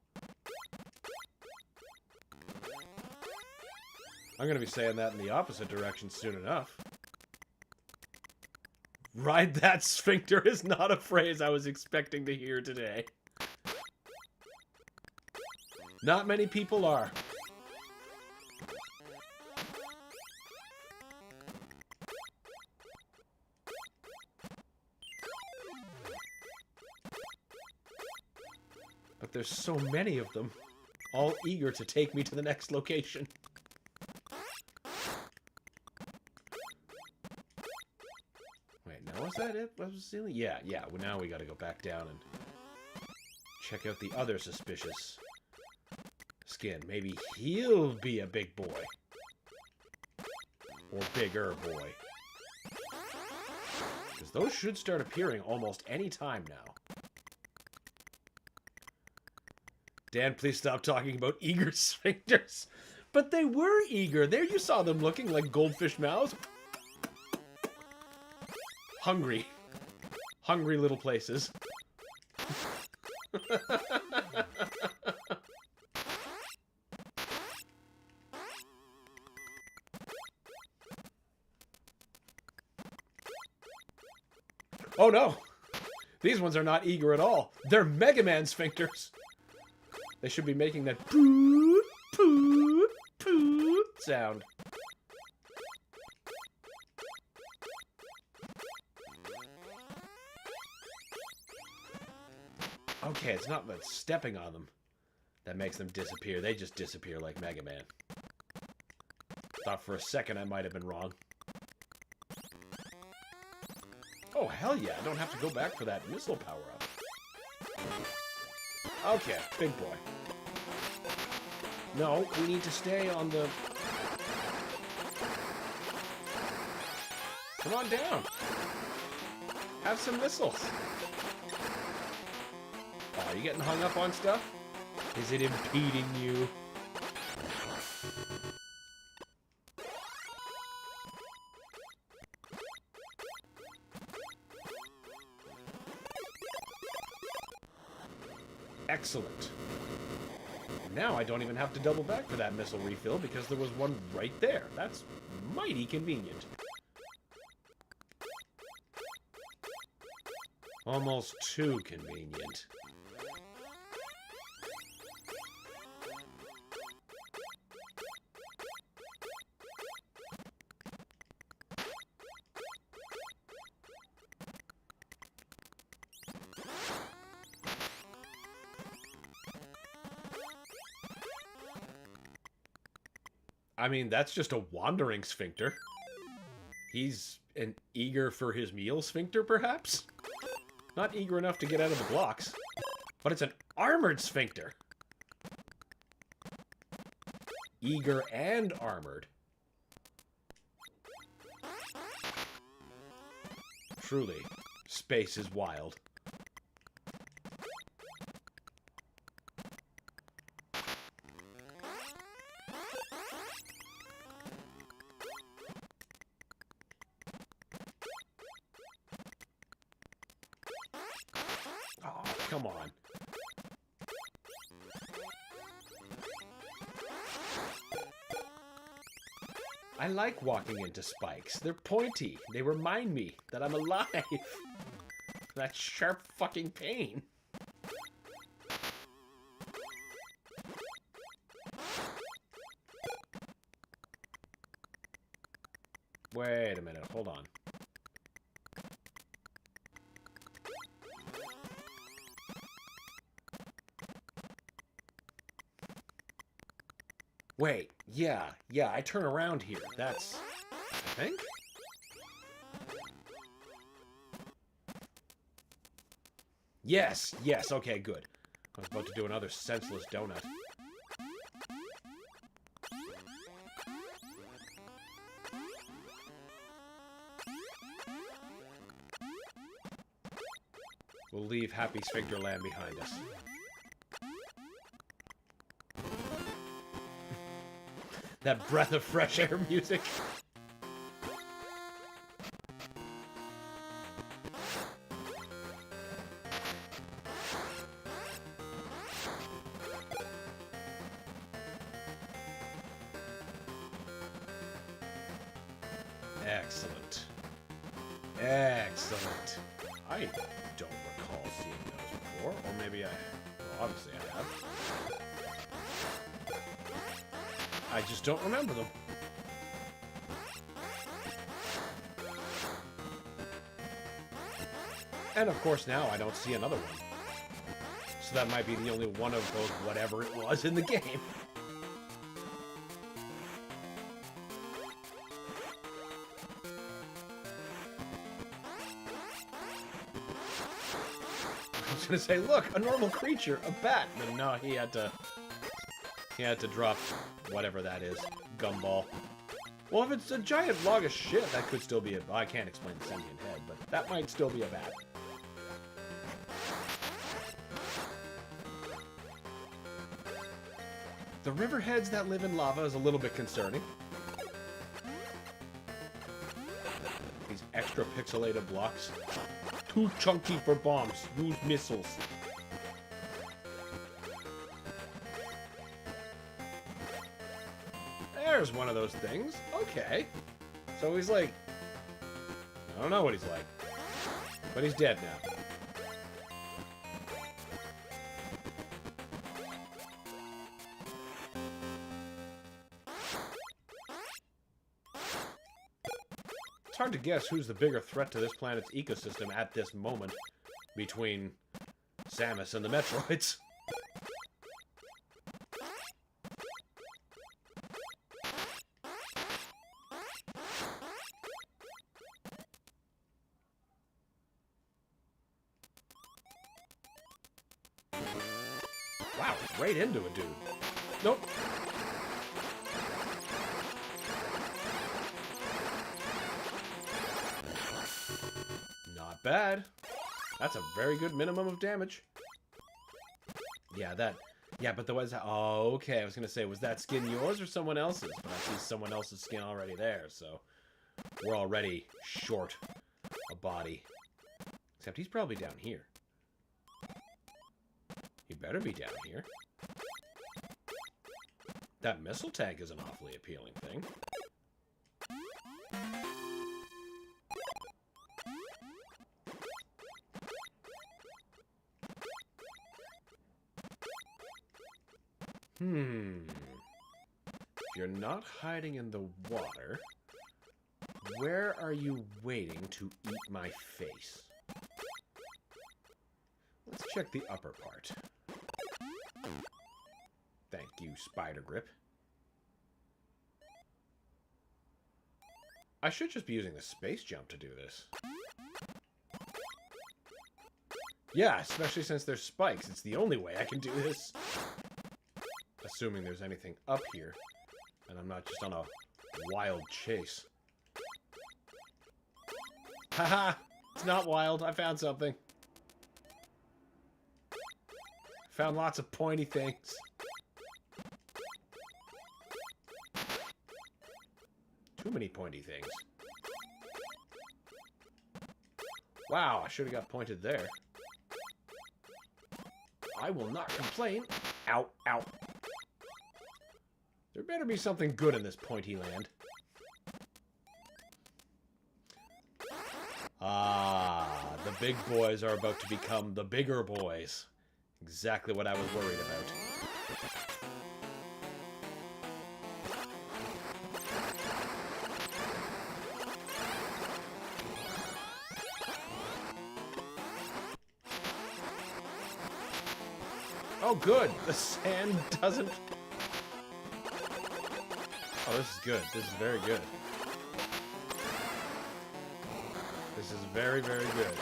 I'm gonna be saying that in the opposite direction soon enough. Ride that sphincter is not a phrase I was expecting to hear today. Not many people are. But there's so many of them, all eager to take me to the next location. Wait, now was that it? Was the ceiling? Yeah. Well, now we gotta go back down and check out the other suspicious skin. Maybe he'll be a big boy. Or bigger boy. Because those should start appearing almost any time now. Dan, please stop talking about eager sphincters. But they were eager. There you saw them looking like goldfish mouths. Hungry. Hungry little places. Oh no! These ones are not eager at all. They're Mega Man sphincters. They should be making that poo, poo, poo sound. Okay, it's not that stepping on them that makes them disappear. They just disappear like Mega Man. Thought for a second I might have been wrong. Oh, hell yeah. I don't have to go back for that missile power-up. Okay, big boy. No, we need to stay on the... Come on down. Have some missiles. Oh, are you getting hung up on stuff? Is it impeding you? Excellent. Now I don't even have to double back for that missile refill because there was one right there. That's mighty convenient. Almost too convenient. I mean, that's just a wandering sphincter. He's an eager for his meal sphincter, perhaps? Not eager enough to get out of the blocks. But it's an armored sphincter. Eager and armored. Truly, space is wild. Come on. I like walking into spikes. They're pointy. They remind me that I'm alive. That sharp fucking pain. Wait a minute. Hold on. Wait, yeah, I turn around here. That's... I think? Yes, okay, good. I was about to do another senseless donut. We'll leave Happy Sphincter Land behind us. That breath of fresh air music. Excellent. Excellent. I don't recall seeing those before, or maybe well, obviously I have. I just don't remember them. And of course now I don't see another one. So that might be the only one of those whatever it was in the game. I was gonna say, look, a normal creature, a bat. But no, he had to drop whatever that is. Gumball. Well, if it's a giant log of shit, that could still be a... I can't explain the sentient head, but that might still be a bat. The riverheads that live in lava is a little bit concerning. These extra pixelated blocks. Too chunky for bombs. Use missiles. There's one of those things. Okay. So he's like... I don't know what he's like. But he's dead now. It's hard to guess who's the bigger threat to this planet's ecosystem at this moment between Samus and the Metroids. Wow, right into a dude. Nope. Not bad. That's a very good minimum of damage. Yeah, that... Yeah, but there was... Oh, okay. I was going to say, was that skin yours or someone else's? But I see someone else's skin already there, so... We're already short a body. Except he's probably down here. He better be down here. That missile tank is an awfully appealing thing. If you're not hiding in the water, where are you waiting to eat my face? Let's check the upper part. Thank you, Spider Grip. I should just be using the space jump to do this. Yeah, especially since there's spikes. It's the only way I can do this. Assuming there's anything up here, and I'm not just on a wild chase. Haha! It's not wild. I found something. Found lots of pointy things. Too many pointy things. Wow, I should have got pointed there. I will not complain. Ow, ow. There better be something good in this pointy land. big boys are about to become the bigger boys. Exactly what I was worried about. Oh, good. The sand doesn't... Oh, this is good. This is very good. This is very, very good.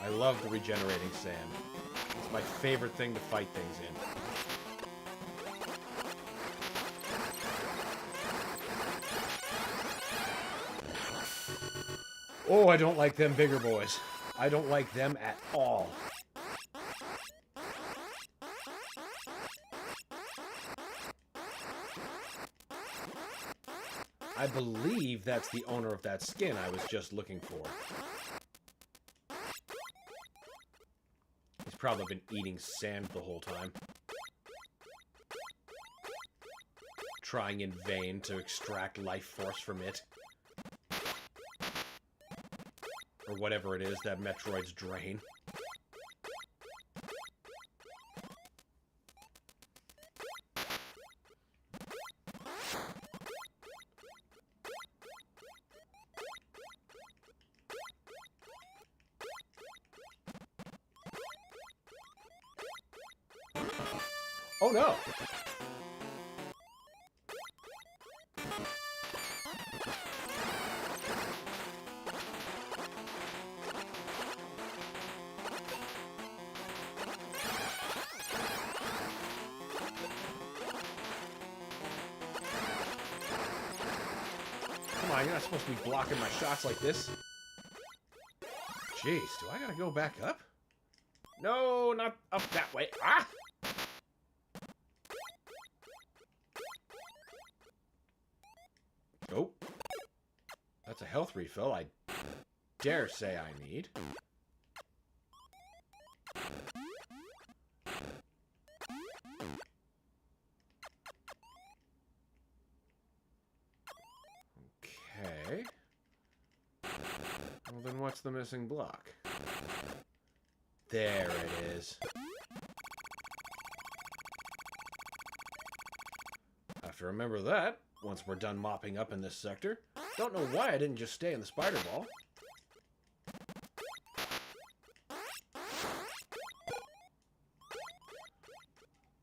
I love the regenerating sand. It's my favorite thing to fight things in. Oh, I don't like them bigger boys. I don't like them at all. I believe that's the owner of that skin I was just looking for. He's probably been eating sand the whole time. Trying in vain to extract life force from it. Or whatever it is that Metroids drain. Oh no! Come on, you're not supposed to be blocking my shots like this. Jeez, do I gotta go back up? No, not up that way. Ah! Oh. That's a health refill I dare say I need. Okay. Well, then what's the missing block? There it is. I have to remember that once we're done mopping up in this sector. Don't know why I didn't just stay in the spider ball. Let's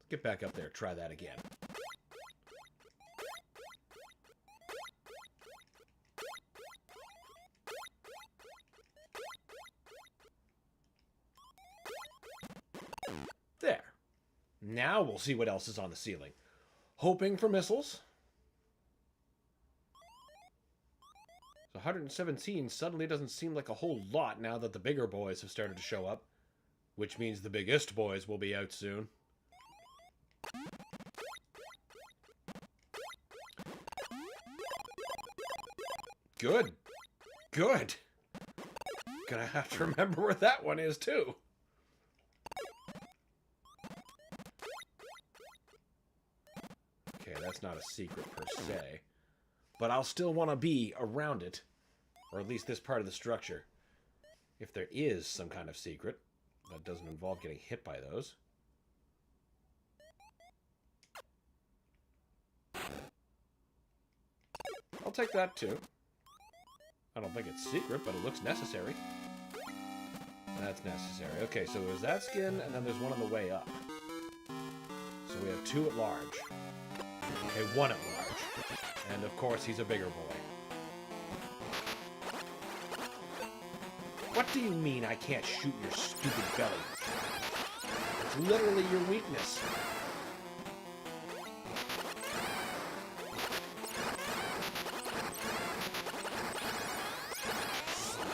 get back up there, try that again. There. Now we'll see what else is on the ceiling. Hoping for missiles. So 117 suddenly doesn't seem like a whole lot now that the bigger boys have started to show up. Which means the biggest boys will be out soon. Good. Good. Gonna have to remember where that one is, too. Okay, that's not a secret per se. But I'll still want to be around it. Or at least this part of the structure. If there is some kind of secret that doesn't involve getting hit by those. I'll take that too. I don't think it's secret, but it looks necessary. That's necessary. Okay, so there's that skin, and then there's one on the way up. So we have two at large. Okay, one at large. And of course, he's a bigger boy. What do you mean I can't shoot your stupid belly? It's literally your weakness.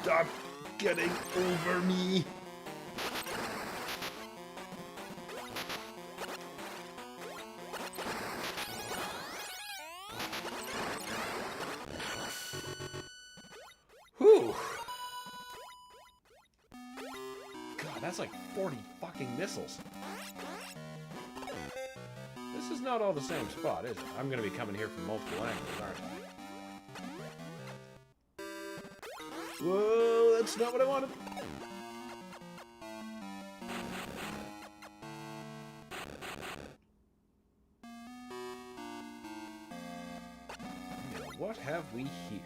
Stop getting over me. Whew. God, that's like 40 fucking missiles. This is not all the same spot, is it? I'm gonna be coming here from multiple angles, aren't I? Whoa, that's not what I wanted. Now, what have we here?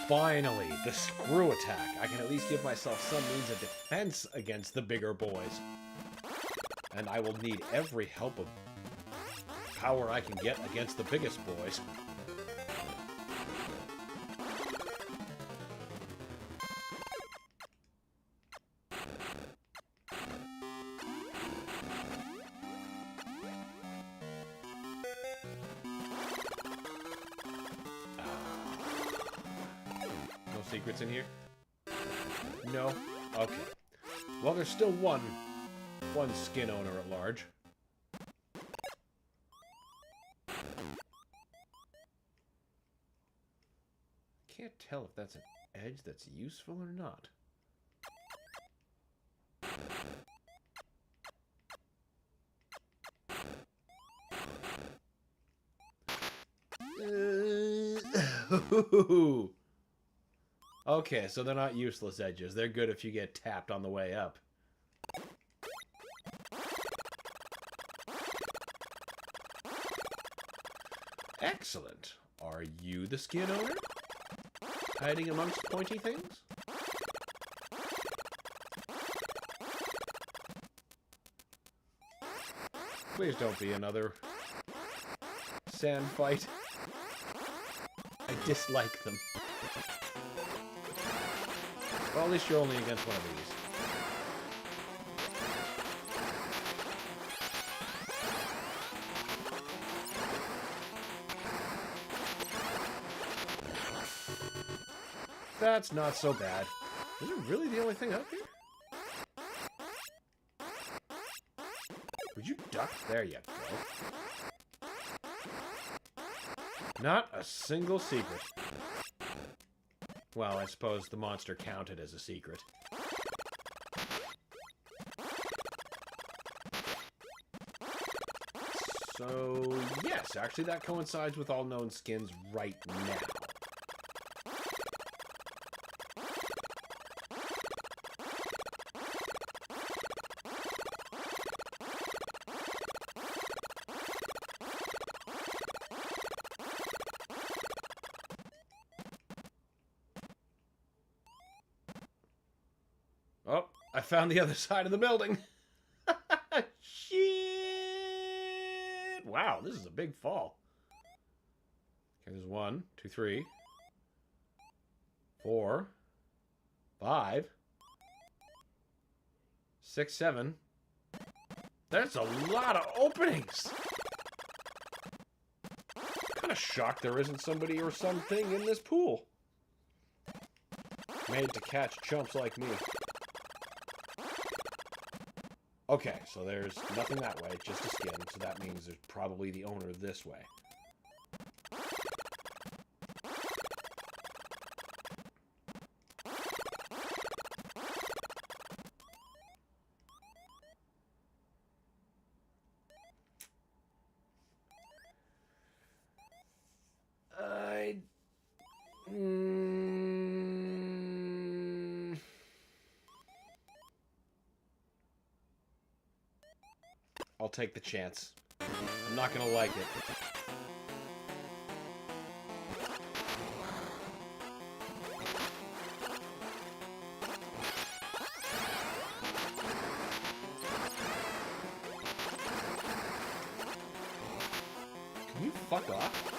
Finally, the screw attack. I can at least give myself some means of defense against the bigger boys. And I will need every help of power I can get against the biggest boys. Secrets in here? No? Okay. Well, there's still one skin owner at large. Can't tell if that's an edge that's useful or not. Okay, so they're not useless edges. They're good if you get tapped on the way up. Excellent. Are you the skin owner? Hiding amongst pointy things? Please don't be another sand fight. I dislike them. Well, at least you're only against one of these. That's not so bad. Is it really the only thing up here? Would you duck? There you go. Not a single secret. Well, I suppose the monster counted as a secret. So, yes, actually that coincides with all known skins right now. Oh, I found the other side of the building. Shit! Wow, this is a big fall. Okay, there's 1, 2, 3, 4, 5, 6, 7. That's a lot of openings. I'm kind of shocked there isn't somebody or something in this pool. Made to catch chumps like me. Okay, so there's nothing that way, just a skin, so that means there's probably the owner this way. I'll take the chance. I'm not gonna like it. Can you fuck off?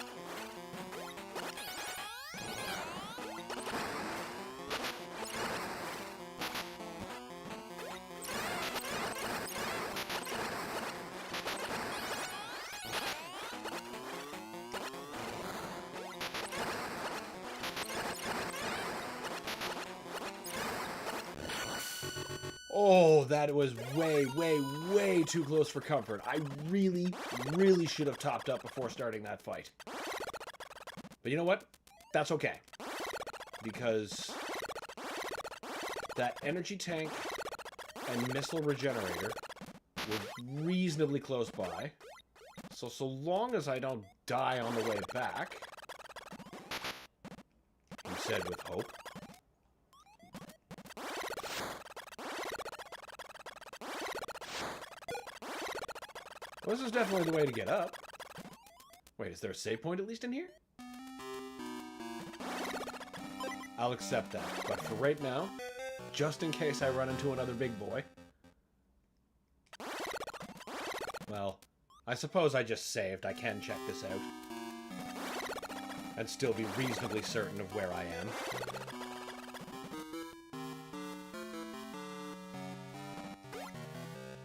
Oh, that was way, way, way too close for comfort. I really, really should have topped up before starting that fight. But you know what? That's okay. Because that energy tank and missile regenerator were reasonably close by. So long as I don't die on the way back, he said with hope. Well, this is definitely the way to get up. Wait, is there a save point at least in here? I'll accept that, but for right now, just in case I run into another big boy. Well, I suppose I just saved. I can check this out. And still be reasonably certain of where I am.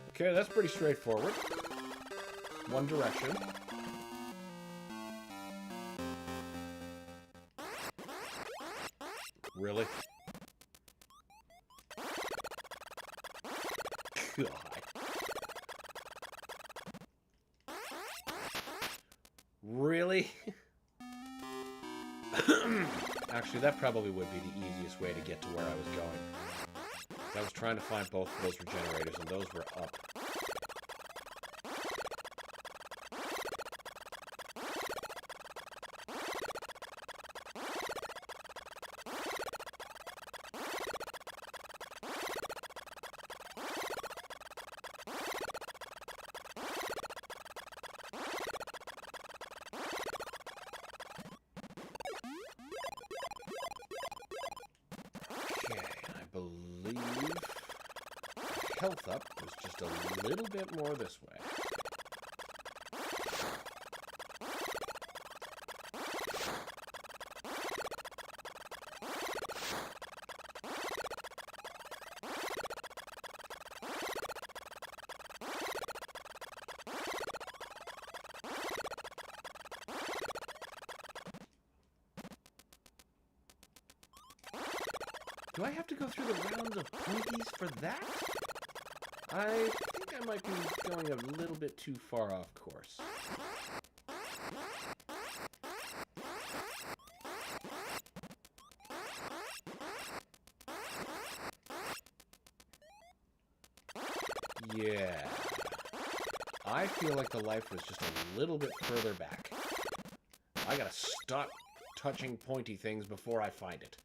Okay, that's pretty straightforward. One direction. Really? God. Really? Actually, that probably would be the easiest way to get to where I was going. I was trying to find both of those regenerators, and those were up. Health up was just a little bit more this way. Do I have to go through the rounds of pointies for that? I think I might be going a little bit too far off course. Yeah. I feel like the life was just a little bit further back. I gotta stop touching pointy things before I find it.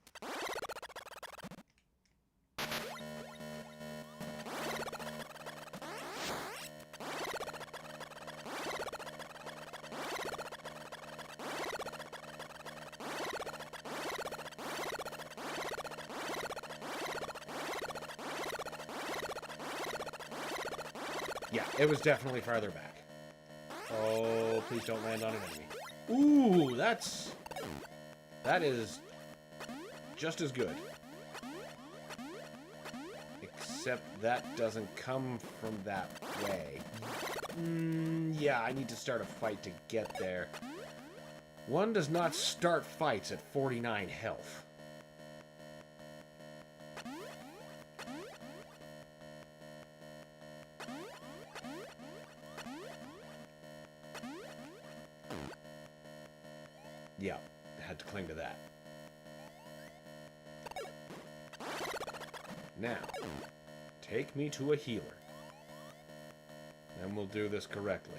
Yeah, it was definitely farther back. Oh, please don't land on an enemy. Ooh, that is just as good. Except that doesn't come from that way. Yeah, I need to start a fight to get there. One does not start fights at 49 health. Yeah, I had to cling to that. Now, take me to a healer. And we'll do this correctly.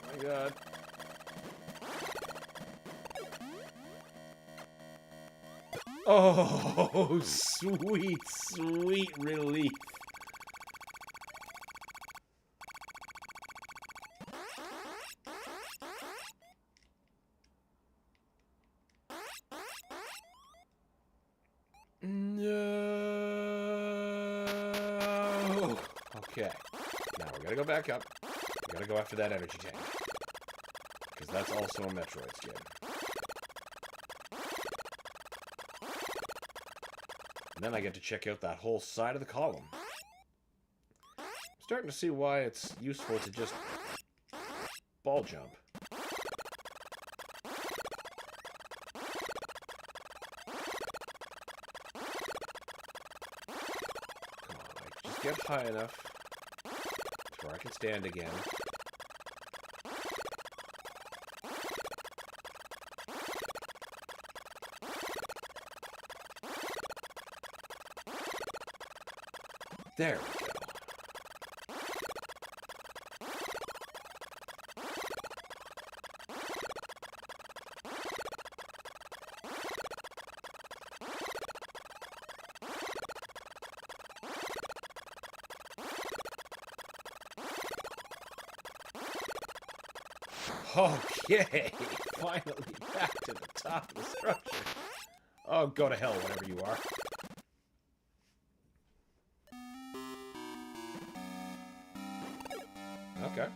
Oh my god. Oh, sweet, sweet relief. No. Okay. Now we're gonna go back up. We're gonna go after that energy tank. Because that's also a Metroid skin. And then I get to check out that whole side of the column. I'm starting to see why it's useful to just ball jump. Come on, just get high enough to before. I can stand again. There we go. Okay, finally back to the top of the structure. Oh, go to hell, whatever you are. Okay.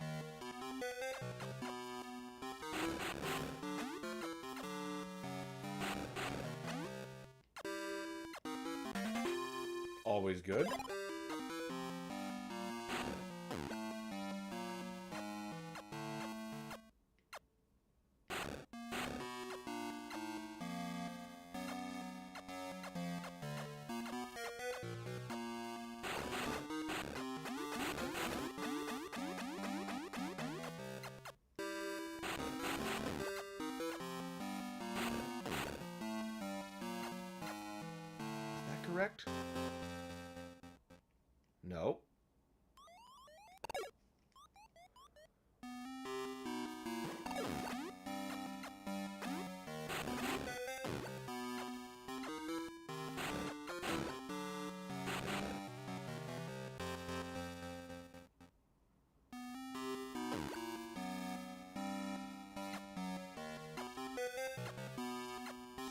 Always good. Correct? No.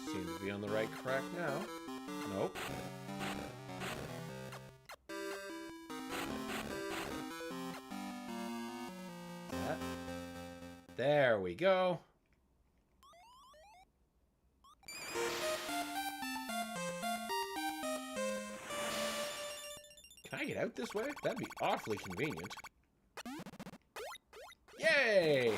Seem to be on the right track now. Nope. There we go. Can I get out this way? That'd be awfully convenient. Yay!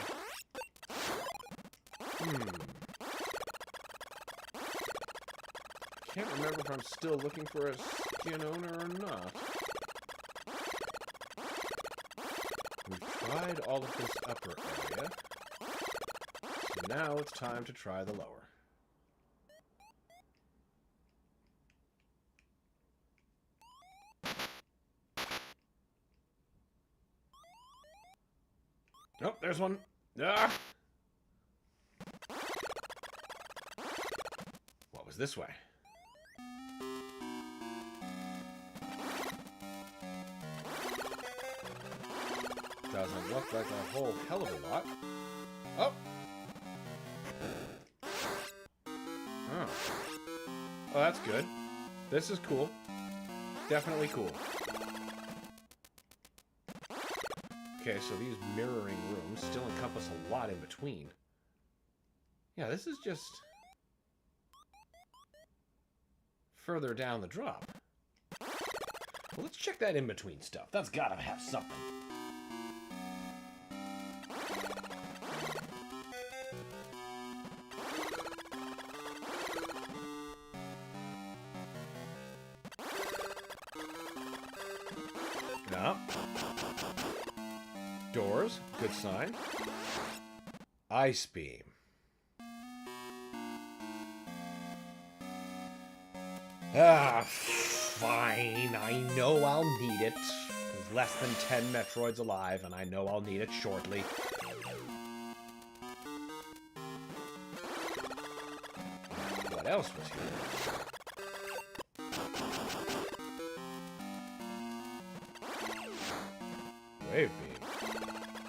Can't remember if I'm still looking for a skin owner or not. We've tried all of this upper area. So now it's time to try the lower. Oh, there's one. Ah! What was this way? Doesn't look like a whole hell of a lot. Oh! Oh. Oh, that's good. This is cool. Definitely cool. Okay, so these mirroring rooms still encompass a lot in between. Yeah, this is just further down the drop. Well, let's check that in-between stuff. That's gotta have something. No. Doors, good sign. Ice beam. Ah, fine. I know I'll need it. There's less than 10 Metroids alive, and I know I'll need it shortly. What else was here? Wave beam.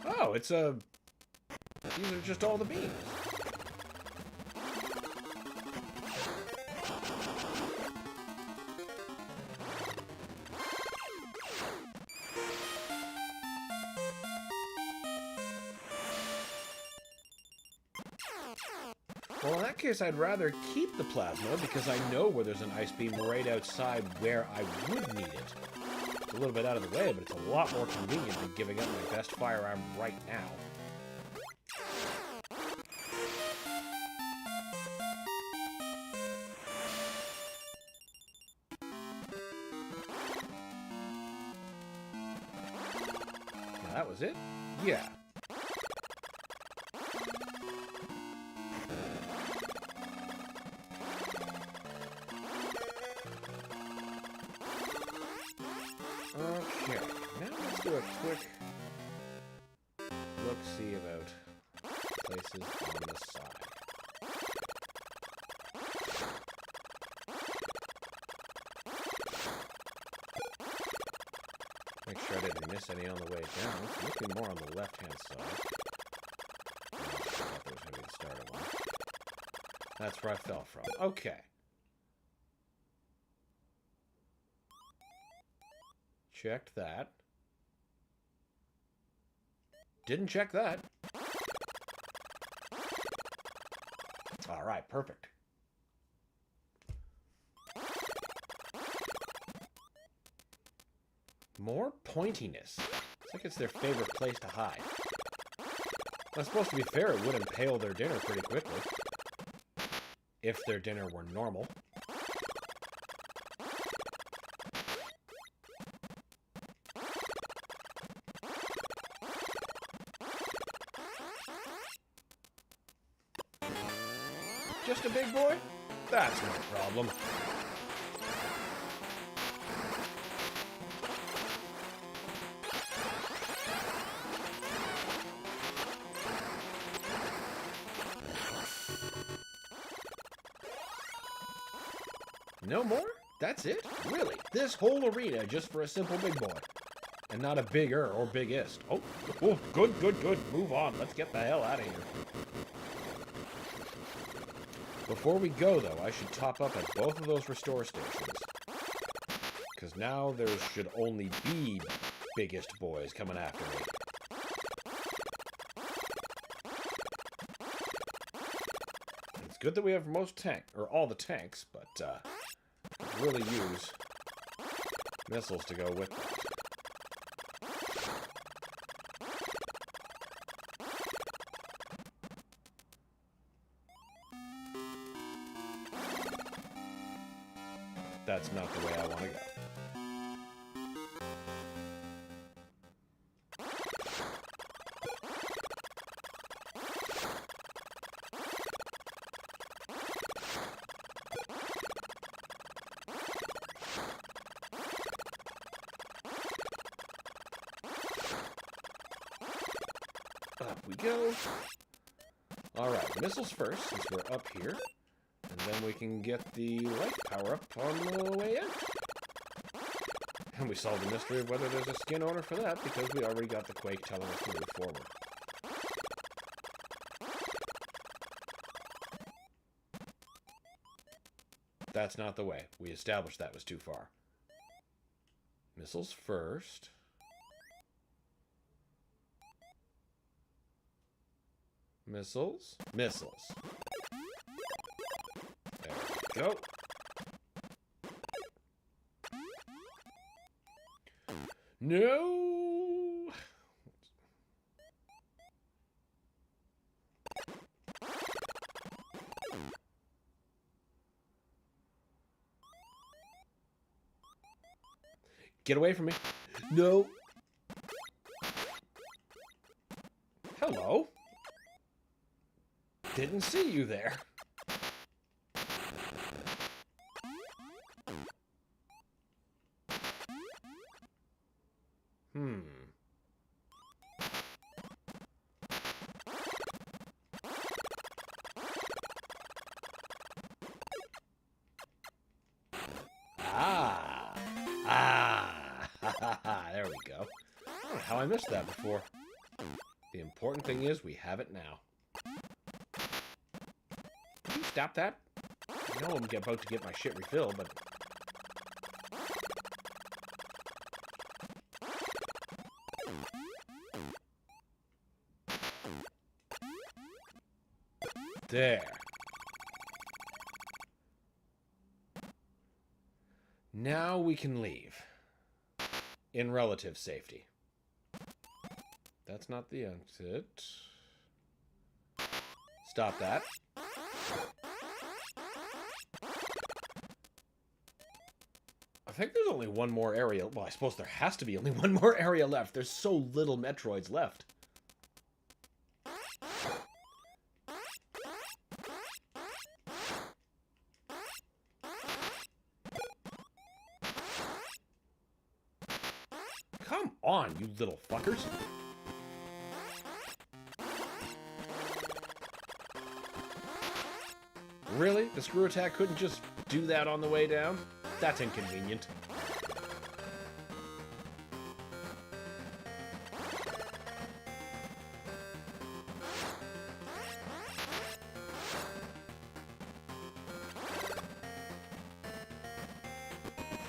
Oh, it's a... These are just all the beams. Well, in that case, I'd rather keep the plasma because I know where there's an ice beam right outside where I would need it. It's a little bit out of the way, but it's a lot more convenient than giving up my best firearm right now. that was it? Yeah. Okay, now let's do a quick look-see about places on the side. Make sure I didn't miss any on the way down. It's looking more on the left-hand side. I thought there was going to be the starter one. That's where I fell from. Okay. Checked that. Didn't check that. All right, perfect. More pointiness. It's like it's their favorite place to hide. Well, supposed to be fair, it would impale their dinner pretty quickly. If their dinner were normal. Just a big boy? That's no problem. No more? That's it? Really? This whole arena just for a simple big boy? And not a bigger or biggest? Oh, good, good, good. Move on. Let's get the hell out of here. Before we go, though, I should top up at both of those restore stations. Because now there should only be biggest boys coming after me. It's good that we have all the tanks, but could really use missiles to go with that. That's not the way I want to go. Up we go. Alright, missiles first, since we're up here. And then we can get the light power-up on the way out. And we solved the mystery of whether there's a skin order for that, because we already got the Quake telling us to move forward. That's not the way. We established that was too far. Missiles first. Missiles. Missiles. There we go. No! Get away from me. No. Hello. Didn't see you there. There we go. I don't know how I missed that before. The important thing is we have it now. Can you stop that? I know I'm about to get my shit refilled, but... There. Now we can leave. In relative safety. That's not the exit. Stop that. think there's only one more area. Well, I suppose there has to be only one more area left. There's so little Metroids left. Come on, you little fuckers. Really? The screw attack couldn't just do that on the way down? That's inconvenient.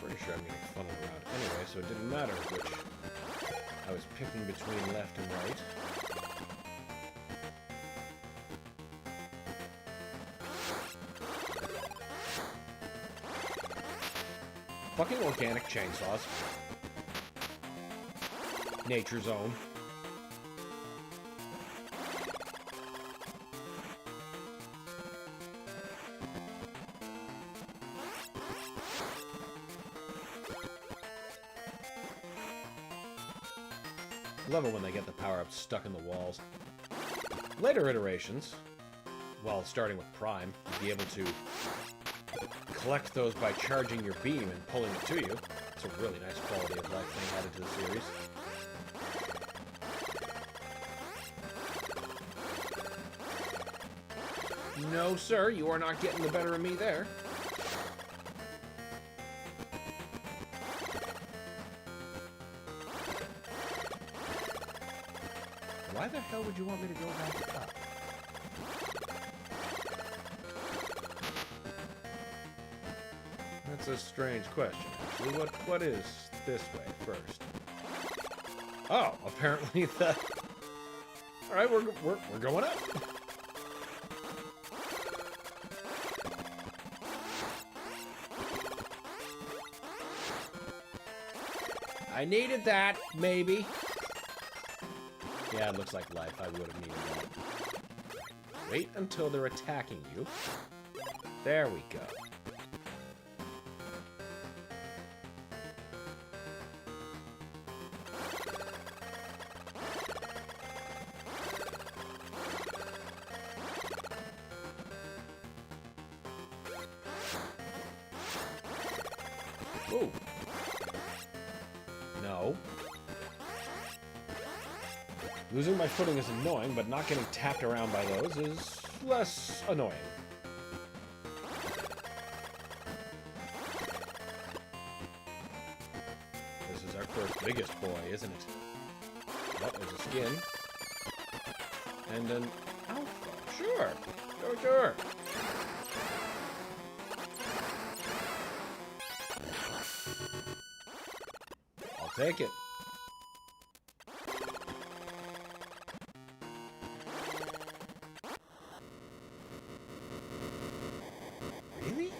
Pretty sure I'm getting funneled around anyway, so it didn't matter which I was picking between left and right. Fucking organic chainsaws. Nature's own. Love it when they get the power-ups stuck in the walls. Later iterations, well, starting with Prime, you'll be able to collect those by charging your beam and pulling it to you. It's a really nice quality of life thing added to the series. No, sir, you are not getting the better of me there. Why the hell would you want me to go back up? That's a strange question, actually. What is this way first? Oh, apparently the... Alright, we're going up. I needed that, maybe. Yeah, it looks like life. I would have needed that. Wait until they're attacking you. There we go. Ooh. No. Losing my footing is annoying, but not getting tapped around by those is less annoying. This is our first biggest boy, isn't it? Oh, there's a skin. And an alpha. Sure. Sure. I'll take it. Really?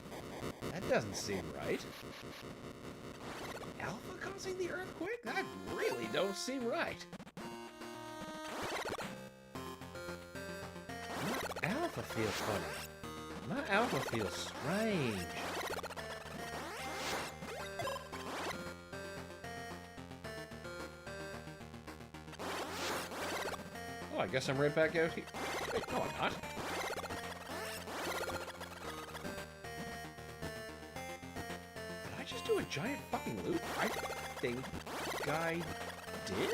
That doesn't seem right. Alpha causing the earthquake? That really don't seem right. My alpha feels funny. My alpha feels strange. Oh, I guess I'm right back out here. Wait, no, I'm not. Did I just do a giant fucking loop? I think I did?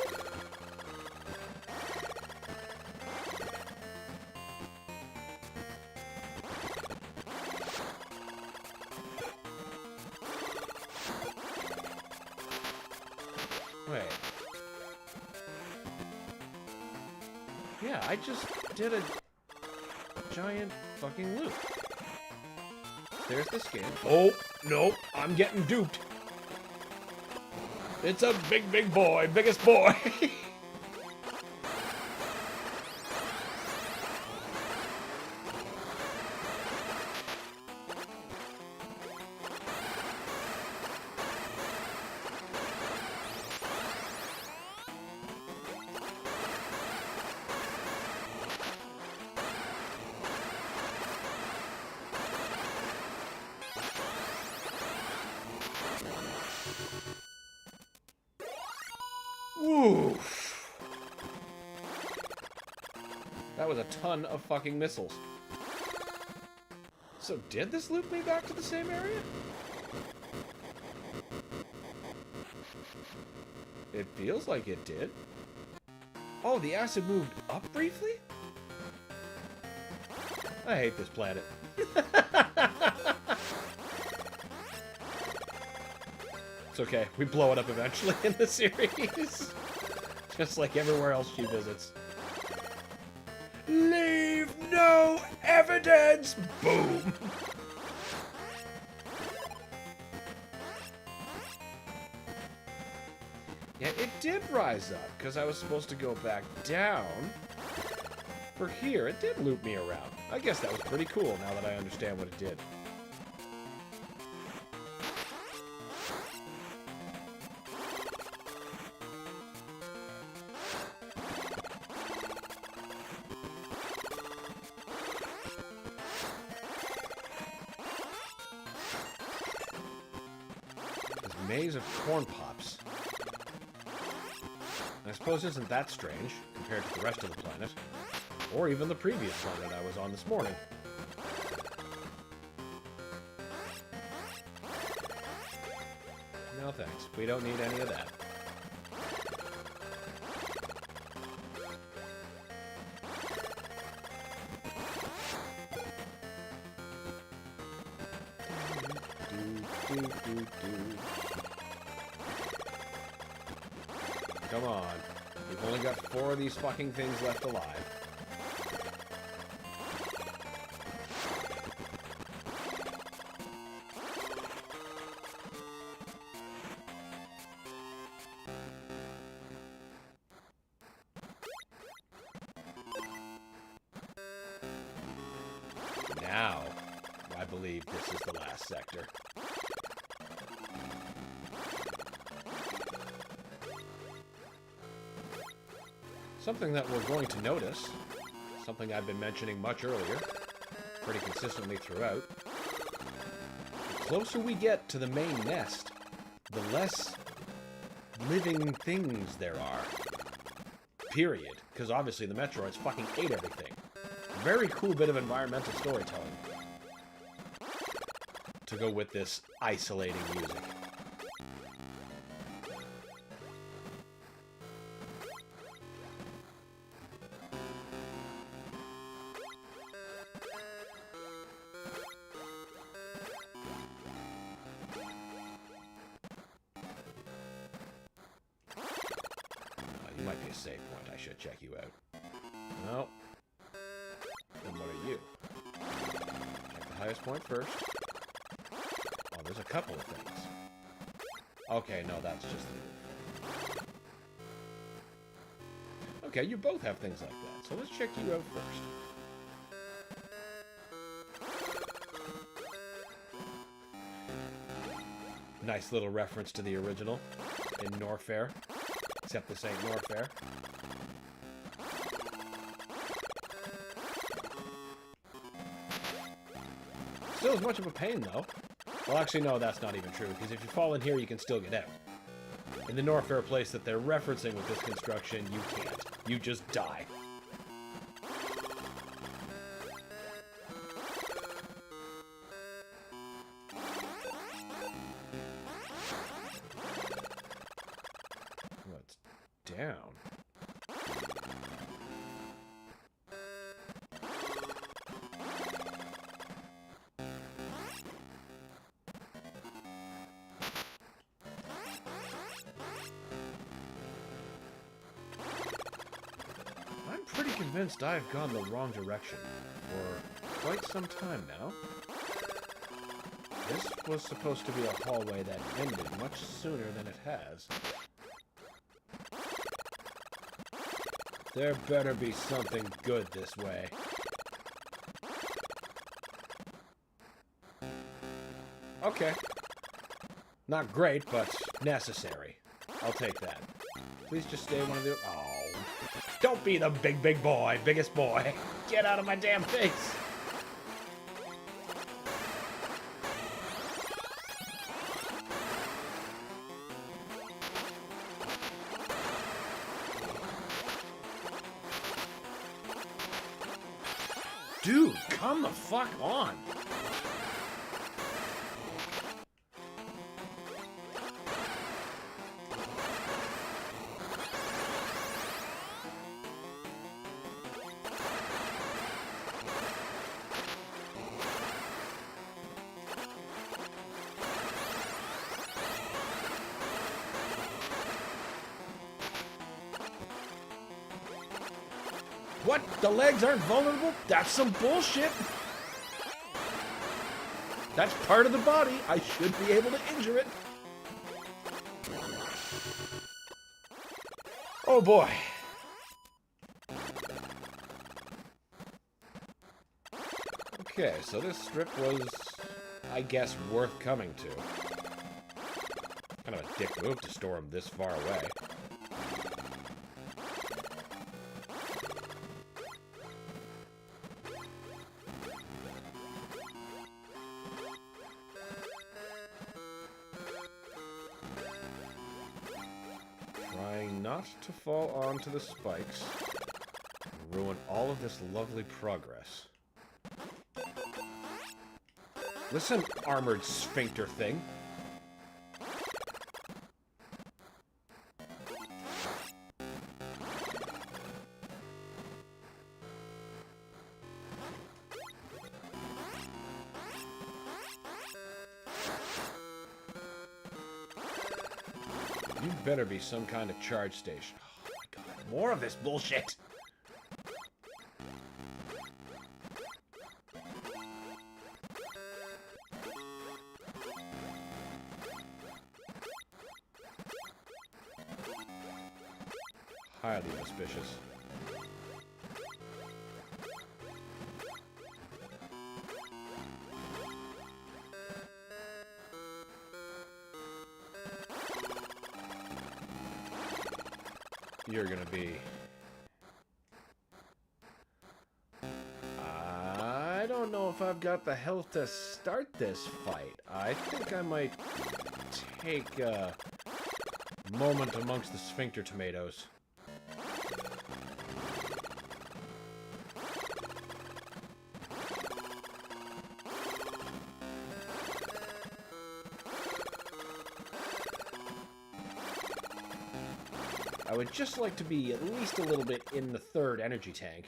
Wait. Yeah, I just did a giant fucking loop. There's the skin. Oh, no, I'm getting duped. It's a big boy, biggest boy. was a ton of fucking missiles. So did this loop me back to the same area? It feels like it did. Oh, the acid moved up briefly? I hate this planet. It's okay. We blow it up eventually in the series. Just like everywhere else she visits. Leave no evidence! Boom! Yeah, it did rise up, because I was supposed to go back down. For here, it did loop me around. I guess that was pretty cool, now that I understand what it did. This maze of corn pops. I suppose isn't that strange, compared to the rest of the planet. Or even the previous planet I was on this morning. No thanks, we don't need any of that. Come on. We've only got 4 of these fucking things left alive. Now, I believe this is the last sector. Something that we're going to notice, something I've been mentioning much earlier, pretty consistently throughout, the closer we get to the main nest, the less living things there are. Period. Because obviously the Metroids fucking ate everything. Very cool bit of environmental storytelling to go with this isolating music. You might be a safe point. I should check you out. No. Then what are you? Check the highest point first. Oh, there's a couple of things. Okay, no, that's just the roof. Okay, you both have things like that, so let's check you out first. Nice little reference to the original in Norfair. Except this ain't Norfair. Still as much of a pain, though. Well, actually, no, that's not even true, because if you fall in here, you can still get out. In the Norfair place that they're referencing with this construction, you can't. You just die. What's down? I'm pretty convinced I've gone the wrong direction for quite some time now. This was supposed to be a hallway that ended much sooner than it has. There better be something good this way. Okay. Not great, but necessary. I'll take that. Please just stay one of the... Oh. Don't be the big boy, biggest boy. Get out of my damn face. Dude, come the fuck on. What? The legs aren't vulnerable? That's some bullshit. That's part of the body. I should be able to injure it. Oh boy. Okay, so this strip was, I guess, worth coming to. Kind of a dick move to store him this far away. Trying not to fall onto the spikes and ruin all of this lovely progress. Listen, armored sphincter thing. You better be some kind of charge station. Oh my god, more of this bullshit! Highly suspicious. You're gonna be... I don't know if I've got the health to start this fight. I think I might take a moment amongst the sphincter tomatoes. I would just like to be at least a little bit in the third energy tank.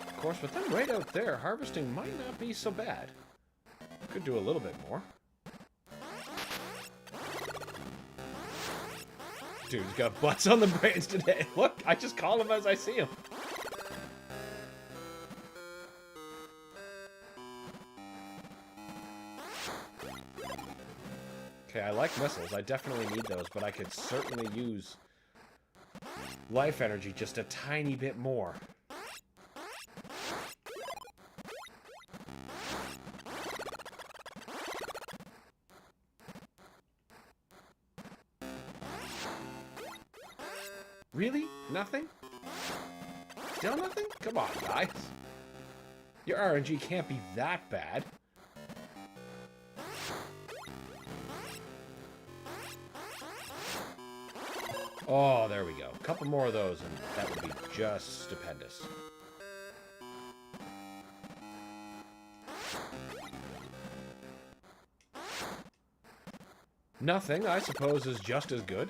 Of course, with them right out there, harvesting might not be so bad. Could do a little bit more. Dude's got butts on the brains today. Look, I just call him as I see him. Okay, I like missiles. I definitely need those, but I could certainly use life energy just a tiny bit more. Really? Nothing? Still nothing? Come on, guys. Your RNG can't be that bad. Oh, there we go. A couple more of those, and that would be just stupendous. Nothing, I suppose, is just as good.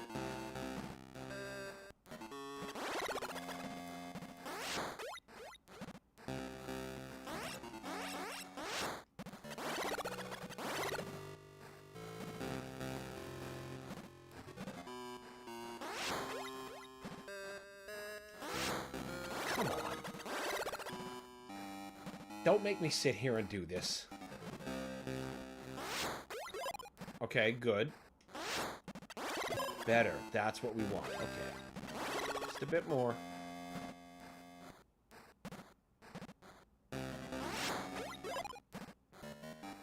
Come on. Don't make me sit here and do this. Okay, good. Better. That's what we want. Okay. Just a bit more.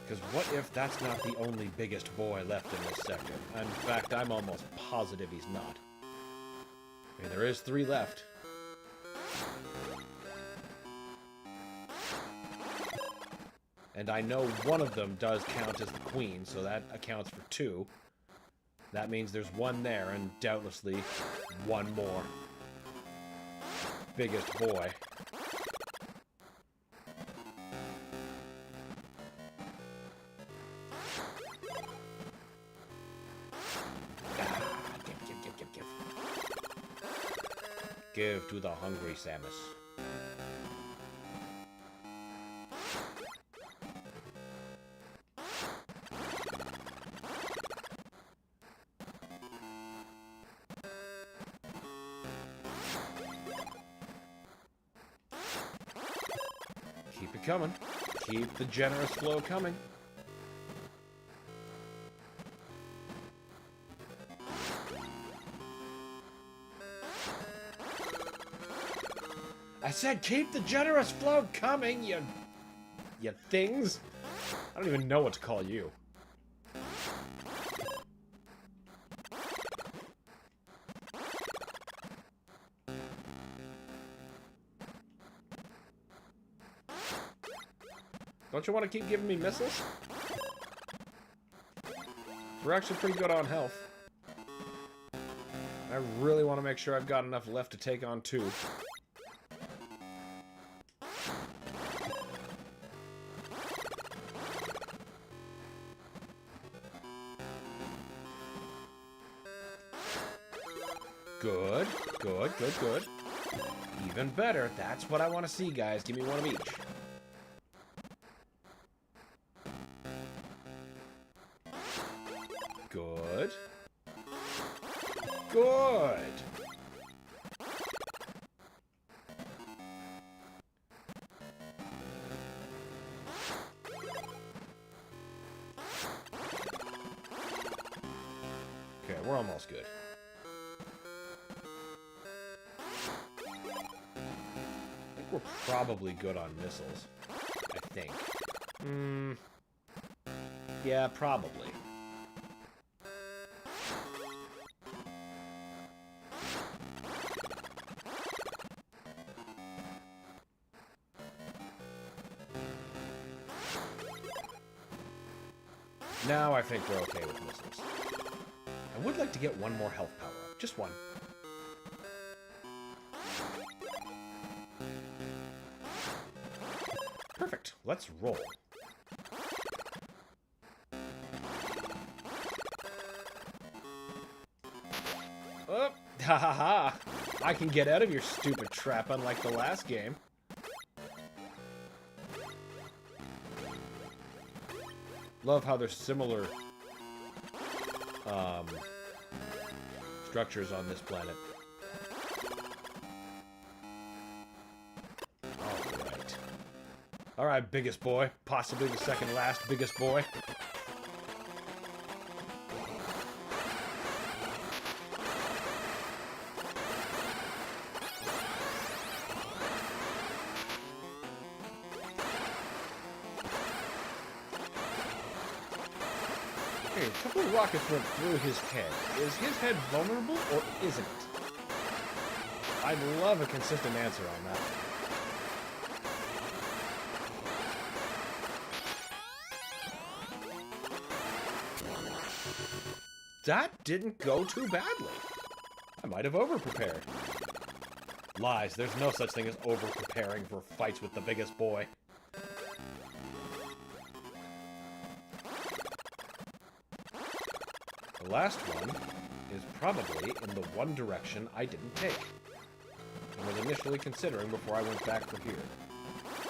Because what if that's not the only biggest boy left in this sector? In fact, I'm almost positive he's not. I mean, there is 3 left. And I know one of them does count as the queen, so that accounts for 2. That means there's one there, and doubtlessly one more. Biggest boy. Give. Give to the hungry Samus. Keep it coming. Keep the generous flow coming. I said keep the generous flow coming, you things. I don't even know what to call you. Don't you want to keep giving me missiles? We're actually pretty good on health. I really want to make sure I've got enough left to take on 2. Good, good, good, good. Even better. That's what I want to see, guys. Give me one of each. Good. Good. Okay, we're almost good. I think we're probably good on missiles. I think. Yeah, probably. Now I think we're okay with missiles. I would like to get one more health power up. Just one. Perfect. Let's roll. Oh, ha ha ha. I can get out of your stupid trap unlike the last game. Love how there's similar structures on this planet. Alright. Alright, biggest boy. Possibly the second last biggest boy. Okay, a couple of rockets went through his head. Is his head vulnerable, or isn't it? I'd love a consistent answer on that. That didn't go too badly. I might have over-prepared. Lies, there's no such thing as over-preparing for fights with the biggest boy. The last one is probably in the one direction I didn't take, and was initially considering before I went back for here.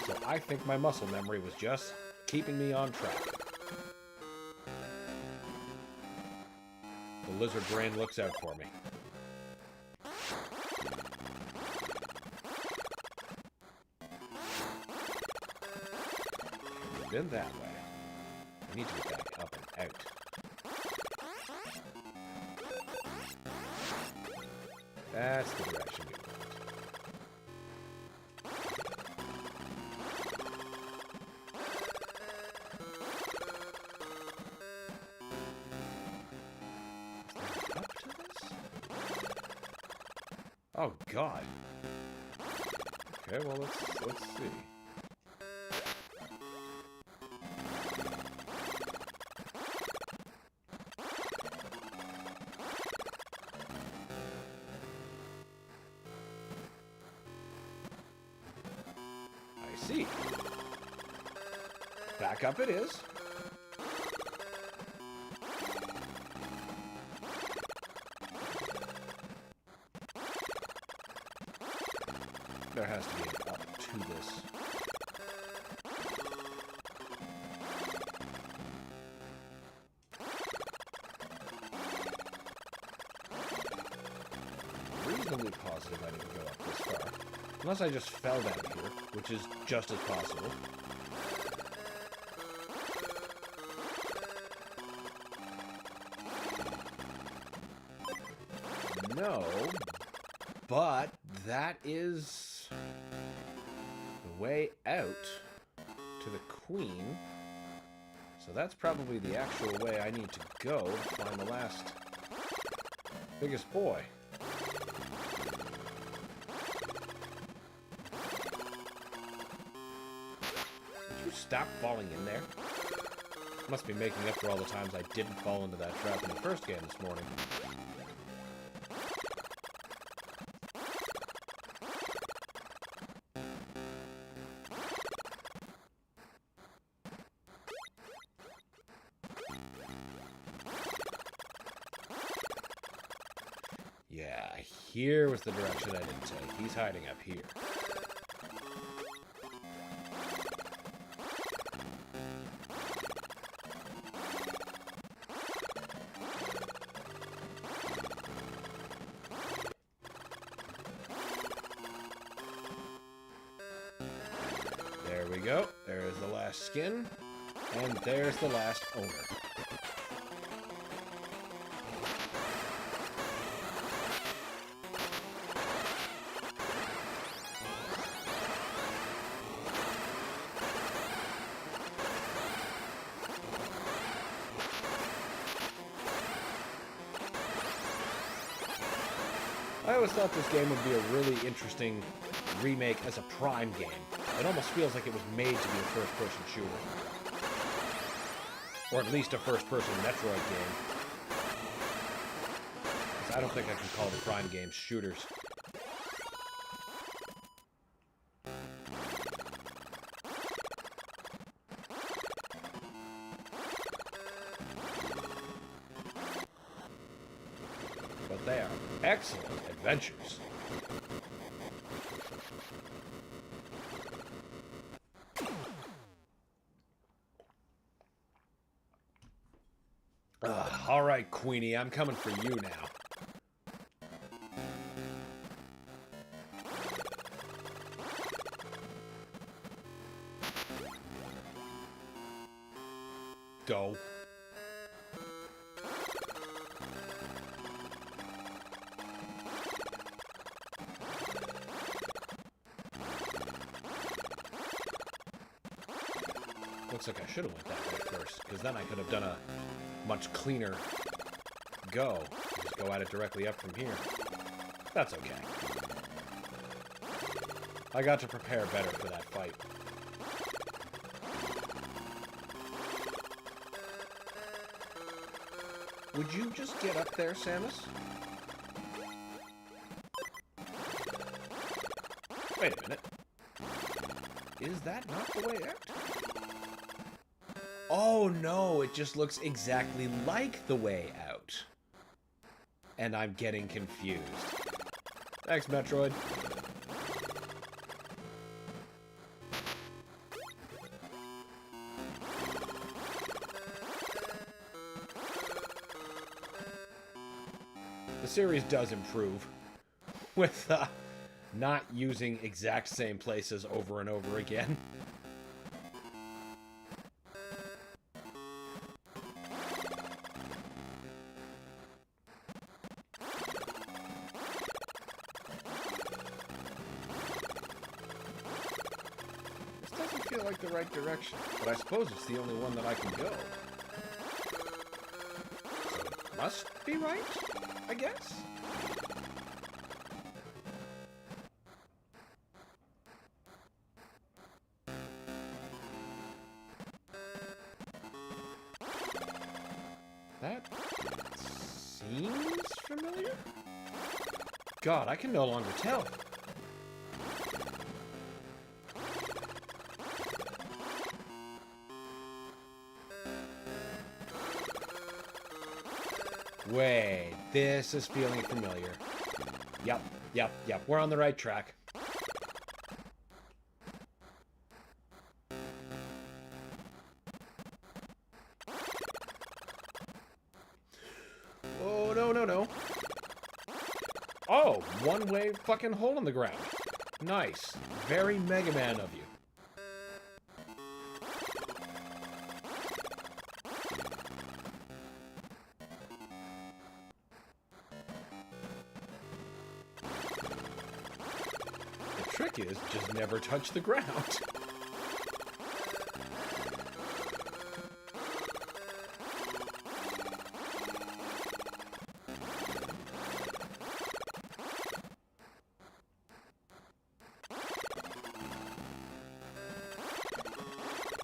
So I think my muscle memory was just keeping me on track. The lizard brain looks out for me. We've been that way. I need to get back up and out. That's the direction we want. Up to this? Oh God. Okay, well let's see. see. Back up it is. There has to be an up to this. Reasonably positive I didn't go up this far. Unless I just fell down here, which is just as possible. No, but that is the way out to the Queen. So that's probably the actual way I need to go to find the last biggest boy. Would you stop falling in there? Must be making up for all the times I didn't fall into that trap in the first game this morning. Yeah, here was the direction I didn't take. He's hiding up here. There we go. There's the last skin. And there's the last owner. I always thought this game would be a really interesting remake as a Prime game. It almost feels like it was made to be a first-person shooter. Or at least a first-person Metroid game. 'Cause I don't think I can call the Prime games shooters. But they are excellent adventures. All right, Queenie, I'm coming for you now. Go. Looks like I should have went that way first, because then I could have done a much cleaner go. Just go at it directly up from here. That's okay. I got to prepare better for that fight. Would you just get up there, Samus? Wait a minute. Is that not the way out? Oh no, it just looks exactly like the way out. And I'm getting confused. Thanks, Metroid. The series does improve with not using exact same places over and over again. Feel like the right direction, but I suppose it's the only one that I can go. So it must be right, I guess? That seems familiar? God, I can no longer tell. Wait, this is feeling familiar. Yep. We're on the right track. Oh, no. Oh, one-way fucking hole in the ground. Nice. Very Mega Man of you. The trick is just never touch the ground.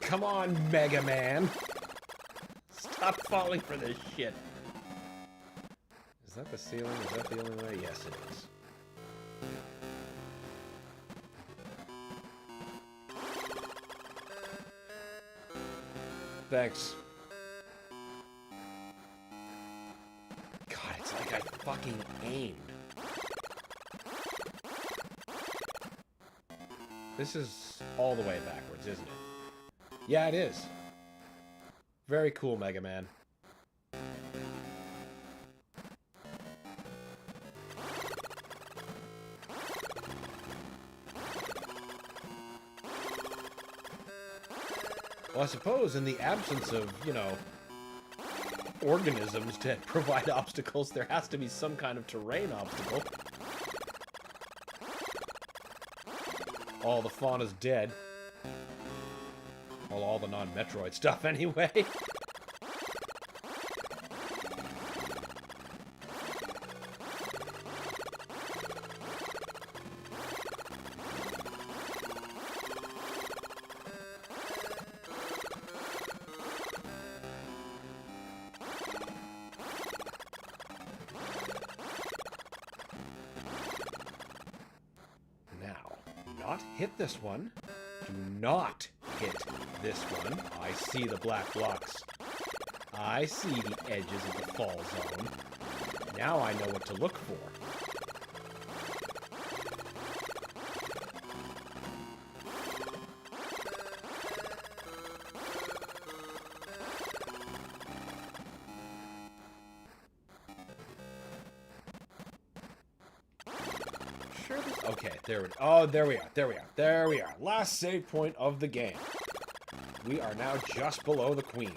Come on, Mega Man. Stop falling for this shit. Is that the ceiling? Is that the only way? Yes, it is. Thanks. God, it's like I fucking aimed. This is all the way backwards, isn't it? Yeah, it is. Very cool, Mega Man. Well, I suppose in the absence of, you know, organisms to provide obstacles, there has to be some kind of terrain obstacle. All the fauna's dead. Well, all the non-Metroid stuff, anyway. Now, not hit this one. Do not hit this one. I see the black blocks. I see the edges of the fall zone. Now I know what to look for. Sure this... Okay, there we... Oh, there we are. Last save point of the game. We are now just below the Queen.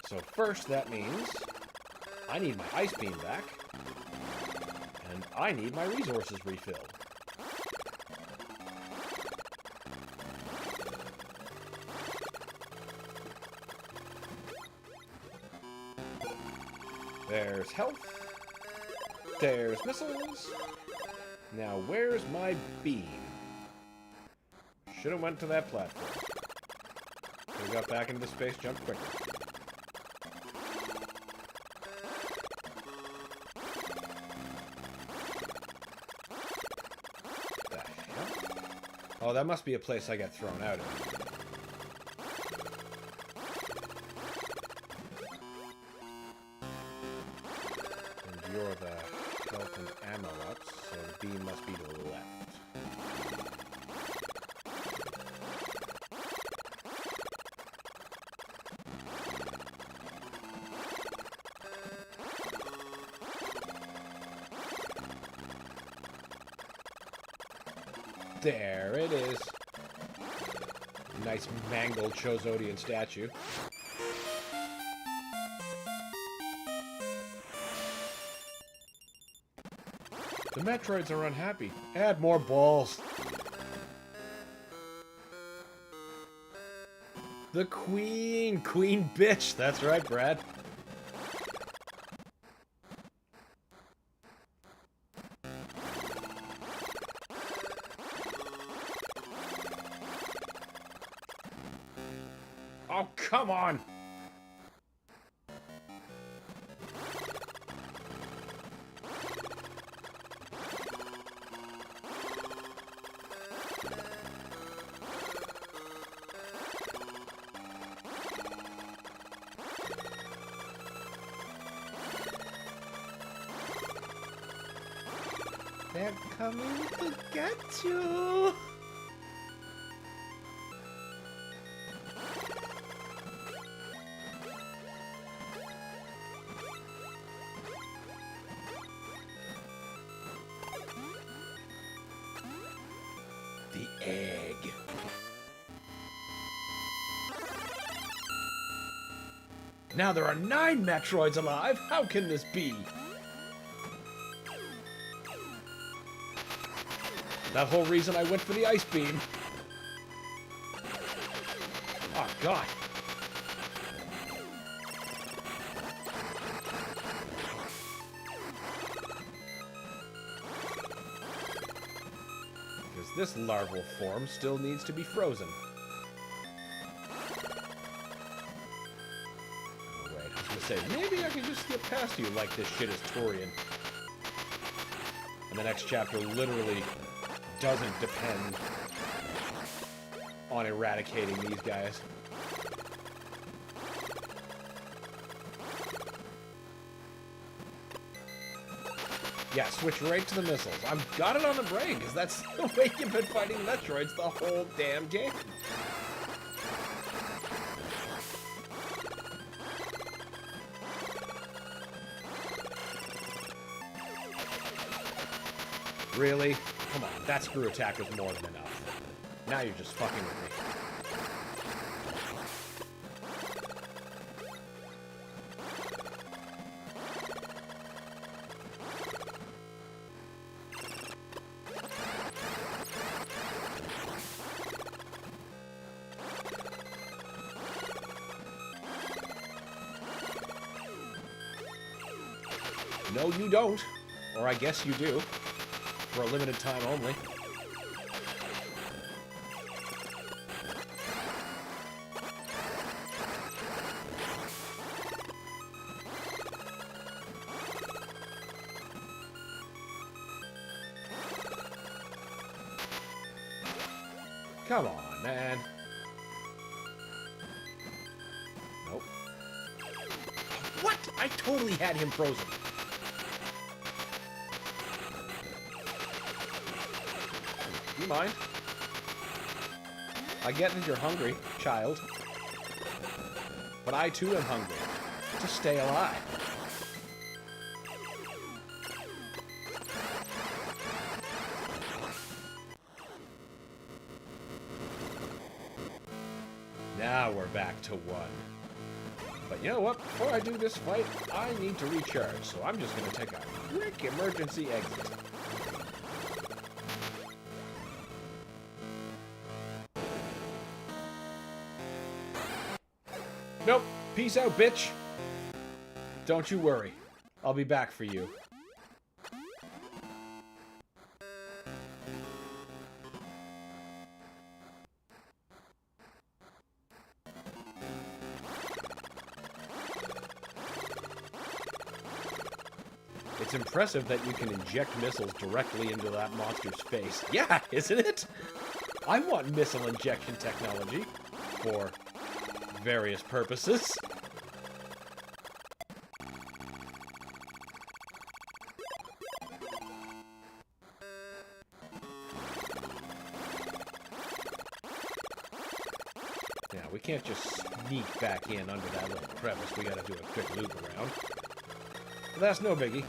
So first, that means I need my ice beam back, and I need my resources refilled. There's health. There's missiles. Now, where's my beam? Should have went to that platform. Could have got back into the space jump quicker. The hell? Oh, that must be a place I got thrown out of. And you're the health and ammo ups, so the beam must be to the left. There it is. Nice mangled Chozodian statue. The Metroids are unhappy. Add more balls. The Queen! Queen bitch! That's right, Brad. Oh, come on! They're coming to get you. The egg. Now there are 9 Metroids alive. How can this be? That whole reason I went for the ice beam. Oh, God. Because this larval form still needs to be frozen. Oh, wait, I was going to say, maybe I can just skip past you like this shit is Torian. And the next chapter literally doesn't depend on eradicating these guys. Yeah, switch right to the missiles. I've got it on the brain, because that's the way you've been fighting Metroids the whole damn game. Really? Come on, that screw attack was more than enough. Now you're just fucking with me. No, you don't. Or I guess you do. For a limited time only. Come on, man. Nope. What? I totally had him frozen. You mind? I get that you're hungry, child. But I too am hungry. To stay alive. Now we're back to 1. But you know what? Before I do this fight, I need to recharge. So I'm just going to take a quick emergency exit. Nope. Peace out, bitch. Don't you worry. I'll be back for you. It's impressive that you can inject missiles directly into that monster's face. Yeah, isn't it? I want missile injection technology for various purposes. Yeah, we can't just sneak back in under that little crevice. We gotta do a quick loop around. But that's no biggie.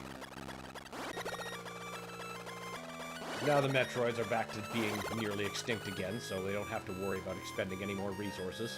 Now the Metroids are back to being nearly extinct again, so they don't have to worry about expending any more resources.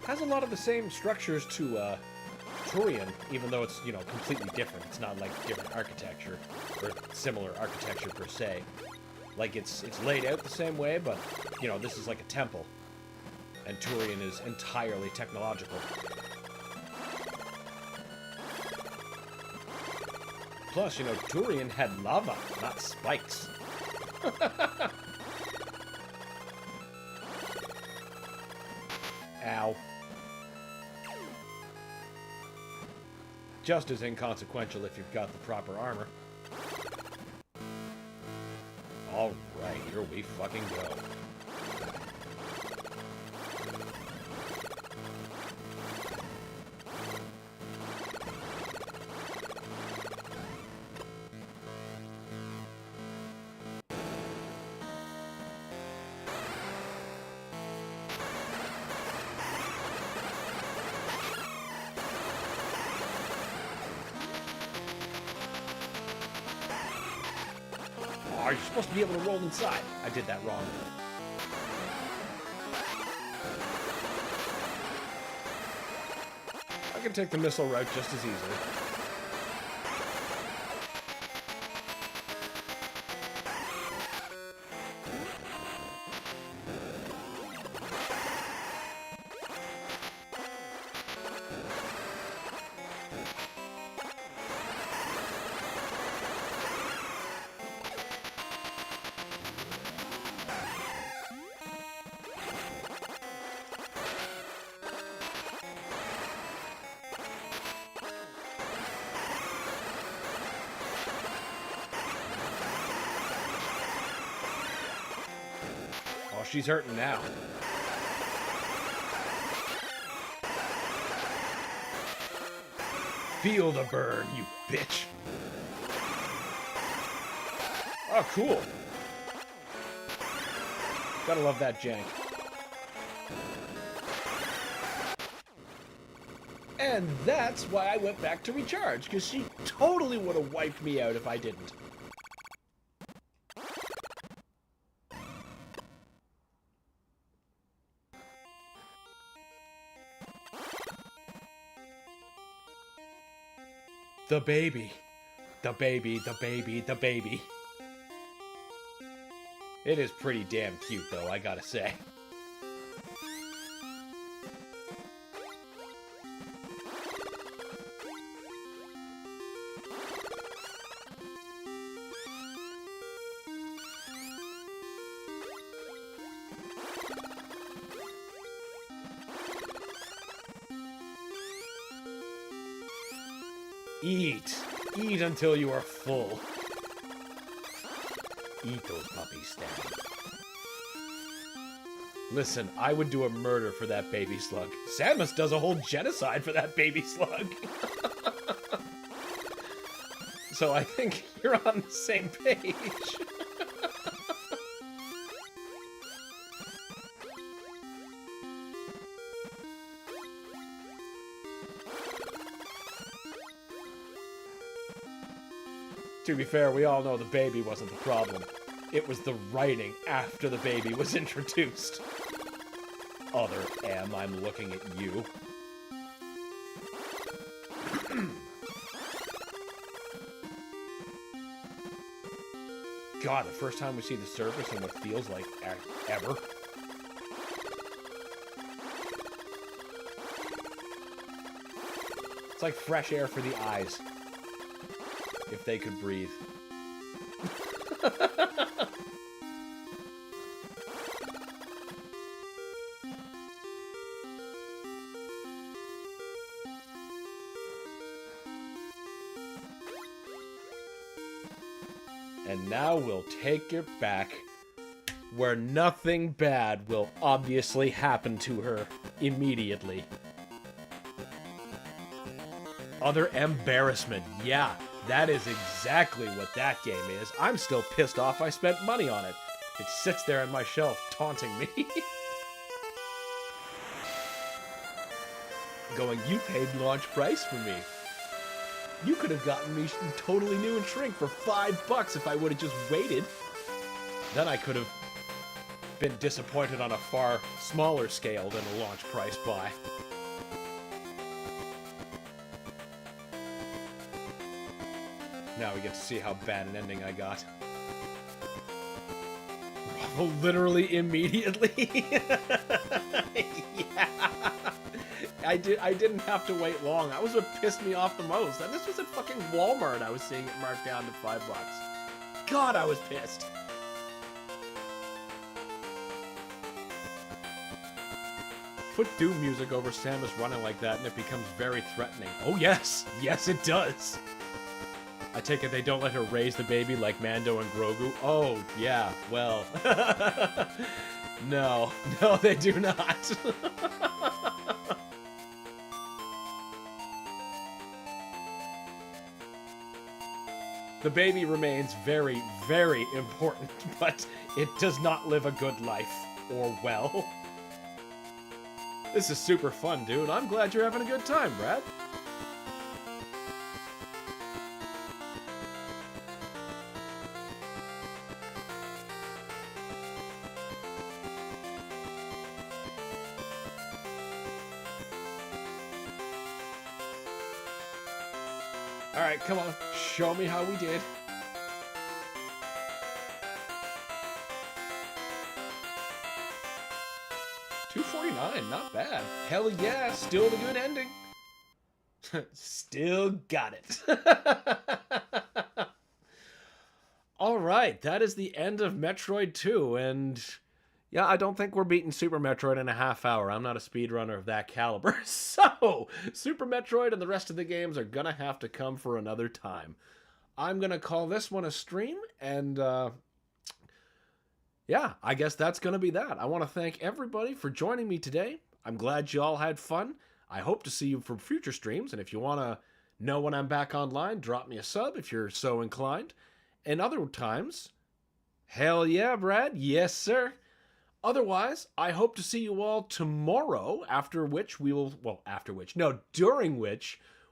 Has a lot of the same structures to Turian, even though it's, you know, completely different. It's not like different architecture, or similar architecture per se. Like, it's laid out the same way, but, you know, this is like a temple. And Turian is entirely technological. Plus, you know, Turian had lava, not spikes. Ow. Just as inconsequential if you've got the proper armor. Alright, here we fucking go. You're supposed to be able to roll inside. I did that wrong. I can take the missile route just as easily. Oh, she's hurting now. Feel the burn, you bitch. Oh, cool. Gotta love that jank. And that's why I went back to recharge, because she totally would have wiped me out if I didn't. The baby. The baby, the baby, the baby. It is pretty damn cute, though, I gotta say. Eat. Eat until you are full. Eat those puppies, Stan. Listen, I would do a murder for that baby slug. Samus does a whole genocide for that baby slug. So I think you're on the same page. To be fair, we all know the baby wasn't the problem. It was the writing after the baby was introduced. Other M, I'm looking at you. God, the first time we see the surface and what feels like ever. It's like fresh air for the eyes. If they could breathe. And now we'll take it back, where nothing bad will obviously happen to her immediately. Other embarrassment, yeah. That is exactly what that game is. I'm still pissed off I spent money on it. It sits there on my shelf, taunting me. Going, you paid launch price for me. You could have gotten me totally new and shrink for $5 if I would have just waited. Then I could have been disappointed on a far smaller scale than a launch price buy. Now we get to see how bad an ending I got. Literally immediately. Yeah. I didn't have to wait long. That was what pissed me off the most. And this was at fucking Walmart. I was seeing it marked down to $5. God, I was pissed. put Doom music over Samus running like that and it becomes very threatening. Oh yes, yes it does. I take it they don't let her raise the baby like Mando and Grogu? Oh, yeah, well. No, they do not. The baby remains very, very important, but it does not live a good life, or well. This is super fun, dude. I'm glad you're having a good time, Brad. Alright, come on. Show me how we did. $2.49, not bad. Hell yeah, still the good ending. Still got it. Alright, that is the end of Metroid 2, and yeah, I don't think we're beating Super Metroid in a half hour. I'm not a speedrunner of that caliber. So, Super Metroid and the rest of the games are gonna have to come for another time. I'm gonna call this one a stream, and yeah, I guess that's gonna be that. I want to thank everybody for joining me today. I'm glad you all had fun. I hope to see you for future streams, and if you want to know when I'm back online, drop me a sub if you're so inclined. And other times, hell yeah, Brad, yes sir. Otherwise, I hope to see you all tomorrow, during which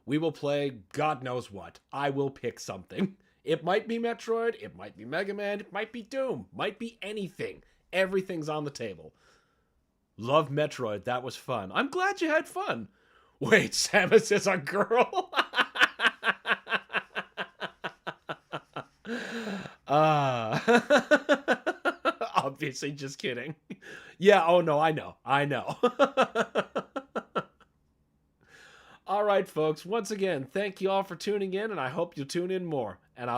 we will play God knows what. I will pick something. It might be Metroid, it might be Mega Man, it might be Doom, might be anything. Everything's on the table. Love Metroid, that was fun. I'm glad you had fun. Wait, Samus is a girl? Obviously, just kidding. Yeah, oh no, I know. All right, folks, once again, thank you all for tuning in, and I hope you'll tune in more. And I'll